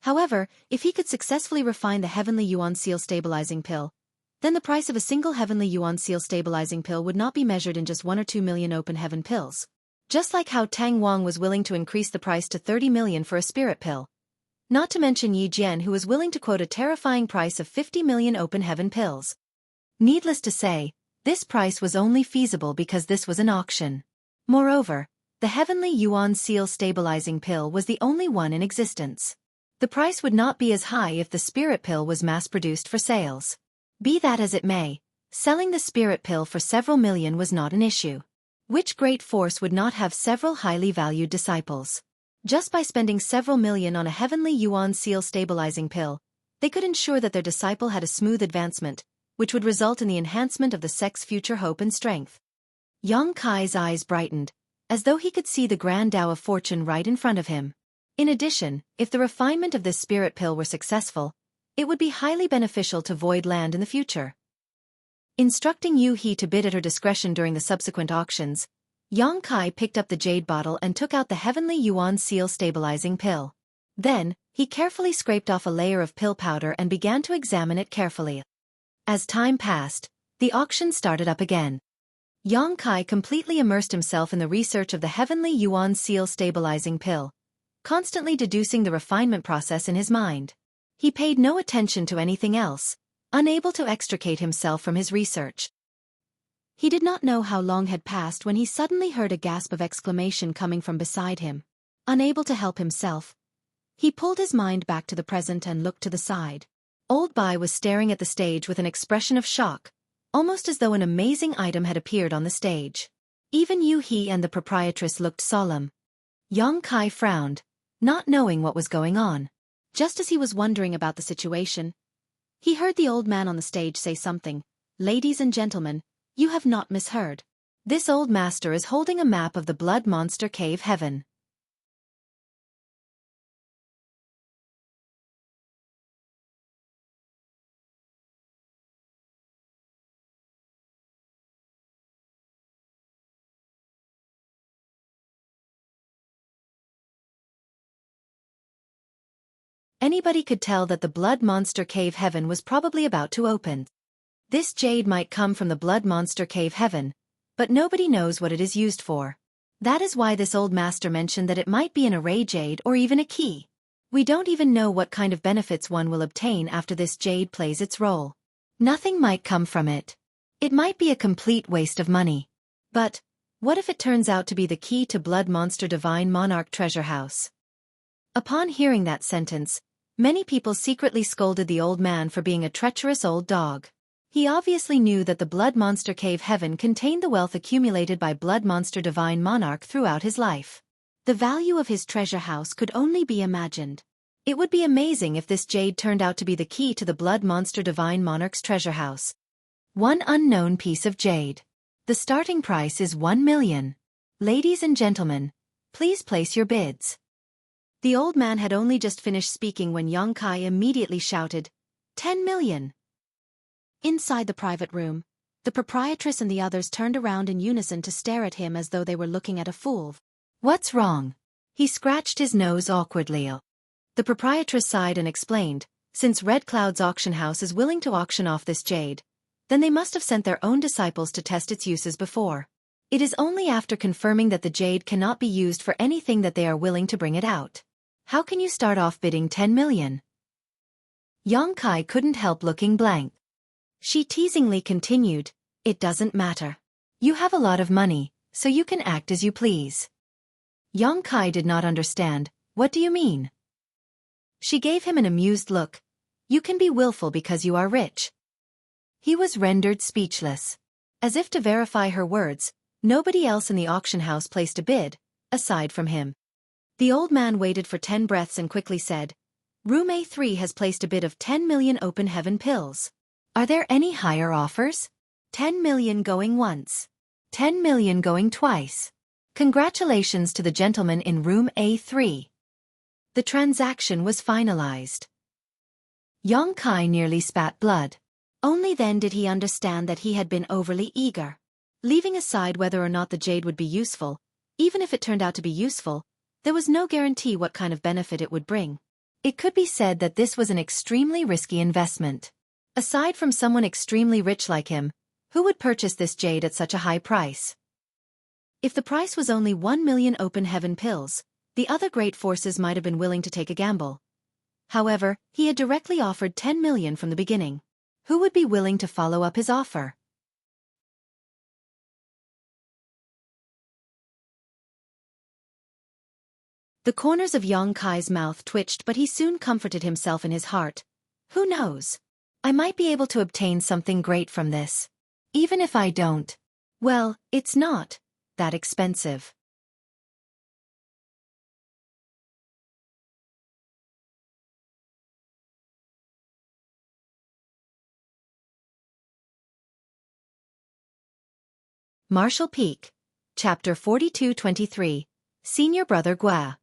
However, if he could successfully refine the Heavenly Yuan Seal Stabilizing Pill, then the price of a single Heavenly Yuan Seal Stabilizing Pill would not be measured in just 1 or 2 million open heaven pills. Just like how Tang Wang was willing to increase the price to 30 million for a spirit pill. Not to mention Yi Jian, who was willing to quote a terrifying price of 50 million open heaven pills. Needless to say, This price was only feasible because this was an auction. Moreover, the heavenly yuan seal stabilizing pill was the only one in existence. The price would not be as high if the spirit pill was mass-produced for sales. Be that as it may, selling the spirit pill for several million was not an issue. Which great force would not have several highly valued disciples? Just by spending several million on a heavenly yuan seal stabilizing pill, they could ensure that their disciple had a smooth advancement, which would result in the enhancement of the sect's future hope and strength. Yang Kai's eyes brightened, as though he could see the grand Tao of fortune right in front of him. In addition, if the refinement of this spirit pill were successful, it would be highly beneficial to Void Land in the future. Instructing Yu He to bid at her discretion during the subsequent auctions, Yang Kai picked up the jade bottle and took out the heavenly yuan seal stabilizing pill. Then, he carefully scraped off a layer of pill powder and began to examine it carefully. As time passed, the auction started up again. Yang Kai completely immersed himself in the research of the heavenly yuan seal stabilizing pill, constantly deducing the refinement process in his mind. He paid no attention to anything else, unable to extricate himself from his research. He did not know how long had passed when he suddenly heard a gasp of exclamation coming from beside him. Unable to help himself, he pulled his mind back to the present and looked to the side. Old Bai was staring at the stage with an expression of shock, almost as though an amazing item had appeared on the stage. Even Yu He and the proprietress looked solemn. Yang Kai frowned, not knowing what was going on. Just as he was wondering about the situation, he heard the old man on the stage say something. "Ladies and gentlemen, you have not misheard. This old master is holding a map of the Blood Monster Cave Heaven." Anybody could tell that the Blood Monster Cave Heaven was probably about to open. This jade might come from the Blood Monster Cave Heaven, but nobody knows what it is used for. That is why this old master mentioned that it might be an array jade or even a key. We don't even know what kind of benefits one will obtain after this jade plays its role. Nothing might come from it. It might be a complete waste of money. But, what if it turns out to be the key to Blood Monster Divine Monarch Treasure House? Upon hearing that sentence, many people secretly scolded the old man for being a treacherous old dog. He obviously knew that the Blood Monster Cave Heaven contained the wealth accumulated by Blood Monster Divine Monarch throughout his life. The value of his treasure house could only be imagined. It would be amazing if this jade turned out to be the key to the Blood Monster Divine Monarch's treasure house. One unknown piece of jade. The starting price is 1 million. Ladies and gentlemen, please place your bids. The old man had only just finished speaking when Yang Kai immediately shouted, 10 million. Inside the private room, the proprietress and the others turned around in unison to stare at him as though they were looking at a fool. What's wrong? He scratched his nose awkwardly. The proprietress sighed and explained, since Red Cloud's auction house is willing to auction off this jade, then they must have sent their own disciples to test its uses before. It is only after confirming that the jade cannot be used for anything that they are willing to bring it out. How can you start off bidding 10 million? Yang Kai couldn't help looking blank. She teasingly continued, it doesn't matter. You have a lot of money, so you can act as you please. Yang Kai did not understand, what do you mean? She gave him an amused look. You can be willful because you are rich. He was rendered speechless. As if to verify her words, nobody else in the auction house placed a bid, aside from him. The old man waited for 10 breaths and quickly said, Room A3 has placed a bid of 10 million open heaven pills. Are there any higher offers? 10 million going once. 10 million going twice. Congratulations to the gentleman in room A3. The transaction was finalized. Yang Kai nearly spat blood. Only then did he understand that he had been overly eager. Leaving aside whether or not the jade would be useful, even if it turned out to be useful, there was no guarantee what kind of benefit it would bring. It could be said that this was an extremely risky investment. Aside from someone extremely rich like him, who would purchase this jade at such a high price? If the price was only 1 million open heaven pills, the other great forces might have been willing to take a gamble. However, he had directly offered 10 million from the beginning. Who would be willing to follow up his offer? The corners of Yong Kai's mouth twitched, but he soon comforted himself in his heart. Who knows? I might be able to obtain something great from this. Even if I don't, well, it's not that expensive. Martial Peak. Chapter 42-23. Senior Brother Gua.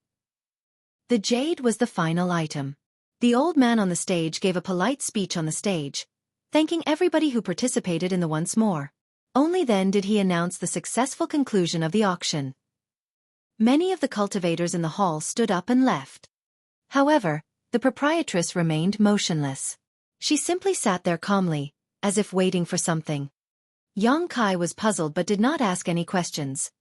The jade was the final item. The old man on the stage gave a polite speech on the stage, thanking everybody who participated in the once more. Only then did he announce the successful conclusion of the auction. Many of the cultivators in the hall stood up and left. However, the proprietress remained motionless. She simply sat there calmly, as if waiting for something. Yong Kai was puzzled but did not ask any questions.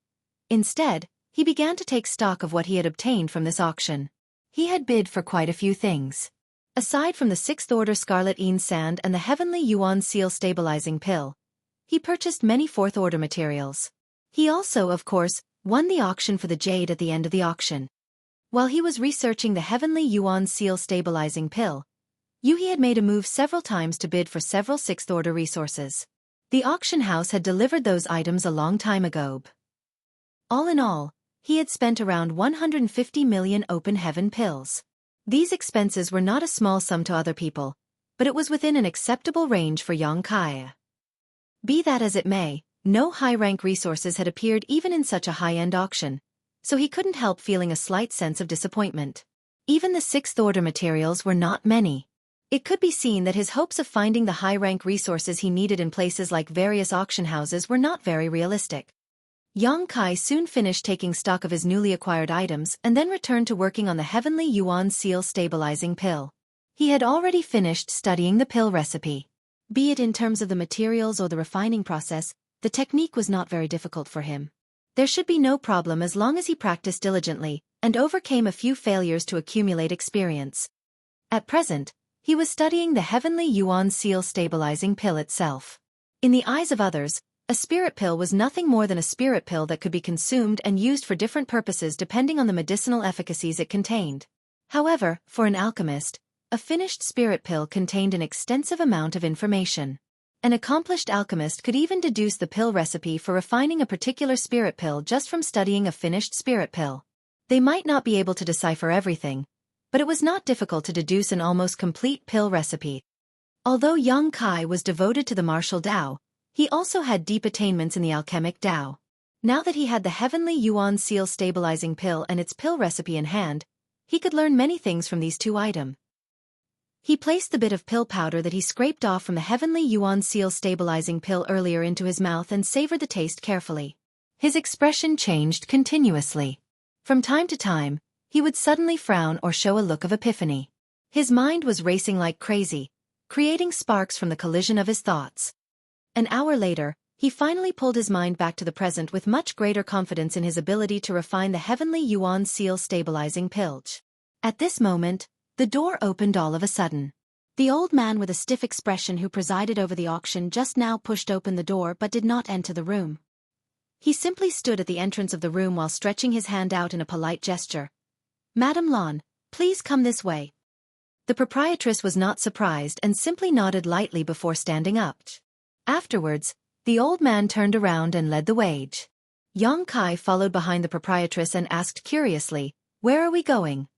Instead, he began to take stock of what he had obtained from this auction. He had bid for quite a few things. Aside from the 6th Order Scarlet Een Sand and the Heavenly Yuan Seal Stabilizing Pill, he purchased many 4th Order materials. He also, of course, won the auction for the jade at the end of the auction. While he was researching the Heavenly Yuan Seal Stabilizing Pill, Yuhi had made a move several times to bid for several 6th Order resources. The auction house had delivered those items a long time ago. All in all, he had spent around 150 million open heaven pills. These expenses were not a small sum to other people, but it was within an acceptable range for Yong Kai. Be that as it may, no high-rank resources had appeared even in such a high-end auction, so he couldn't help feeling a slight sense of disappointment. Even the 6th Order materials were not many. It could be seen that his hopes of finding the high-rank resources he needed in places like various auction houses were not very realistic. Yong Kai soon finished taking stock of his newly acquired items and then returned to working on the Heavenly Yuan Seal Stabilizing Pill. He had already finished studying the pill recipe. Be it in terms of the materials or the refining process, the technique was not very difficult for him. There should be no problem as long as he practiced diligently and overcame a few failures to accumulate experience. At present, he was studying the Heavenly Yuan Seal Stabilizing Pill itself. In the eyes of others, a spirit pill was nothing more than a spirit pill that could be consumed and used for different purposes depending on the medicinal efficacies it contained. However, for an alchemist, a finished spirit pill contained an extensive amount of information. An accomplished alchemist could even deduce the pill recipe for refining a particular spirit pill just from studying a finished spirit pill. They might not be able to decipher everything, but it was not difficult to deduce an almost complete pill recipe. Although Yong Kai was devoted to the martial Tao, he also had deep attainments in the alchemic Tao. Now that he had the Heavenly Yuan Seal Stabilizing Pill and its pill recipe in hand, he could learn many things from these two items. He placed the bit of pill powder that he scraped off from the Heavenly Yuan Seal Stabilizing Pill earlier into his mouth and savored the taste carefully. His expression changed continuously. From time to time, he would suddenly frown or show a look of epiphany. His mind was racing like crazy, creating sparks from the collision of his thoughts. An hour later, he finally pulled his mind back to the present with much greater confidence in his ability to refine the Heavenly Yuan Seal Stabilizing Pill. At this moment, the door opened all of a sudden. The old man with a stiff expression who presided over the auction just now pushed open the door but did not enter the room. He simply stood at the entrance of the room while stretching his hand out in a polite gesture. "Madame Lan, please come this way." The proprietress was not surprised and simply nodded lightly before standing up. Afterwards, the old man turned around and led the way. Yong Kai followed behind the proprietress and asked curiously, "Where are we going?"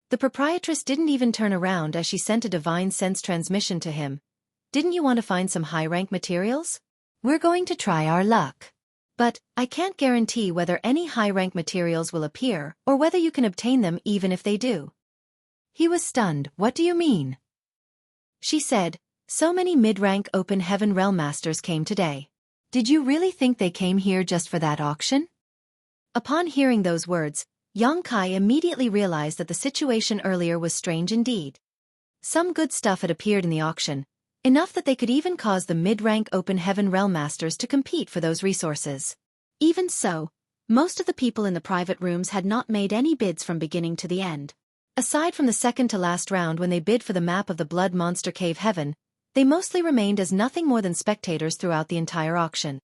The proprietress didn't even turn around as she sent a divine sense transmission to him. "Didn't you want to find some high-rank materials? We're going to try our luck. But I can't guarantee whether any high-rank materials will appear or whether you can obtain them even if they do." He was stunned. "What do you mean?" She said, "So many mid-rank open heaven realm masters came today. Did you really think they came here just for that auction?" Upon hearing those words, Yong Kai immediately realized that the situation earlier was strange indeed. Some good stuff had appeared in the auction, enough that they could even cause the mid-rank open heaven realm masters to compete for those resources. Even so, most of the people in the private rooms had not made any bids from beginning to the end. Aside from the second to last round when they bid for the map of the Blood Monster Cave Heaven, They mostly remained as nothing more than spectators throughout the entire auction.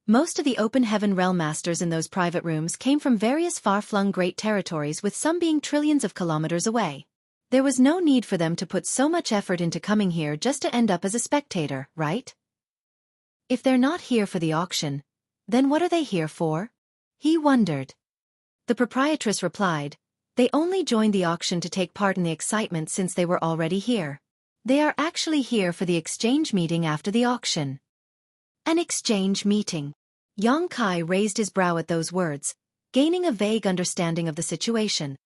Most of the open heaven realm masters in those private rooms came from various far-flung great territories, with some being trillions of kilometers away. There was no need for them to put so much effort into coming here just to end up as a spectator, right? If they're not here for the auction, then what are they here for? He wondered. The proprietress replied, they only joined the auction to take part in the excitement since they were already here. They are actually here for the exchange meeting after the auction. An exchange meeting. Xueqi raised his brow at those words, gaining a vague understanding of the situation.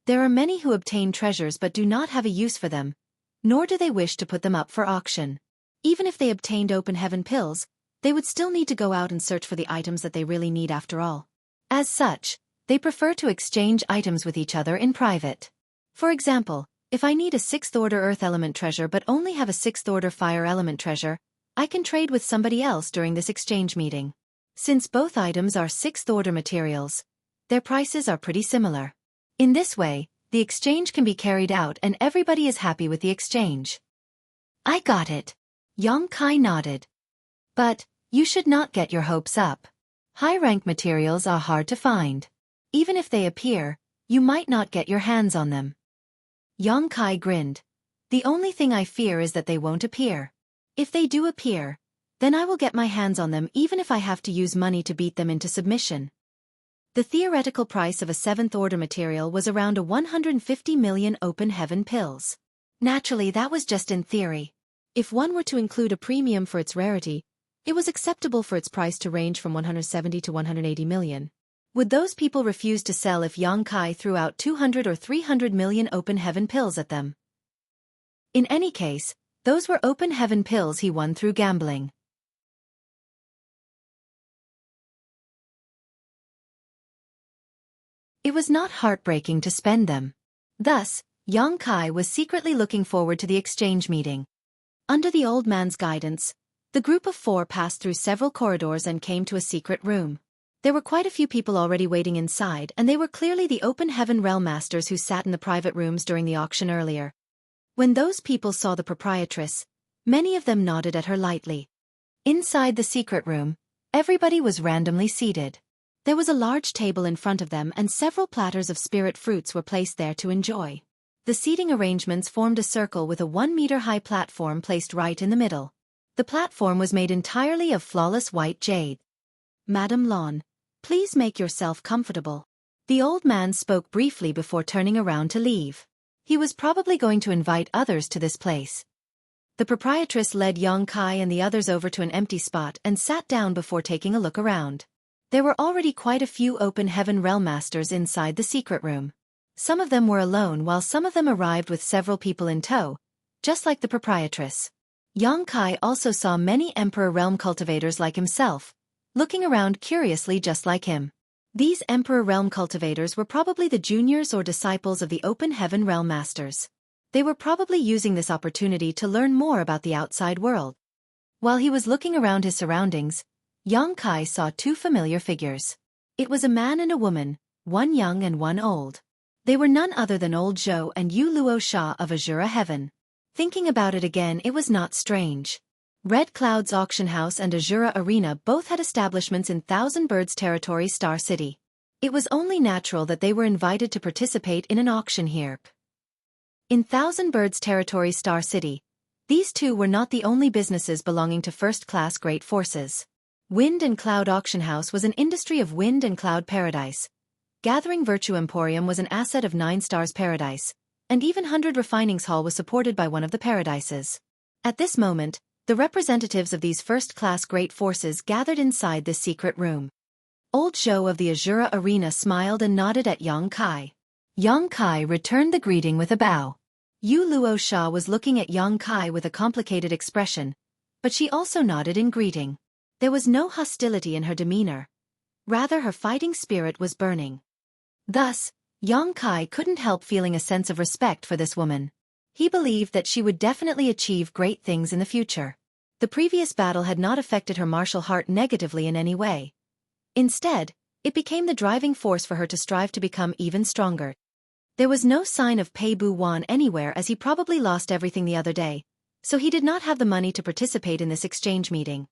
There are many who obtain treasures but do not have a use for them, nor do they wish to put them up for auction. Even if they obtained open heaven pills, they would still need to go out and search for the items that they really need after all. As such, they prefer to exchange items with each other in private. For example, if I need a 6th order earth element treasure but only have a 6th order fire element treasure, I can trade with somebody else during this exchange meeting. Since both items are 6th order materials, their prices are pretty similar. In this way, the exchange can be carried out and everybody is happy with the exchange. I got it. Xueqi nodded. But, you should not get your hopes up. High-rank materials are hard to find. Even if they appear, you might not get your hands on them. Xueqi grinned. The only thing I fear is that they won't appear. If they do appear, then I will get my hands on them even if I have to use money to beat them into submission. The theoretical price of a 7th order material was around 150 million open heaven pills. Naturally, that was just in theory. If one were to include a premium for its rarity, it was acceptable for its price to range from 170 to 180 million. Would those people refuse to sell if Xueqi threw out 200 or 300 million open heaven pills at them? In any case, those were open heaven pills he won through gambling. It was not heartbreaking to spend them. Thus, Xueqi was secretly looking forward to the exchange meeting. Under the old man's guidance, the group of 4 passed through several corridors and came to a secret room. There were quite a few people already waiting inside, and they were clearly the open heaven realm masters who sat in the private rooms during the auction earlier. When those people saw the proprietress, many of them nodded at her lightly. Inside the secret room, everybody was randomly seated. There was a large table in front of them and several platters of spirit fruits were placed there to enjoy. The seating arrangements formed a circle with a 1-meter-high platform placed right in the middle. The platform was made entirely of flawless white jade. Madame Lawn, please make yourself comfortable. The old man spoke briefly before turning around to leave. He was probably going to invite others to this place. The proprietress led Xueqi and the others over to an empty spot and sat down before taking a look around. There were already quite a few open heaven realm masters inside the secret room. Some of them were alone while some of them arrived with several people in tow, just like the proprietress. Xueqi also saw many Emperor realm cultivators like himself, looking around curiously just like him. These Emperor realm cultivators were probably the juniors or disciples of the open heaven realm masters. They were probably using this opportunity to learn more about the outside world. While he was looking around his surroundings, Xueqi saw 2 familiar figures. It was a man and a woman, one young and one old. They were none other than old Zhou and Yu Luo Sha of Azura Heaven. Thinking about it again, it was not strange. Red Cloud's auction house and Azura Arena both had establishments in Thousand Birds Territory Star City. It was only natural that they were invited to participate in an auction here. In Thousand Birds Territory Star City, these 2 were not the only businesses belonging to first-class great forces. Wind and Cloud Auction House was an industry of Wind and Cloud Paradise. Gathering Virtue Emporium was an asset of 9 Stars Paradise, and even 100 Refinings Hall was supported by one of the paradises. At this moment, the representatives of these first-class great forces gathered inside this secret room. Old Zhou of the Azura Arena smiled and nodded at Xueqi. Xueqi returned the greeting with a bow. Yu Luo Sha was looking at Xueqi with a complicated expression, but she also nodded in greeting. There was no hostility in her demeanor. Rather, her fighting spirit was burning. Thus, Xueqi couldn't help feeling a sense of respect for this woman. He believed that she would definitely achieve great things in the future. The previous battle had not affected her martial heart negatively in any way. Instead, it became the driving force for her to strive to become even stronger. There was no sign of Pei Bu Wan anywhere, as he probably lost everything the other day, so he did not have the money to participate in this exchange meeting.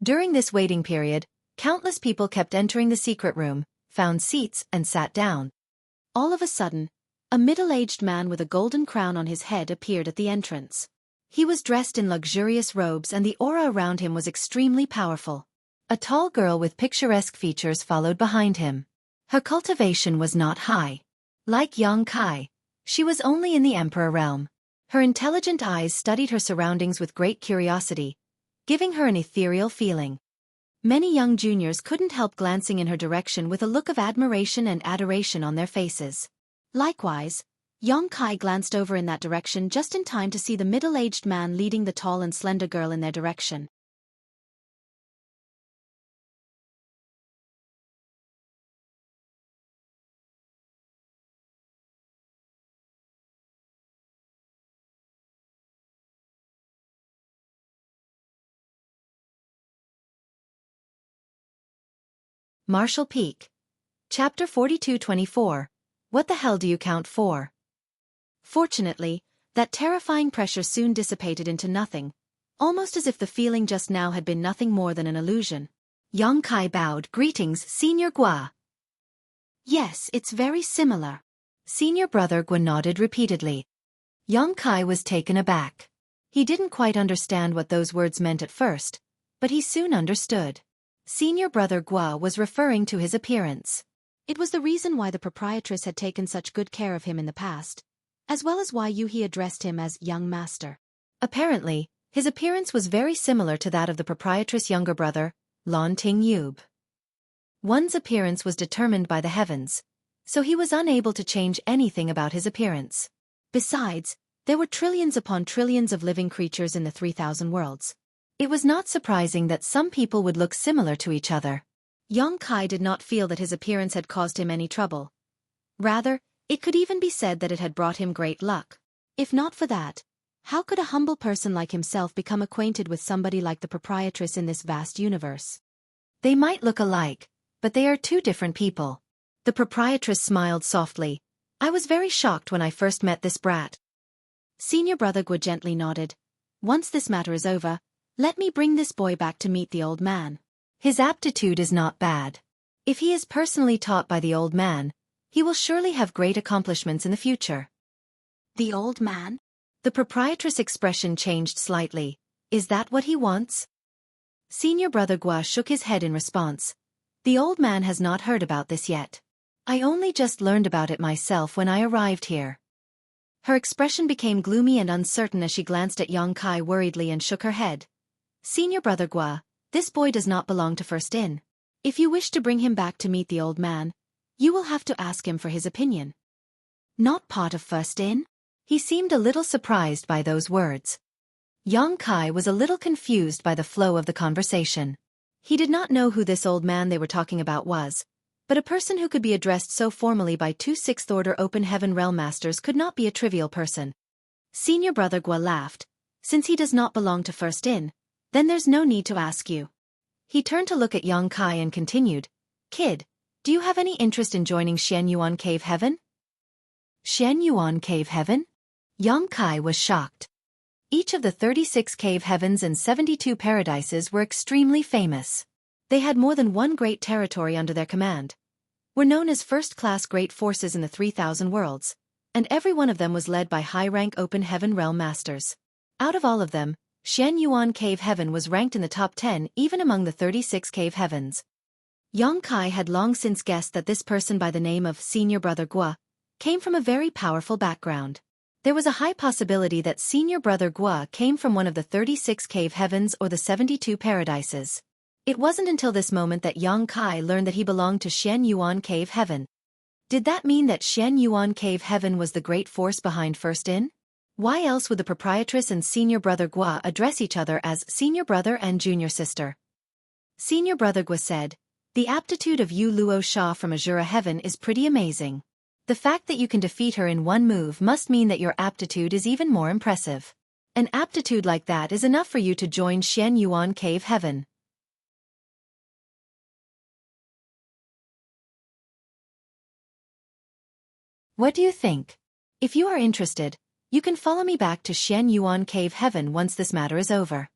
During this waiting period, countless people kept entering the secret room, found seats, and sat down. All of a sudden, a middle-aged man with a golden crown on his head appeared at the entrance. He was dressed in luxurious robes and the aura around him was extremely powerful. A tall girl with picturesque features followed behind him. Her cultivation was not high. Like Yang Kai, she was only in the emperor realm. Her intelligent eyes studied her surroundings with great curiosity, giving her an ethereal feeling. Many young juniors couldn't help glancing in her direction with a look of admiration and adoration on their faces. Likewise, Yang Kai glanced over in that direction just in time to see the middle-aged man leading the tall and slender girl in their direction. Marshall Peak. Chapter 42-24. What the hell do you count for? Fortunately, that terrifying pressure soon dissipated into nothing, almost as if the feeling just now had been nothing more than an illusion. Yang Kai bowed. Greetings, Senior Gua. Yes, it's very similar. Senior Brother Gua nodded repeatedly. Yang Kai was taken aback. He didn't quite understand what those words meant at first, but he soon understood. Senior Brother Gua was referring to his appearance. It was the reason why the proprietress had taken such good care of him in the past, as well as why Yuhi addressed him as young master. Apparently, his appearance was very similar to that of the proprietress' younger brother, Lon Ting Yub. One's appearance was determined by the heavens, so he was unable to change anything about his appearance. Besides, there were trillions upon trillions of living creatures in the 3,000 worlds. It was not surprising that some people would look similar to each other. Yang Kai did not feel that his appearance had caused him any trouble. Rather, it could even be said that it had brought him great luck. If not for that, how could a humble person like himself become acquainted with somebody like the proprietress in this vast universe? They might look alike, but they are two different people. The proprietress smiled softly. I was very shocked when I first met this brat. Senior Brother Gua gently nodded. Once this matter is over, let me bring this boy back to meet the old man. His aptitude is not bad. If he is personally taught by the old man, he will surely have great accomplishments in the future. The old man? The proprietress' expression changed slightly. Is that what he wants? Senior Brother Gua shook his head in response. The old man has not heard about this yet. I only just learned about it myself when I arrived here. Her expression became gloomy and uncertain as she glanced at Yang Kai worriedly and shook her head. Senior Brother Gua, this boy does not belong to First Inn. If you wish to bring him back to meet the old man, you will have to ask him for his opinion. Not part of First Inn? He seemed a little surprised by those words. Yang Kai was a little confused by the flow of the conversation. He did not know who this old man they were talking about was, but a person who could be addressed so formally by two sixth-order Open Heaven Realm Masters could not be a trivial person. Senior Brother Gua laughed. Since he does not belong to First Inn, then there's no need to ask you. He turned to look at Yang Kai and continued, Kid, do you have any interest in joining Xian Yuan Cave Heaven? Xian Yuan Cave Heaven? Yang Kai was shocked. Each of the 36 cave heavens and 72 paradises were extremely famous. They had more than one great territory under their command, were known as first-class great forces in the 3,000 worlds, and every one of them was led by high-rank Open Heaven Realm Masters. Out of all of them, Xian Yuan Cave Heaven was ranked in the top 10 even among the 36 cave heavens. Yang Kai had long since guessed that this person by the name of Senior Brother Gua came from a very powerful background. There was a high possibility that Senior Brother Gua came from one of the 36 cave heavens or the 72 paradises. It wasn't until this moment that Yang Kai learned that he belonged to Xian Yuan Cave Heaven. Did that mean that Xian Yuan Cave Heaven was the great force behind First Inn? Why else would the proprietress and Senior Brother Gua address each other as Senior Brother and Junior Sister? Senior Brother Gua said, the aptitude of Yu Luo Sha from Azura Heaven is pretty amazing. The fact that you can defeat her in one move must mean that your aptitude is even more impressive. An aptitude like that is enough for you to join Xian Yuan Cave Heaven. What do you think? If you are interested, You can follow me back to Shen Yuan Cave Heaven once this matter is over.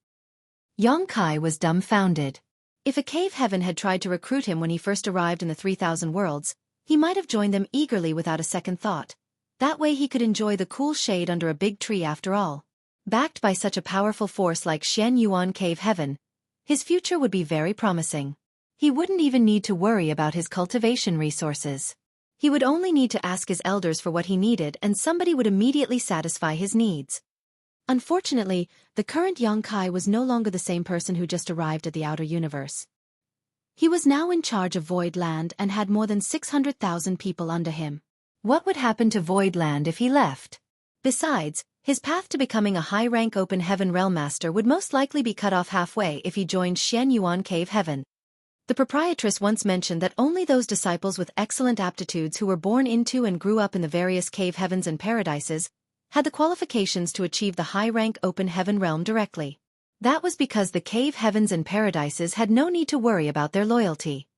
Yang Kai was dumbfounded. If a cave heaven had tried to recruit him when he first arrived in the 3,000 worlds, he might have joined them eagerly without a second thought. That way he could enjoy the cool shade under a big tree after all. Backed by such a powerful force like Shen Yuan Cave Heaven, his future would be very promising. He wouldn't even need to worry about his cultivation resources. He would only need to ask his elders for what he needed and somebody would immediately satisfy his needs. Unfortunately, the current Yang Kai was no longer the same person who just arrived at the outer universe. He was now in charge of Void Land and had more than 600,000 people under him. What would happen to Void Land if he left? Besides, his path to becoming a high-rank Open Heaven Realm Master would most likely be cut off halfway if he joined Shen Yuan Cave Heaven. The proprietress once mentioned that only those disciples with excellent aptitudes who were born into and grew up in the various cave heavens and paradises had the qualifications to achieve the high-rank Open Heaven realm directly. That was because the cave heavens and paradises had no need to worry about their loyalty.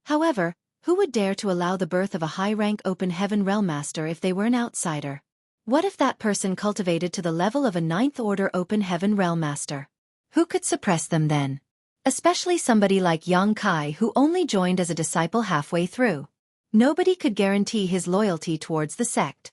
However, who would dare to allow the birth of a high-rank Open Heaven Realm Master if they were an outsider? What if that person cultivated to the level of a 9th Order Open Heaven Realm Master? Who could suppress them then? Especially somebody like Yang Kai who only joined as a disciple halfway through. Nobody could guarantee his loyalty towards the sect.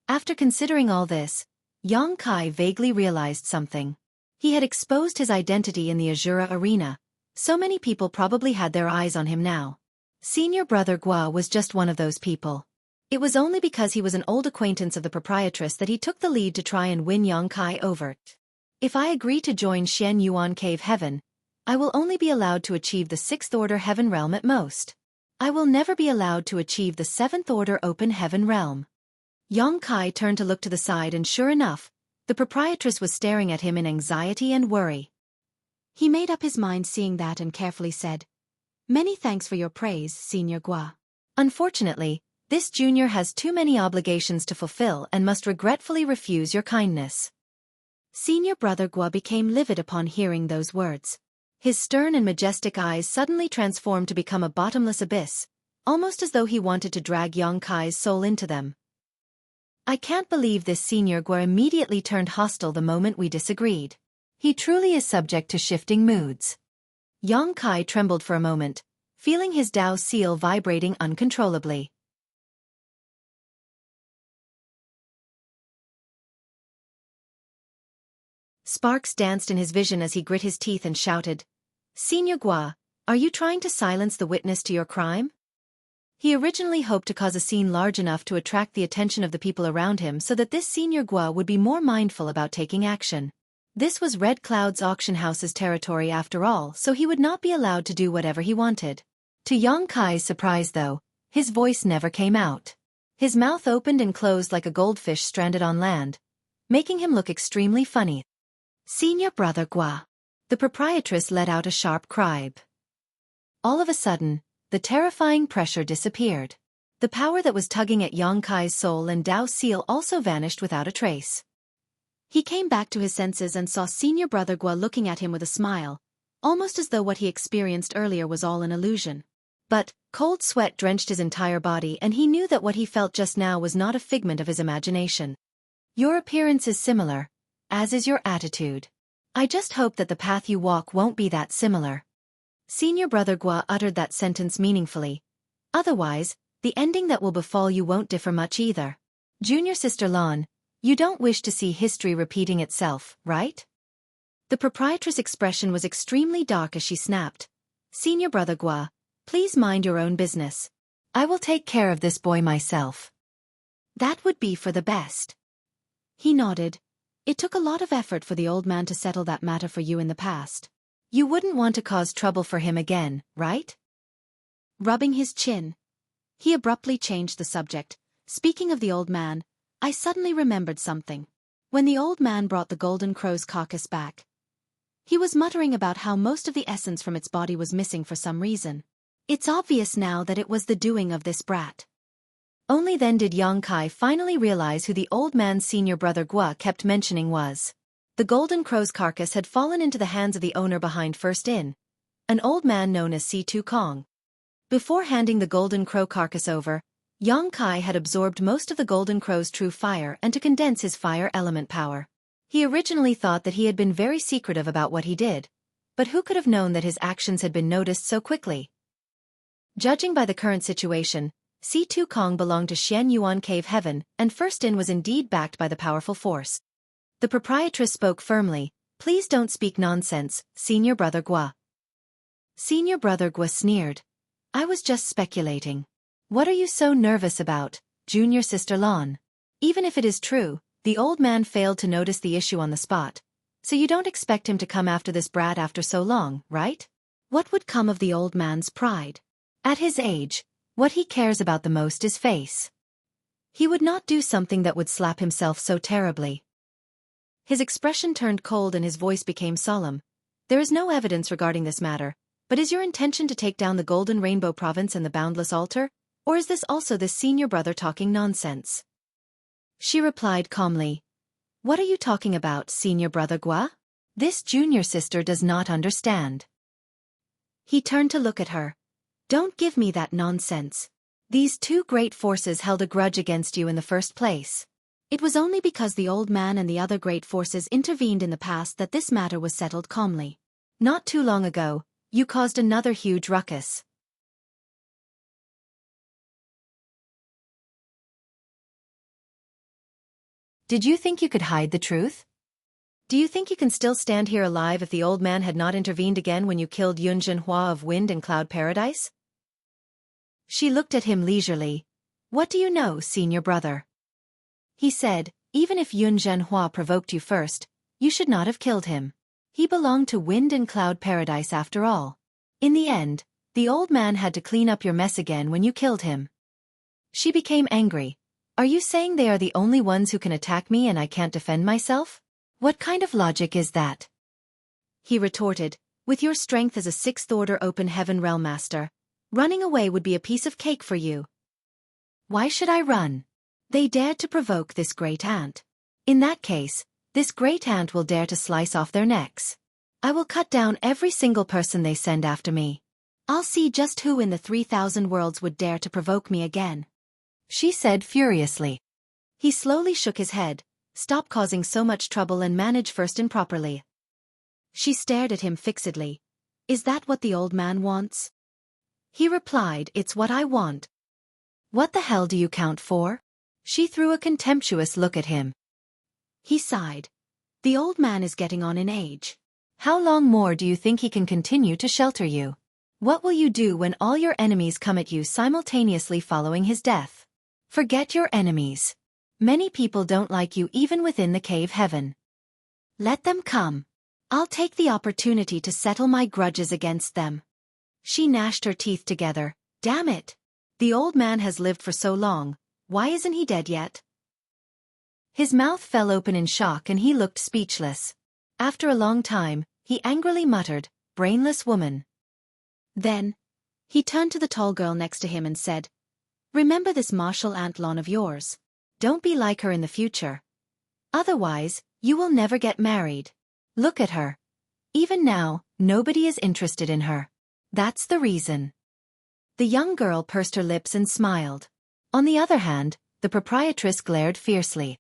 After considering all this, Yang Kai vaguely realized something. He had exposed his identity in the Azura arena. So many people probably had their eyes on him now. Senior brother Gua was just one of those people. It was only because he was an old acquaintance of the proprietress that he took the lead to try and win Yang Kai over. If I agree to join Shen Yuan Cave Heaven, I will only be allowed to achieve the 6th Order Heaven Realm at most. I will never be allowed to achieve the 7th Order Open Heaven Realm. Yang Kai turned to look to the side and sure enough, the proprietress was staring at him in anxiety and worry. He made up his mind seeing that and carefully said, "Many thanks for your praise, Senior Gua. Unfortunately, this junior has too many obligations to fulfill and must regretfully refuse your kindness." Senior brother Gua became livid upon hearing those words. His stern and majestic eyes suddenly transformed to become a bottomless abyss, almost as though he wanted to drag Yang Kai's soul into them. I can't believe this Senior Gua immediately turned hostile the moment we disagreed. He truly is subject to shifting moods. Yang Kai trembled for a moment, feeling his Dao seal vibrating uncontrollably. Sparks danced in his vision as he grit his teeth and shouted, "Senior Gua, are you trying to silence the witness to your crime?" He originally hoped to cause a scene large enough to attract the attention of the people around him so that this Senior Gua would be more mindful about taking action. This was Red Cloud's auction house's territory after all, so he would not be allowed to do whatever he wanted. To Yang Kai's surprise though, his voice never came out. His mouth opened and closed like a goldfish stranded on land, making him look extremely funny. "Senior brother Gua." The proprietress let out a sharp cry. All of a sudden, the terrifying pressure disappeared. The power that was tugging at Yang Kai's soul and Dao seal also vanished without a trace. He came back to his senses and saw Senior brother Gua looking at him with a smile, almost as though what he experienced earlier was all an illusion. But, cold sweat drenched his entire body and he knew that what he felt just now was not a figment of his imagination. "Your appearance is similar, as is your attitude. I just hope that the path you walk won't be that similar." Senior brother Gua uttered that sentence meaningfully. "Otherwise, the ending that will befall you won't differ much either. Junior sister Lan, you don't wish to see history repeating itself, right?" The proprietress' expression was extremely dark as she snapped, "Senior brother Gua, please mind your own business. I will take care of this boy myself." "That would be for the best." He nodded. "It took a lot of effort for the old man to settle that matter for you in the past. You wouldn't want to cause trouble for him again, right?" Rubbing his chin, he abruptly changed the subject. "Speaking of the old man, I suddenly remembered something. When the old man brought the Golden Crow's carcass back, he was muttering about how most of the essence from its body was missing for some reason. It's obvious now that it was the doing of this brat." Only then did Yang Kai finally realize who the old man's senior brother Gua kept mentioning was. The Golden Crow's carcass had fallen into the hands of the owner behind First Inn, an old man known as C2 Kong. Before handing the Golden Crow carcass over, Yongkai had absorbed most of the Golden Crow's true fire and to condense his fire element power. He originally thought that he had been very secretive about what he did, but who could have known that his actions had been noticed so quickly? Judging by the current situation, C2 Kong belonged to Xian Yuan Cave Heaven, and First In was indeed backed by the powerful force. The proprietress spoke firmly, "Please don't speak nonsense, Senior Brother Gua." Senior Brother Gua sneered. "I was just speculating. What are you so nervous about, Junior Sister Lon? Even if it is true, the old man failed to notice the issue on the spot. So you don't expect him to come after this brat after so long, right? What would come of the old man's pride? At his age, what he cares about the most is face. He would not do something that would slap himself so terribly." His expression turned cold and his voice became solemn. "There is no evidence regarding this matter, but is your intention to take down the Golden Rainbow Province and the Boundless Altar, or is this also this senior brother talking nonsense?" She replied calmly, "What are you talking about, Senior Brother Gua? This junior sister does not understand." He turned to look at her. "Don't give me that nonsense. These two great forces held a grudge against you in the first place. It was only because the old man and the other great forces intervened in the past that this matter was settled calmly. Not too long ago, you caused another huge ruckus." Did you think you could hide the truth? Do you think you can still stand here alive if the old man had not intervened again when you killed Yun Zhenhua of Wind and Cloud Paradise? She looked at him leisurely. "What do you know, senior brother?" He said, "Even if Yun Zhenhua provoked you first, you should not have killed him. He belonged to Wind and Cloud Paradise after all. In the end, the old man had to clean up your mess again when you killed him." She became angry. "Are you saying they are the only ones who can attack me and I can't defend myself? What kind of logic is that?" He retorted, "With your strength as a sixth-order open heaven realm master, running away would be a piece of cake for you. Why should I run? They dared to provoke this great ant. In that case, this great ant will dare to slice off their necks. I will cut down every single person they send after me. I'll see just who in the 3,000 worlds would dare to provoke me again," she said furiously. He slowly shook his head. "Stop causing so much trouble and manage First In properly." She stared at him fixedly. "Is that what the old man wants?" He replied, "It's what I want." "What the hell do you count for?" She threw a contemptuous look at him. He sighed. "The old man is getting on in age. How long more do you think he can continue to shelter you? What will you do when all your enemies come at you simultaneously following his death? Forget your enemies. Many people don't like you even within the cave heaven. Let them come. I'll take the opportunity to settle my grudges against them." She gnashed her teeth together. "Damn it! The old man has lived for so long, why isn't he dead yet?" His mouth fell open in shock and he looked speechless. After a long time, he angrily muttered, "Brainless woman." Then, he turned to the tall girl next to him and said, "Remember this martial Aunt Lon of yours. Don't be like her in the future. Otherwise, you will never get married. Look at her. Even now, nobody is interested in her. That's the reason." The young girl pursed her lips and smiled. On the other hand, the proprietress glared fiercely.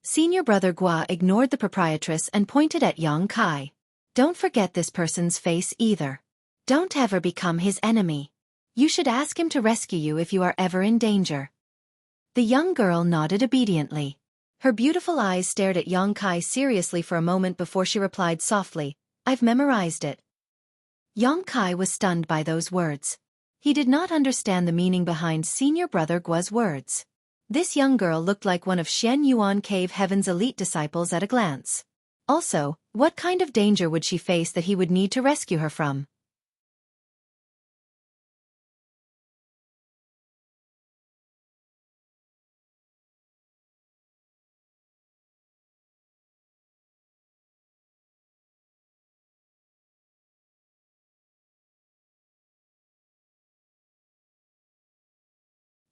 Senior Brother Gua ignored the proprietress and pointed at Yang Kai. "Don't forget this person's face either. Don't ever become his enemy. You should ask him to rescue you if you are ever in danger." The young girl nodded obediently. Her beautiful eyes stared at Yang Kai seriously for a moment before she replied softly, "I've memorized it." Yang Kai was stunned by those words. He did not understand the meaning behind Senior Brother Gua's words. This young girl looked like one of Xian Yuan Cave Heaven's elite disciples at a glance. Also, what kind of danger would she face that he would need to rescue her from?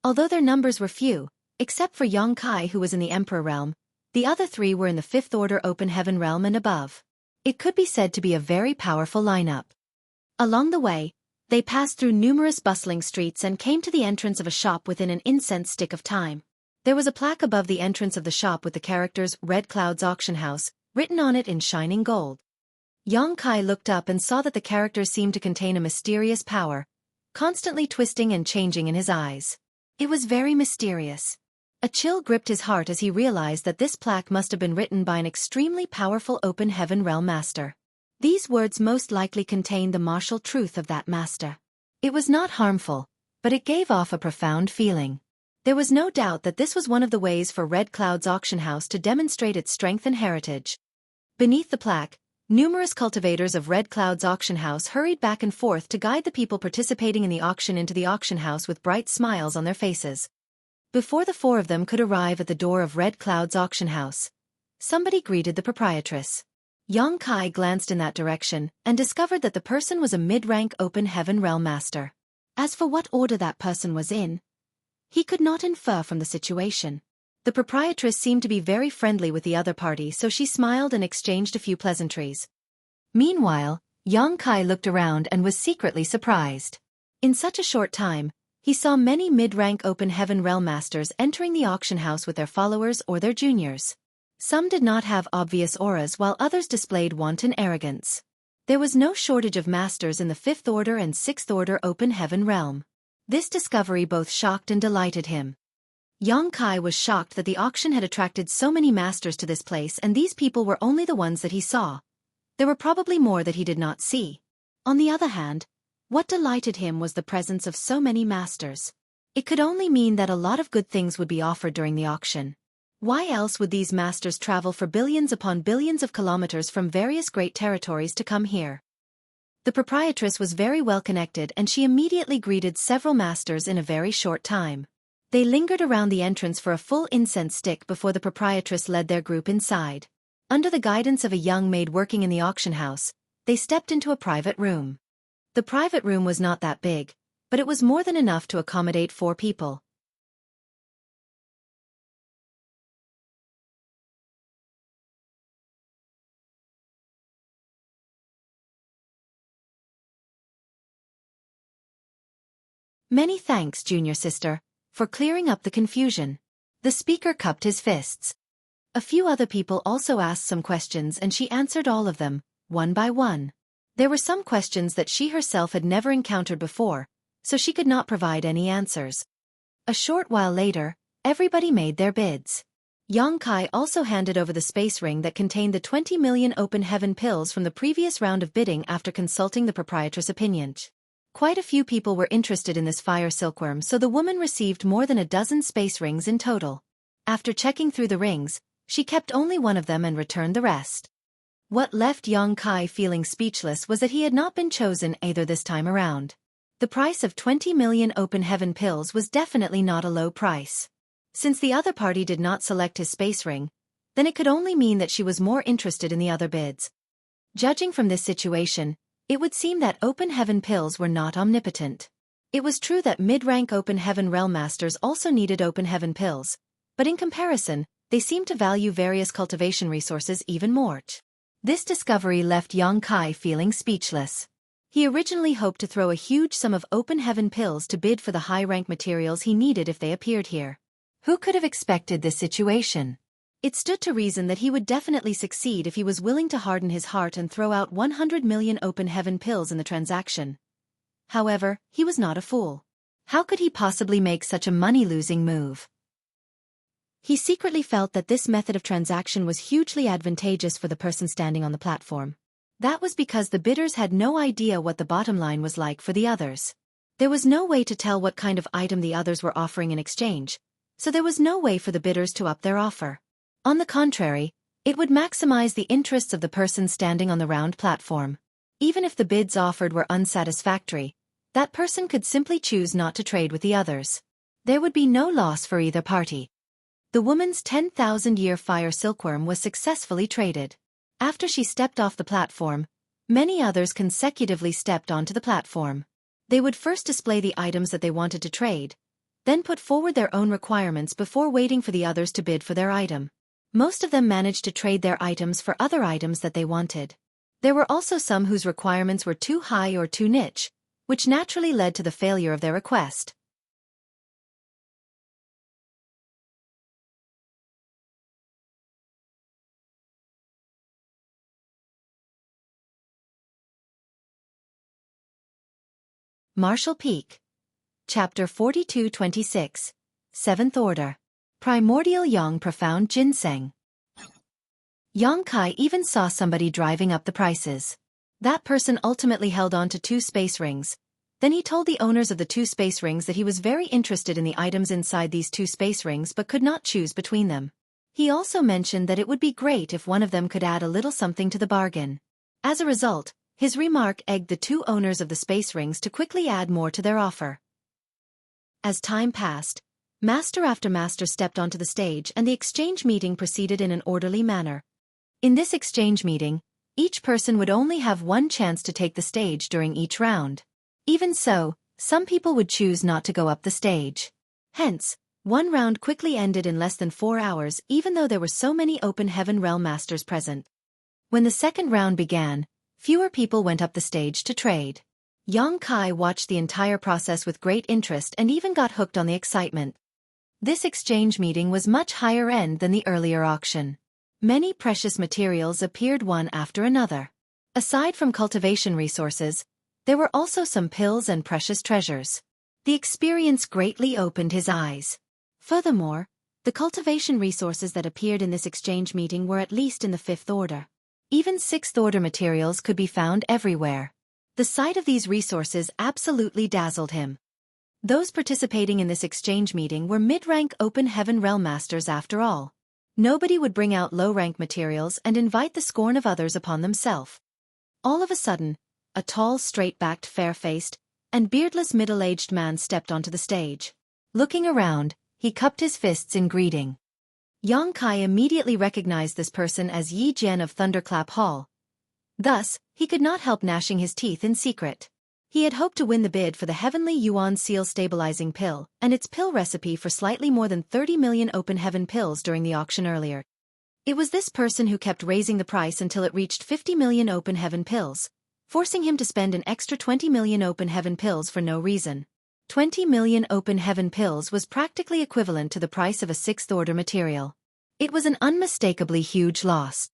Although their numbers were few, except for Yang Kai who was in the Emperor realm, the other three were in the Fifth Order Open Heaven realm and above. It could be said to be a very powerful lineup. Along the way, They passed through numerous bustling streets and came to the entrance of a shop within an incense stick of time. There was a plaque above the entrance of the shop with the characters Red Cloud's Auction House written on it in shining gold. Xueqi looked up and saw that the characters seemed to contain a mysterious power, constantly twisting and changing in his eyes. It was very mysterious. A chill gripped his heart as he realized that this plaque must have been written by an extremely powerful open heaven realm master. These words most likely contained the martial truth of that master. It was not harmful, but it gave off a profound feeling. There was no doubt that this was one of the ways for Red Cloud's auction house to demonstrate its strength and heritage. Beneath the plaque, numerous cultivators of Red Cloud's auction house hurried back and forth to guide the people participating in the auction into the auction house with bright smiles on their faces. Before the four of them could arrive at the door of Red Cloud's auction house, somebody greeted the proprietress. Xueqi glanced in that direction and discovered that the person was a mid-rank open heaven realm master. As for what order that person was in, he could not infer from the situation. The proprietress seemed to be very friendly with the other party, so she smiled and exchanged a few pleasantries. Meanwhile, Xueqi looked around and was secretly surprised. In such a short time, he saw many mid-rank open heaven realm masters entering the auction house with their followers or their juniors. Some did not have obvious auras while others displayed wanton arrogance. There was no shortage of masters in the 5th order and 6th order open heaven realm. This discovery both shocked and delighted him. Xueqi was shocked that the auction had attracted so many masters to this place, and these people were only the ones that he saw. There were probably more that he did not see. On the other hand, what delighted him was the presence of so many masters. It could only mean that a lot of good things would be offered during the auction. Why else would these masters travel for billions upon billions of kilometers from various great territories to come here? The proprietress was very well connected, and she immediately greeted several masters in a very short time. They lingered around the entrance for a full incense stick before the proprietress led their group inside. Under the guidance of a young maid working in the auction house, they stepped into a private room. The private room was not that big, but it was more than enough to accommodate 4 people. Many thanks, junior sister, for clearing up the confusion. The speaker cupped his fists. A few other people also asked some questions, and she answered all of them, one by one. There were some questions that she herself had never encountered before, so she could not provide any answers. A short while later, everybody made their bids. Xueqi also handed over the space ring that contained the 20 million open heaven pills from the previous round of bidding after consulting the proprietress' opinion. Quite a few people were interested in this fire silkworm, so the woman received more than a dozen space rings in total. After checking through the rings, she kept only one of them and returned the rest. What left Xueqi feeling speechless was that he had not been chosen either this time around. The price of 20 million open heaven pills was definitely not a low price. Since the other party did not select his space ring, then it could only mean that she was more interested in the other bids. Judging from this situation, it would seem that open heaven pills were not omnipotent. It was true that mid-rank open heaven realm masters also needed open heaven pills, but in comparison, they seemed to value various cultivation resources even more. This discovery left Xueqi feeling speechless. He originally hoped to throw a huge sum of open heaven pills to bid for the high-rank materials he needed if they appeared here. Who could have expected this situation? It stood to reason that he would definitely succeed if he was willing to harden his heart and throw out 100 million open heaven pills in the transaction. However, he was not a fool. How could he possibly make such a money-losing move? He secretly felt that this method of transaction was hugely advantageous for the person standing on the platform. That was because the bidders had no idea what the bottom line was like for the others. There was no way to tell what kind of item the others were offering in exchange, so there was no way for the bidders to up their offer. On the contrary, it would maximize the interests of the person standing on the round platform. Even if the bids offered were unsatisfactory, that person could simply choose not to trade with the others. There would be no loss for either party. The woman's 10,000-year fire silkworm was successfully traded. After she stepped off the platform, many others consecutively stepped onto the platform. They would first display the items that they wanted to trade, then put forward their own requirements before waiting for the others to bid for their item. Most of them managed to trade their items for other items that they wanted. There were also some whose requirements were too high or too niche, which naturally led to the failure of their request. Martial Peak. Chapter 42-26. Seventh Order. Primordial Yang Profound Ginseng. Yang Kai even saw somebody driving up the prices. That person ultimately held on to 2 space rings. Then he told the owners of the 2 space rings that he was very interested in the items inside these 2 space rings but could not choose between them. He also mentioned that it would be great if one of them could add a little something to the bargain. As a result, his remark egged the 2 owners of the space rings to quickly add more to their offer. As time passed, master after master stepped onto the stage and the exchange meeting proceeded in an orderly manner. In this exchange meeting, each person would only have 1 chance to take the stage during each round. Even so, some people would choose not to go up the stage. Hence, 1 round quickly ended in less than 4 hours even though there were so many Open Heaven Realm Masters present. When the second round began, fewer people went up the stage to trade. Yang Kai watched the entire process with great interest and even got hooked on the excitement. This exchange meeting was much higher end than the earlier auction. Many precious materials appeared one after another. Aside from cultivation resources, there were also some pills and precious treasures. The experience greatly opened his eyes. Furthermore, the cultivation resources that appeared in this exchange meeting were at least in the 5th order. Even 6th order materials could be found everywhere. The sight of these resources absolutely dazzled him. Those participating in this exchange meeting were mid-rank Open Heaven Realm Masters after all. Nobody would bring out low-rank materials and invite the scorn of others upon themselves. All of a sudden, a tall, straight-backed, fair-faced, and beardless middle-aged man stepped onto the stage. Looking around, he cupped his fists in greeting. Yang Kai immediately recognized this person as Yi Jian of Thunderclap Hall. Thus, he could not help gnashing his teeth in secret. He had hoped to win the bid for the Heavenly Yuan Seal Stabilizing Pill and its pill recipe for slightly more than 30 million Open Heaven pills during the auction earlier. It was this person who kept raising the price until it reached 50 million Open Heaven pills, forcing him to spend an extra 20 million Open Heaven pills for no reason. 20 million Open Heaven pills was practically equivalent to the price of a 6th order material. It was an unmistakably huge loss.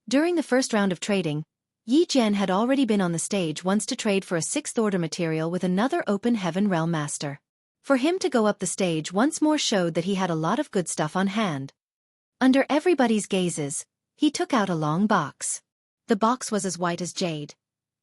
During the first round of trading, Yi Jian had already been on the stage once to trade for a 6th order material with another Open Heaven Realm Master. For him to go up the stage once more showed that he had a lot of good stuff on hand. Under everybody's gazes, he took out a long box. The box was as white as jade.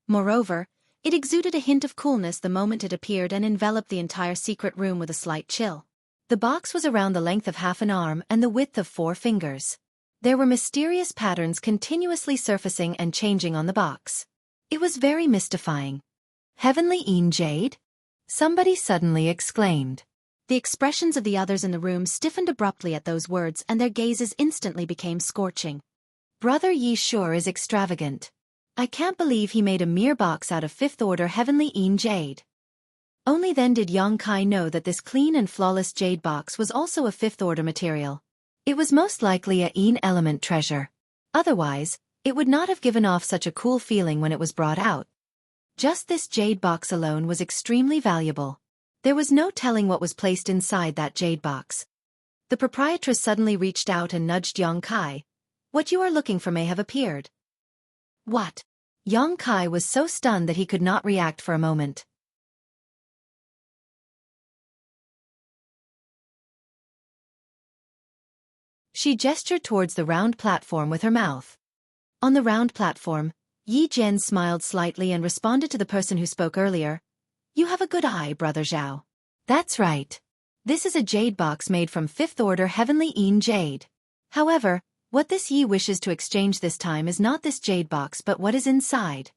Moreover, it exuded a hint of coolness the moment it appeared and enveloped the entire secret room with a slight chill. The box was around the length of half an arm and the width of 4 fingers. There were mysterious patterns continuously surfacing and changing on the box. It was very mystifying. Heavenly Een Jade? Somebody suddenly exclaimed. The expressions of the others in the room stiffened abruptly at those words and their gazes instantly became scorching. Brother Yi sure is extravagant. I can't believe he made a mere box out of 5th order Heavenly Een Jade. Only then did Yang Kai know that this clean and flawless jade box was also a 5th order material. It was most likely a Een element treasure. Otherwise, it would not have given off such a cool feeling when it was brought out. Just this jade box alone was extremely valuable. There was no telling what was placed inside that jade box. The proprietress suddenly reached out and nudged Yang Kai. What you are looking for may have appeared. What? Yang Kai was so stunned that he could not react for a moment. She gestured towards the round platform with her mouth. On the round platform, Yi Jian smiled slightly and responded to the person who spoke earlier. You have a good eye, Brother Zhao. That's right. This is a jade box made from 5th order Heavenly Een Jade. However, what this Yi wishes to exchange this time is not this jade box but what is inside.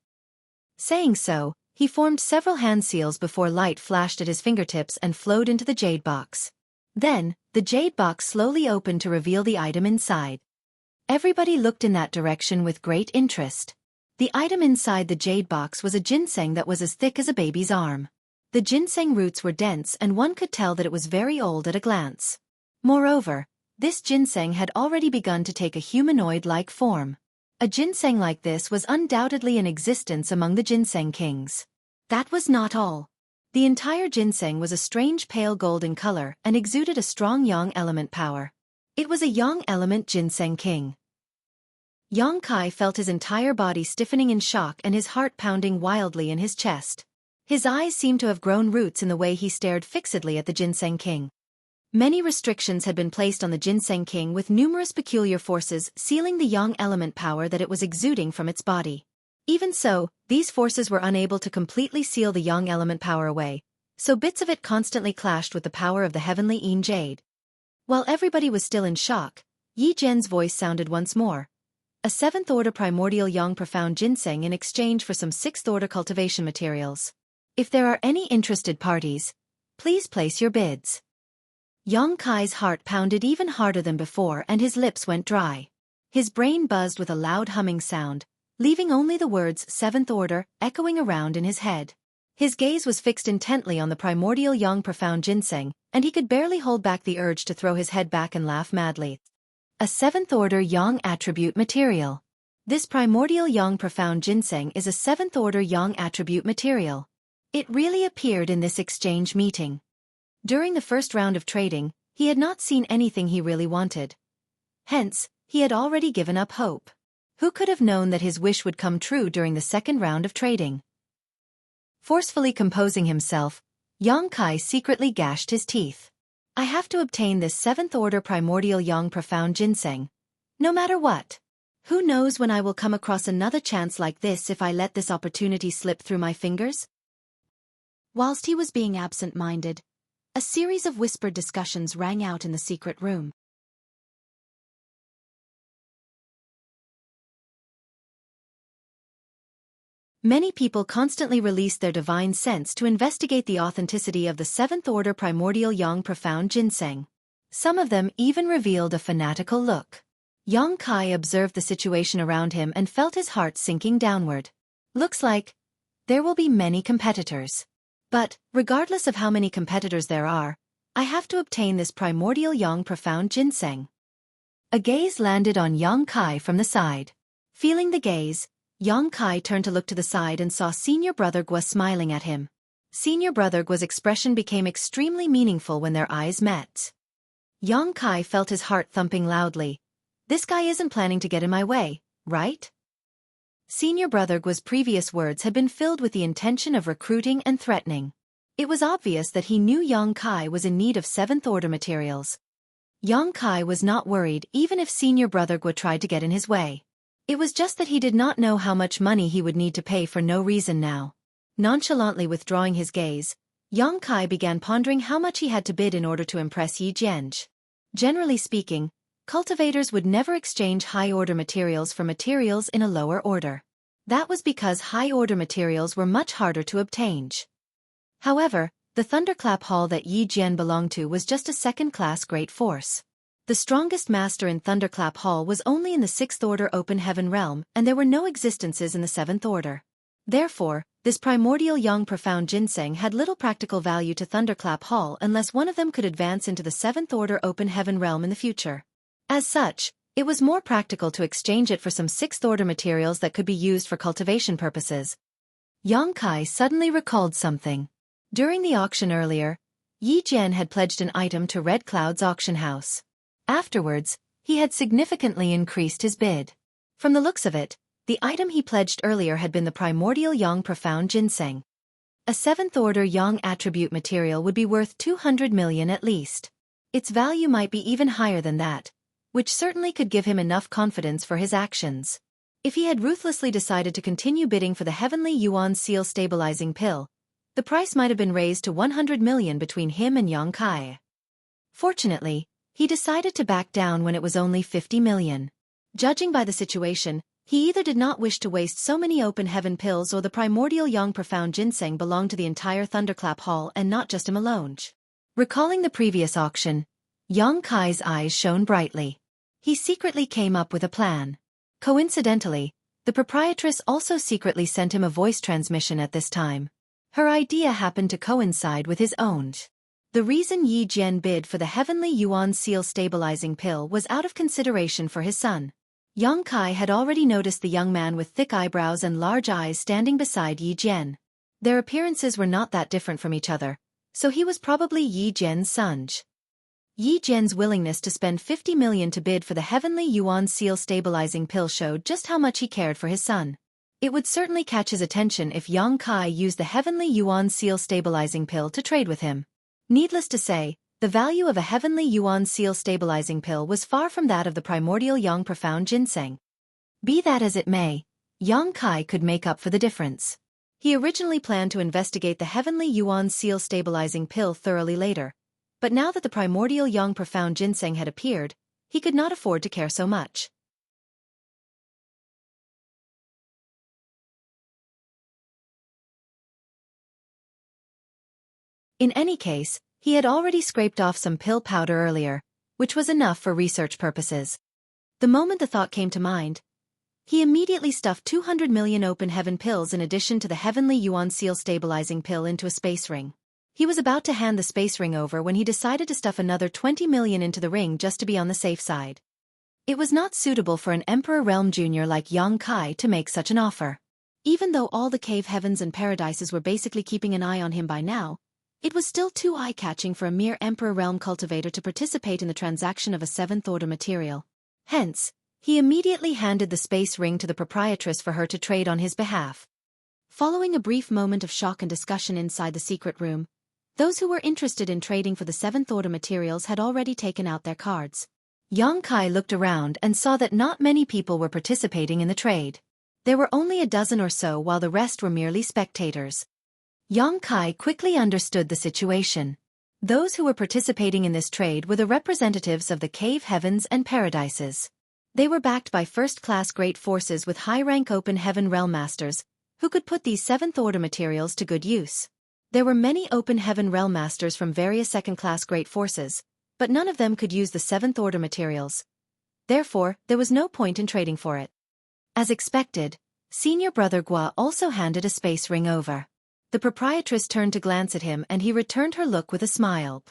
Saying so, he formed several hand seals before light flashed at his fingertips and flowed into the jade box. Then, the jade box slowly opened to reveal the item inside. Everybody looked in that direction with great interest. The item inside the jade box was a ginseng that was as thick as a baby's arm. The ginseng roots were dense and one could tell that it was very old at a glance. Moreover, this ginseng had already begun to take a humanoid-like form. A ginseng like this was undoubtedly in existence among the ginseng kings. That was not all. The entire ginseng was a strange pale gold in color and exuded a strong yang element power. It was a yang element ginseng king. Yang Kai felt his entire body stiffening in shock and his heart pounding wildly in his chest. His eyes seemed to have grown roots in the way he stared fixedly at the ginseng king. Many restrictions had been placed on the ginseng king, with numerous peculiar forces sealing the yang element power that it was exuding from its body. Even so, these forces were unable to completely seal the yang element power away, so bits of it constantly clashed with the power of the heavenly Yin Jade. While everybody was still in shock, Yi Jian's voice sounded once more. A 7th-order primordial yang profound ginseng in exchange for some 6th-order cultivation materials. If there are any interested parties, please place your bids. Yang Kai's heart pounded even harder than before and his lips went dry. His brain buzzed with a loud humming sound, leaving only the words 7th order echoing around in his head. His gaze was fixed intently on the primordial yang profound ginseng, and he could barely hold back the urge to throw his head back and laugh madly. A 7th-order yang attribute material. This primordial yang profound ginseng is a 7th-order yang attribute material. It really appeared in this exchange meeting. During the first round of trading, he had not seen anything he really wanted. Hence, he had already given up hope. Who could have known that his wish would come true during the second round of trading? Forcefully composing himself, Yang Kai secretly gashed his teeth. I have to obtain this 7th-order primordial yang profound ginseng. No matter what. Who knows when I will come across another chance like this if I let this opportunity slip through my fingers? Whilst he was being absent-minded, a series of whispered discussions rang out in the secret room. Many people constantly released their divine sense to investigate the authenticity of the 7th-order primordial yang profound ginseng. Some of them even revealed a fanatical look. Yang Kai observed the situation around him and felt his heart sinking downward. Looks like there will be many competitors. But, regardless of how many competitors there are, I have to obtain this primordial yang profound ginseng. A gaze landed on Yang Kai from the side. Feeling the gaze, Yang Kai turned to look to the side and saw Senior Brother Gua smiling at him. Senior Brother Gua's expression became extremely meaningful when their eyes met. Yang Kai felt his heart thumping loudly. This guy isn't planning to get in my way, right? Senior Brother Gua's previous words had been filled with the intention of recruiting and threatening. It was obvious that he knew Yang Kai was in need of 7th-order materials. Yang Kai was not worried even if Senior Brother Gua tried to get in his way. It was just that he did not know how much money he would need to pay for no reason now. Nonchalantly withdrawing his gaze, Yang Kai began pondering how much he had to bid in order to impress Yi Jian. Generally speaking, cultivators would never exchange high-order materials for materials in a lower order. That was because high-order materials were much harder to obtain. However, the Thunderclap Hall that Yi Jian belonged to was just a second-class great force. The strongest master in Thunderclap Hall was only in the 6th-order open heaven realm, and there were no existences in the 7th order. Therefore, this primordial yang profound ginseng had little practical value to Thunderclap Hall unless one of them could advance into the 7th order open heaven realm in the future. As such, it was more practical to exchange it for some 6th-order materials that could be used for cultivation purposes. Yang Kai suddenly recalled something. During the auction earlier, Yi Jian had pledged an item to Red Cloud's auction house. Afterwards, he had significantly increased his bid. From the looks of it, the item he pledged earlier had been the primordial yang profound ginseng. A 7th-order yang attribute material would be worth 200 million at least. Its value might be even higher than that, which certainly could give him enough confidence for his actions. If he had ruthlessly decided to continue bidding for the Heavenly Yuan Seal stabilizing pill, the price might have been raised to 100 million between him and Yang Kai. Fortunately, he decided to back down when it was only 50 million. Judging by the situation, he either did not wish to waste so many open heaven pills or the primordial yang profound ginseng belonged to the entire Thunderclap Hall and not just him alone. Recalling the previous auction, Yang Kai's eyes shone brightly. He secretly came up with a plan. Coincidentally, the proprietress also secretly sent him a voice transmission at this time. Her idea happened to coincide with his own. The reason Yi Jian bid for the Heavenly Yuan Seal stabilizing pill was out of consideration for his son. Yang Kai had already noticed the young man with thick eyebrows and large eyes standing beside Yi Jian. Their appearances were not that different from each other, so he was probably Yi Jian's son. Yi Jian's willingness to spend 50 million to bid for the Heavenly Yuan Seal stabilizing pill showed just how much he cared for his son. It would certainly catch his attention if Yang Kai used the Heavenly Yuan Seal stabilizing pill to trade with him. Needless to say, the value of a Heavenly Yuan Seal stabilizing pill was far from that of the primordial Yang Profound Ginseng. Be that as it may, Yang Kai could make up for the difference. He originally planned to investigate the Heavenly Yuan Seal stabilizing pill thoroughly later, but now that the primordial Yang Profound Ginseng had appeared, he could not afford to care so much. In any case, he had already scraped off some pill powder earlier, which was enough for research purposes. The moment the thought came to mind, he immediately stuffed 200 million open heaven pills in addition to the Heavenly Yuan Seal stabilizing pill into a space ring. He was about to hand the space ring over when he decided to stuff another 20 million into the ring just to be on the safe side. It was not suitable for an Emperor Realm Jr. like Yang Kai to make such an offer. Even though all the cave heavens and paradises were basically keeping an eye on him by now, it was still too eye-catching for a mere Emperor Realm cultivator to participate in the transaction of a seventh-order material. Hence, he immediately handed the space ring to the proprietress for her to trade on his behalf. Following a brief moment of shock and discussion inside the secret room, those who were interested in trading for the seventh-order materials had already taken out their cards. Yang Kai looked around and saw that not many people were participating in the trade. There were only a dozen or so while the rest were merely spectators. Yang Kai quickly understood the situation. Those who were participating in this trade were the representatives of the cave heavens and paradises. They were backed by first-class great forces with high-rank open heaven realm masters, who could put these seventh-order materials to good use. There were many open heaven realm masters from various second-class great forces, but none of them could use the seventh-order materials. Therefore, there was no point in trading for it. As expected, Senior Brother Gua also handed a space ring over. The proprietress turned to glance at him and he returned her look with a smile.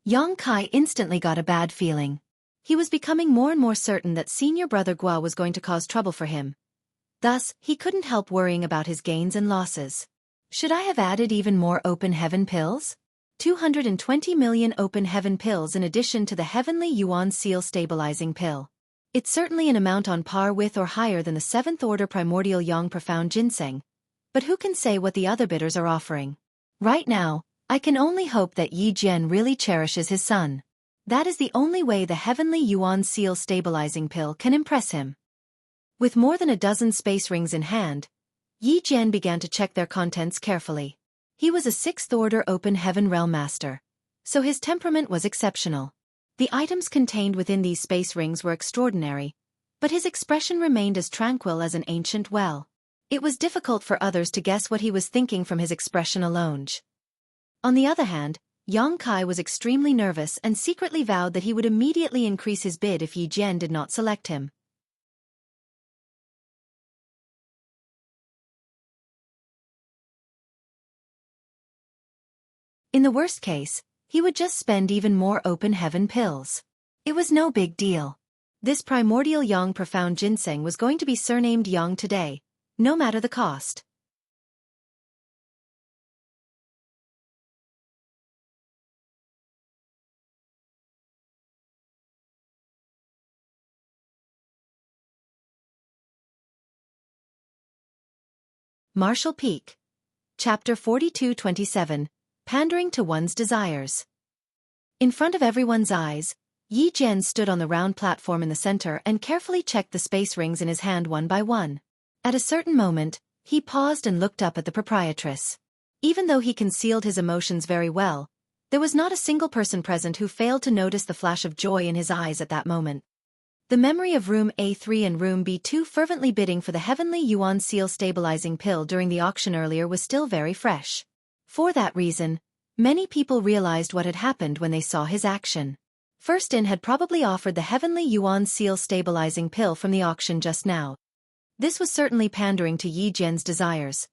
Yang Kai instantly got a bad feeling. He was becoming more and more certain that Senior Brother Gua was going to cause trouble for him. Thus, he couldn't help worrying about his gains and losses. Should I have added even more open heaven pills? 220 million open heaven pills in addition to the Heavenly Yuan Seal stabilizing pill. It's certainly an amount on par with or higher than the 7th order primordial Yang Profound Ginseng. But who can say what the other bidders are offering? Right now, I can only hope that Yi Jian really cherishes his son. That is the only way the Heavenly Yuan Seal stabilizing pill can impress him. With more than a dozen space rings in hand, Yi Jian began to check their contents carefully. He was a 6th order open heaven realm master, so his temperament was exceptional. The items contained within these space rings were extraordinary, but his expression remained as tranquil as an ancient well. It was difficult for others to guess what he was thinking from his expression alone. On the other hand, Yang Kai was extremely nervous and secretly vowed that he would immediately increase his bid if Yi Jian did not select him. In the worst case, he would just spend even more open heaven pills. It was no big deal. This primordial Yang Profound Ginseng was going to be surnamed Yang today, no matter the cost. Martial Peak. Chapter 42-27, Pandering to One's Desires. In front of everyone's eyes, Yi Jian stood on the round platform in the center and carefully checked the space rings in his hand one by one. At a certain moment, he paused and looked up at the proprietress. Even though he concealed his emotions very well, there was not a single person present who failed to notice the flash of joy in his eyes at that moment. The memory of Room A3 and Room B2 fervently bidding for the Heavenly Yuan Seal stabilizing pill during the auction earlier was still very fresh. For that reason, many people realized what had happened when they saw his action. First In had probably offered the Heavenly Yuan Seal stabilizing pill from the auction just now. This was certainly pandering to Yi Jian's desires.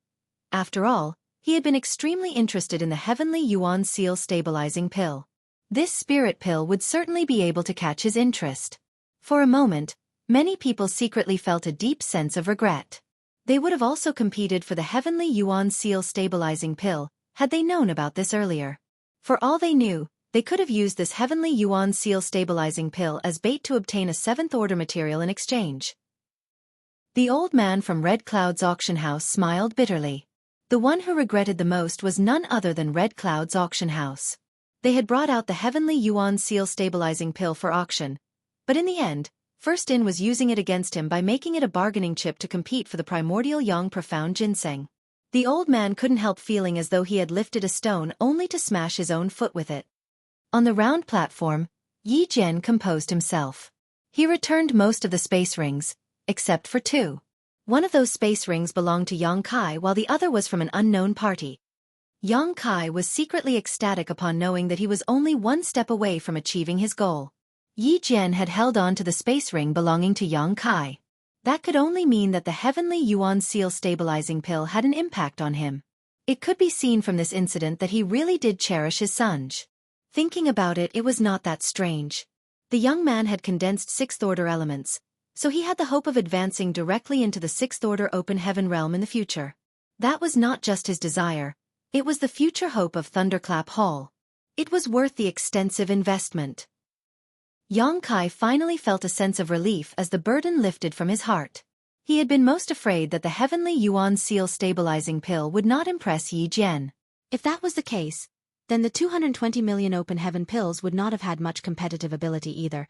After all, he had been extremely interested in the Heavenly Yuan Seal stabilizing pill. This spirit pill would certainly be able to catch his interest. For a moment, many people secretly felt a deep sense of regret. They would have also competed for the Heavenly Yuan Seal Stabilizing Pill, had they known about this earlier. For all they knew, they could have used this Heavenly Yuan Seal Stabilizing Pill as bait to obtain a 7th order material in exchange. The old man from Red Cloud's auction house smiled bitterly. The one who regretted the most was none other than Red Cloud's auction house. They had brought out the Heavenly Yuan Seal Stabilizing Pill for auction, but in the end, First In was using it against him by making it a bargaining chip to compete for the primordial young profound ginseng. The old man couldn't help feeling as though he had lifted a stone only to smash his own foot with it. On the round platform, Yi Jian composed himself. He returned most of the space rings, except for 2. One of those space rings belonged to Yang Kai while the other was from an unknown party. Yang Kai was secretly ecstatic upon knowing that he was only one step away from achieving his goal. Yi Jian had held on to the space ring belonging to Yang Kai. That could only mean that the Heavenly Yuan Seal Stabilizing Pill had an impact on him. It could be seen from this incident that he really did cherish his Sunj. Thinking about it, it was not that strange. The young man had condensed 6th order elements, so he had the hope of advancing directly into the 6th order open heaven realm in the future. That was not just his desire, it was the future hope of Thunderclap Hall. It was worth the extensive investment. Yang Kai finally felt a sense of relief as the burden lifted from his heart. He had been most afraid that the Heavenly Yuan Seal Stabilizing Pill would not impress Yi Jian. If that was the case, then the 220 million open heaven pills would not have had much competitive ability either.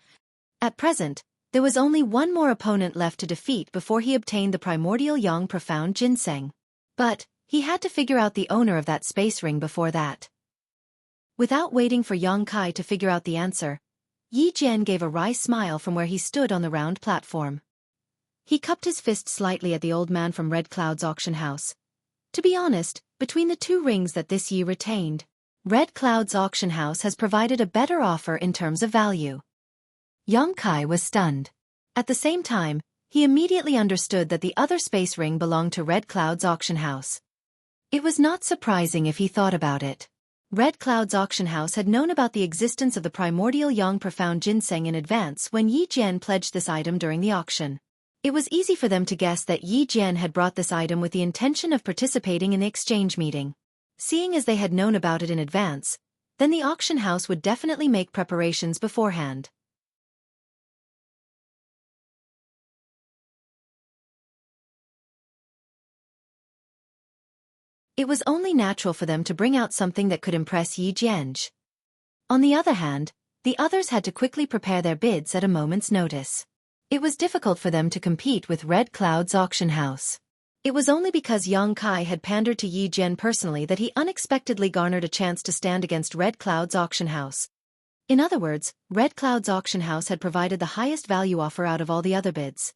At present, there was only one more opponent left to defeat before he obtained the primordial young profound ginseng. But he had to figure out the owner of that space ring before that. Without waiting for Yang Kai to figure out the answer, Yi Jian gave a wry smile from where he stood on the round platform. He cupped his fist slightly at the old man from Red Cloud's auction house. To be honest, between the 2 rings that this Yi retained, Red Cloud's auction house has provided a better offer in terms of value. Yang Kai was stunned. At the same time, he immediately understood that the other space ring belonged to Red Cloud's auction house. It was not surprising if he thought about it. Red Cloud's auction house had known about the existence of the primordial young profound ginseng in advance when Yi Jian pledged this item during the auction. It was easy for them to guess that Yi Jian had brought this item with the intention of participating in the exchange meeting. Seeing as they had known about it in advance, then the auction house would definitely make preparations beforehand. It was only natural for them to bring out something that could impress Yi Jian. On the other hand, the others had to quickly prepare their bids at a moment's notice. It was difficult for them to compete with Red Cloud's auction house. It was only because Yang Kai had pandered to Yi Jian personally that he unexpectedly garnered a chance to stand against Red Cloud's auction house. In other words, Red Cloud's auction house had provided the highest value offer out of all the other bids.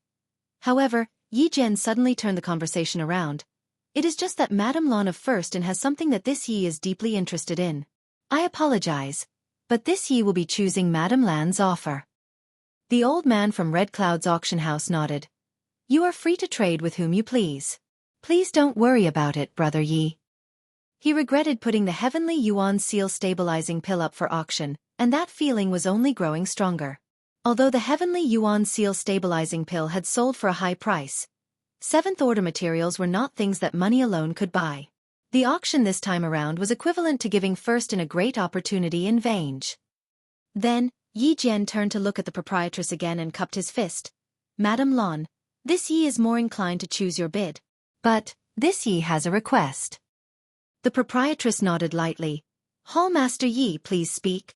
However, Yi Jian suddenly turned the conversation around. It is just that Madame Lan of First In has something that this Yi is deeply interested in. I apologize, but this Yi will be choosing Madame Lan's offer. The old man from Red Cloud's auction house nodded. You are free to trade with whom you please. Please don't worry about it, Brother Yi. He regretted putting the Heavenly Yuan Seal Stabilizing Pill up for auction, and that feeling was only growing stronger. Although the Heavenly Yuan Seal Stabilizing Pill had sold for a high price, 7th order materials were not things that money alone could buy. The auction this time around was equivalent to giving First In a great opportunity in vain. Then, Yi Jian turned to look at the proprietress again and cupped his fist. Madame Lan, this Yi is more inclined to choose your bid. But, this Yi has a request. The proprietress nodded lightly. Hallmaster Yi, please speak.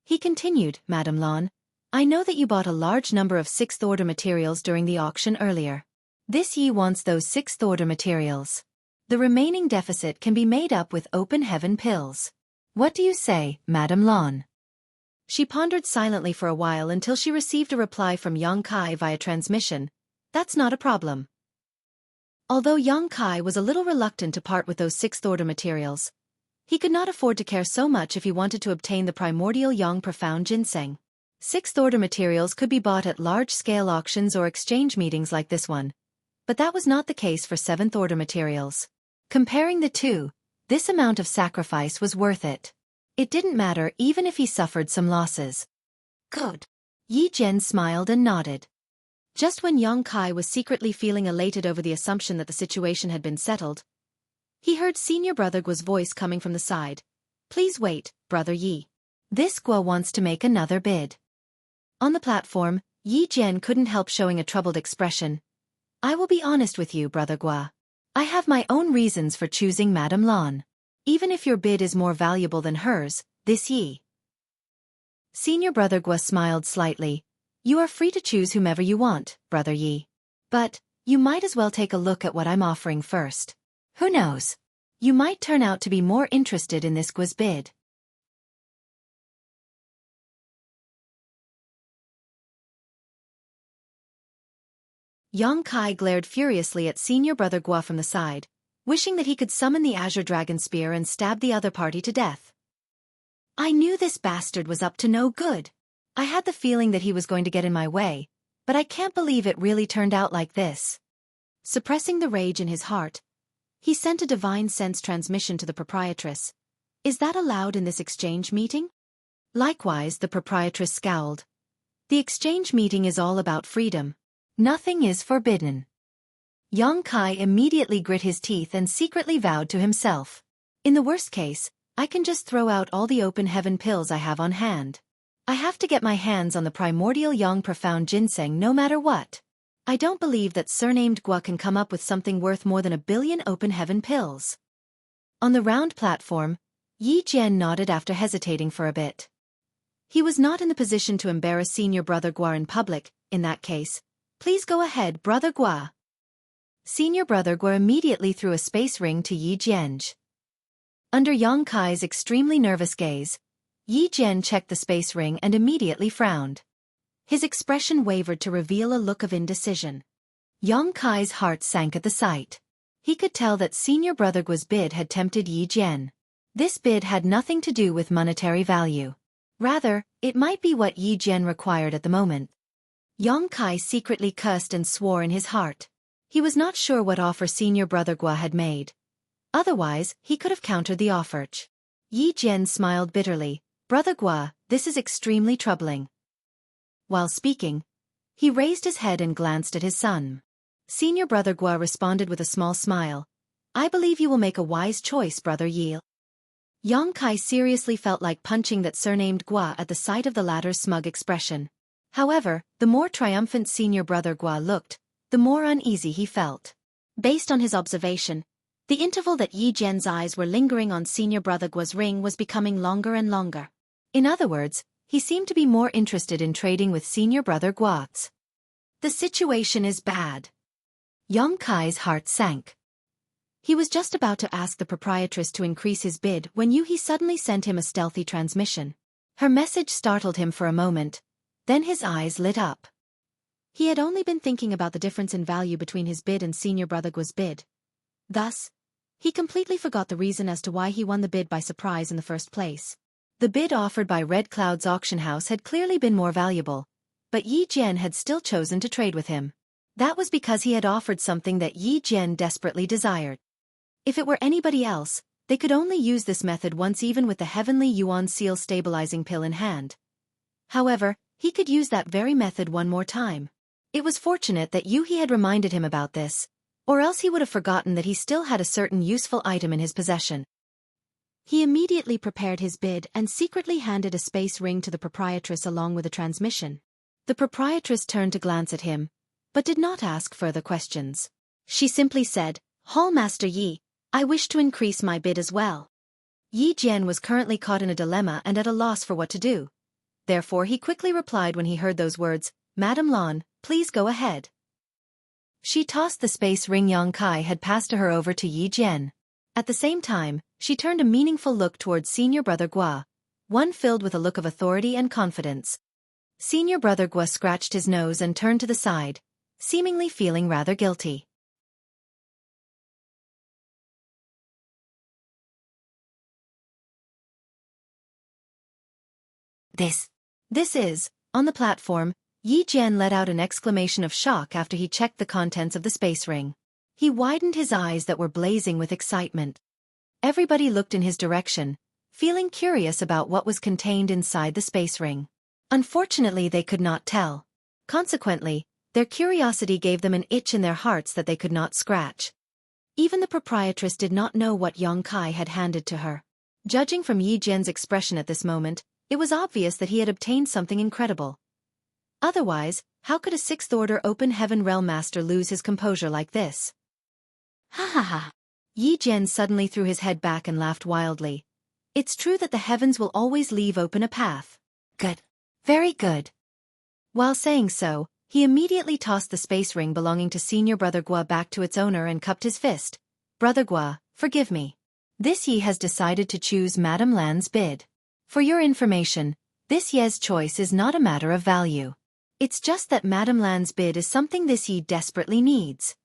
He continued, Madame Lan, I know that you bought a large number of 6th order materials during the auction earlier. This Yi wants those 6th order materials. The remaining deficit can be made up with open heaven pills. What do you say, Madame Lan? She pondered silently for a while until she received a reply from Yang Kai via transmission. That's not a problem. Although Yang Kai was a little reluctant to part with those 6th order materials, he could not afford to care so much if he wanted to obtain the primordial young profound ginseng. 6th order materials could be bought at large-scale auctions or exchange meetings like this one. But that was not the case for 7th order materials. Comparing the two, this amount of sacrifice was worth it. It didn't matter even if he suffered some losses. Good. Yi Jian smiled and nodded. Just when Yang Kai was secretly feeling elated over the assumption that the situation had been settled, he heard Senior Brother Gua's voice coming from the side. Please wait, Brother Yi. This Gua wants to make another bid. On the platform, Yi Jian couldn't help showing a troubled expression. I will be honest with you, Brother Gua. I have my own reasons for choosing Madame Lan. Even if your bid is more valuable than hers, this Yi. Senior Brother Gua smiled slightly. You are free to choose whomever you want, Brother Yi. But, you might as well take a look at what I'm offering first. Who knows? You might turn out to be more interested in this Gua's bid. Yang Kai glared furiously at Senior Brother Gua from the side, wishing that he could summon the Azure Dragon Spear and stab the other party to death. I knew this bastard was up to no good. I had the feeling that he was going to get in my way, but I can't believe it really turned out like this. Suppressing the rage in his heart, he sent a divine sense transmission to the proprietress. Is that allowed in this exchange meeting? Likewise, the proprietress scowled. The exchange meeting is all about freedom. Nothing is forbidden. Yang Kai immediately grit his teeth and secretly vowed to himself. In the worst case, I can just throw out all the open heaven pills I have on hand. I have to get my hands on the primordial young profound ginseng no matter what. I don't believe that surnamed Gua can come up with something worth more than 1 billion open heaven pills. On the round platform, Yi Jian nodded after hesitating for a bit. He was not in the position to embarrass Senior Brother Gua in public. In that case, please go ahead, Brother Gua. Senior Brother Gua immediately threw a space ring to Yi Jian. Under Yang Kai's extremely nervous gaze, Yi Jian checked the space ring and immediately frowned. His expression wavered to reveal a look of indecision. Yang Kai's heart sank at the sight. He could tell that Senior Brother Gua's bid had tempted Yi Jian. This bid had nothing to do with monetary value. Rather, it might be what Yi Jian required at the moment. Yang Kai secretly cursed and swore in his heart. He was not sure what offer Senior Brother Gua had made. Otherwise, he could have countered the offer. Yi Jian smiled bitterly. Brother Gua, this is extremely troubling. While speaking, he raised his head and glanced at his son. Senior Brother Gua responded with a small smile. I believe you will make a wise choice, Brother Yi. Yang Kai seriously felt like punching that surnamed Gua at the sight of the latter's smug expression. However, the more triumphant Senior Brother Gua looked, the more uneasy he felt. Based on his observation, the interval that Yi Jian's eyes were lingering on Senior Brother Gua's ring was becoming longer and longer. In other words, he seemed to be more interested in trading with Senior Brother Gua. The situation is bad. Yang Kai's heart sank. He was just about to ask the proprietress to increase his bid when Yuhi suddenly sent him a stealthy transmission. Her message startled him for a moment. Then his eyes lit up. He had only been thinking about the difference in value between his bid and Senior Brother Gua's bid. Thus, he completely forgot the reason as to why he won the bid by surprise in the first place. The bid offered by Red Cloud's auction house had clearly been more valuable, but Yi Jian had still chosen to trade with him. That was because he had offered something that Yi Jian desperately desired. If it were anybody else, they could only use this method once even with the Heavenly Yuan Seal stabilizing pill in hand. However, he could use that very method one more time. It was fortunate that Yuhi had reminded him about this, or else he would have forgotten that he still had a certain useful item in his possession. He immediately prepared his bid and secretly handed a space ring to the proprietress along with a transmission. The proprietress turned to glance at him, but did not ask further questions. She simply said, Hall Master Yi, I wish to increase my bid as well. Yi Jian was currently caught in a dilemma and at a loss for what to do. Therefore he quickly replied when he heard those words, Madame Lan, please go ahead. She tossed the space ring Yang Kai had passed to her over to Yi Jian. At the same time, she turned a meaningful look towards Senior Brother Gua, one filled with a look of authority and confidence. Senior Brother Gua scratched his nose and turned to the side, seemingly feeling rather guilty. This is, on the platform, Yi Jian let out an exclamation of shock after he checked the contents of the space ring. He widened his eyes that were blazing with excitement. Everybody looked in his direction, feeling curious about what was contained inside the space ring. Unfortunately, they could not tell. Consequently, Their curiosity gave them an itch in their hearts that they could not scratch. Even the proprietress did not know what Yang Kai had handed to her. Judging from Yi Jian's expression at this moment, it was obvious that he had obtained something incredible. Otherwise, how could a sixth-order open heaven realm master lose his composure like this? Ha ha ha. Yi Jian suddenly threw his head back and laughed wildly. It's true that the heavens will always leave open a path. Good. Very good. While saying so, he immediately tossed the space ring belonging to Senior Brother Gua back to its owner and cupped his fist. Brother Gua, forgive me. This Yi has decided to choose Madame Lan's bid. For your information, this Ye's choice is not a matter of value. It's just that Madame Lan's bid is something this Yi desperately needs.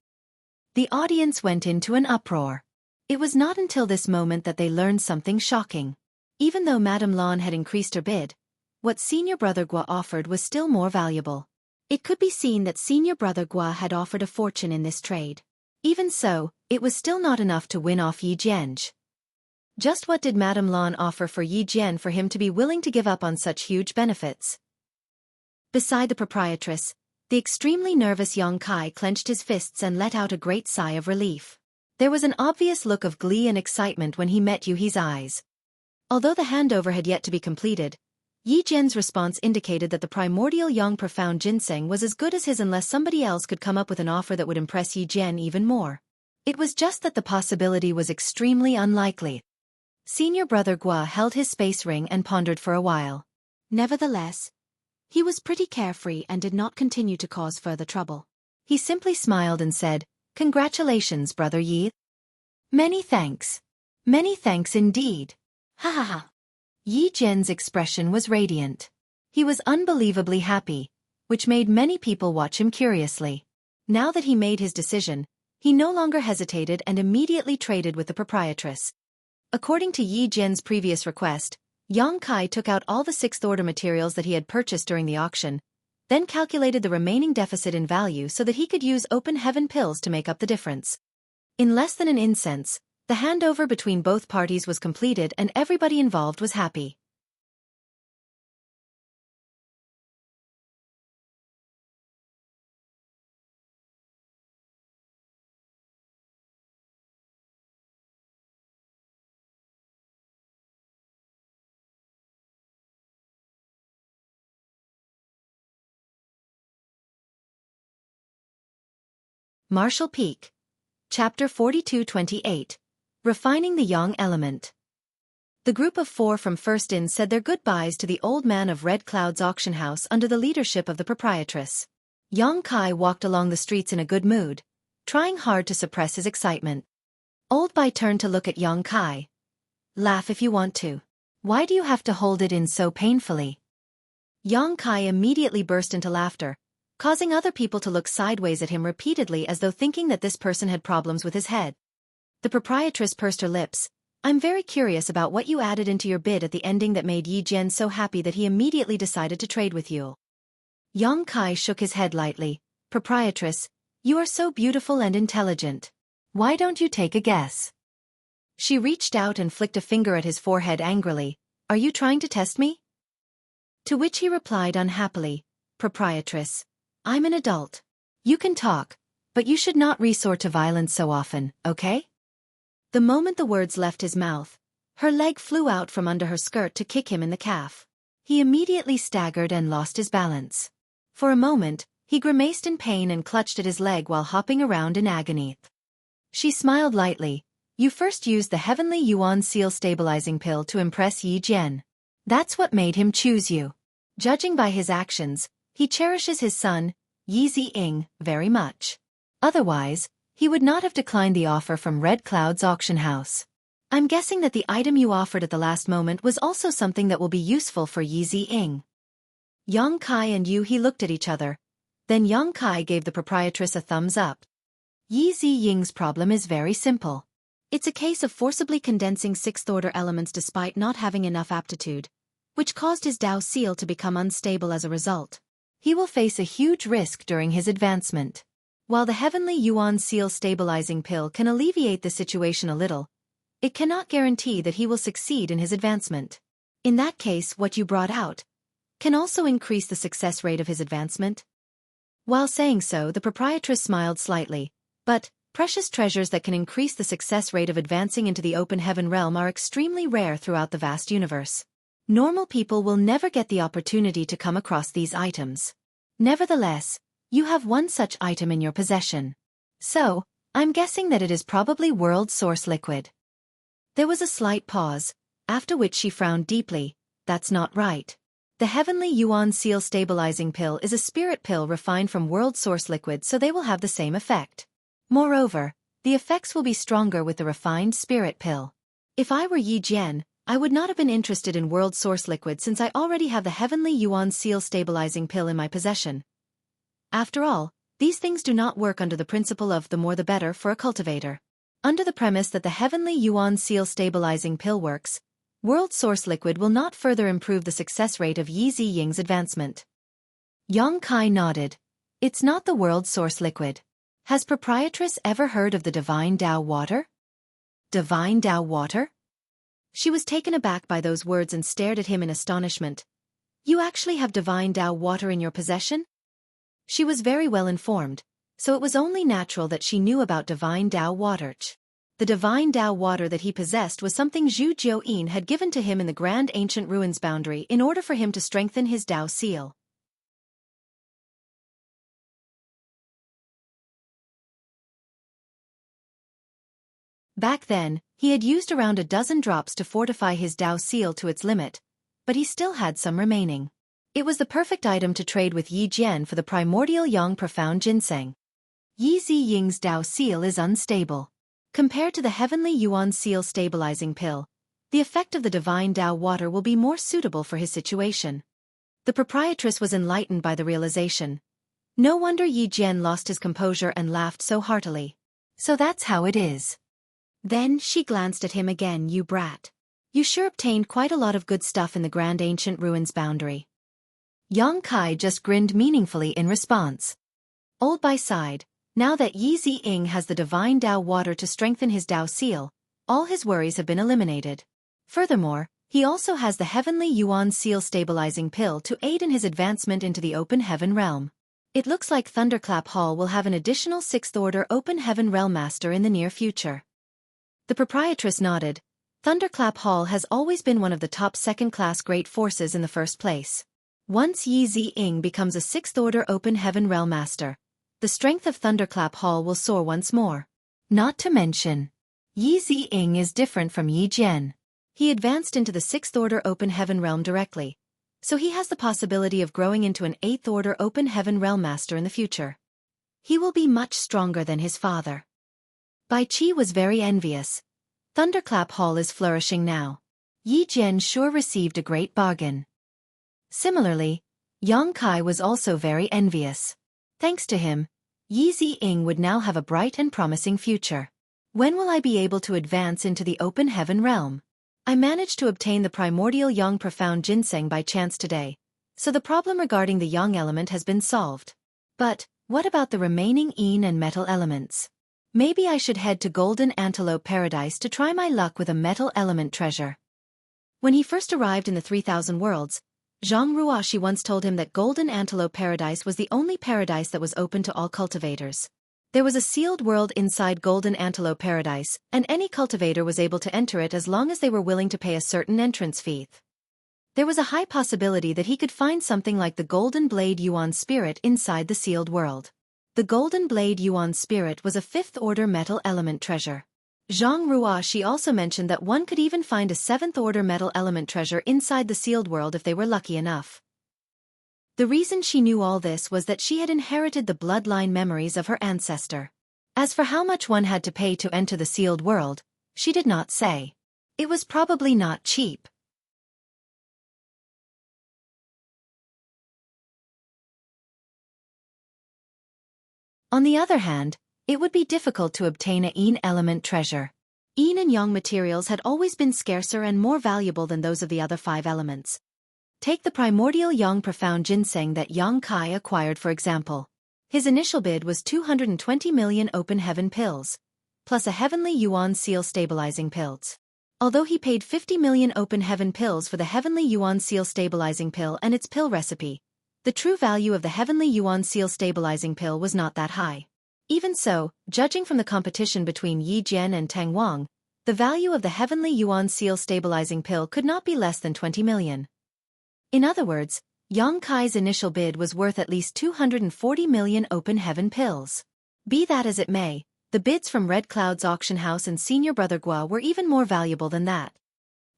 The audience went into an uproar. It was not until this moment that they learned something shocking. Even though Madame Lan had increased her bid, what Senior Brother Gua offered was still more valuable. It could be seen that Senior Brother Gua had offered a fortune in this trade. Even so, it was still not enough to win off Yi Jian. Just what did Madame Lan offer for Yi Jian for him to be willing to give up on such huge benefits? Beside the proprietress, the extremely nervous Yang Kai clenched his fists and let out a great sigh of relief. There was an obvious look of glee and excitement when he met Yu He's eyes. Although the handover had yet to be completed, Yi Jian's response indicated that the primordial young profound ginseng was as good as his unless somebody else could come up with an offer that would impress Yi Jian even more. It was just that the possibility was extremely unlikely. Senior Brother Gua held his space ring and pondered for a while. Nevertheless, he was pretty carefree and did not continue to cause further trouble. He simply smiled and said, "Congratulations, Brother Yi." Many thanks. Many thanks indeed. Ha ha ha. Yi Jian's expression was radiant. He was unbelievably happy, which made many people watch him curiously. Now that he made his decision, he no longer hesitated and immediately traded with the proprietress. According to Yi Jian's previous request, Yang Kai took out all the sixth-order materials that he had purchased during the auction, then calculated the remaining deficit in value so that he could use open heaven pills to make up the difference. In less than an instant, the handover between both parties was completed and everybody involved was happy. Martial Peak. Chapter 42-28. Refining the Yang Element. The group of 4 from First Inn said their goodbyes to the old man of Red Cloud's auction house under the leadership of the proprietress. Yang Kai walked along the streets in a good mood, trying hard to suppress his excitement. Old Bai turned to look at Yang Kai. Laugh if you want to. Why do you have to hold it in so painfully? Yang Kai immediately burst into laughter, causing other people to look sideways at him repeatedly as though thinking that this person had problems with his head. The proprietress pursed her lips. I'm very curious about what you added into your bid at the ending that made Yi Jian so happy that he immediately decided to trade with you. Yang Kai shook his head lightly. Proprietress, you are so beautiful and intelligent. Why don't you take a guess? She reached out and flicked a finger at his forehead angrily. Are you trying to test me? To which he replied unhappily. Proprietress, I'm an adult. You can talk, but you should not resort to violence so often, okay? The moment the words left his mouth, her leg flew out from under her skirt to kick him in the calf. He immediately staggered and lost his balance. For a moment, he grimaced in pain and clutched at his leg while hopping around in agony. She smiled lightly. You first used the heavenly yuan seal stabilizing pill to impress Yi Jian. That's what made him choose you. Judging by his actions, he cherishes his son, Yi Ziying, very much. Otherwise, he would not have declined the offer from Red Cloud's auction house. I'm guessing that the item you offered at the last moment was also something that will be useful for Yi Ziying. Yang Kai and Yu He looked at each other. Then Yang Kai gave the proprietress a thumbs up. Yi Ziying's problem is very simple. It's a case of forcibly condensing sixth-order elements despite not having enough aptitude, which caused his Dao seal to become unstable as a result. He will face a huge risk during his advancement. While the heavenly yuan seal stabilizing pill can alleviate the situation a little, it cannot guarantee that he will succeed in his advancement. In that case, what you brought out can also increase the success rate of his advancement. While saying so, the proprietress smiled slightly. But, precious treasures that can increase the success rate of advancing into the open heaven realm are extremely rare throughout the vast universe. Normal people will never get the opportunity to come across these items. Nevertheless, you have one such item in your possession. So, I'm guessing that it is probably world source liquid. There was a slight pause, after which she frowned deeply. That's not right. The Heavenly Yuan Seal Stabilizing Pill is a spirit pill refined from world source liquid, so they will have the same effect. Moreover, the effects will be stronger with the refined spirit pill. If I were Yi Jian, I would not have been interested in world source liquid since I already have the Heavenly Yuan Seal Stabilizing Pill in my possession. After all, these things do not work under the principle of the more the better for a cultivator. Under the premise that the Heavenly Yuan Seal Stabilizing Pill works, world source liquid will not further improve the success rate of Yi Ziying's advancement. Yang Kai nodded. It's not the world source liquid. Has proprietress ever heard of the Divine Tao water? Divine Tao water? She was taken aback by those words and stared at him in astonishment. You actually have Divine Tao water in your possession? She was very well informed, so it was only natural that she knew about Divine Tao water. The Divine Tao water that he possessed was something Zhu Jiuyin had given to him in the Grand Ancient Ruins boundary in order for him to strengthen his Tao seal. Back then, he had used around a dozen drops to fortify his Tao seal to its limit, but he still had some remaining. It was the perfect item to trade with Yi Jian for the primordial Yang Profound Ginseng. Yi Ziying's Tao seal is unstable. Compared to the Heavenly Yuan Seal Stabilizing Pill, the effect of the Divine Tao water will be more suitable for his situation. The proprietress was enlightened by the realization. No wonder Yi Jian lost his composure and laughed so heartily. So that's how it is. Then she glanced at him again. You brat. You sure obtained quite a lot of good stuff in the Grand Ancient Ruins boundary. Yang Kai just grinned meaningfully in response. Old Bai sighed. Now that Yi Ziying has the Divine Tao water to strengthen his Tao seal, all his worries have been eliminated. Furthermore, he also has the Heavenly Yuan Seal Stabilizing Pill to aid in his advancement into the Open Heaven Realm. It looks like Thunderclap Hall will have an additional 6th Order Open Heaven Realm Master in the near future. The proprietress nodded. Thunderclap Hall has always been one of the top second-class great forces in the first place. Once Yi Ziying becomes a 6th Order Open Heaven Realm Master, the strength of Thunderclap Hall will soar once more. Not to mention, Yi Ziying is different from Yi Jian. He advanced into the 6th Order Open Heaven Realm directly, so he has the possibility of growing into an 8th Order Open Heaven Realm Master in the future. He will be much stronger than his father. Bai Qi was very envious. Thunderclap Hall is flourishing now. Yi Jian sure received a great bargain. Similarly, Yang Kai was also very envious. Thanks to him, Yi Ziying would now have a bright and promising future. When will I be able to advance into the Open Heaven Realm? I managed to obtain the primordial Yang Profound Ginseng by chance today, so the problem regarding the Yang element has been solved. But, what about the remaining Yin and metal elements? Maybe I should head to Golden Antelope Paradise to try my luck with a metal element treasure. When he first arrived in the 3000 Worlds, Zhang Ruoxi once told him that Golden Antelope Paradise was the only paradise that was open to all cultivators. There was a sealed world inside Golden Antelope Paradise, and any cultivator was able to enter it as long as they were willing to pay a certain entrance fee. There was a high possibility that he could find something like the Golden Blade Yuan Spirit inside the sealed world. The Golden Blade Yuan Spirit was a 5th Order metal element treasure. Zhang Ruoxi also mentioned that one could even find a 7th Order metal element treasure inside the sealed world if they were lucky enough. The reason she knew all this was that she had inherited the bloodline memories of her ancestor. As for how much one had to pay to enter the sealed world, she did not say. It was probably not cheap. On the other hand, it would be difficult to obtain a Yin element treasure. Yin and Yang materials had always been scarcer and more valuable than those of the other 5 elements. Take the primordial Yang Profound Ginseng that Yang Kai acquired for example. His initial bid was 220 million Open Heaven Pills, plus a Heavenly Yuan Seal Stabilizing Pills. Although he paid 50 million Open Heaven Pills for the Heavenly Yuan Seal Stabilizing Pill and its pill recipe, The true value of the Heavenly Yuan Seal stabilizing pill was not that high. Even so, judging from the competition between Yi Jian and Tang Wang, the value of the Heavenly Yuan Seal stabilizing pill could not be less than 20 million. In other words, Yang Kai's initial bid was worth at least 240 million open heaven pills. Be that as it may, the bids from Red Cloud's auction house and senior brother Gua were even more valuable than that.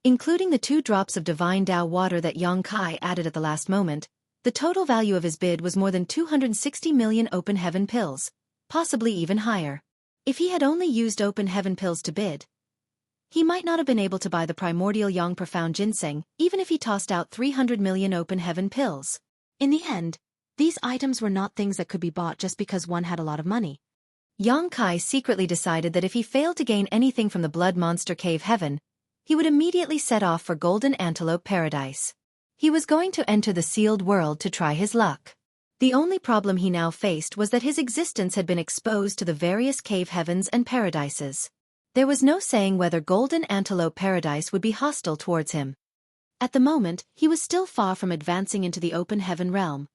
Including the 2 drops of divine Dao water that Yang Kai added at the last moment, the total value of his bid was more than 260 million open heaven pills, possibly even higher. If he had only used open heaven pills to bid, he might not have been able to buy the primordial Yang Profound Ginseng, even if he tossed out 300 million open heaven pills. In the end, these items were not things that could be bought just because one had a lot of money. Yang Kai secretly decided that if he failed to gain anything from the Blood Monster Cave Heaven, he would immediately set off for Golden Antelope Paradise. He was going to enter the sealed world to try his luck. The only problem he now faced was that his existence had been exposed to the various cave heavens and paradises. There was no saying whether Golden Antelope Paradise would be hostile towards him. At the moment, he was still far from advancing into the open heaven realm.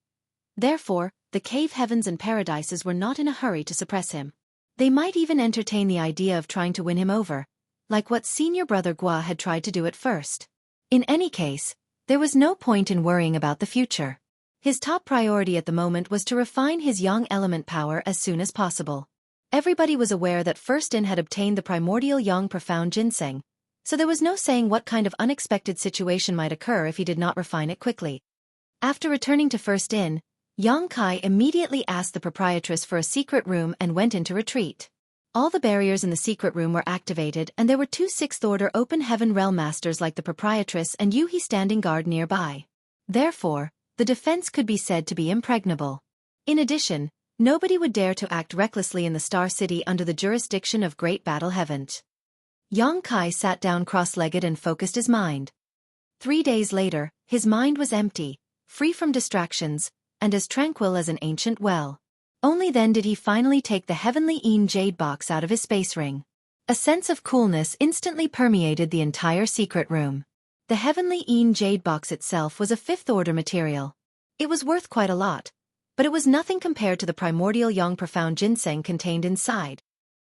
Therefore, the cave heavens and paradises were not in a hurry to suppress him. They might even entertain the idea of trying to win him over, like what senior brother Gua had tried to do at first. In any case, there was no point in worrying about the future. His top priority at the moment was to refine his Yang element power as soon as possible. Everybody was aware that First In had obtained the primordial Yang Profound Ginseng, so there was no saying what kind of unexpected situation might occur if he did not refine it quickly. After returning to First In, Yang Kai immediately asked the proprietress for a secret room and went into retreat. All the barriers in the secret room were activated and there were 2 6th-order open heaven realm masters like the proprietress and Yuhi standing guard nearby. Therefore, the defense could be said to be impregnable. In addition, nobody would dare to act recklessly in the Star City under the jurisdiction of Great Battle Heaven. Yang Kai sat down cross-legged and focused his mind. 3 days later, his mind was empty, free from distractions, and as tranquil as an ancient well. Only then did he finally take the heavenly Een jade box out of his space ring. A sense of coolness instantly permeated the entire secret room. The heavenly Een jade box itself was a 5th-order material. It was worth quite a lot, but it was nothing compared to the primordial Yang Profound Ginseng contained inside.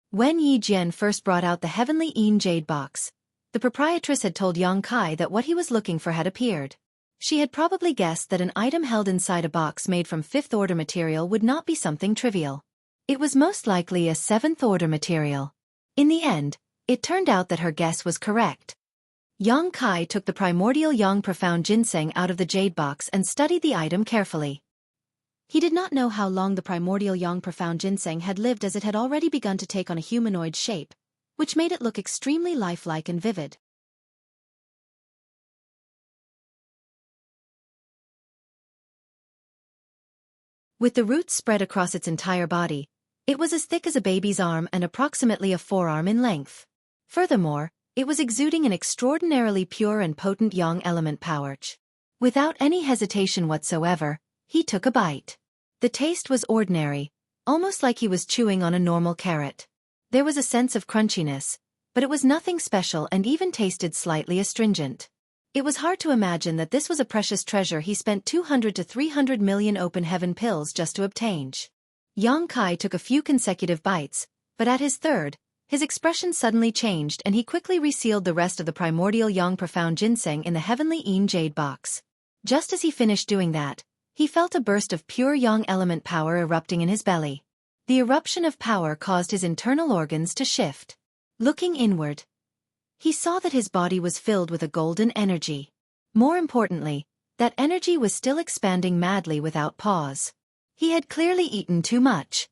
When Yi Jian first brought out the heavenly Een jade box, the proprietress had told Yang Kai that what he was looking for had appeared. She had probably guessed that an item held inside a box made from 5th-order material would not be something trivial. It was most likely a 7th-order material. In the end, it turned out that her guess was correct. Yang Kai took the primordial Yang Profound Ginseng out of the jade box and studied the item carefully. He did not know how long the primordial Yang Profound Ginseng had lived, as it had already begun to take on a humanoid shape, which made it look extremely lifelike and vivid. With the roots spread across its entire body, it was as thick as a baby's arm and approximately a forearm in length. Furthermore, it was exuding an extraordinarily pure and potent Yang element power. Without any hesitation whatsoever, he took a bite. The taste was ordinary, almost like he was chewing on a normal carrot. There was a sense of crunchiness, but it was nothing special and even tasted slightly astringent. It was hard to imagine that this was a precious treasure he spent 200 to 300 million open heaven pills just to obtain. Yang Kai took a few consecutive bites, but at his third, his expression suddenly changed and he quickly resealed the rest of the primordial Yang Profound Ginseng in the heavenly Een jade box. Just as he finished doing that, he felt a burst of pure Yang element power erupting in his belly. The eruption of power caused his internal organs to shift. Looking inward, he saw that his body was filled with a golden energy. More importantly, that energy was still expanding madly without pause. He had clearly eaten too much.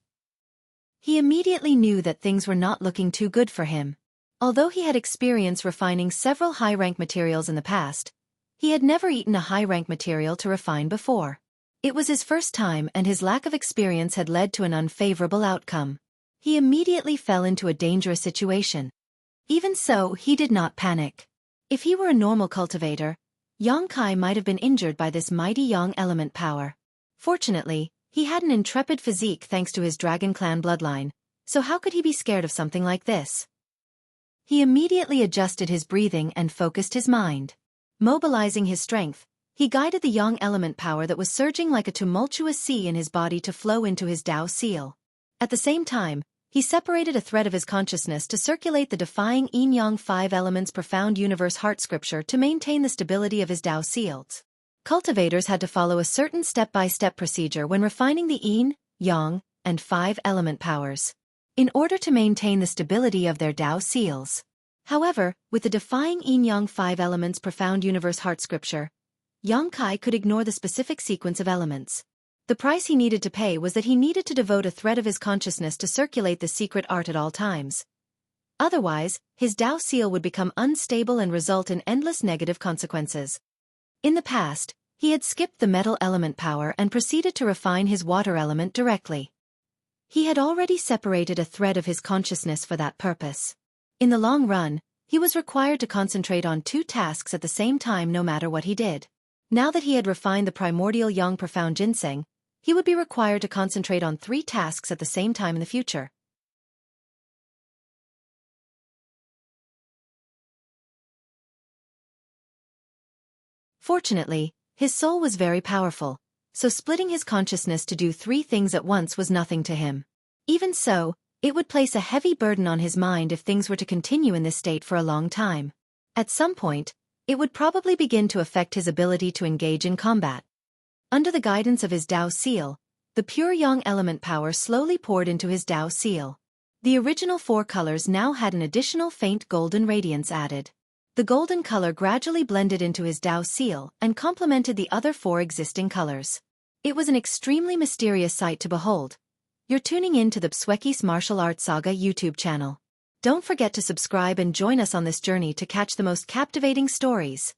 He immediately knew that things were not looking too good for him. Although he had experience refining several high-rank materials in the past, he had never eaten a high-rank material to refine before. It was his first time and his lack of experience had led to an unfavorable outcome. He immediately fell into a dangerous situation. Even so, he did not panic. If he were a normal cultivator, Yang Kai might have been injured by this mighty Yang element power. Fortunately, he had an intrepid physique thanks to his Dragon Clan bloodline, so how could he be scared of something like this? He immediately adjusted his breathing and focused his mind. Mobilizing his strength, He guided the yang element power that was surging like a tumultuous sea in his body to flow into his Dao seal. At the same time, he separated a thread of his consciousness to circulate the defying yin-yang 5 elements profound universe heart scripture to maintain the stability of his Dao seals. Cultivators had to follow a certain step-by-step procedure when refining the yin, yang, and 5 element powers, in order to maintain the stability of their Dao seals. However, with the defying yin-yang 5 elements profound universe heart scripture, Yang Kai could ignore the specific sequence of elements. The price he needed to pay was that he needed to devote a thread of his consciousness to circulate the secret art at all times. Otherwise, his Dao seal would become unstable and result in endless negative consequences. In the past, he had skipped the metal element power and proceeded to refine his water element directly. He had already separated a thread of his consciousness for that purpose. In the long run, he was required to concentrate on 2 tasks at the same time no matter what he did. Now that he had refined the primordial yang profound ginseng, he would be required to concentrate on 3 tasks at the same time in the future. Fortunately, his soul was very powerful, so splitting his consciousness to do 3 things at once was nothing to him. Even so, it would place a heavy burden on his mind if things were to continue in this state for a long time. At some point, it would probably begin to affect his ability to engage in combat. Under the guidance of his Dao seal, the pure yang element power slowly poured into his Dao seal. The original 4 colors now had an additional faint golden radiance added. The golden color gradually blended into his Dao seal and complemented the other 4 existing colors. It was an extremely mysterious sight to behold. You're tuning in to the Xueqi's Martial Arts Saga YouTube channel. Don't forget to subscribe and join us on this journey to catch the most captivating stories.